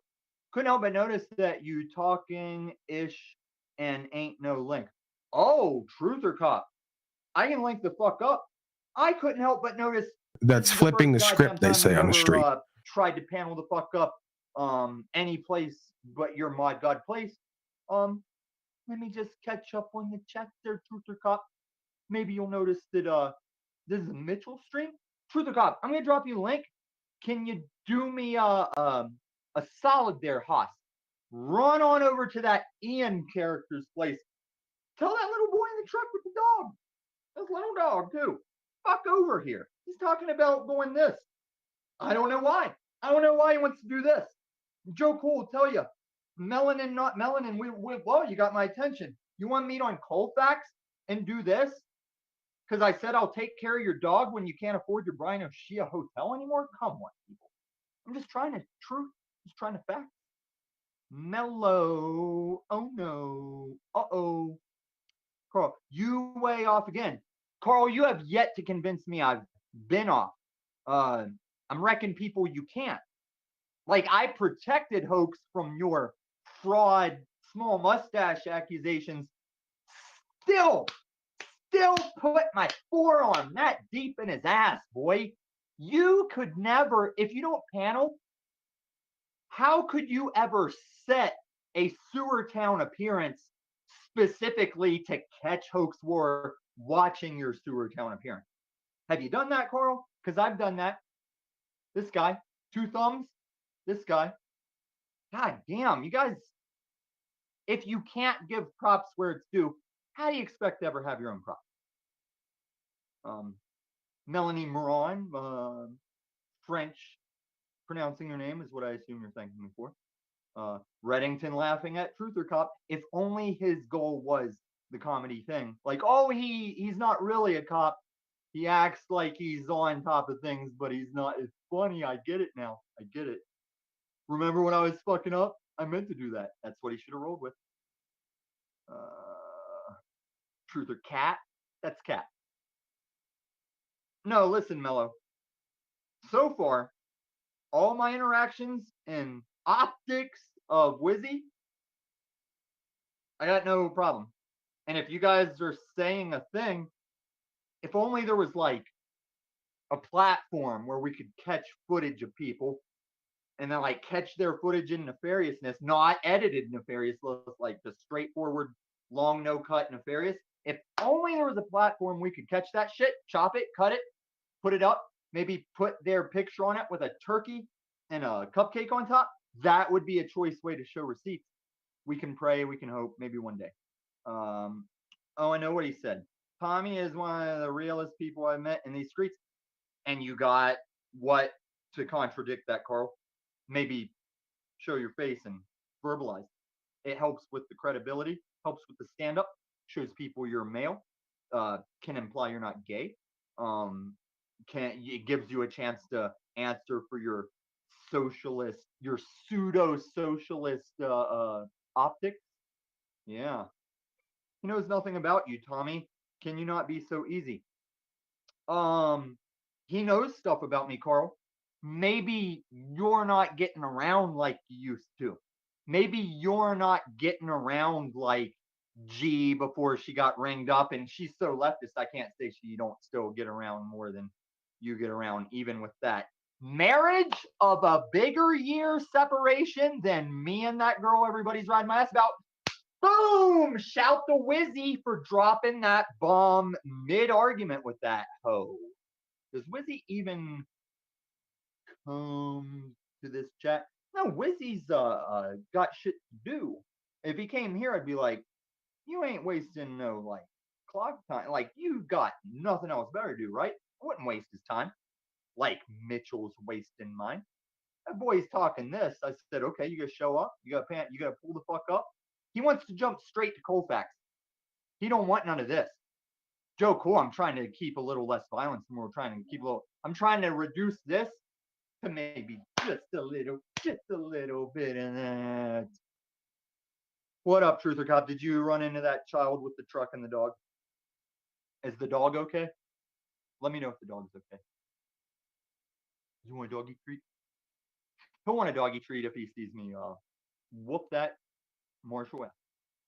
Couldn't help but notice that you talking-ish and ain't no link. Oh, Truth or Cop. I can link the fuck up. I couldn't help but notice. That's flipping the script, they say on the street. Tried to panel the fuck up any place but your mod god place. Let me just catch up on the chat there, Truth or Cop. Maybe you'll notice that this is a Mitchell stream. Truth or Cop, I'm gonna drop you a link. Can you do me a solid there, Haas? Run on over to that Ian character's place. Tell that little boy in the truck with the dog. This little dog too. Fuck over here. He's talking about going this. I don't know why. I don't know why he wants to do this. Joe Cool will tell you. Melanin, not melanin. Well, you got my attention. You want to meet on Colfax and do this? Because I said I'll take care of your dog when you can't afford your Brian O'Shea hotel anymore? Come on, people. I'm just trying to fact. Mellow. Oh no. Uh-oh. Carl, you way off again. Carl, you have yet to convince me I've been off. I'm wrecking people you can't. Like, I protected Hoax from your fraud, small mustache accusations. Still put my forearm that deep in his ass, boy. You could never, if you don't panel, how could you ever set a sewer town appearance specifically to catch Hoax War watching your sewer town appearance? Have you done that, Carl? Because I've done that. This guy, 2 thumbs. This guy. God damn, you guys. If you can't give props where it's due, how do you expect to ever have your own props? Melanie Moran, French pronouncing your name is what I assume you're thanking me for. Reddington laughing at Truther Cop. If only his goal was the comedy thing. Like, oh, he's not really a cop. He acts like he's on top of things, but he's not. It's funny. I get it now. I get it. Remember when I was fucking up? I meant to do that. That's what he should have rolled with. Truther Cat. That's Cat. No, listen, Mello. So far, all my interactions and optics of Wizzy, I got no problem. And if you guys are saying a thing, if only there was like a platform where we could catch footage of people and then like catch their footage in nefariousness, not edited nefariousness, like the straightforward, long, no cut nefarious. If only there was a platform we could catch that shit, chop it, cut it, put it up, maybe put their picture on it with a turkey and a cupcake on top, that would be a choice way to show receipts. We can pray, we can hope, maybe one day. Oh, I know what he said. Tommy is one of the realest people I've met in these streets. And you got what to contradict that, Carl? Maybe show your face and verbalize. It helps with the credibility, helps with the stand-up, shows people you're male, can imply you're not gay. It gives you a chance to answer for your socialist, your pseudo-socialist optics. Yeah. He knows nothing about you, Tommy. Can you not be so easy? He knows stuff about me, Carl. Maybe you're not getting around like you used to. Maybe you're not getting around like G before she got ringed up, and she's so leftist, I can't say she don't still get around more than you get around, even with that marriage of a bigger year separation than me and that girl everybody's riding my ass about. Boom! Shout the Wizzy for dropping that bomb mid-argument with that hoe. Does Wizzy even come to this chat? No, Wizzy's got shit to do. If he came here, I'd be like, you ain't wasting no, like, clock time. Like, you got nothing else better to do, right? I wouldn't waste his time. Like Mitchell's wasting mine. That boy's talking this. I said, okay, you gotta show up. You gotta pull the fuck up. He wants to jump straight to Colfax. He don't want none of this. Joe, cool. I'm trying to keep a little less violence, and we're trying to keep a little. I'm trying to reduce this to maybe just a little bit of that. What up, Truther Cop? Did you run into that child with the truck and the dog? Is the dog okay? Let me know if the dog's okay. Does he want a doggy treat? He'll want a doggy treat if he sees me whoop that Marshall.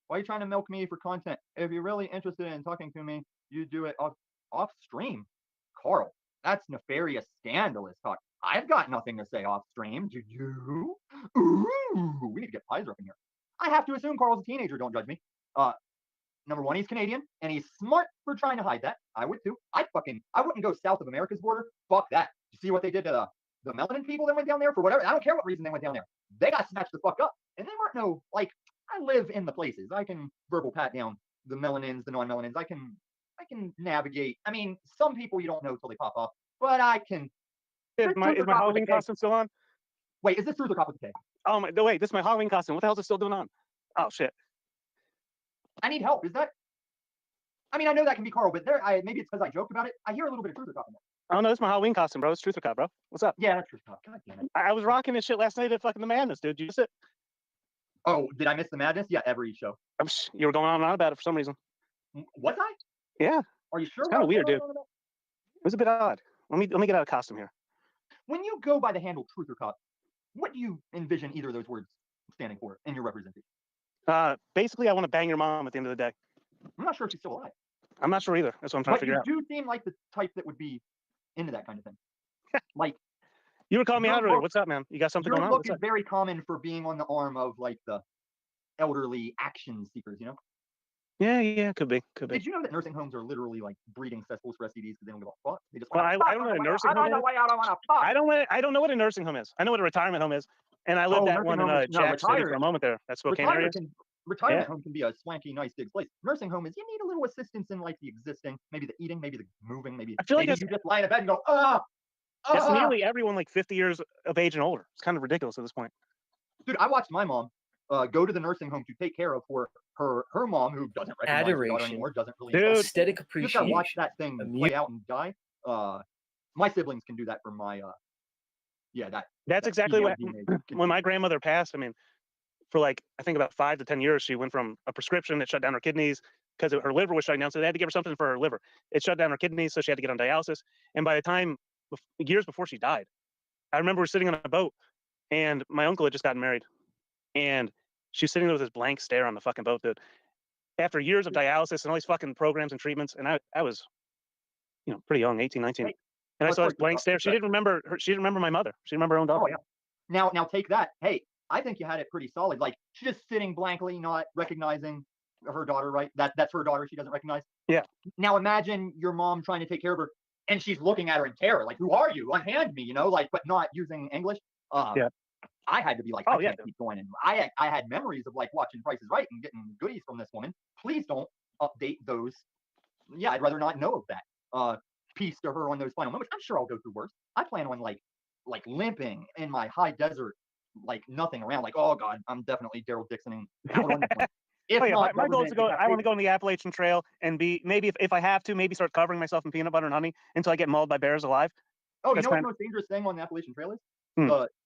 Why are you trying to milk me for content? If you're really interested in talking to me, you do it off stream. Carl, that's nefarious, scandalous talk. I've got nothing to say off stream. Do you? Ooh, we need to get Pizer up in here. I have to assume Carl's a teenager. Don't judge me. Number one, he's Canadian, and he's smart for trying to hide that. I would too. I wouldn't go south of America's border. Fuck that. You see what they did to the melanin people that went down there for whatever? I don't care what reason they went down there. They got snatched the fuck up, and they weren't no like. I live in the places. I can verbal pat down the melanins, the non-melanins. I can navigate. I mean, some people you don't know till they pop up, but I can. Is my Halloween costume still on? Wait, is this Truther Cop with the K? Oh my! Wait, this is my Halloween costume. What the hell is it still doing on? Oh shit! I need help. Is that? I mean, I know that can be Carl, but maybe it's because I joked about it. I hear a little bit of Truther Cop in there. Oh no, this is my Halloween costume, bro. It's Truther Cop, bro. What's up? Yeah, that's Truther Cop. God damn it! I was rocking this shit last night at fucking the Madness, dude. Did you miss it? Oh, did I miss the Madness? Yeah, every show. You were going on and on about it for some reason. Was I? Yeah. Are you sure? It's kind of weird, dude. It was a bit odd. Let me get out of costume here. When you go by the handle Truther Cop, what do you envision either of those words standing for in your representation? Basically, I want to bang your mom at the end of the day. I'm not sure if she's still alive. I'm not sure either. That's what I'm trying to figure out. But you do seem like the type that would be into that kind of thing. Like you were calling me out earlier. What's up, man? You got something going on? Your look is very common for being on the arm of like the elderly action seekers, you know? Yeah, could be. Did you know that nursing homes are literally like breeding cesspools for STDs because they don't give a fuck? They just Well, I don't know what a nursing home is. I don't know what a nursing home is. I know what a retirement home is, and I lived at one in Jackson City for a moment there. That's Spokane area. Retirement home can be a swanky, nice, big place. Nursing home is you need a little assistance in like the existing, maybe the eating, maybe the moving, maybe I feel like you just lie in a bed and go, It's nearly everyone like 50 years of age and older. It's kind of ridiculous at this point. Dude, I watched my mom go to the nursing home to take care of her mom, who doesn't recognize her daughter anymore, doesn't really. Dude, aesthetic appreciation. You just gotta watch that thing play out and die. My siblings can do that for my. That's exactly what when my grandmother passed. I mean, for like I think about 5 to 10 years, she went from a prescription that shut down her kidneys because her liver was shutting down, so they had to give her something for her liver. It shut down her kidneys, so she had to get on dialysis. And by the time years before she died, I remember we were sitting on a boat, and my uncle had just gotten married, and she was sitting there with this blank stare on the fucking boat, dude. After years of dialysis and all these fucking programs and treatments, and I was, pretty young, 18, 19. And I saw this blank stare. She didn't remember my mother. She didn't remember her own daughter. Oh, yeah. Now take that. Hey, I think you had it pretty solid. Like, she's just sitting blankly, not recognizing her daughter, right? That's her daughter she doesn't recognize. Yeah. Now imagine your mom trying to take care of her, and she's looking at her in terror, like, who are you? Unhand me, but not using English. Yeah. I had to be like, I can't keep going. And I had memories of like watching Price is Right and getting goodies from this woman. Please don't update those. Yeah, I'd rather not know of that piece to her on those final moments. I'm sure I'll go through worse. I plan on like limping in my high desert, like nothing around. Like, oh God, I'm definitely Daryl Dixoning out on this one. My goal is to go. I want to go on the Appalachian Trail and be maybe if I have to, maybe start covering myself in peanut butter and honey until I get mauled by bears alive. Oh, you know what the most dangerous thing on the Appalachian Trail is?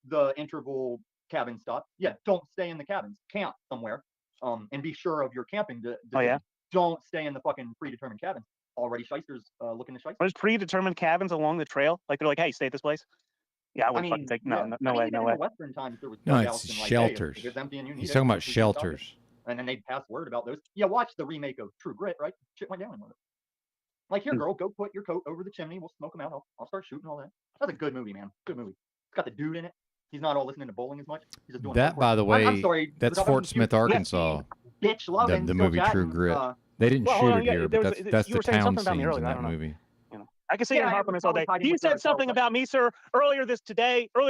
The interval cabin stop. Yeah, don't stay in the cabins. Camp somewhere. And be sure of your camping. Don't stay in the fucking predetermined cabins. Already shysters looking to shyster. There's predetermined cabins along the trail. Like they're like, hey, stay at this place. Yeah, I wouldn't fucking take no way. In the Western times, there was no, it's shelters. Hey, it's empty and you need He's talking about shelters. And then they'd pass word about those. Yeah, watch the remake of True Grit, right? Shit went down in one of it. Like, here, girl, go put your coat over the chimney. We'll smoke them out. I'll start shooting all that. That's a good movie, man. Good movie. It's got the dude in it. He's not all listening to bowling as much. He's just doing that. By the way, I'm sorry, that's Fort Smith, Arkansas. Bitch loving the movie True Grit. They didn't shoot it here, but that's the town scenes in that movie. I can see him harping this all day. You said something about me, sir, earlier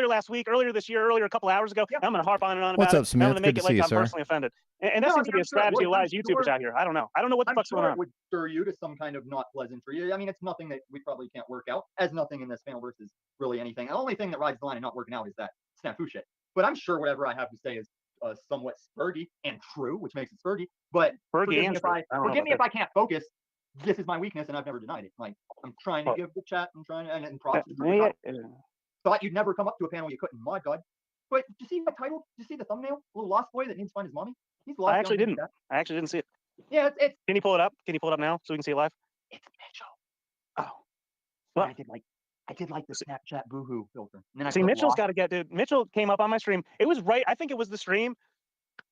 last week, earlier this year, earlier a couple hours ago. I'm going to harp on and on about it. What's up, Smith? I'm going to make Good it like to I'm see you, sir. personally offended. And that seems to be a strategy of a lot of YouTubers out here. I don't know. I don't know what the fuck's going on. It would stir you to some kind of not pleasantry. I mean, it's nothing that we probably can't work out, as nothing in this panel versus really anything. The only thing that rides the line of not working out is that snafu shit. But I'm sure whatever I have to say is somewhat spurgy and true, which makes it spurgy. But forgive me if I can't focus. This is my weakness, and I've never denied it. Like, I'm trying to give the chat, and props. Thought you'd never come up to a panel you couldn't. My God. But did you see my title? Did you see the thumbnail? Little lost boy that needs to find his mommy. He's lost. I actually didn't see it. Yeah, it's. Can you pull it up? Can you pull it up now so we can see it live? It's Mitchell. Oh. Well, I did like the Snapchat boohoo filter. And then Mitchell's got to get, dude. Mitchell came up on my stream. It was right. I think it was the stream.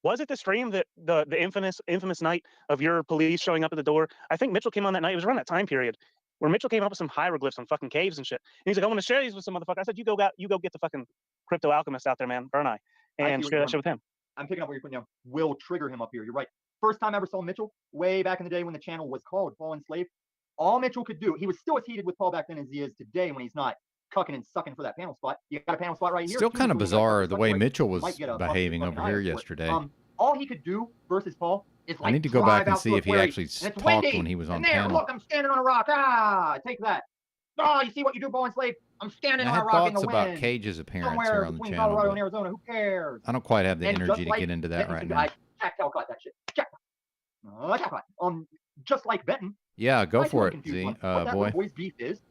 Was it the stream that the infamous night of your police showing up at the door? I think Mitchell came on that night. It was around that time period where Mitchell came up with some hieroglyphs on fucking caves and shit. And he's like, I want to share these with some motherfucker. I said, you go get the fucking crypto alchemist out there, man. Burn Eye. And share that shit with him. I'm picking up what you're putting down. Will trigger him up here. You're right. First time I ever saw Mitchell, way back in the day when the channel was called Fallen Slave. All Mitchell could do, he was still as heated with Paul back then as he is today when he's not cucking and sucking for that panel spot. You got a panel spot right here. Still kind of bizarre the way Mitchell was behaving over here yesterday. All he could do versus Paul is like, I need to go back and see if he actually talked when he was on panel. Look, I'm standing on a rock. Take that. Oh, you see what you do, Fallen Slave? I'm standing on a rock in the wind. I had thoughts about Cage's appearance here on the channel. Colorado and Arizona. Who cares? I don't quite have the energy to get into that right now. Jack caught that shit. Jackpot. Just like Benton. Yeah, go for it, Z, what boy. That boy's beef is.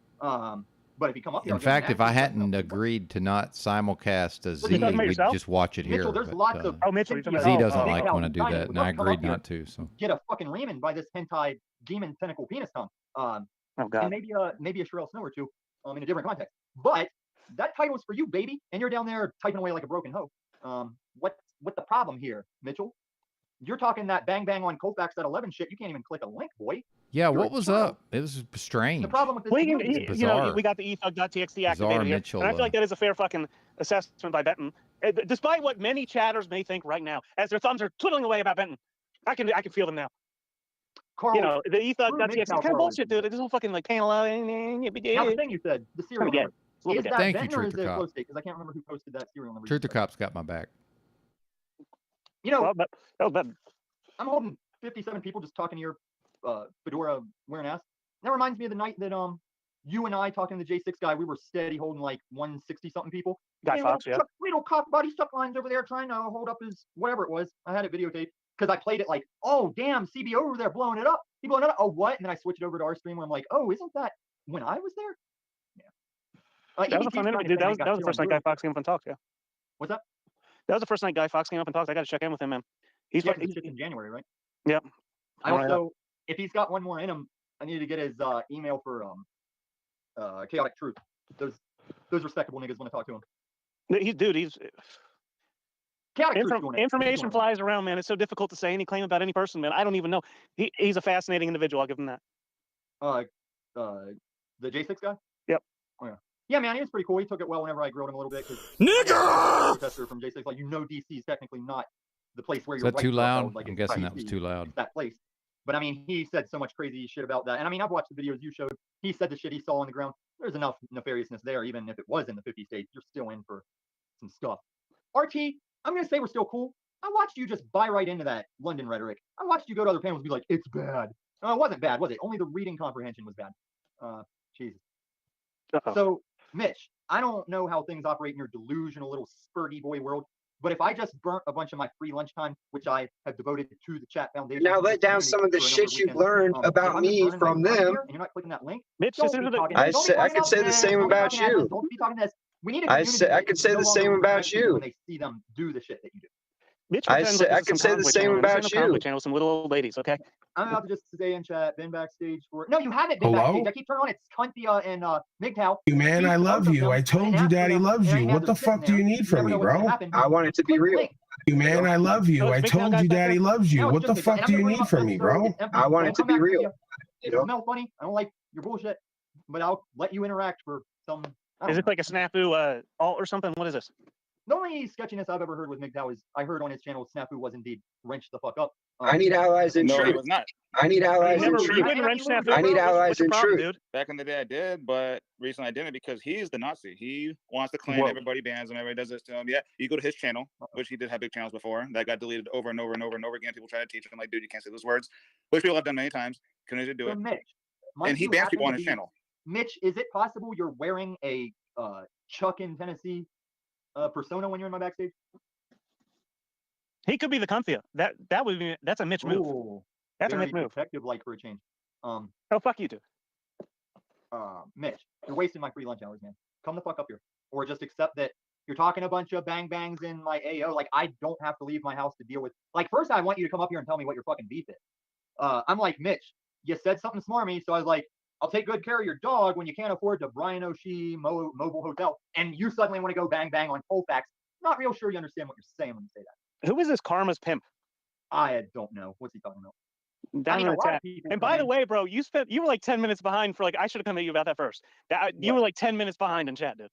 But if you come up here, in fact, if I hadn't agreed to not simulcast a Z, we'd just watch it here. Mitchell, there's lots of Mitchell, Z doesn't like when I do that, and I agreed not to. So get a fucking Raymond by this hentai demon tentacle penis tongue. Oh God. And maybe a Sherelle Snow or two, in a different context. But that title is for you, baby, and you're down there typing away like a broken hoe. What's the problem here, Mitchell? You're talking that bang bang on Colfax at 11 shit. You can't even click a link, boy. Yeah, what was up? It was strange. The problem with this we got the ethug.txt activated here, and I feel like that is a fair fucking assessment by Benton. Despite what many chatters may think right now, as their thumbs are twiddling away about Benton, I can feel them now. Carl, you know, the ethos.txt. It's kind of bullshit, dude. It's all fucking like panel out. Now the thing you said, the serial number. Is that Thank you, Benton or is Truth or it Cop. Flow State? Because I can't remember who posted that serial number. Truth or Cop's got my back. You know, that was bad. I'm holding 57 people just talking to your fedora wearing ass. That reminds me of the night that you and I talking to the J6 guy, we were steady holding like 160 something people. Guy Fox, yeah. Little cock body stuck lines over there trying to hold up his whatever it was. I had it videotaped because I played it like, oh damn, CBO over there blowing it up. He blowing it up. Oh what? And then I switched it over to our stream where I'm like, oh, isn't that when I was there? Yeah. That was a fun interview, dude. That was the first night Guy Fox came up and talked. Yeah. What's that? That was the first night Guy Fox came up and talked. I got to check in with him, man. He's in January, right? Yep. I also, if he's got one more in him, I need to get his email for Chaotic Truth. Those respectable niggas want to talk to him. He's information flies around, man. It's so difficult to say any claim about any person, man. I don't even know. He's a fascinating individual. I'll give him that. The J6 guy? Yep. Oh yeah. Yeah, man, he was pretty cool. He took it well whenever I grilled him a little bit. Nigga! Protester from J6, like, you know, DC is technically not the place where Is you're that too loud? I'm guessing that was too loud. That place. But I mean, he said so much crazy shit about that. And I mean, I've watched the videos you showed. He said the shit he saw on the ground. There's enough nefariousness there, even if it was in the 50 states. You're still in for some stuff. RT, I'm going to say we're still cool. I watched you just buy right into that London rhetoric. I watched you go to other panels and be like, it's bad. No, it wasn't bad, was it? Only the reading comprehension was bad. Jesus. So, Mitch, I don't know how things operate in your delusional little spurty boy world, but if I just burnt a bunch of my free lunchtime, which I have devoted to the chat foundation. Now let down some of the shit you've learned about me from them. And you're not clicking that link. Mitch, I could say the same about you. Don't be talking this. We need I could say the same about you. When they see them do the shit that you do. Mitch, I could say the same about you. Channel, some little old ladies, okay? I'm about to just stay in chat, been backstage for. No, you haven't been backstage. I keep turning on it's Cunthia and MGTOW. You man, I love you. I told you Daddy loves you. What the fuck do you need from me, bro? I want it to be real. You man, I love you. I told you Daddy loves you. What the fuck do you need from me, bro? I want it to be real. It smells funny. I don't like your bullshit, but I'll let you interact for some. Is it like a snafu alt or something? What is this? The only sketchiness I've ever heard with MGTOW is I heard on his channel Snafu was indeed wrenched the fuck up. I need allies in truth. No, it was not. I need allies in truth. I need allies in truth. Back in the day, I did, but recently I didn't because he's the Nazi. He wants to claim everybody bans him, everybody does this to him. Yeah, you go to his channel, which he did have big channels before, that got deleted over and over and over and over again. People try to teach him, like, dude, you can't say those words, which people have done many times. Couldn't do it. Mitch, and he bans people on his channel. Mitch, is it possible you're wearing a Chuck in Tennessee persona when you're in my backstage? He could be the Cunthia. That's a Mitch move. Ooh, that's a Mitch move. Detective like for a change. Oh fuck you too. Mitch, you're wasting my free lunch hours, man. Come the fuck up here, or just accept that you're talking a bunch of bang bangs in my AO. Like I don't have to leave my house to deal with. Like first, I want you to come up here and tell me what your fucking beef is. I'm like, Mitch, you said something smarmy, so I was like, I'll take good care of your dog when you can't afford the Brian O'Shea mobile hotel, and you suddenly want to go bang bang on Colfax. Not real sure you understand what you're saying when you say that. Who is this Karma's pimp? I don't know. What's he talking about? Down in the chat. And by the way, bro, you were like 10 minutes behind for like I should have come at you about that first. You were like 10 minutes behind in chat, dude.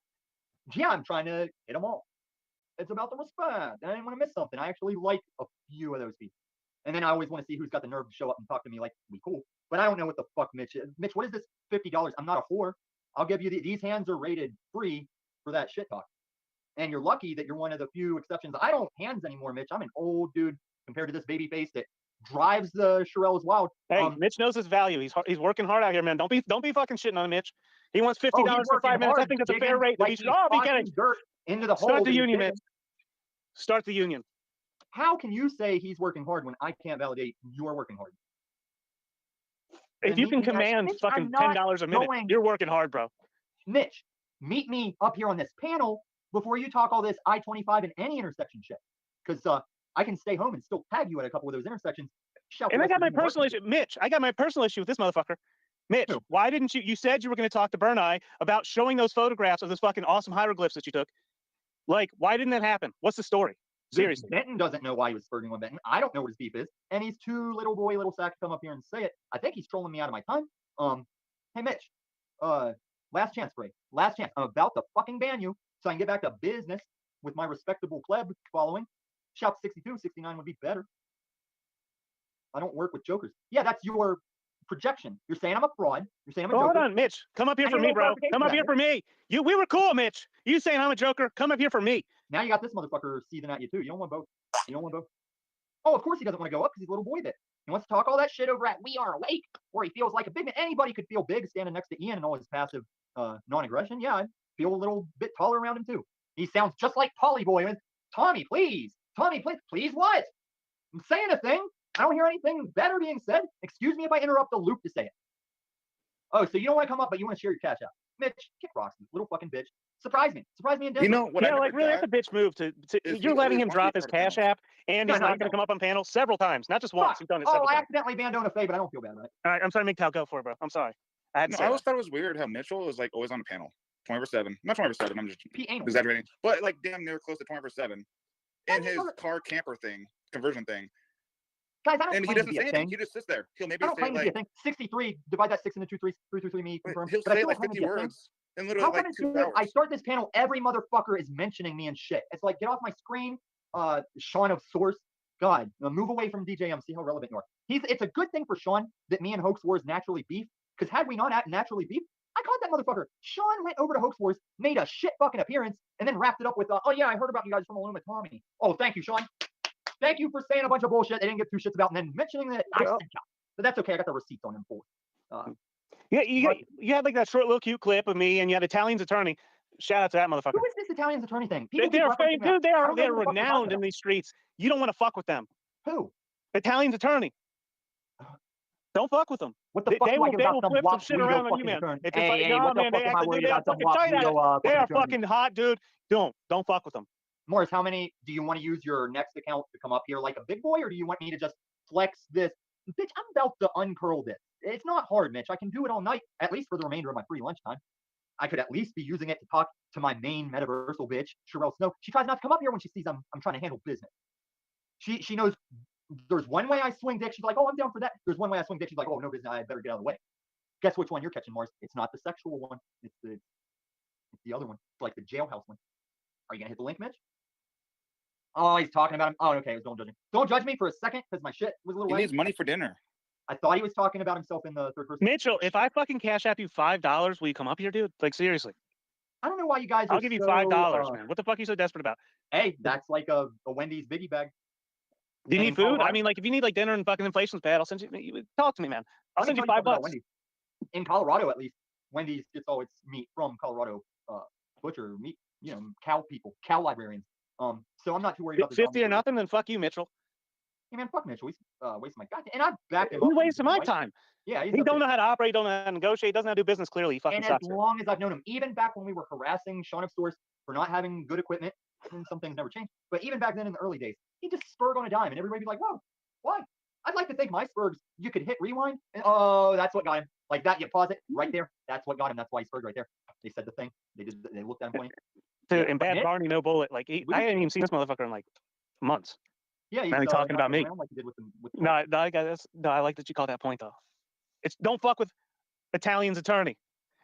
Yeah, I'm trying to hit them all. It's about the respect. I didn't want to miss something. I actually like a few of those people. And then I always want to see who's got the nerve to show up and talk to me like we cool. But I don't know what the fuck Mitch is. Mitch, what is this $50? I'm not a whore. I'll give you these hands are rated free for that shit talk. And you're lucky that you're one of the few exceptions. I don't hands anymore, Mitch. I'm an old dude compared to this baby face that drives the Shirelles wild. Hey, Mitch knows his value. He's working hard out here, man. Don't be fucking shitting on Mitch. He wants $50 for 5 minutes. I think that's a fair rate. We should all be getting dirt into the hole. Start the union, Mitch. Start the union. How can you say he's working hard when I can't validate you're working hard? If you can command fucking $10 a minute, you're working hard, bro. Mitch, meet me up here on this panel before you talk all this I-25 and any intersection shit. Because I can stay home and still tag you at a couple of those intersections. And I got my personal issue. Mitch, I got my personal issue with this motherfucker. Mitch, why didn't you said you were going to talk to Burn Eye about showing those photographs of those fucking awesome hieroglyphs that you took. Like, why didn't that happen? What's the story? Seriously. Benton doesn't know why he was flirting with Benton. I don't know what his beef is. And he's too little boy, little sack to come up here and say it. I think he's trolling me out of my time. Hey, Mitch, last chance, Bray. Last chance. I'm about to fucking ban you so I can get back to business with my respectable pleb following. Shout 62, 69 would be better. I don't work with jokers. Yeah, that's your projection. You're saying I'm a fraud. You're saying I'm a joker. Hold on, Mitch. Come up here for me, bro. Come up here for me. We were cool, Mitch. You saying I'm a joker? Come up here for me. Now you got this motherfucker seething at you too. You don't want both. You don't want both. Oh, of course he doesn't want to go up because he's a little boy bit. He wants to talk all that shit over at We Are Awake, where he feels like a big man. Anybody could feel big standing next to Ian and all his passive non-aggression. Yeah, I'd feel a little bit taller around him too. He sounds just like Polyboy. Tommy, please. Tommy, please. Please what? I'm saying a thing. I don't hear anything better being said. Excuse me if I interrupt the loop to say it. Oh, so you don't want to come up, but you want to share your cash out. Mitch, kick rocks, you little fucking bitch. Surprise me in Denver. You know what? Yeah, like really, that's a bitch move. You're letting him drop his cash app, and he's not going to come up on panel several times, not just once. He's done it several times. I accidentally banned Dona Faye, but I don't feel bad about it. All right, I'm sorry, Cal, go for it, bro. I'm sorry. I always thought it was weird how Mitchell is like always on a panel, 24/7. Not 24/7. I'm just exaggerating, but like damn near close to 24/7. In his car camper thing, conversion thing. Guys, I don't and he doesn't say anything. He just sits there. He'll maybe say like 63. Divide that 6 into 2, 3 me. Confirm. He'll say like 50 words in literally like 2 hours. I start this panel, every motherfucker is mentioning me and shit. It's like, get off my screen, Sean of Source. God, move away from DJM. See how relevant you are. It's a good thing for Sean that me and Hoax Wars naturally beef. Because had we not naturally beef, I caught that motherfucker. Sean went over to Hoax Wars, made a shit fucking appearance, and then wrapped it up with, oh yeah, I heard about you guys from Illuma Tommy. Oh, thank you, Sean. Thank you for saying a bunch of bullshit they didn't give 2 shits about, and then mentioning that I sent you. But that's okay. I got the receipts on him for it. Yeah, you had like that short little cute clip of me, and you had Italian's attorney. Shout out to that motherfucker. Who is this Italian's attorney thing? They're renowned in these streets. You don't want to fuck with them. Who? Italian's attorney. Don't fuck with them. What the fuck they do I will give about some flip some block shit around on you, man. If hey, no, what the man, fuck am I worried about some block they are fucking hot, dude. Don't fuck with them. Morris, how many do you want to use your next account to come up here like a big boy, or do you want me to just flex this? Bitch, I'm about to uncurl this. It's not hard, Mitch. I can do it all night, at least for the remainder of my free lunchtime. I could at least be using it to talk to my main metaversal bitch, Sherelle Snow. She tries not to come up here when she sees I'm trying to handle business. She knows there's one way I swing dick. She's like, oh, I'm down for that. There's one way I swing dick. She's like, oh, no business. I better get out of the way. Guess which one you're catching, Morris? It's not the sexual one. It's the other one. It's like the jailhouse one. Are you gonna hit the link, Mitch? Oh, he's talking about him. Oh, okay. Don't judge me. Don't judge me for a second because my shit was a little. He needs money for dinner. I thought he was talking about himself in the third person. Mitchell, if I fucking cash app you $5, will you come up here, dude? Like seriously. I don't know why you guys. I'll give you $5, man. What the fuck are you so desperate about? Hey, that's like a Wendy's biggie bag. Do you need food? I mean, like if you need like dinner and fucking inflation's bad, I'll send you. Talk to me, man. I'll send you $5. In Colorado, at least, Wendy's gets all its meat from Colorado butcher meat. You know, cow people, cow librarians. So I'm not too worried about the 50 or nothing, then fuck you, Mitchell. Hey man, fuck Mitchell. He's wasting my goddamn. And I backed him up. He's wasting my time. Yeah, he don't know how to operate, don't know how to negotiate, doesn't know how to do business clearly. He fucking and sucks. As long as I've known him, even back when we were harassing Sean of Source for not having good equipment, and some things never changed. But even back then in the early days, he just spurred on a dime, and everybody would be like, "Whoa, why?" I'd like to think my spurgs, you could hit rewind, and oh, that's what got him. Like that, you pause it right there. That's what got him. That's why he spurred right there. They said the thing. They looked at him funny. Dude, and Bad Barney, no bullet. Like I hadn't even seen this motherfucker in like months. Yeah, he's talking about me. Like he did with no, I like that you call that point though. It's don't fuck with Italian's attorney.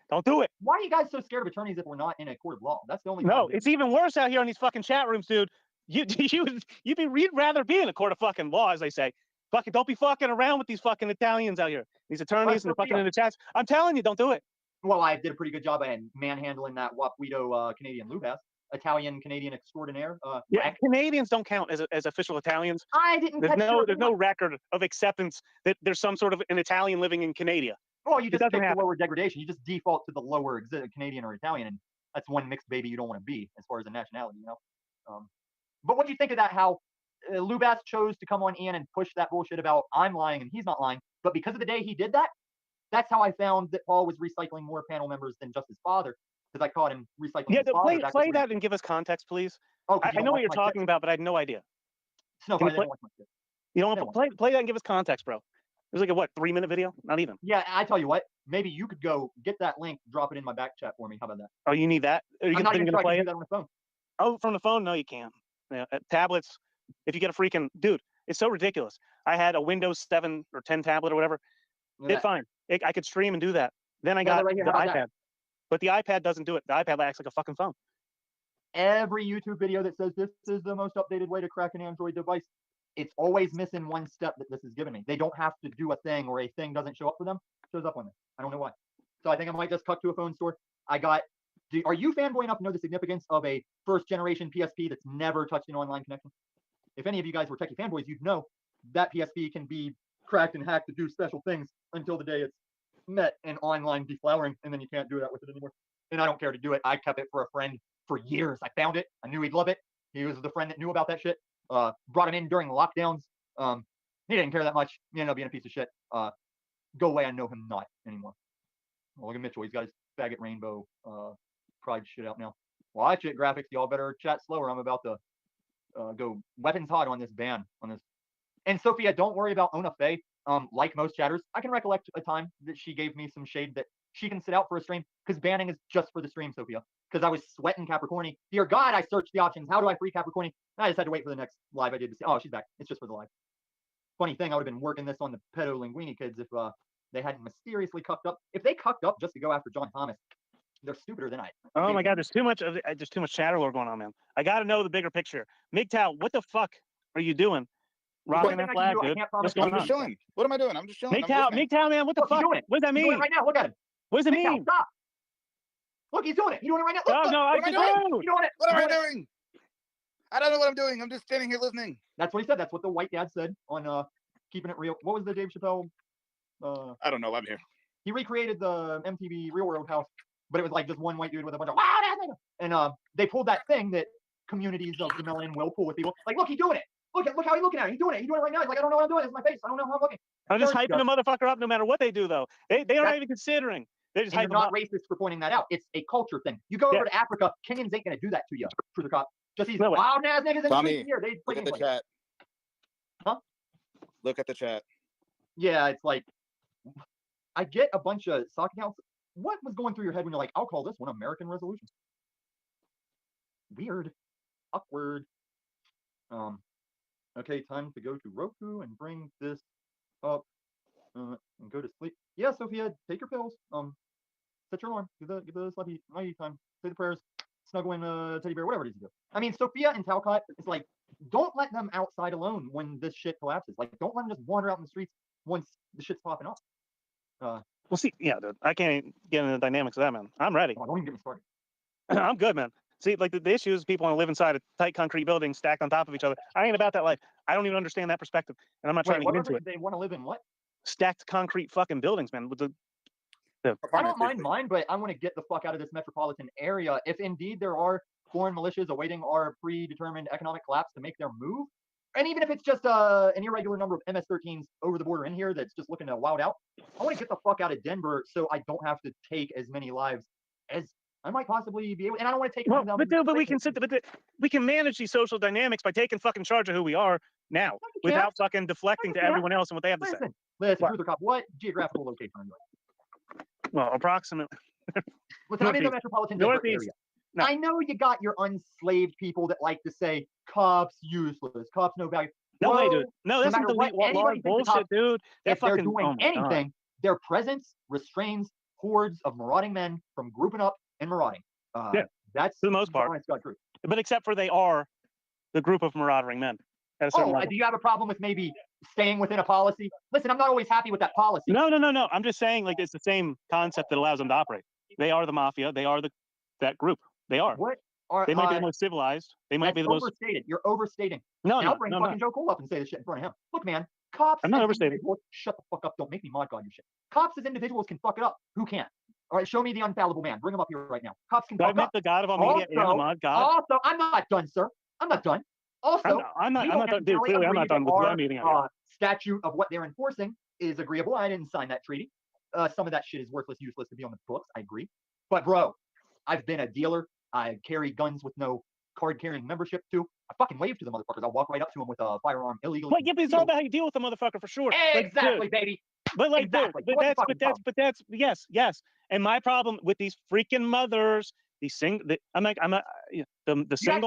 Don't do it. Why are you guys so scared of attorneys if we're not in a court of law? That's the only. No, it's even worse out here on these fucking chat rooms, dude. You'd rather be in a court of fucking law, as they say. Fucking don't be fucking around with these fucking Italians out here. These attorneys and fucking in the chats. I'm telling you, don't do it. Well, I did a pretty good job at manhandling that Wapuito Canadian Lubas, Italian Canadian extraordinaire. Yeah, Canadians don't count as official Italians. I didn't. There's no record of acceptance that there's some sort of an Italian living in Canada. Well, you just pick the lower degradation. You just default to the lower Canadian or Italian, and that's one mixed baby you don't want to be as far as a nationality, you know. But what do you think of that? How Lubas chose to come on Ian and push that bullshit about I'm lying and he's not lying, but because of the day he did that, that's how I found that Paul was recycling more panel members than just his father, because I caught him recycling. Yeah, his father. play that and give us context, please. Oh, I know what you're talking about, but I had no idea. Snow, you don't want to play that and give us context, bro. It was like a 3-minute video? Not even. Yeah, I tell you what, maybe you could go get that link, drop it in my back chat for me. How about that? Oh, you need that? Are you I'm not even sure I play can it? do that on the phone. Oh, from the phone? No, you can't. Yeah, tablets. If you get a freaking dude, it's so ridiculous. I had a Windows 7 or 10 tablet or whatever. It's fine. I could stream and do that. Then I got the iPad, but the iPad doesn't do it. The iPad acts like a fucking phone. Every YouTube video that says this is the most updated way to crack an Android device, it's always missing one step that this is giving me. They don't have to do a thing, or a thing doesn't show up for them. Shows up on them. I don't know why. So I think I might just cut to a phone store. Are you fanboy enough to know the significance of a first generation PSP that's never touched an online connection? If any of you guys were techie fanboys, you'd know that PSP can be cracked and hacked to do special things until the day it's met an online deflowering, and then you can't do that with it anymore. And I don't care to do it. I kept it for a friend for years. I found it. I knew he'd love it. He was the friend that knew about that shit. Brought him in during the lockdowns. He didn't care that much. He ended up being a piece of shit. Go away. I know him not anymore. Look at Mitchell. He's got his faggot rainbow pride shit out now. Watch it, graphics. Y'all better chat slower. I'm about to go weapons hot on this ban. And Sophia, don't worry about Ona Faye. Like most chatters, I can recollect a time that she gave me some shade that she can sit out for a stream, because banning is just for the stream, Sophia. Because I was sweating Capricorni. Dear God, I searched the options. How do I free Capricorni? I just had to wait for the next live I did to see. Oh, she's back. It's just for the live. Funny thing, I would have been working this on the pedo linguini kids if they hadn't mysteriously cucked up. If they cucked up just to go after John Thomas, they're stupider than I. Oh my God, there's too much chatter lore going on, man. I got to know the bigger picture. MGTOW, what the fuck are you doing? Rocking that flag, dude. What's going on? I'm just chilling. What am I doing? I'm just chilling. MGTOW, man, what the fuck? What does that mean? He's doing it right now. Look at him. What does it mean? Stop. Look, he's doing it. He's doing it right now. Look, no, what am I doing? What am I doing? I don't know what I'm doing. I'm just standing here listening. That's what he said. That's what the white dad said on Keeping It Real. What was the Dave Chappelle? I don't know. I'm here. He recreated the MTV Real World house, but it was like just one white dude with a bunch of wow, and they pulled that thing that communities of the melanin will pull with people. Like, look, he's doing it. Look how he's looking at it. He's doing it. He's doing it right now. He's like, I don't know what I'm doing. It's my face. I don't know how I'm looking. I'm just hyping the motherfucker up no matter what they do, though. They aren't even considering. They just hype not racist for pointing that out. It's a culture thing. You go over to Africa, Kenyans ain't gonna do that to you. Truth or cop. Just these wild ass niggas in the streets here. They look at the chat. Huh? Look at the chat. Yeah, it's like I get a bunch of sock accounts. What was going through your head when you're like, I'll call this one American Resolution? Weird. Awkward. Okay, time to go to Roku and bring this up and go to sleep. Yeah, Sophia, take your pills. Set your alarm. Give the sleepy nighty time. Say the prayers. Snuggle in a teddy bear, whatever it is you do. I mean, Sophia and Talcott, it's like, don't let them outside alone when this shit collapses. Like, don't let them just wander out in the streets once the shit's popping off. We'll see. Yeah, dude. I can't get into the dynamics of that, man. I'm ready. Oh, don't even get me started. I'm good, man. See, like the issue is people want to live inside a tight concrete building stacked on top of each other. I ain't about that life. I don't even understand that perspective, and I'm not trying to get into it. They want to live in what? Stacked concrete fucking buildings, man. With I don't mind mine, but I want to get the fuck out of this metropolitan area. If indeed there are foreign militias awaiting our predetermined economic collapse to make their move, and even if it's just an irregular number of MS-13s over the border in here that's just looking to wild out, I want to get the fuck out of Denver so I don't have to take as many lives as I might possibly be able. And I don't want to take. Well, but we can we can manage these social dynamics by taking fucking charge of who we are now, without fucking deflecting to everyone else and what they have to say. Listen, Truth or Cop, what geographical location are you in? Well, approximately. Listen, I'm in the metropolitan Denver area. No. I know you got your unslaved people that like to say cops useless, cops no value. No way, dude. No, that's not the bullshit, dude. If they're doing anything, their presence restrains hordes of marauding men from grouping up and marauding. That's for the most part. But except for they are the group of marauding men. Do you have a problem with maybe staying within a policy? Listen, I'm not always happy with that policy. No. I'm just saying, like, it's the same concept that allows them to operate. They are the mafia. They are that group. They are. They might be the most civilized. They might be the most overstated. You're overstating. No, I'll bring fucking Joe Cole up and say this shit in front of him. Look, man, cops. I'm not overstating. Shut the fuck up. Don't make me mod god your shit. Cops as individuals can fuck it up. Who can't? All right, show me the unfallible man. Bring him up here right now. Cops can fuck up. the God of all media and the mod god. Also, I'm not done, sir. I'm not done. Also, I'm not done. Dude, clearly I'm not done with what I'm eating. Statute of what they're enforcing is agreeable. I didn't sign that treaty. Some of that shit is worthless, useless to be on the books. I agree. But bro, I've been a dealer. I carry guns with no card-carrying membership too. I fucking wave to the motherfuckers. I'll walk right up to them with a firearm illegally. But yeah, but it's all about how you deal with the motherfucker for sure. Exactly, like, baby. But like, exactly. but that's yes. And my problem with these freaking mothers, the single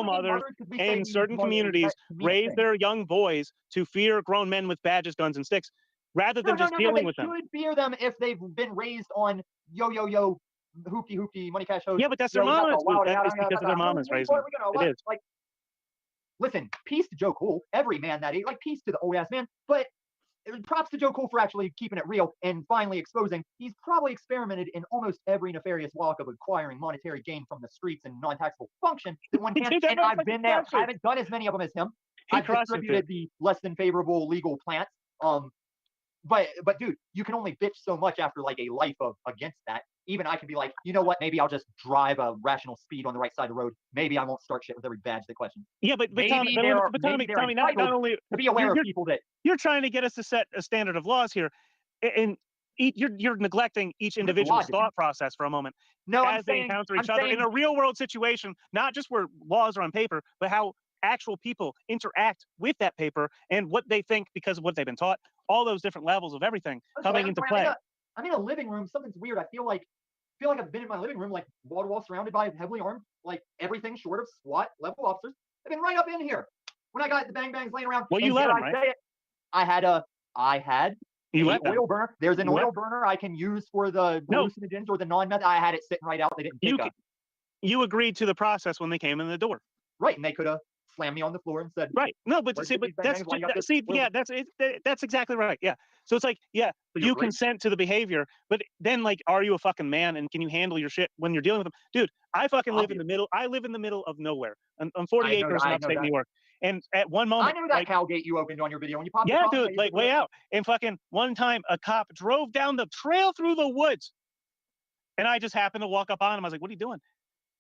mothers in certain communities raise their young boys to fear grown men with badges, guns, and sticks, rather than just dealing with them. You should fear them if they've been raised on yo, hoopty, money cash hoes. Yeah, but that's their mamas. That is because of their mamas raising them. It is. listen, peace to Joe Cool, every man that ate, like peace to the old ass man, but props to Joe Cool for actually keeping it real and finally exposing he's probably experimented in almost every nefarious walk of acquiring monetary gain from the streets and non-taxable function that one can. And I've been there. I haven't done as many of them as him. I've distributed the less than favorable legal plants. But dude, you can only bitch so much after like a life of against that. Even I can be like, you know what? Maybe I'll just drive a rational speed on the right side of the road. Maybe I won't start shit with every badge they question. Yeah, but Tommy, not only to be aware of people that you're trying to get us to set a standard of laws here, and you're neglecting each individual's thought process for a moment. No, as they encounter each other in a real world situation, not just where laws are on paper, but how actual people interact with that paper and what they think because of what they've been taught. All those different levels of everything coming into play. I'm in a living room. Something's weird. I feel like I've been in my living room, like wall to wall, surrounded by heavily armed, like everything short of SWAT level officers. I've been right up in here. When I got the bang bangs laying around, well, you let them, right? I had an oil burner. There's an oil burner I can use for the hallucinogens or the non-meth. I had it sitting right out. They didn't pick up. You agreed to the process when they came in the door, right? And they could have slammed me on the floor and said, right. No, but that's exactly right. Yeah. So it's like, yeah, you consent to the behavior, but then like, are you a fucking man and can you handle your shit when you're dealing with them? Dude, I fucking live in the middle. I live in the middle of nowhere on 40 acres in upstate New York. And at one moment, I knew that cow gate you opened on your video when you popped. Yeah, dude, like way out. And fucking one time a cop drove down the trail through the woods and I just happened to walk up on him. I was like, what are you doing?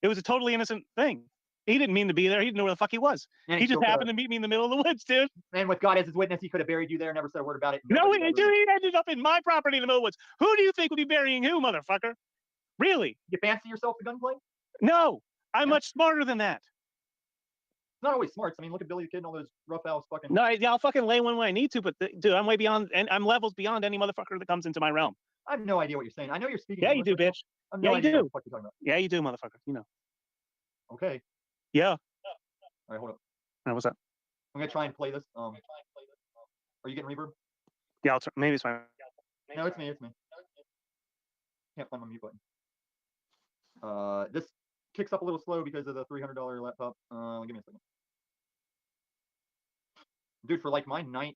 It was a totally innocent thing. He didn't mean to be there. He didn't know where the fuck he was. He just happened to meet me in the middle of the woods, dude. And with God as his witness, he could have buried you there, never said a word about it. No, dude, he ended up in my property in the middle of the woods. Who do you think would be burying who, motherfucker? Really? You fancy yourself the gunplay? No, I'm much smarter than that. It's not always smart. I mean, look at Billy the Kid and all those rough house fucking. No, I'll fucking lay one when I need to, but dude, I'm way beyond, and I'm levels beyond any motherfucker that comes into my realm. I have no idea what you're saying. I know you're speaking. Yeah, you do, bitch. Yeah, you do. What you're yeah, you do, motherfucker. You know. Okay. Yeah. All right, hold up. All right, what's up? I'm gonna try and play this. Are you getting reverb? Yeah, maybe it's fine. No, it's me. It's me. Can't find my mute button. This kicks up a little slow because of the $300 laptop. Give me a second. Dude, for like my 19th,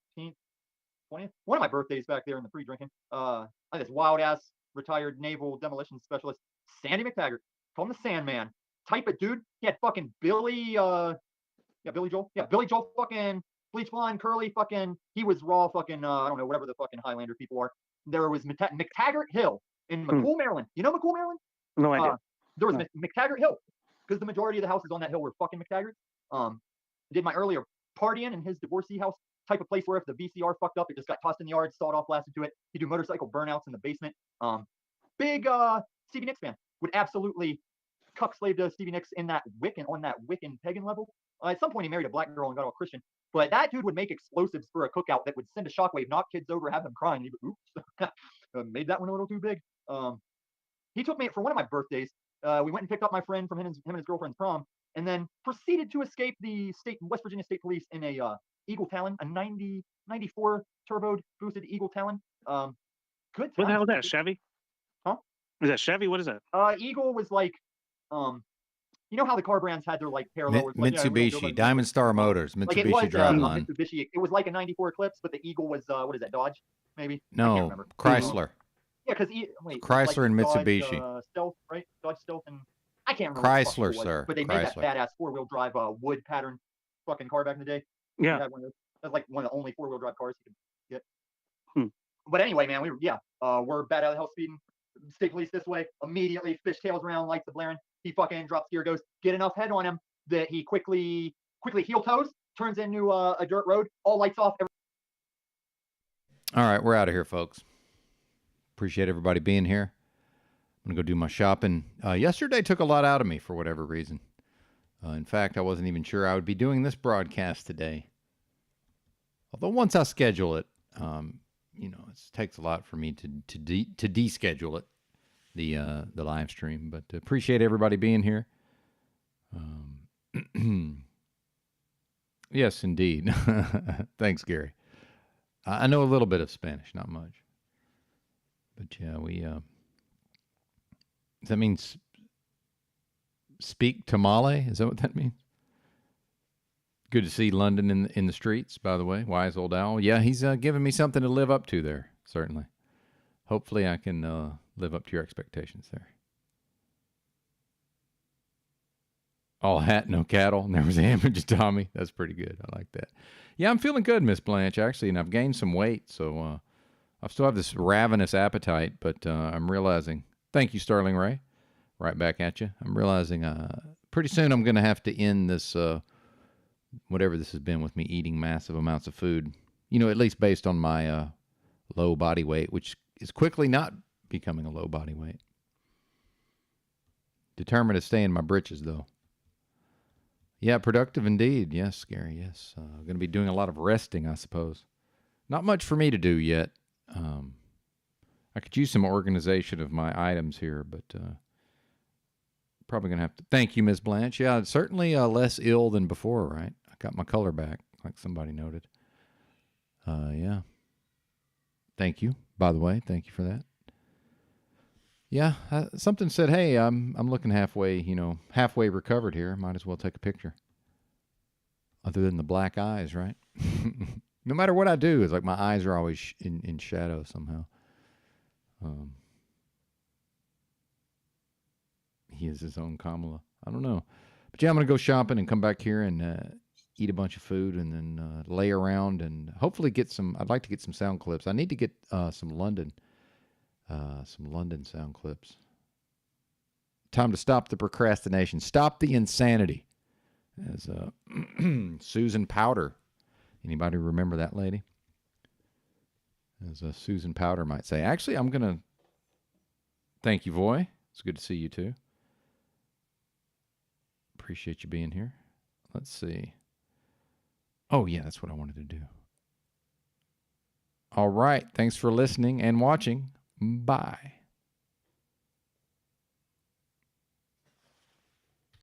20th, one of my birthdays back there in the pre-drinking, I had this wild ass retired naval demolition specialist, Sandy McTaggart, call him the Sandman. Type it, dude. He had fucking Billy Joel fucking bleach blonde, curly fucking, he was raw fucking, I don't know, whatever the fucking Highlander people are. There was McTaggart Hill in McCool, Maryland. You know McCool, Maryland? No idea. There was McTaggart Hill, because the majority of the houses on that hill were fucking McTaggarts. Did my earlier partying in his divorcee house, type of place where if the VCR fucked up, it just got tossed in the yard, sawed off, blasted to it. He'd do motorcycle burnouts in the basement. Big Stevie Nicks fan. Would absolutely cuck slave to Stevie Nicks on that Wiccan pagan level. At some point he married a black girl and got all Christian. But that dude would make explosives for a cookout that would send a shockwave, knock kids over, have them crying. Oops, made that one a little too big. He took me for one of my birthdays. We went and picked up my friend from him and his girlfriend's prom, and then proceeded to escape the West Virginia State Police in a Eagle Talon, a 94 turboed boosted Eagle Talon. Good. What the hell is that? Chevy? Huh? Is that Chevy? What is that? Eagle was like, you know how the car brands had their like parallel Mitsubishi, Diamond Star Motors, Mitsubishi like driveline. Mitsubishi. It was like a 94 Eclipse, but the Eagle was what is that? Dodge, maybe? No, Chrysler. Yeah, because Chrysler and Mitsubishi. Stealth, right? Dodge Stealth and I can't remember. Chrysler, sir. But they made that badass 4-wheel drive wood pattern fucking car back in the day. Yeah. That was like one of the only 4-wheel drive cars you could get. But anyway, man, we're bad out of the hell speeding. State police this way. Immediately fishtails around, lights are blaring. He fucking drops gear, goes get enough head on him that he quickly heel toes, turns into a dirt road, all lights off. All right, we're out of here, folks. Appreciate everybody being here. I'm gonna go do my shopping. Yesterday took a lot out of me for whatever reason. In fact, I wasn't even sure I would be doing this broadcast today. Although once I schedule it, it takes a lot for me to deschedule it, the live stream. But appreciate everybody being here. Yes, indeed. Thanks, Gary. I know a little bit of Spanish, not much. But yeah, does that mean speak tamale? Is that what that means? Good to see London in the streets, by the way. Wise Old Owl. Yeah, he's giving me something to live up to there, certainly. Hopefully I can live up to your expectations there. All hat, no cattle. And there was Amage Tommy. That's pretty good. I like that. Yeah, I'm feeling good, Miss Blanche, actually, and I've gained some weight, so I still have this ravenous appetite, but I'm realizing, thank you, Sterling Ray, right back at you. I'm realizing pretty soon I'm going to have to end this, whatever this has been with me eating massive amounts of food, at least based on my low body weight, which is quickly not becoming a low body weight. Determined to stay in my britches, though. Yeah, productive indeed. Yes, Gary, yes. Going to be doing a lot of resting, I suppose. Not much for me to do yet. I could use some organization of my items here, but probably going to have to. Thank you, Ms. Blanche. Yeah, certainly less ill than before, right? I got my color back, like somebody noted. Yeah. Thank you, by the way. Thank you for that. Yeah, something said, hey, I'm looking halfway, halfway recovered here. Might as well take a picture. Other than the black eyes, right? No matter what I do, it's like my eyes are always in shadow somehow. He is his own Kamala. I don't know. But yeah, I'm going to go shopping and come back here and eat a bunch of food and then lay around and hopefully get some, I'd like to get some sound clips. I need to get some London sound clips. Time to stop the procrastination. Stop the insanity. As Susan Powder. Anybody remember that lady? As Susan Powder might say. Actually, I'm going to thank you, Voy. It's good to see you, too. Appreciate you being here. Let's see. Oh, yeah, that's what I wanted to do. All right. Thanks for listening and watching. Bye.